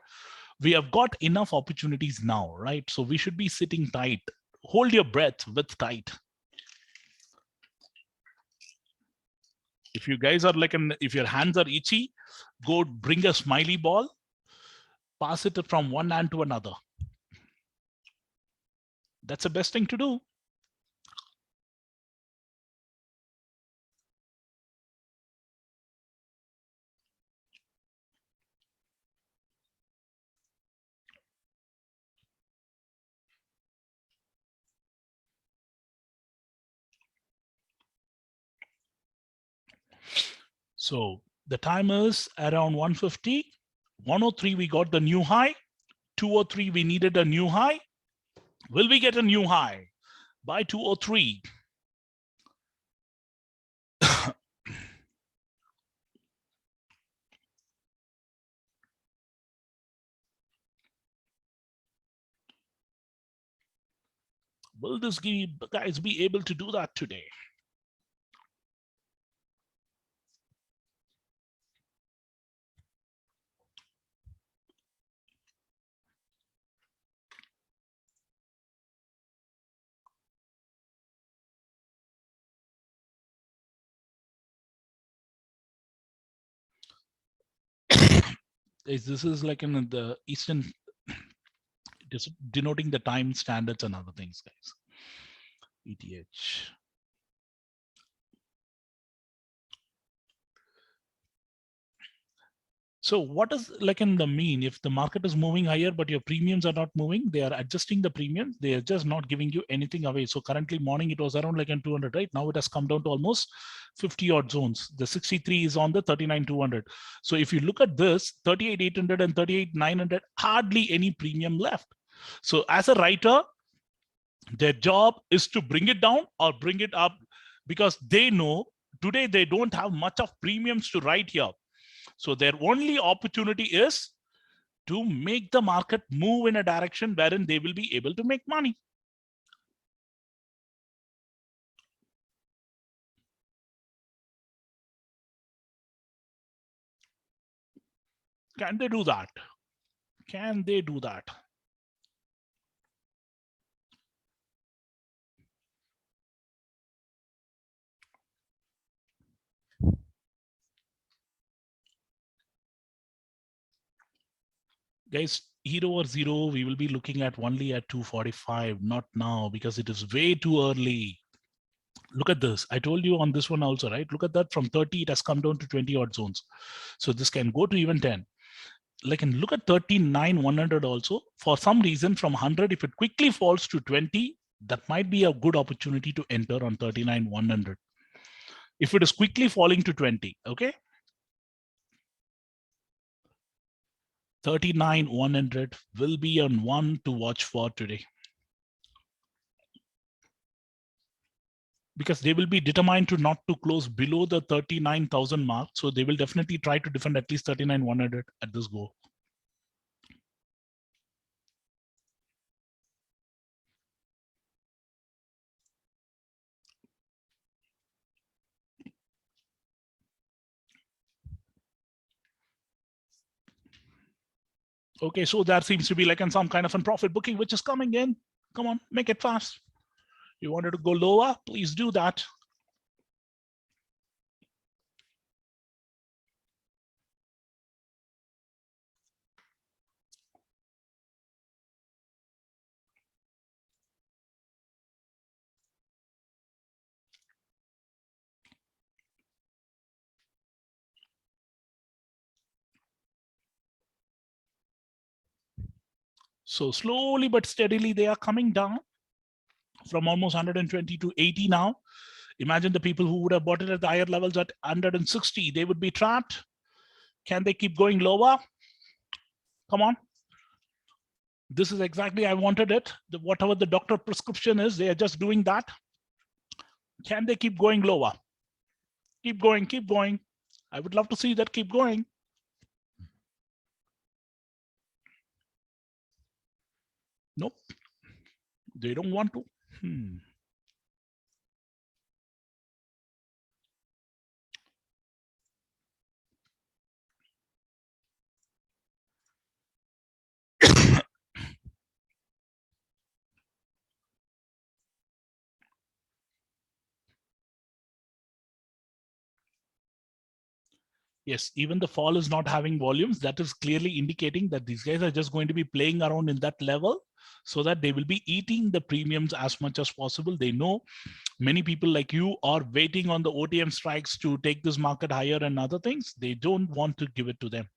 we have got enough opportunities now, right? So we should be sitting tight. Hold your breath with tight. If you guys are if your hands are itchy, go bring a smiley ball, pass it from one hand to another. That's the best thing to do. So the time is around 150. 103, we got the new high. 203, we needed a new high. Will we get a new high by 203? Will this guys be able to do that today? This is like in the Eastern, denoting the time standards and other things, guys. ETH. So what is like in the mean? If the market is moving higher, but your premiums are not moving, they are adjusting the premiums. They are just not giving you anything away. So currently morning, it was around like in 200, right? Now it has come down to almost 50 odd zones. The 63 is on the 39,200. So if you look at this 38,800 and 38,900, hardly any premium left. So as a writer, their job is to bring it down or bring it up, because they know today they don't have much of premiums to write here. So their only opportunity is to make the market move in a direction wherein they will be able to make money. Can they do that? Can they do that? Guys, hero or zero, we will be looking at only at 245, not now, because it is way too early. Look at this. I told you on this one also, right? Look at that. From 30, it has come down to 20 odd zones. So this can go to even 10. Like, and look at 39,100 also. For some reason, from 100, if it quickly falls to 20, that might be a good opportunity to enter on 39,100. If it is quickly falling to 20, okay? 39,100 will be on one to watch for today. Because they will be determined to not to close below the 39,000 mark. So they will definitely try to defend at least 39,100 at this go. Okay, so there seems to be like in some kind of a profit booking, which is coming in. Come on, make it fast. You wanted to go lower, please do that. So slowly but steadily, they are coming down from almost 120 to 80 now. Imagine the people who would have bought it at the higher levels at 160, they would be trapped. Can they keep going lower? Come on. This is exactly, I wanted it. Whatever the doctor prescription is, they are just doing that. Can they keep going lower? Keep going, keep going. I would love to see that keep going. Nope, they don't want to. Yes, even the fall is not having volumes. That is clearly indicating that these guys are just going to be playing around in that level so that they will be eating the premiums as much as possible. They know many people like you are waiting on the OTM strikes to take this market higher and other things. They don't want to give it to them.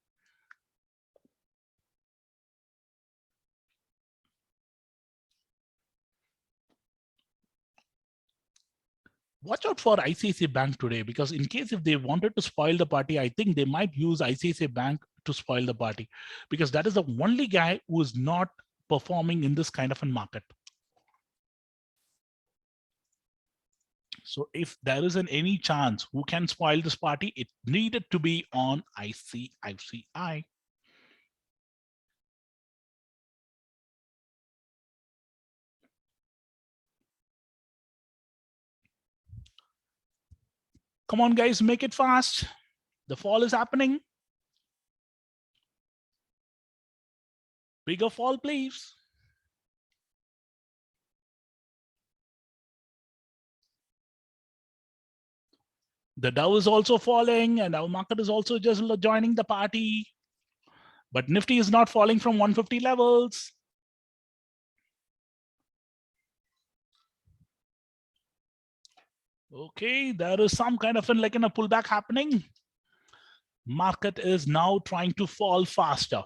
Watch out for ICICI Bank today, because in case if they wanted to spoil the party, I think they might use ICICI Bank to spoil the party, because that is the only guy who is not performing in this kind of a market. So if there isn't any chance who can spoil this party, it needed to be on ICICI. Come on, guys, make it fast. The fall is happening. Bigger fall, please. The Dow is also falling and our market is also just joining the party. But Nifty is not falling from 150 levels. Okay, there is some kind of a pullback happening. Market is now trying to fall faster.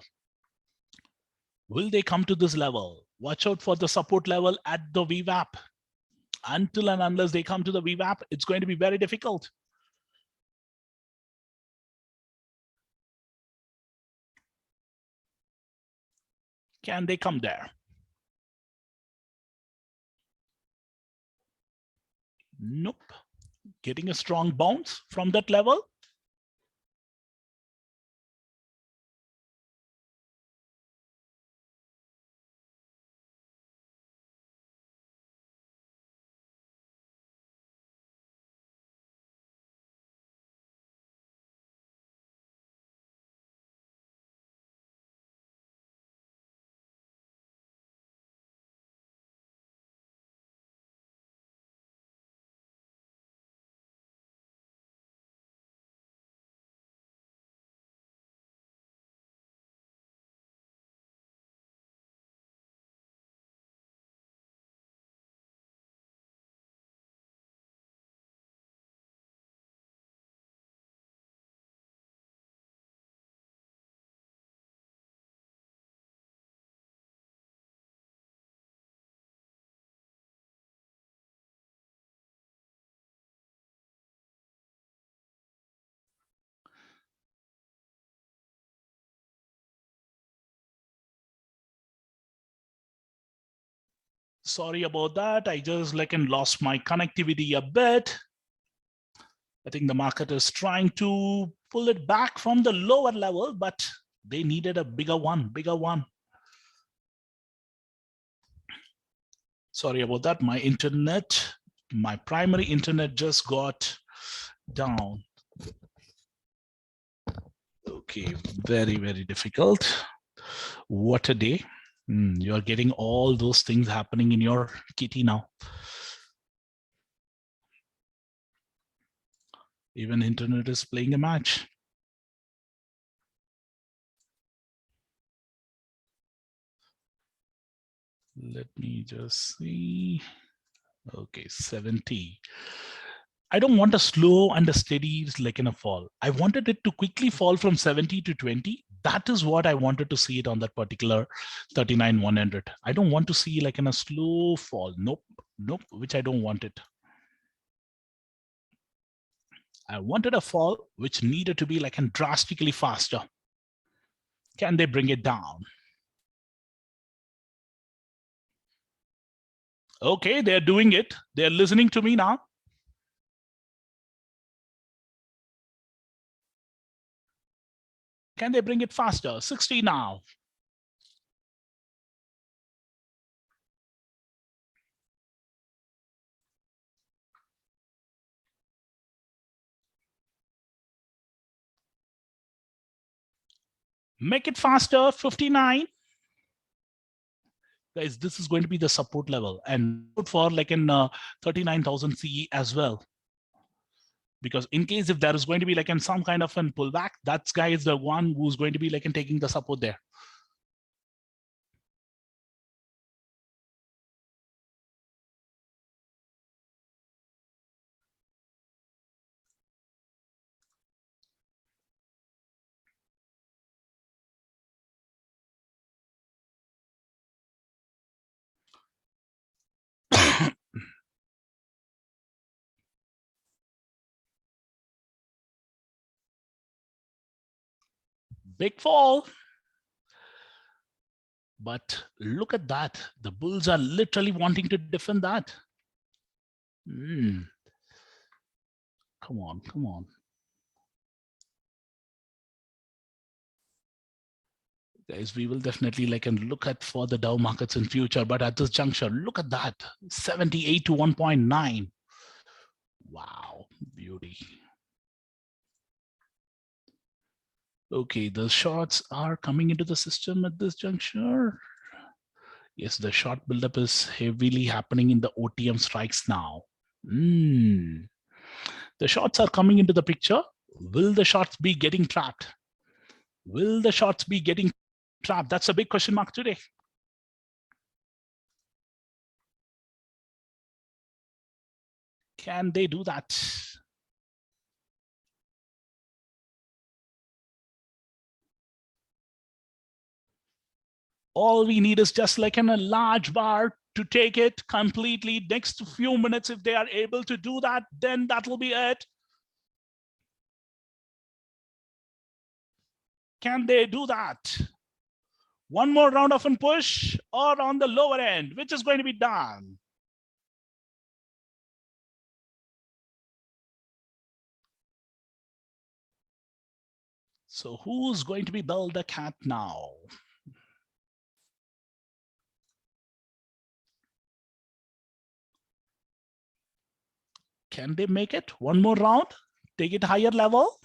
Will they come to this level? Watch out for the support level at the VWAP. Until and unless they come to the VWAP, it's going to be very difficult. Can they come there? Nope. Getting a strong bounce from that level. Sorry about that. I just lost my connectivity a bit. I think the market is trying to pull it back from the lower level, but they needed a bigger one. Sorry about that. My internet, my primary internet just got down. Okay, very, very difficult. What a day. You're getting all those things happening in your kitty now. Even internet is playing a match. Let me just see. Okay, 70. I don't want a slow and a steady fall. I wanted it to quickly fall from 70 to 20. That is what I wanted to see it on that particular 39,100. I don't want to see a slow fall. Nope, which I don't want it. I wanted a fall which needed to be drastically faster. Can they bring it down? Okay, they're doing it. They're listening to me now. Can they bring it faster? 60 now. Make it faster, 59. Guys, this is going to be the support level and for 39,000 CE as well. Because in case if there is going to be in some kind of an pullback, that guy is the one who's going to be in taking the support there. Big fall. But look at that. The bulls are literally wanting to defend that. Come on. Guys, we will definitely look at for the Dow markets in future. But at this juncture, look at that. 78 to 1.9. Wow, beauty. Okay, the shorts are coming into the system at this juncture. Yes, the short buildup is heavily happening in the OTM strikes now. The shorts are coming into the picture. Will the shorts be getting trapped? Will the shorts be getting trapped? That's a big question mark today. Can they do that? All we need is just like in a large bar to take it completely. Next few minutes, if they are able to do that, then that will be it. Can they do that? One more round of a push or on the lower end, which is going to be done? So who's going to be build the cat now? Can they make it one more round? Take it higher level?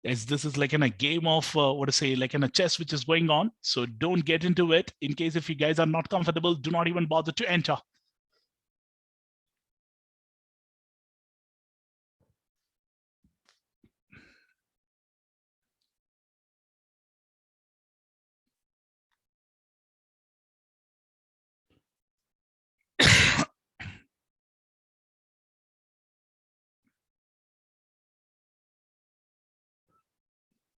As this is like in a game of what to say, like in a chess which is going on. So don't get into it. In case if you guys are not comfortable, do not even bother to enter.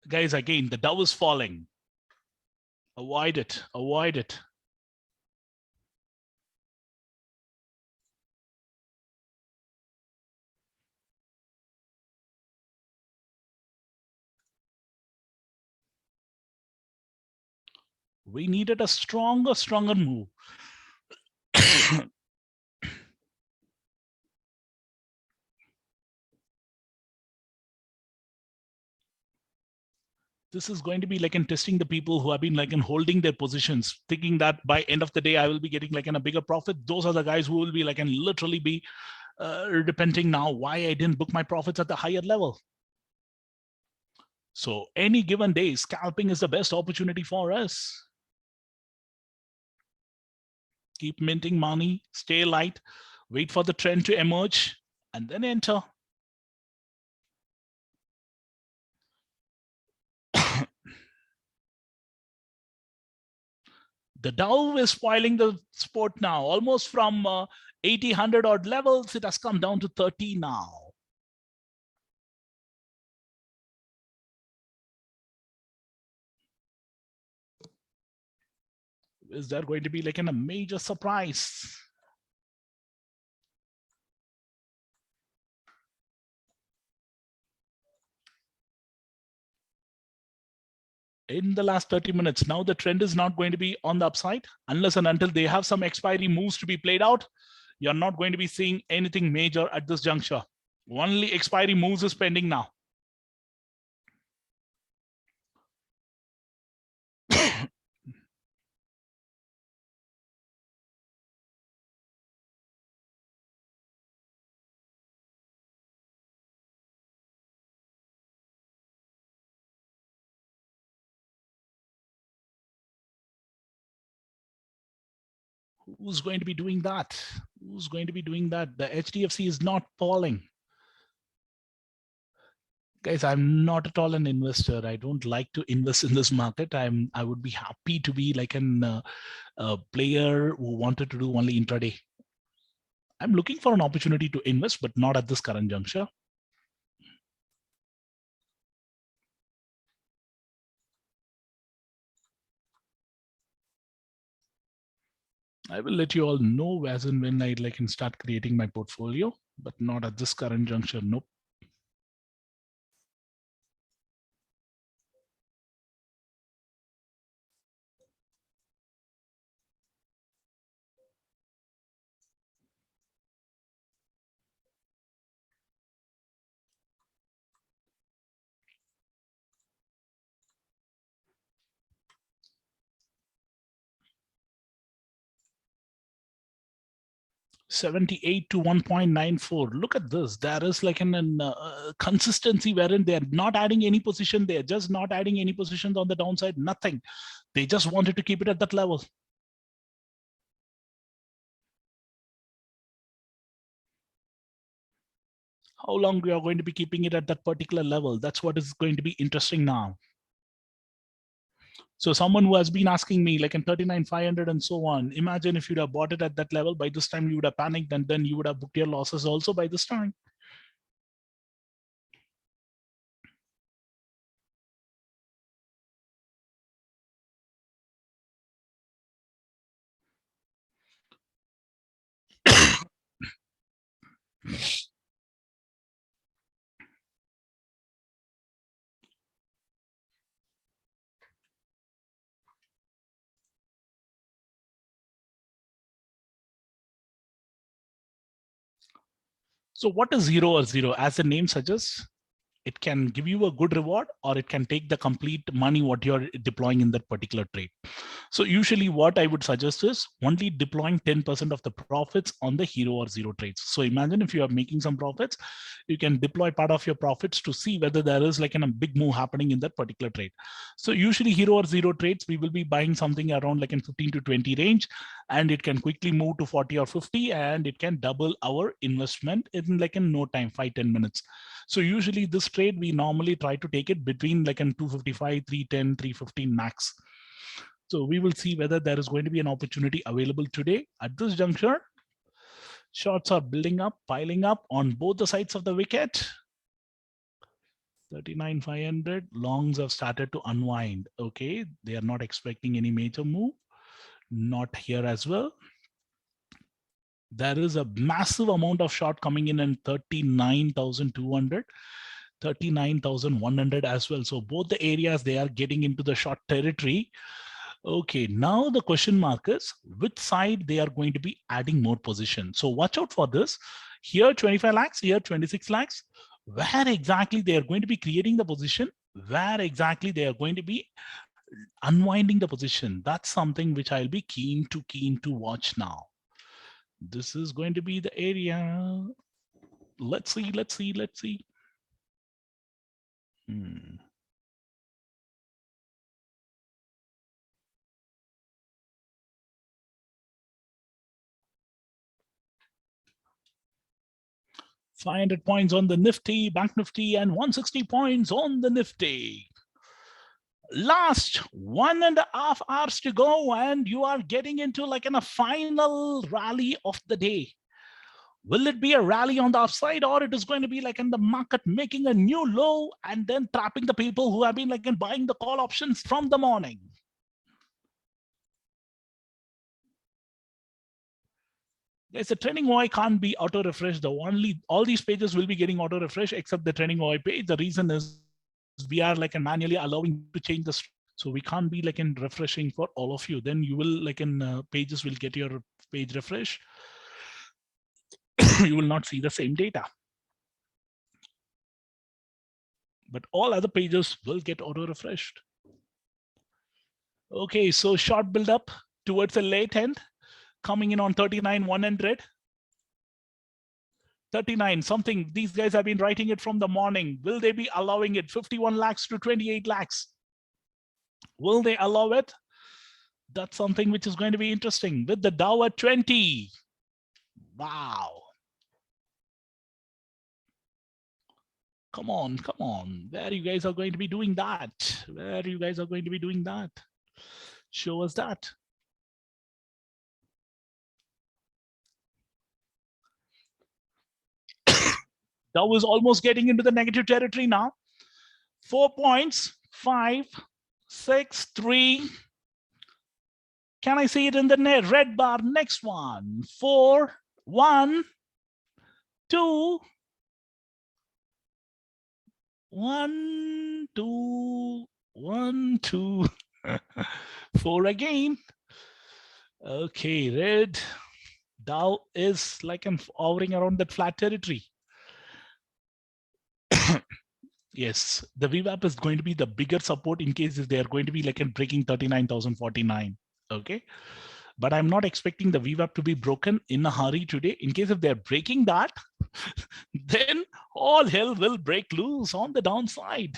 Guys, again, the Dow is falling. Avoid it. Avoid it. We needed a stronger move. This is going to be like in testing the people who have been like in holding their positions, thinking that by end of the day, I will be getting like in a bigger profit. Those are the guys who will be like and literally be repenting now why I didn't book my profits at the higher level. So any given day, scalping is the best opportunity for us. Keep minting money, stay light, wait for the trend to emerge, and then enter. The Dow is spoiling the sport now, almost from 80, 100 odd levels. It has come down to 30 now. Is there going to be like a major surprise? In the last 30 minutes, now the trend is not going to be on the upside unless and until they have some expiry moves to be played out. You're not going to be seeing anything major at this juncture. Only expiry moves is pending now. Who's going to be doing that? Who's going to be doing that? The HDFC is not falling. Guys, I'm not at all an investor. I don't like to invest in this market. I would be happy to be like an player who wanted to do only intraday. I'm looking for an opportunity to invest, but not at this current juncture. I will let you all know as and when I like and start creating my portfolio, but not at this current juncture. Nope. 78 to 1.94. Look at this. There is like an consistency wherein they are not adding any position. They are just not adding any positions on the downside. Nothing. They just wanted to keep it at that level. How long we are going to be keeping it at that particular level? That's what is going to be interesting now. So someone who has been asking me like in 39,500 and so on, imagine if you'd have bought it at that level, by this time you would have panicked and then you would have booked your losses also by this time. So what is zero or zero? As the name suggests, it can give you a good reward or it can take the complete money what you're deploying in that particular trade. So usually what I would suggest is only deploying 10% of the profits on the hero or zero trades. So imagine if you are making some profits, you can deploy part of your profits to see whether there is like a big move happening in that particular trade. So usually hero or zero trades, we will be buying something around like in 15 to 20 range, and it can quickly move to 40 or 50, and it can double our investment in like in no time, 5-10 minutes. So usually this trade, we normally try to take it between like in 255, 310, 315 max. So we will see whether there is going to be an opportunity available today. At this juncture, shorts are building up, piling up on both the sides of the wicket. 39,500 longs have started to unwind. Okay, they are not expecting any major move. Not here as well. There is a massive amount of short coming in 39,200. 39,100 as well. So both the areas, they are getting into the short territory. Okay, now the question mark is which side they are going to be adding more position. So watch out for this. Here 25 lakhs, here 26 lakhs. Where exactly they are going to be creating the position, where exactly they are going to be unwinding the position. That's something which I'll be keen to watch now. This is going to be the area. Let's see. Hmm. 500 points on the Nifty, Bank Nifty, and 160 points on the Nifty. Last 1.5 hours to go, and you are getting into like in a final rally of the day. Will it be a rally on the upside, or it is going to be like in the market making a new low and then trapping the people who have been like in buying the call options from the morning? Yes, the training OI can't be auto refreshed. The only all these pages will be getting auto refresh except the training OI page. The reason is we are like manually allowing to change the strategy. So we can't be like in refreshing for all of you. Then you will like in pages will get your page refresh. You will not see the same data. But all other pages will get auto refreshed. Okay, so short build up towards the late end, coming in on 39,100. 39 something. These guys have been writing it from the morning. Will they be allowing it? 51 lakhs to 28 lakhs. Will they allow it? That's something which is going to be interesting. With the Dow at 20. Wow. Come on. Where you guys are going to be doing that? Where you guys are going to be doing that? Show us that. Dow is almost getting into the negative territory now. 4 points, 5, 6, 3. Can I see it in the red bar? Next one. 4, 1, 2, 1, 2, 1, 2. 4 again. Okay, red. Dow is like hovering around that flat territory. Yes, the VWAP is going to be the bigger support in case if they are going to be like breaking 39,049. Okay, But I'm not expecting the VWAP to be broken in a hurry today. In case if they're breaking that, then all hell will break loose on the downside.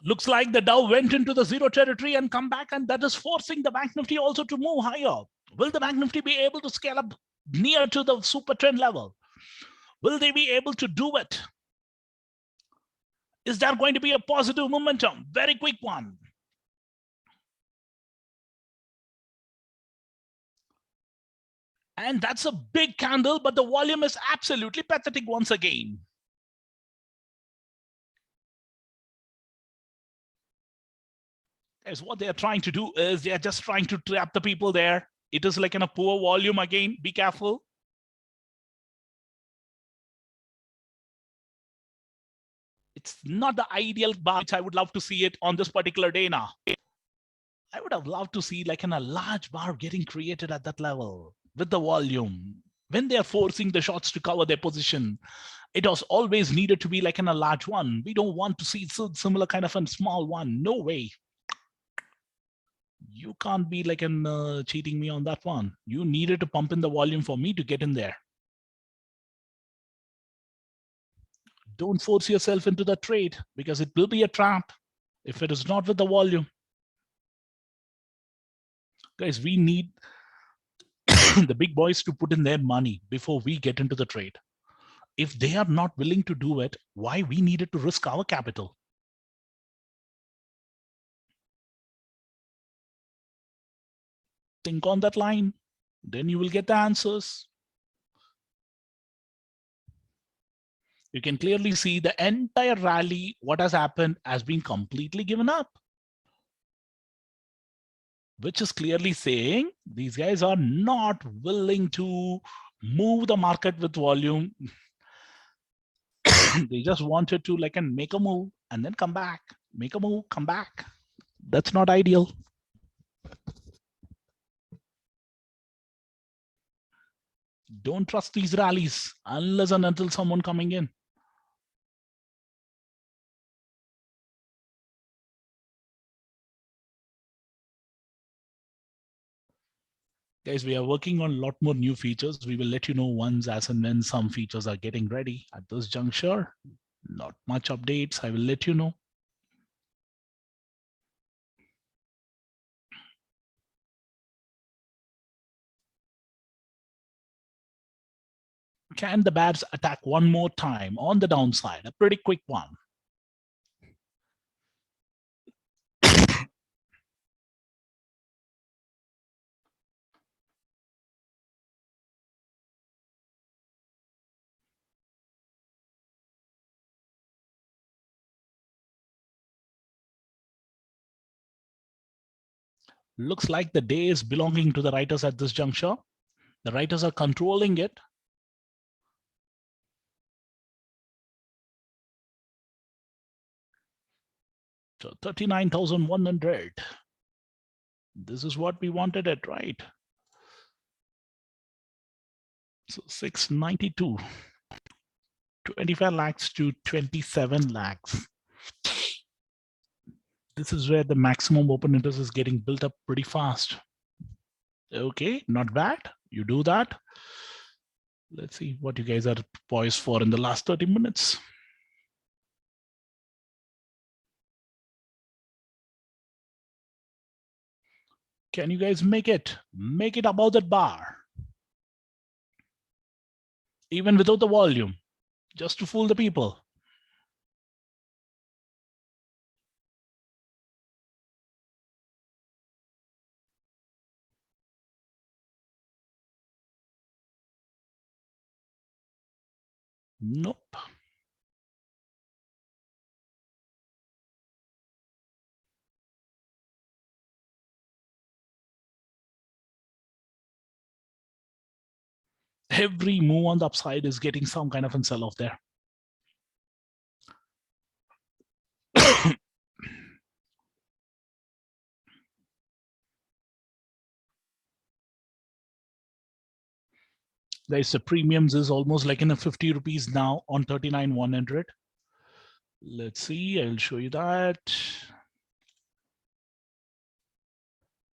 Looks like the Dow went into the zero territory and come back, and that is forcing the Bank Nifty also to move higher. Will the Bank Nifty be able to scale up near to the super trend level? Will they be able to do it? Is there going to be a positive momentum? Very quick one. And that's a big candle, but the volume is absolutely pathetic once again. As what they are trying to do is they are just trying to trap the people there. It is like in a poor volume again. Be careful. It's not the ideal bar which I would love to see it on this particular day now. I would have loved to see like in a large bar getting created at that level with the volume. When they are forcing the shots to cover their position, it was always needed to be like in a large one. We don't want to see similar kind of a small one. No way. You can't be like cheating me on that one. You needed to pump in the volume for me to get in there. Don't force yourself into the trade because it will be a trap if it is not with the volume. Guys, we need the big boys to put in their money before we get into the trade. If they are not willing to do it, why we needed to risk our capital? Think on that line, then you will get the answers. You can clearly see the entire rally, what has happened, has been completely given up, which is clearly saying these guys are not willing to move the market with volume. They just wanted to like and make a move and then come back, make a move, come back. That's not ideal. Don't trust these rallies unless and until someone coming in. Guys, we are working on a lot more new features. We will let you know once as and when some features are getting ready. At this juncture, not much updates. I will let you know. Can the bats attack one more time on the downside? A pretty quick one. Looks like the day is belonging to the writers at this juncture. The writers are controlling it. So 39,100. This is what we wanted it, right? So 692. 25 lakhs to 27 lakhs. This is where the maximum open interest is getting built up pretty fast. Okay, not bad. You do that. Let's see what you guys are poised for in the last 30 minutes. Can you guys make it? Make it above that bar. Even without the volume, just to fool the people. Nope. Every move on the upside is getting some kind of a sell off there. Guys, the premiums is almost like in a 50 rupees now on 39,100. Let's see, I'll show you that.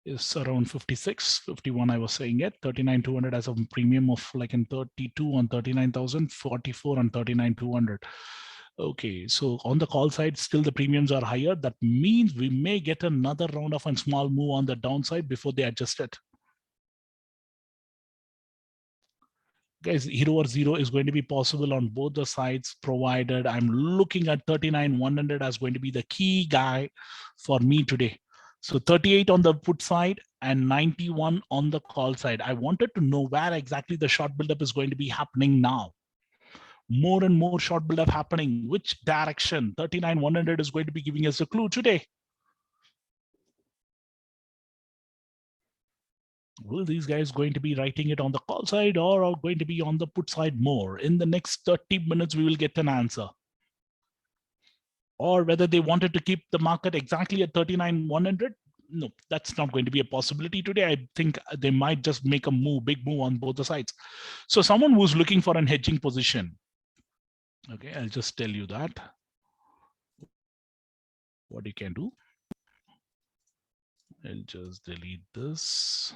Is around 56, 51. I was saying it. 39,200 as a premium of like in 32 on 39,000, 44 on 39,200. Okay, so on the call side, still the premiums are higher. That means we may get another round of a small move on the downside before they adjust it. Guys, hero or zero is going to be possible on both the sides, provided I'm looking at 39,100 as going to be the key guy for me today. So 38 on the put side and 91 on the call side. I wanted to know where exactly the short buildup is going to be happening now. More and more short buildup happening. Which direction? 39,100 is going to be giving us a clue today. Will these guys going to be writing it on the call side or are going to be on the put side more? In the next 30 minutes, we will get an answer. Or whether they wanted to keep the market exactly at 39,100. No, that's not going to be a possibility today. I think they might just make a move, big move on both the sides. So someone who's looking for an hedging position. Okay, I'll just tell you that. What you can do. I'll just delete this.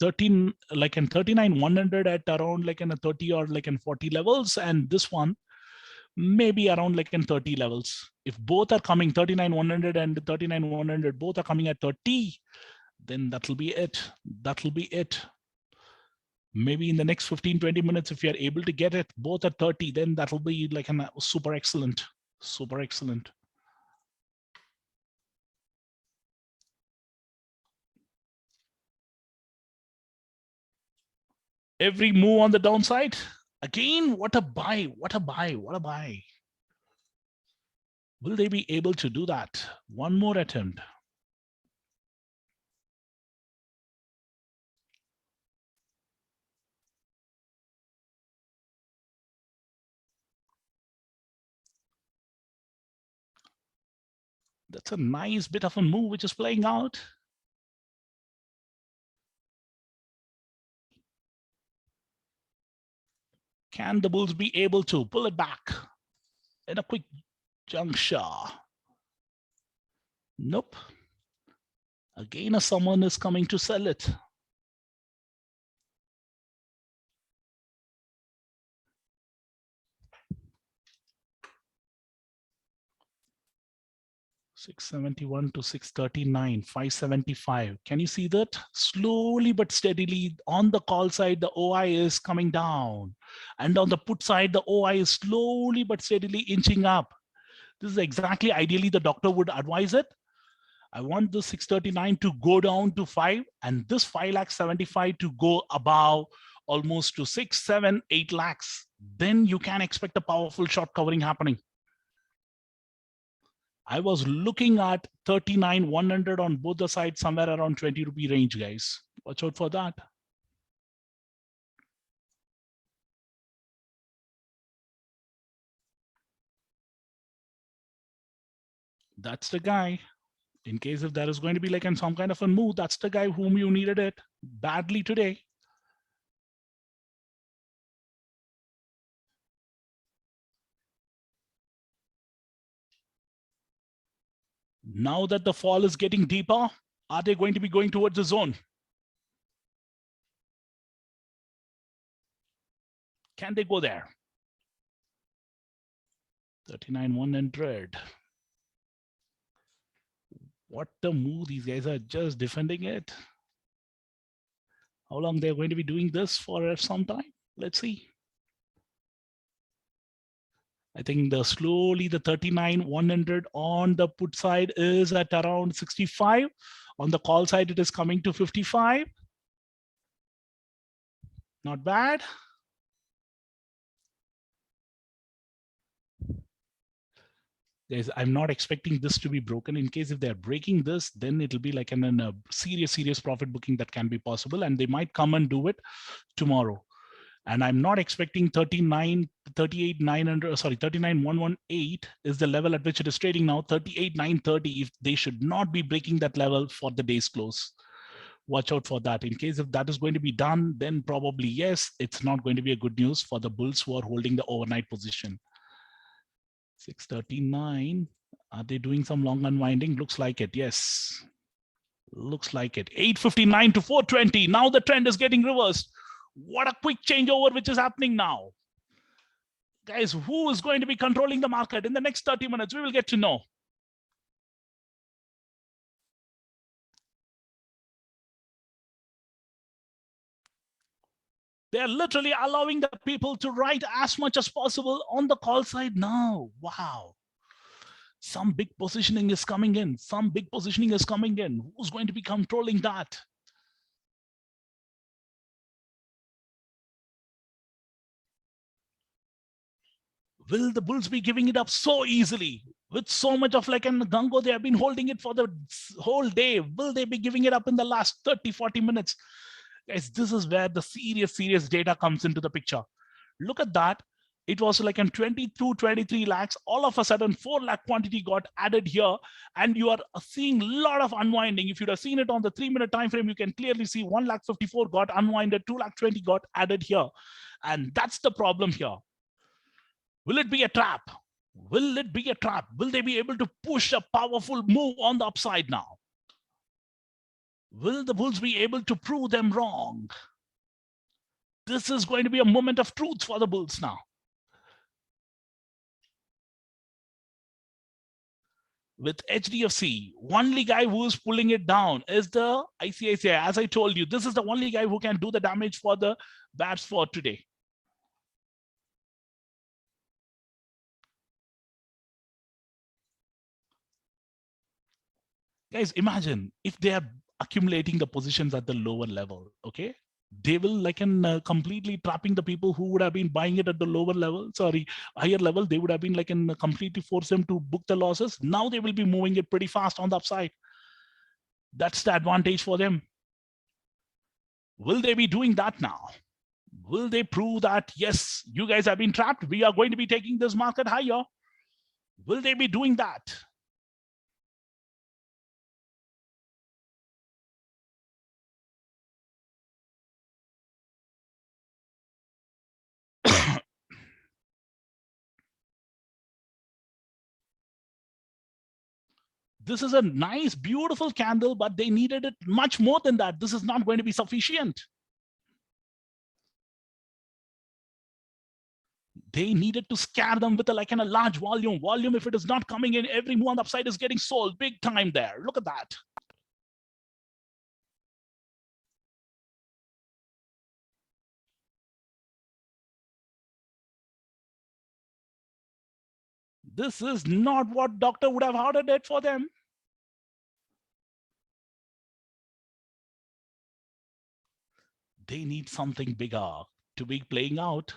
Like in 39,100 at around like in a 30 or like in 40 levels, and this one maybe around like in 30 levels. If both are coming 39,100 and 39,100 both are coming at 30, then that'll be it. That'll be it. Maybe in the next 15-20 minutes, if you're able to get it both at 30, then that'll be like a super excellent. Super excellent. Every move on the downside. Again, what a buy, what a buy, what a buy. Will they be able to do that? One more attempt. That's a nice bit of a move which is playing out. Can the Bulls be able to pull it back in a quick juncture? Nope. Again, someone is coming to sell it. $671 to $639, $575. Can you see that? Slowly but steadily on the call side, the OI is coming down. And on the put side, the OI is slowly but steadily inching up. This is exactly ideally the doctor would advise it. I want the 639 to go down to 5 and this 5,75,000 to go above almost to 6, 7, 8 lakhs. Then you can expect a powerful short covering happening. I was looking at 39,100 on both the sides, somewhere around 20 rupee range, guys. Watch out for that. That's the guy. In case if there is going to be like in some kind of a move, that's the guy whom you needed it badly today. Now that the fall is getting deeper, are they going to be going towards the zone? Can they go there? 39,100. What the move? These guys are just defending it. How long they're going to be doing this for some time? Let's see. I think slowly the 39,100 on the put side is at around 65. On the call side, it is coming to 55. Not bad. I'm not expecting this to be broken. In case if they're breaking this, then it'll be like a serious profit booking that can be possible. And they might come and do it tomorrow. And I'm not expecting 39, 38, 900, sorry, 39,118 is the level at which it is trading now. 38,930. If they should not be breaking that level for the day's close, watch out for that. In case if that is going to be done, then probably yes, it's not going to be a good news for the bulls who are holding the overnight position. 639. Are they doing some long unwinding? Looks like it. Yes. Looks like it. 859 to 420. Now the trend is getting reversed. What a quick changeover which is happening now. Guys, who is going to be controlling the market in the next 30 minutes? We will get to know. They're literally allowing the people to write as much as possible on the call side now. Wow. Some big positioning is coming in. Some big positioning is coming in. Who's going to be controlling that? Will the bulls be giving it up so easily? With so much of like an Gango, they have been holding it for the whole day. Will they be giving it up in the last 30, 40 minutes? Guys, this is where the serious data comes into the picture. Look at that. It was like in 22, 23 lakhs. All of a sudden, 4 lakh quantity got added here. And you are seeing a lot of unwinding. If you'd have seen it on the 3-minute time frame, you can clearly see 1 lakh 54 got unwinded, 2 lakh 20 got added here. And that's the problem here. Will it be a trap? Will it be a trap? Will they be able to push a powerful move on the upside now? Will the bulls be able to prove them wrong? This is going to be a moment of truth for the bulls now. With HDFC, only guy who is pulling it down is the ICICI. As I told you, this is the only guy who can do the damage for the bats for today. Guys, imagine if they are accumulating the positions at the lower level, okay? They will like completely trapping the people who would have been buying it at the lower level, sorry, higher level. They would have been like completely force them to book the losses. Now they will be moving it pretty fast on the upside. That's the advantage for them. Will they be doing that now? Will they prove that, yes, you guys have been trapped, we are going to be taking this market higher? Will they be doing that? This is a nice, beautiful candle, but they needed it much more than that. This is not going to be sufficient. They needed to scare them with a large volume. If it is not coming in, every move on the upside is getting sold big time there. Look at that. This is not what doctor would have ordered it for them. They need something bigger to be playing out.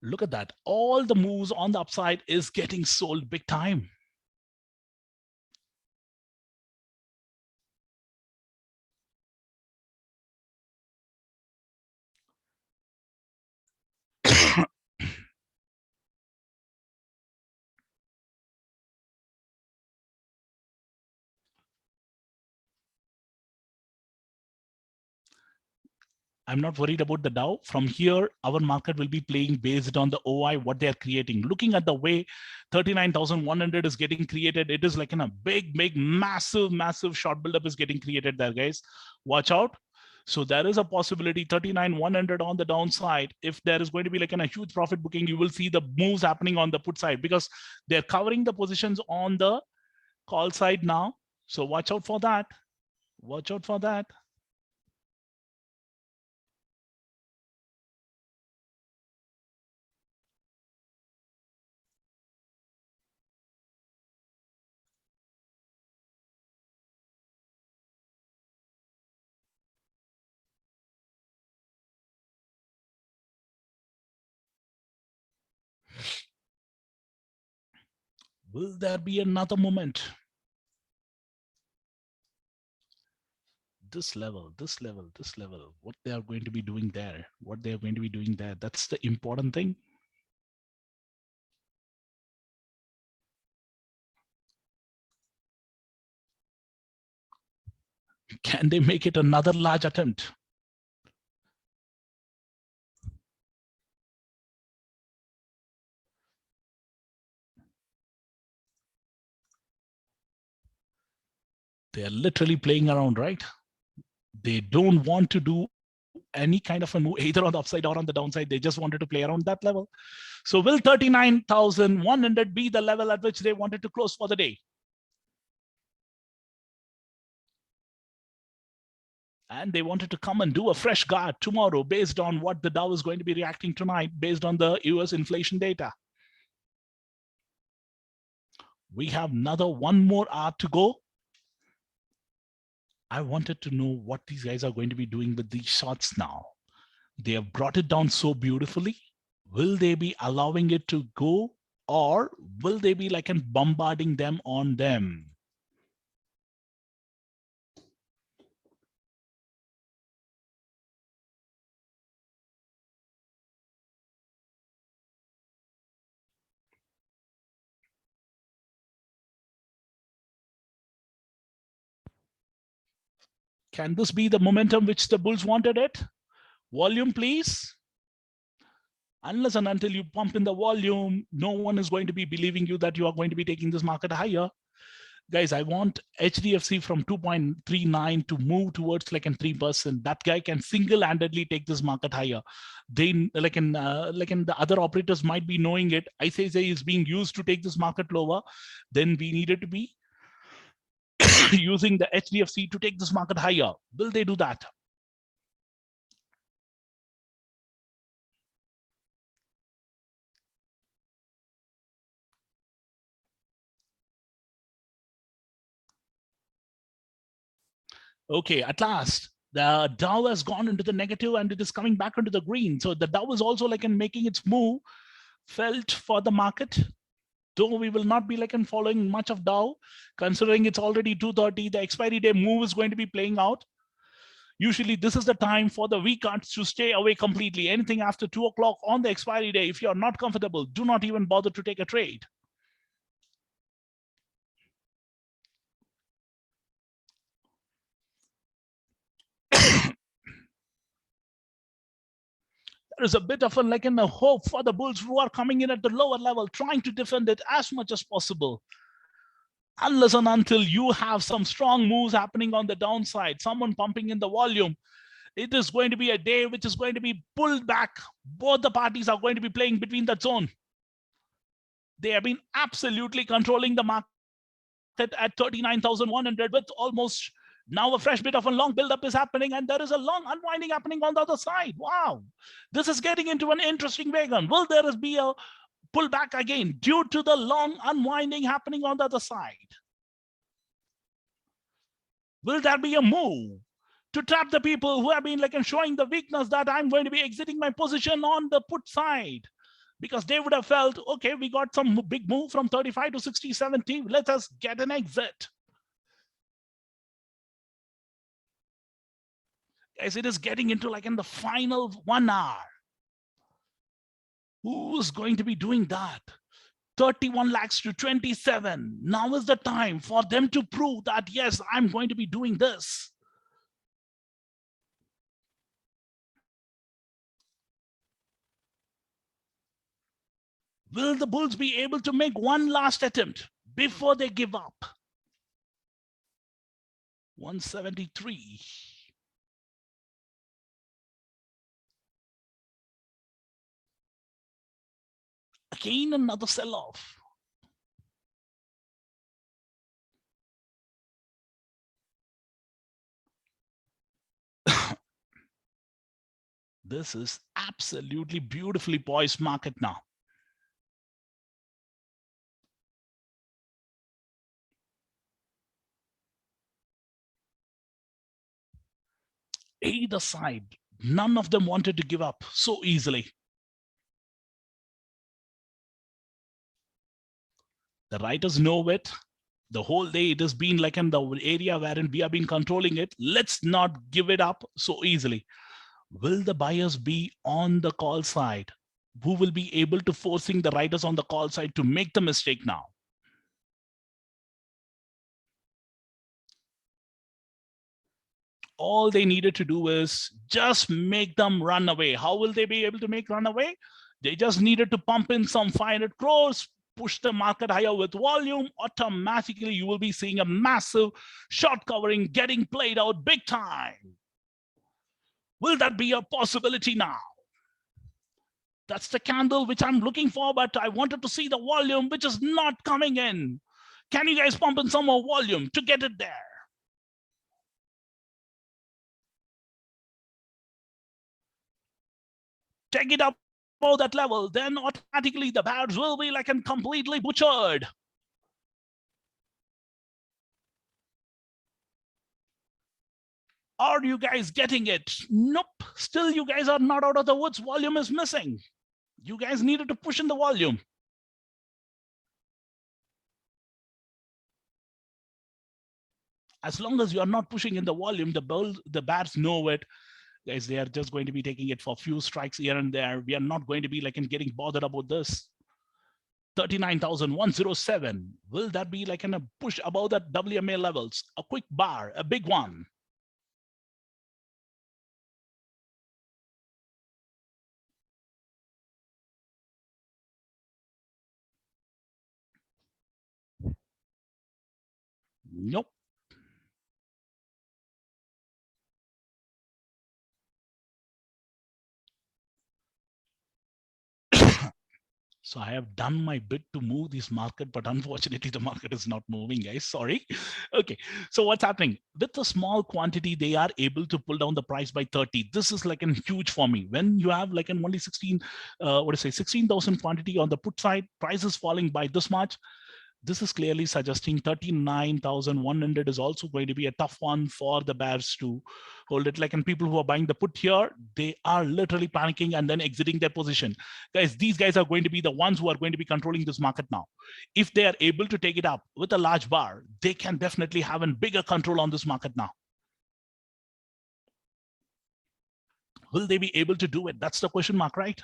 Look at that. All the moves on the upside is getting sold big time. I'm not worried about the Dow. From here, our market will be playing based on the OI, what they are creating. Looking at the way 39,100 is getting created, it is like in a big, massive short buildup is getting created there, guys. Watch out. So there is a possibility 39,100 on the downside. If there is going to be like a huge profit booking, you will see the moves happening on the put side because they're covering the positions on the call side now. So watch out for that. Watch out for that. Will there be another moment? This level, this level, this level, what they are going to be doing there, what they are going to be doing there. That's the important thing. Can they make it another large attempt? They are literally playing around, right? They don't want to do any kind of a move, either on the upside or on the downside. They just wanted to play around that level. So will 39,100 be the level at which they wanted to close for the day? And they wanted to come and do a fresh guard tomorrow based on what the Dow is going to be reacting tonight, based on the US inflation data. We have another 1 more hour to go. I wanted to know what these guys are going to be doing with these shots now. They have brought it down so beautifully. Will they be allowing it to go, or will they be like bombarding them on them? Can this be the momentum which the bulls wanted it? Volume, please. Unless and until you pump in the volume, no one is going to be believing you that you are going to be taking this market higher. Guys, I want HDFC from 2.39 to move towards like 3%. That guy can single-handedly take this market higher. They like in the other operators might be knowing it. ICICI is being used to take this market lower. Then we needed to be using the HDFC to take this market higher. Will they do that? Okay, at last, the Dow has gone into the negative and it is coming back into the green. So the Dow is also like in making its move felt for the market. Though we will not be like in following much of Dow, considering it's already 2:30, the expiry day move is going to be playing out. Usually this is the time for the weak cards to stay away completely. Anything after 2 o'clock on the expiry day, if you're not comfortable, do not even bother to take a trade. There is a bit of a hope for the bulls who are coming in at the lower level, trying to defend it as much as possible. Unless and until you have some strong moves happening on the downside, someone pumping in the volume, it is going to be a day which is going to be pulled back. Both the parties are going to be playing between that zone. They have been absolutely controlling the market at 39,100 with almost now a fresh bit of a long buildup is happening, and there is a long unwinding happening on the other side. Wow, this is getting into an interesting wagon. Will there be a pullback again due to the long unwinding happening on the other side? Will there be a move to trap the people who have been showing the weakness that I'm going to be exiting my position on the put side? Because they would have felt, okay, we got some big move from 35 to 60, 70. Let us get an exit. Guys, it is getting into in the final 1 hour. Who's going to be doing that? 31 lakhs to 27. Now is the time for them to prove that, yes, I'm going to be doing this. Will the bulls be able to make one last attempt before they give up? 173. Again, another sell-off. This is absolutely beautifully poised market now. Either side, none of them wanted to give up so easily. The writers know it. The whole day it has been like in the area wherein we have been controlling it. Let's not give it up so easily. Will the buyers be on the call side? Who will be able to forcing the writers on the call side to make the mistake now? All they needed to do is just make them run away. How will they be able to make run away? They just needed to pump in some 500 crores, push the market higher with volume. Automatically, you will be seeing a massive short covering getting played out big time. Will that be a possibility now? That's the candle which I'm looking for, but I wanted to see the volume which is not coming in. Can you guys pump in some more volume to get it there? Take it above that level, then automatically the bears will be like and completely butchered. Are you guys getting it? Nope. Still, you guys are not out of the woods. Volume is missing. You guys needed to push in the volume. As long as you are not pushing in the volume, the bears know it. Guys, they are just going to be taking it for a few strikes here and there. We are not going to be like in getting bothered about this. 39,107. Will that be like in a push above that WMA levels? A quick bar, a big one. Nope. So I have done my bit to move this market, but unfortunately the market is not moving, guys. Sorry. Okay. So what's happening? With a small quantity, they are able to pull down the price by 30. This is like a huge for me. When you have like an only 16, what to say, 16,000 quantity on the put side, price is falling by this much. This is clearly suggesting 39,100 is also going to be a tough one for the bears to hold it. Like, and people who are buying the put here, they are literally panicking and then exiting their position. Guys, these guys are going to be the ones who are going to be controlling this market now. If they are able to take it up with a large bar, they can definitely have a bigger control on this market now. Will they be able to do it? That's the question mark, right?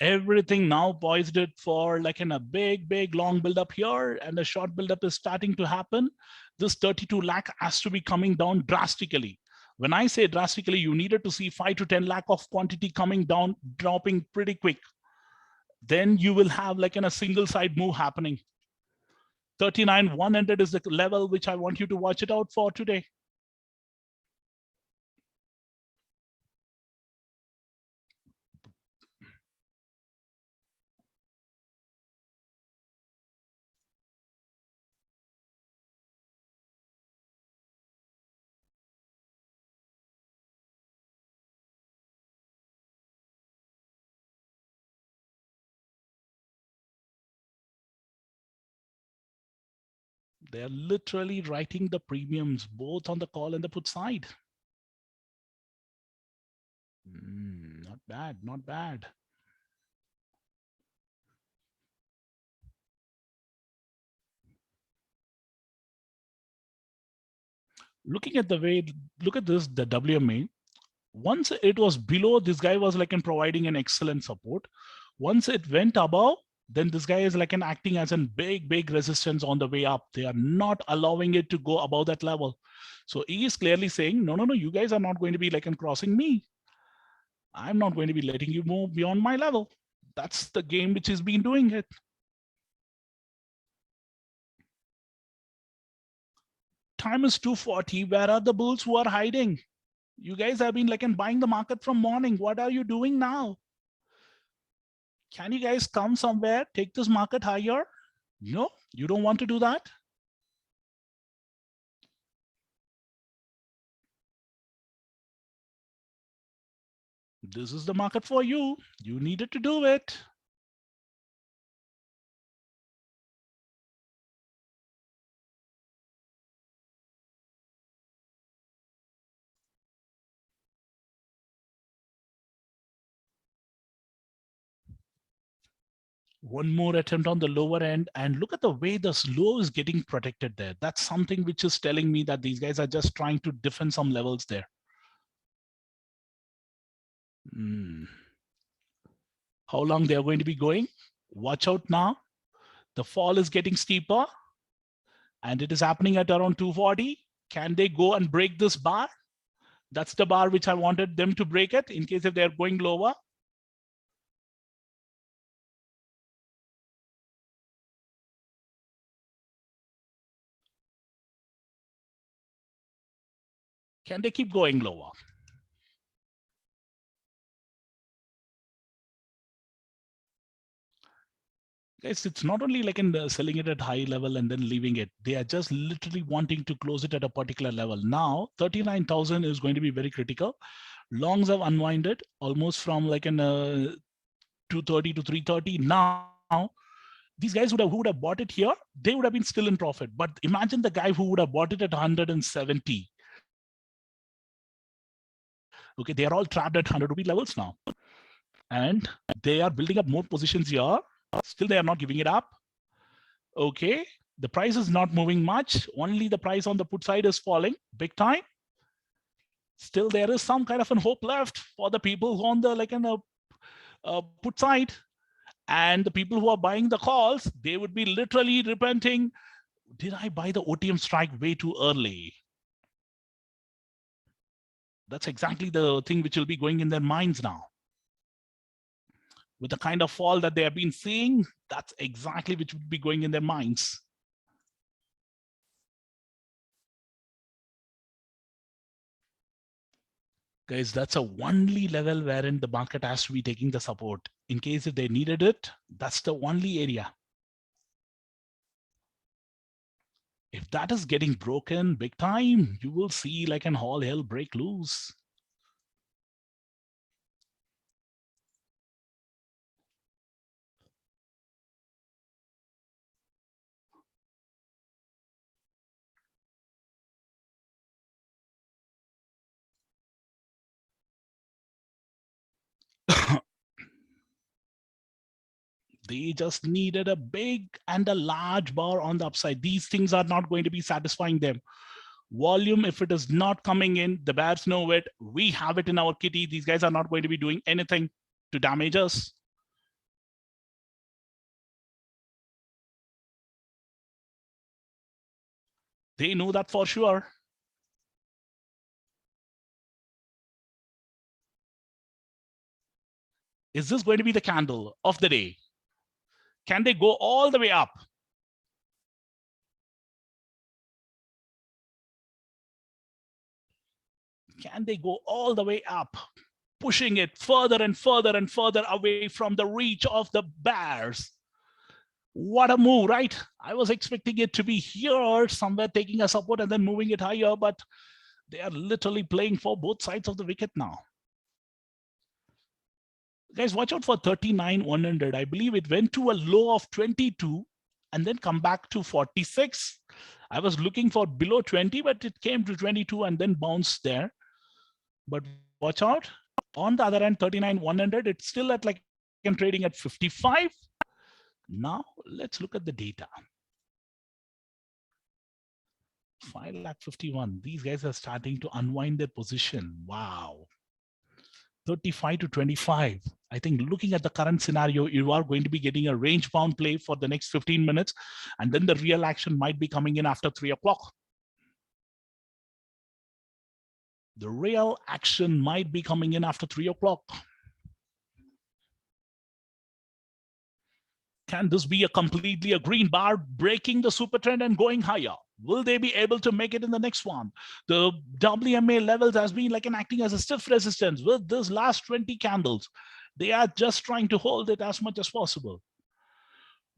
Everything now poised it for like in a big long build up here, and the short build up is starting to happen. This 32 lakh has to be coming down drastically. When I say drastically, you needed to see 5 to 10 lakh of quantity coming down, dropping pretty quick. Then you will have like in a single side move happening. 39,100 is the level which I want you to watch it out for today. They are literally writing the premiums both on the call and the put side. Not bad, not bad. Looking at the way, look at this, the WMA. Once it was below, this guy was like in providing an excellent support. Once it went above, then this guy is like an acting as a big resistance on the way up. They are not allowing it to go above that level. So he is clearly saying, no, you guys are not going to be like in crossing me. I'm not going to be letting you move beyond my level. That's the game which has been doing it. Time is 2:40. Where are the bulls who are hiding? You guys have been like in buying the market from morning. What are you doing now? Can you guys come somewhere, take this market higher? No, you don't want to do that. This is the market for you. You needed to do it. One more attempt on the lower end, and look at the way the low is getting protected there. That's something which is telling me that these guys are just trying to defend some levels there. How long they are going to be going? Watch out now. The fall is getting steeper and it is happening at around 240. Can they go and break this bar? That's the bar which I wanted them to break it in case if they're going lower. Can they keep going lower? Guys, it's not only like in the selling it at high level and then leaving it. They are just literally wanting to close it at a particular level. Now, 39,000 is going to be very critical. Longs have unwinded almost from like an 230 to 330. Now, these guys who would have bought it here, they would have been still in profit. But imagine the guy who would have bought it at 170. Okay, they are all trapped at 100 rupee levels now. And they are building up more positions here. Still, they are not giving it up. Okay, the price is not moving much. Only the price on the put side is falling big time. Still, there is some kind of an hope left for the people who on the like in a put side. And the people who are buying the calls, they would be literally repenting. Did I buy the OTM strike way too early? That's exactly the thing which will be going in their minds now. With the kind of fall that they have been seeing, that's exactly which would be going in their minds. Guys, that's a only level wherein the market has to be taking the support. In case if they needed it, that's the only area. If that is getting broken big time, you will see like an all hell break loose. They just needed a big and a large bar on the upside. These things are not going to be satisfying them. Volume, if it is not coming in, the bears know it. We have it in our kitty. These guys are not going to be doing anything to damage us. They know that for sure. Is this going to be the candle of the day? Can they go all the way up? Can they go all the way up, pushing it further and further and further away from the reach of the bears? What a move, right? I was expecting it to be here somewhere taking a support and then moving it higher, but they are literally playing for both sides of the wicket now. Guys, watch out for 39,100. I believe it went to a low of 22 and then come back to 46. I was looking for below 20, but it came to 22 and then bounced there. But watch out. On the other end, 39,100, it's still at like I'm trading at 55. Now, let's look at the data. 5,51,000. These guys are starting to unwind their position. Wow. 35 to 25. I think looking at the current scenario, you are going to be getting a range bound play for the next 15 minutes. And then the real action might be coming in after 3 o'clock. The real action might be coming in after 3 o'clock. Can this be a completely a green bar breaking the super trend and going higher? Will they be able to make it in the next one? The WMA levels has been like an acting as a stiff resistance with this last 20 candles. They are just trying to hold it as much as possible.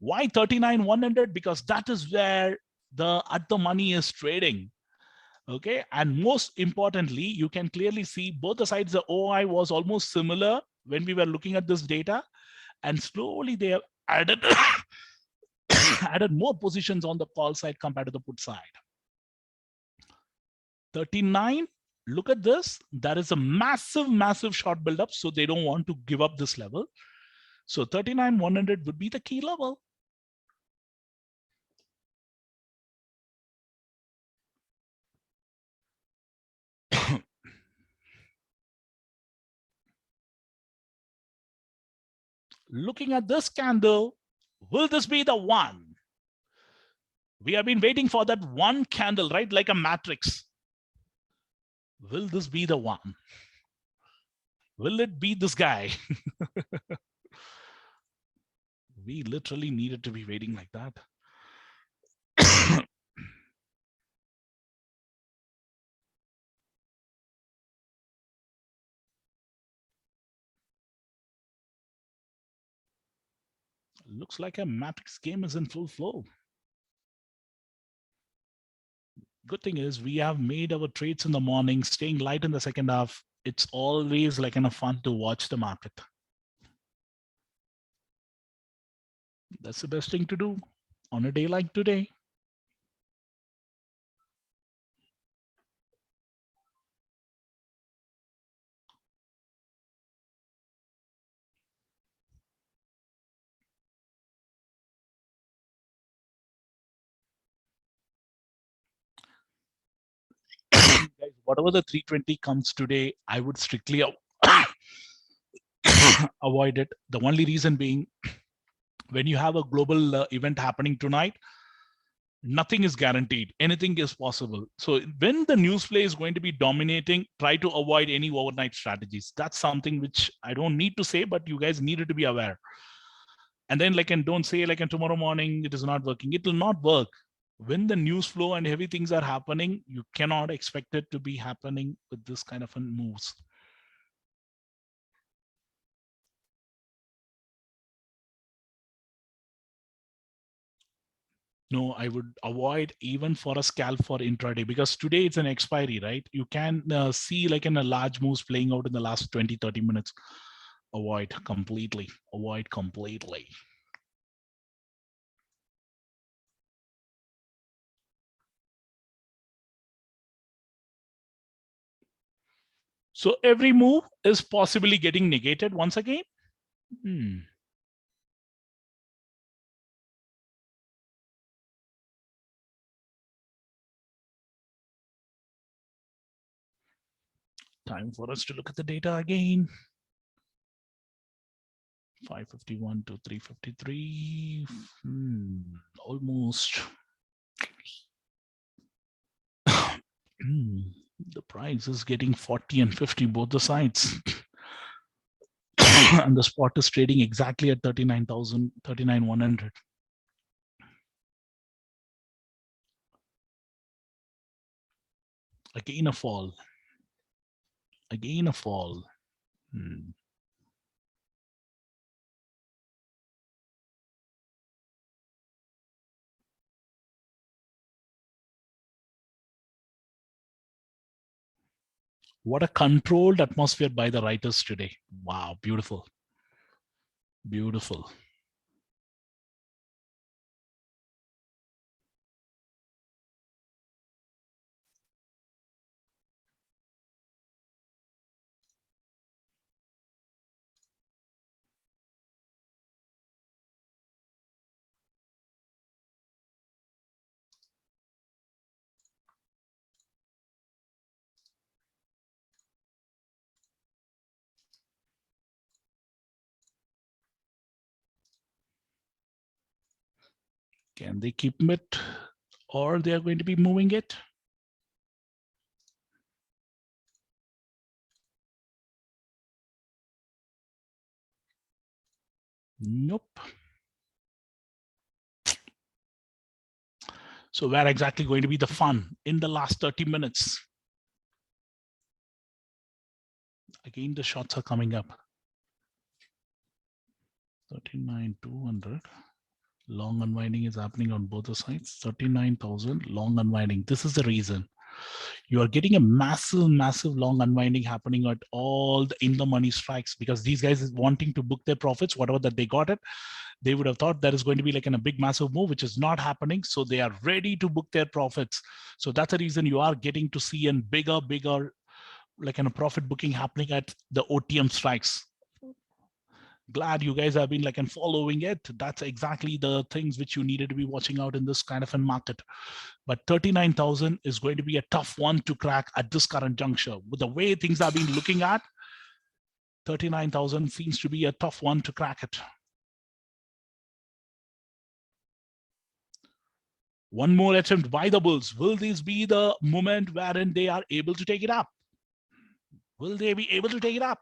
Why 39,100? Because that is where the at the money is trading. Okay, and most importantly, you can clearly see both the sides. The OI was almost similar when we were looking at this data, and slowly they have added added more positions on the call side compared to the put side. 39, look at this. That is a massive short buildup, so they don't want to give up this level. So 39,100 would be the key level. Looking at this candle, will this be the one? We have been waiting for that one candle, right? Like a matrix. Will this be the one? Will it be this guy? We literally needed to be waiting like that. Looks like a matrix game is in full flow. Good thing is we have made our trades in the morning, staying light in the second half. It's always like kind of fun to watch the market. That's the best thing to do on a day like today. Guys, whatever the 320 comes today, I would strictly avoid it. The only reason being, when you have a global event happening tonight, nothing is guaranteed. Anything is possible. So when the news play is going to be dominating, try to avoid any overnight strategies. That's something which I don't need to say, but you guys needed to be aware. And then and don't say and tomorrow morning it is not working. It will not work. When the news flow and heavy things are happening, you cannot expect it to be happening with this kind of moves. No, I would avoid even for a scalp for intraday, because today it's an expiry, right? You can see in a large moves playing out in the last 20-30 minutes. Avoid completely. Avoid completely. So every move is possibly getting negated once again. Time for us to look at the data again. 551 to 353. Almost. The price is getting 40 and 50 both the sides. And the spot is trading exactly at 39,000, 39,100. Again a fall. Again a fall. What a controlled atmosphere by the writers today. Wow, beautiful. Beautiful. Can they keep it, or they are going to be moving it? Nope. So where exactly going to be the fun in the last 30 minutes? Again, the shots are coming up. 39,200. Long unwinding is happening on both the sides. 39,000 long unwinding. This is the reason. You are getting a massive long unwinding happening at all the in the money strikes, because these guys is wanting to book their profits, whatever that they got it. They would have thought there is going to be a big massive move, which is not happening. So they are ready to book their profits. So that's the reason you are getting to see a bigger profit booking happening at the OTM strikes. Glad you guys have been like and following it. That's exactly the things which you needed to be watching out in this kind of a market. But 39,000 is going to be a tough one to crack at this current juncture. With the way things have been looking at, 39,000 seems to be a tough one to crack it. One more attempt by the Bulls. Will this be the moment wherein they are able to take it up? Will they be able to take it up?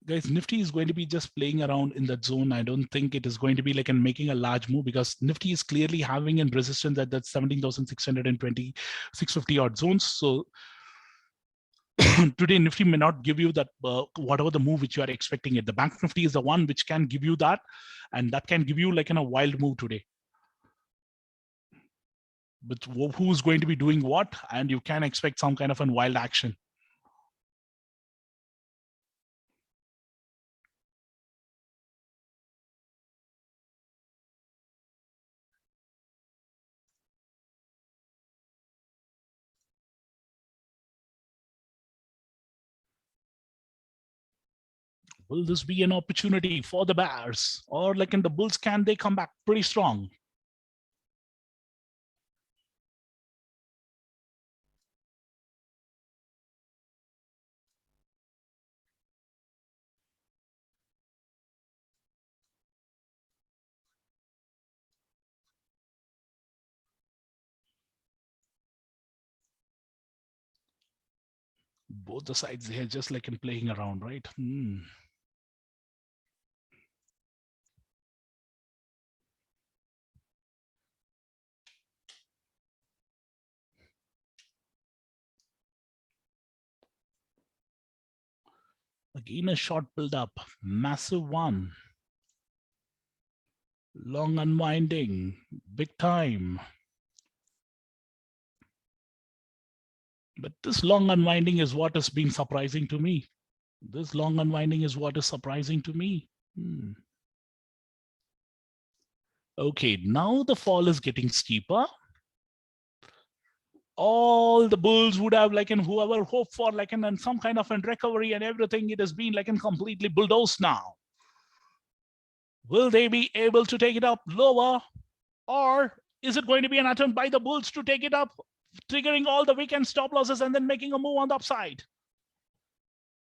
Guys, Nifty is going to be just playing around in that zone. I don't think it is going to be like and making a large move, because Nifty is clearly having in resistance at that 17,620, 650 odd zones. So today Nifty may not give you that whatever the move which you are expecting it. The Bank Nifty is the one which can give you that, and that can give you like in a wild move today. But who's going to be doing what, and you can expect some kind of a wild action. Will this be an opportunity for the Bears, or like in the Bulls, can they come back pretty strong? Both the sides here just like in playing around, right? Again, a short build up, massive one, long unwinding, big time. But this long unwinding is what has been surprising to me. This long unwinding is what is surprising to me. Okay, now the fall is getting steeper. All the bulls would have like, and whoever hoped for like and some kind of a recovery and everything, it has been like and completely bulldozed now. Will they be able to take it up lower, or is it going to be an attempt by the bulls to take it up, triggering all the weekend stop losses and then making a move on the upside?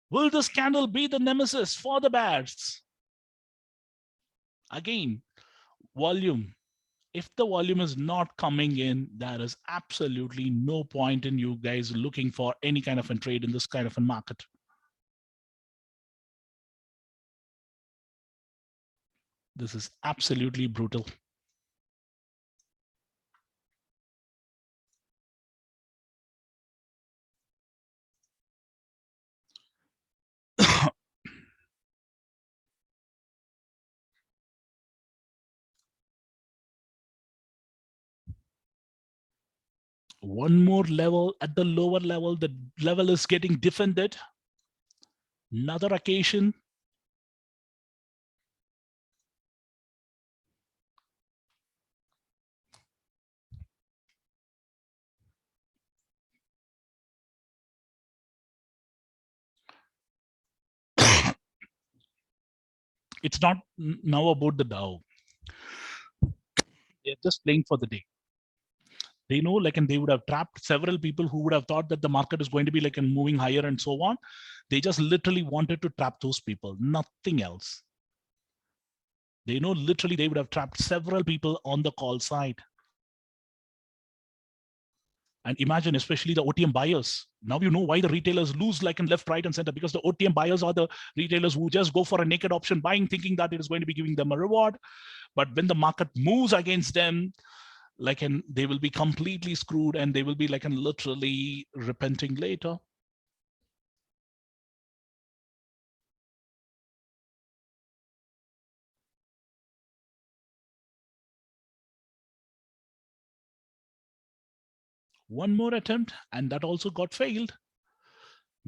Will this candle be the nemesis for the Bears? Again, volume. If the volume is not coming in, there is absolutely no point in you guys looking for any kind of a trade in this kind of a market. This is absolutely brutal. One more level at the lower level, the level is getting defended. Another occasion. It's not now about the Dow. They're just playing for the day. They know like, and they would have trapped several people who would have thought that the market is going to be like and moving higher and so on. They just literally wanted to trap those people, nothing else. They know literally they would have trapped several people on the call side. And imagine, especially the OTM buyers. Now you know why the retailers lose like in left, right, and center, because the OTM buyers are the retailers who just go for a naked option buying, thinking that it is going to be giving them a reward. But when the market moves against them, like, and they will be completely screwed, and they will be like, and literally repenting later. One more attempt, and that also got failed.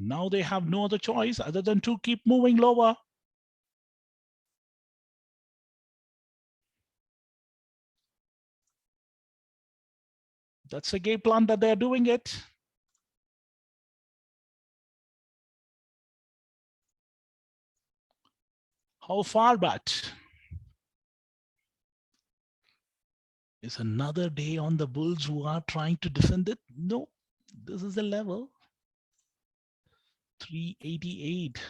Now they have no other choice other than to keep moving lower. That's a game plan that they're doing it. How far back? Is another day on the Bulls who are trying to defend it? No, this is the level. 388.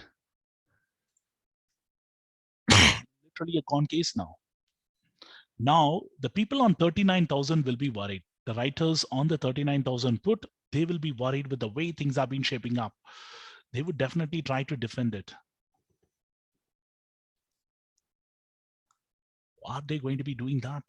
Literally a con case now. Now, the people on 39,000 will be worried. The writers on the 39,000 put, they will be worried with the way things have been shaping up. They would definitely try to defend it. Are they going to be doing that?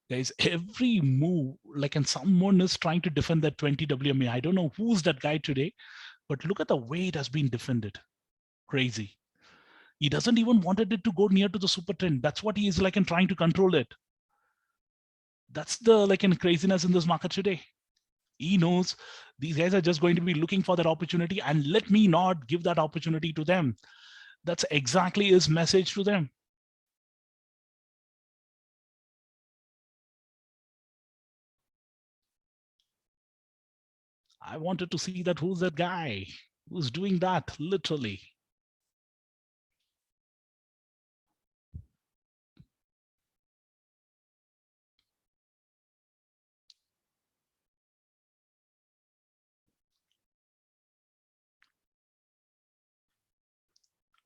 Guys, every move, like, and someone is trying to defend that 20 WMA. I don't know who's that guy today, but look at the way it has been defended. Crazy. He doesn't even wanted it to go near to the super trend. That's what he is like in trying to control it. That's the like in craziness in this market today. He knows these guys are just going to be looking for that opportunity, and let me not give that opportunity to them. That's exactly his message to them. I wanted to see that who's that guy who's doing that literally.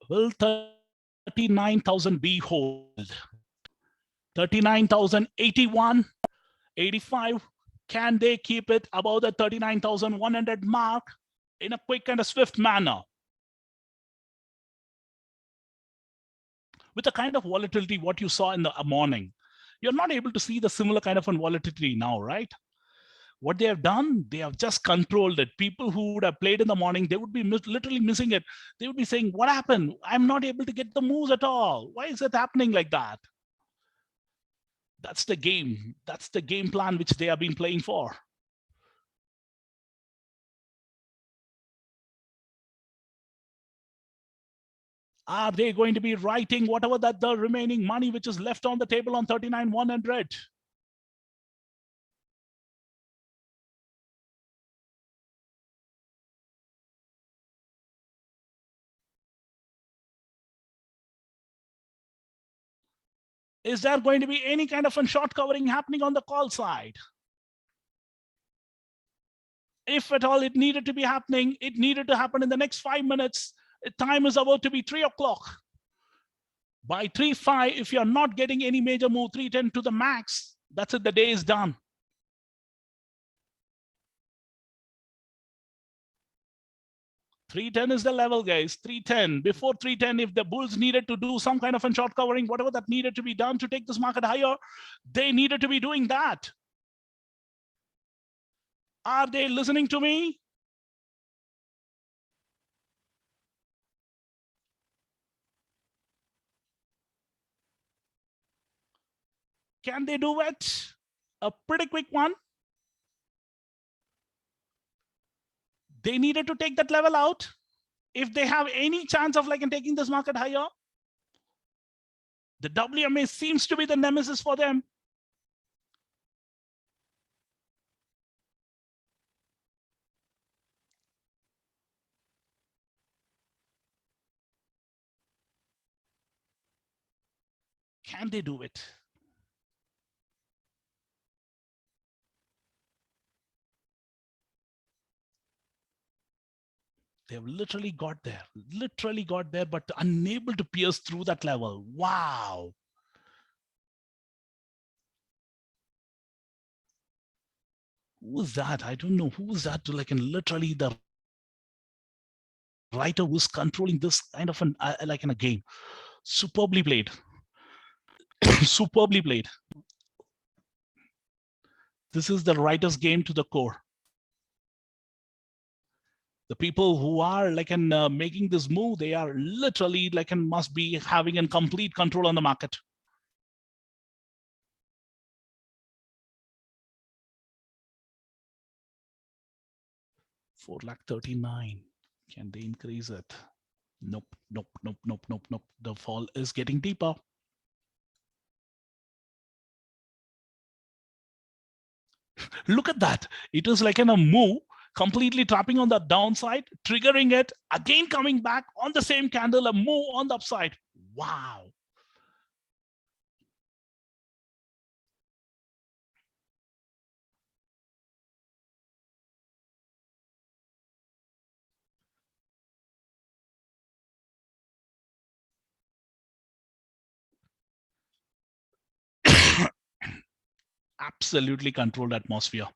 Will 39,000 be hold? 39,081, 85. Can they keep it above the 39,100 mark in a quick and a swift manner? With the kind of volatility what you saw in the morning, you're not able to see the similar kind of volatility now, right? What they have done, they have just controlled it. People who would have played in the morning, they would be literally missing it. They would be saying, what happened? I'm not able to get the moves at all. Why is it happening like that? That's the game. That's the game plan which they have been playing for. Are they going to be writing whatever that the remaining money which is left on the table on 39,100? Is there going to be any kind of a short covering happening on the call side? If at all it needed to be happening, it needed to happen in the next 5 minutes. The time is about to be 3 o'clock. By 3:05, if you're not getting any major move, 310 to the max, that's it, the day is done. 310 is the level, guys. 310. Before 310, if the bulls needed to do some kind of a short covering, whatever that needed to be done to take this market higher, they needed to be doing that. Are they listening to me? Can they do it? A pretty quick one. They needed to take that level out. If they have any chance of like in taking this market higher, the WMA seems to be the nemesis for them. Can they do it? They've literally got there, but unable to pierce through that level. Wow. Who's that? I don't know. Who's that? To like, and literally the writer who's controlling this kind of an like in a game. Superbly played. Superbly played. This is the writer's game to the core. The people who are like in making this move, they are literally like and must be having a complete control on the market. 4,39,000. Can they increase it? Nope, nope, nope, nope, nope, nope. The fall is getting deeper. Look at that. It is like in a move, completely trapping on the downside, triggering it, again coming back on the same candle, a move on the upside. Wow. Absolutely controlled atmosphere.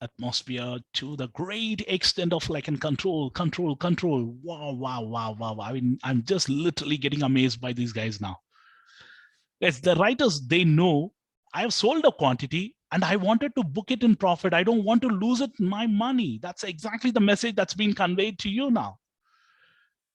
Atmosphere to the great extent of like in control, control, control. Wow, wow, wow, wow. I mean, I'm just literally getting amazed by these guys now. Yes, the writers, they know I have sold a quantity and I wanted to book it in profit. I don't want to lose it, my money. That's exactly the message that's been conveyed to you now.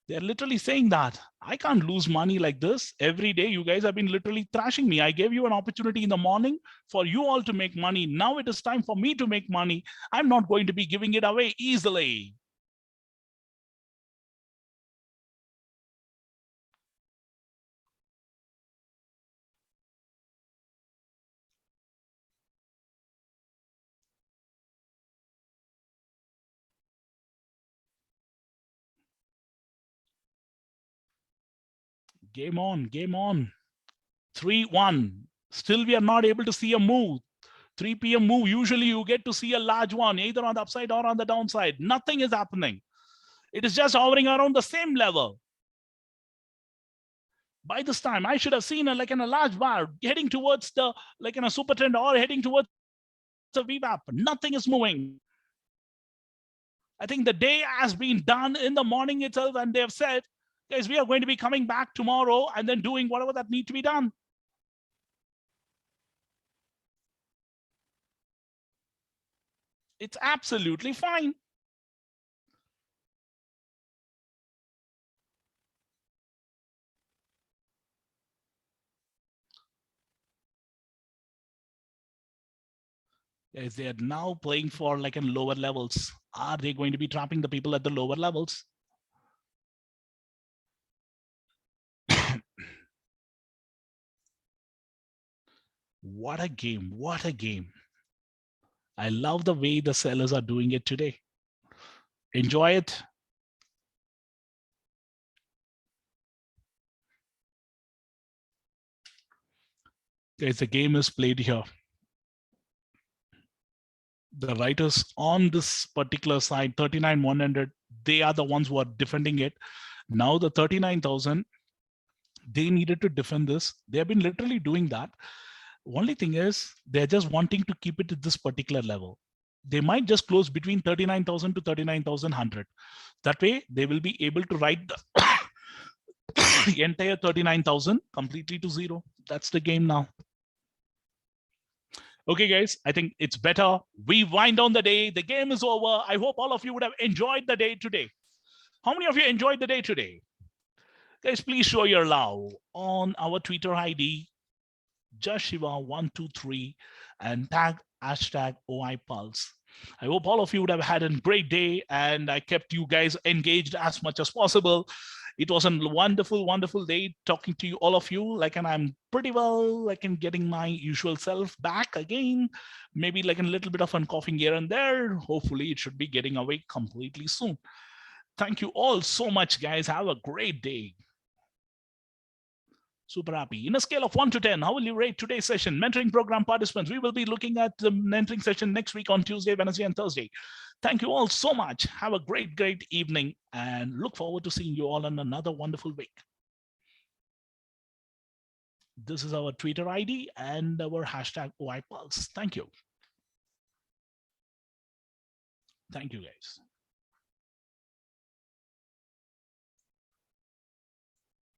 They're literally saying that I can't lose money like this every day. You guys have been literally thrashing me. I gave you an opportunity in the morning for you all to make money. Now it is time for me to make money. I'm not going to be giving it away easily. Game on, game on. 3-1. Still, we are not able to see a move. 3 p.m. move. Usually, you get to see a large one, either on the upside or on the downside. Nothing is happening. It is just hovering around the same level. By this time, I should have seen a, like in a large bar heading towards the like in a super trend or heading towards a VWAP. Nothing is moving. I think the day has been done in the morning itself, and they have said, guys, we are going to be coming back tomorrow and then doing whatever that need to be done. It's absolutely fine. Guys, they are now playing for like in lower levels. Are they going to be trapping the people at the lower levels? What a game. What a game. I love the way the sellers are doing it today. Enjoy it. Guys, the game is played here. The writers on this particular side, 39,100, they are the ones who are defending it. Now the 39,000, they needed to defend this. They have been literally doing that. Only thing is, they're just wanting to keep it at this particular level. They might just close between 39,000 to 39,100. That way, they will be able to write the entire 39,000 completely to zero. That's the game now. Okay, guys, I think it's better. We wind down the day. The game is over. I hope all of you would have enjoyed the day today. How many of you enjoyed the day today? Guys, please show your love on our Twitter ID, JustShiva123, and tag hashtag OIPulse. I hope all of you would have had a great day, and I kept you guys engaged as much as possible. It was a wonderful, wonderful day talking to you, all of you. Like, and I'm pretty well, like, in getting my usual self back again. Maybe like a little bit of uncoughing here and there. Hopefully, it should be getting away completely soon. Thank you all so much, guys. Have a great day. Super happy. In a scale of 1 to 10, how will you rate today's session? Mentoring program participants, we will be looking at the mentoring session next week on Tuesday, Wednesday, and Thursday. Thank you all so much. Have a great, great evening, and look forward to seeing you all on another wonderful week. This is our Twitter ID and our hashtag OIPulse. Thank you. Thank you, guys.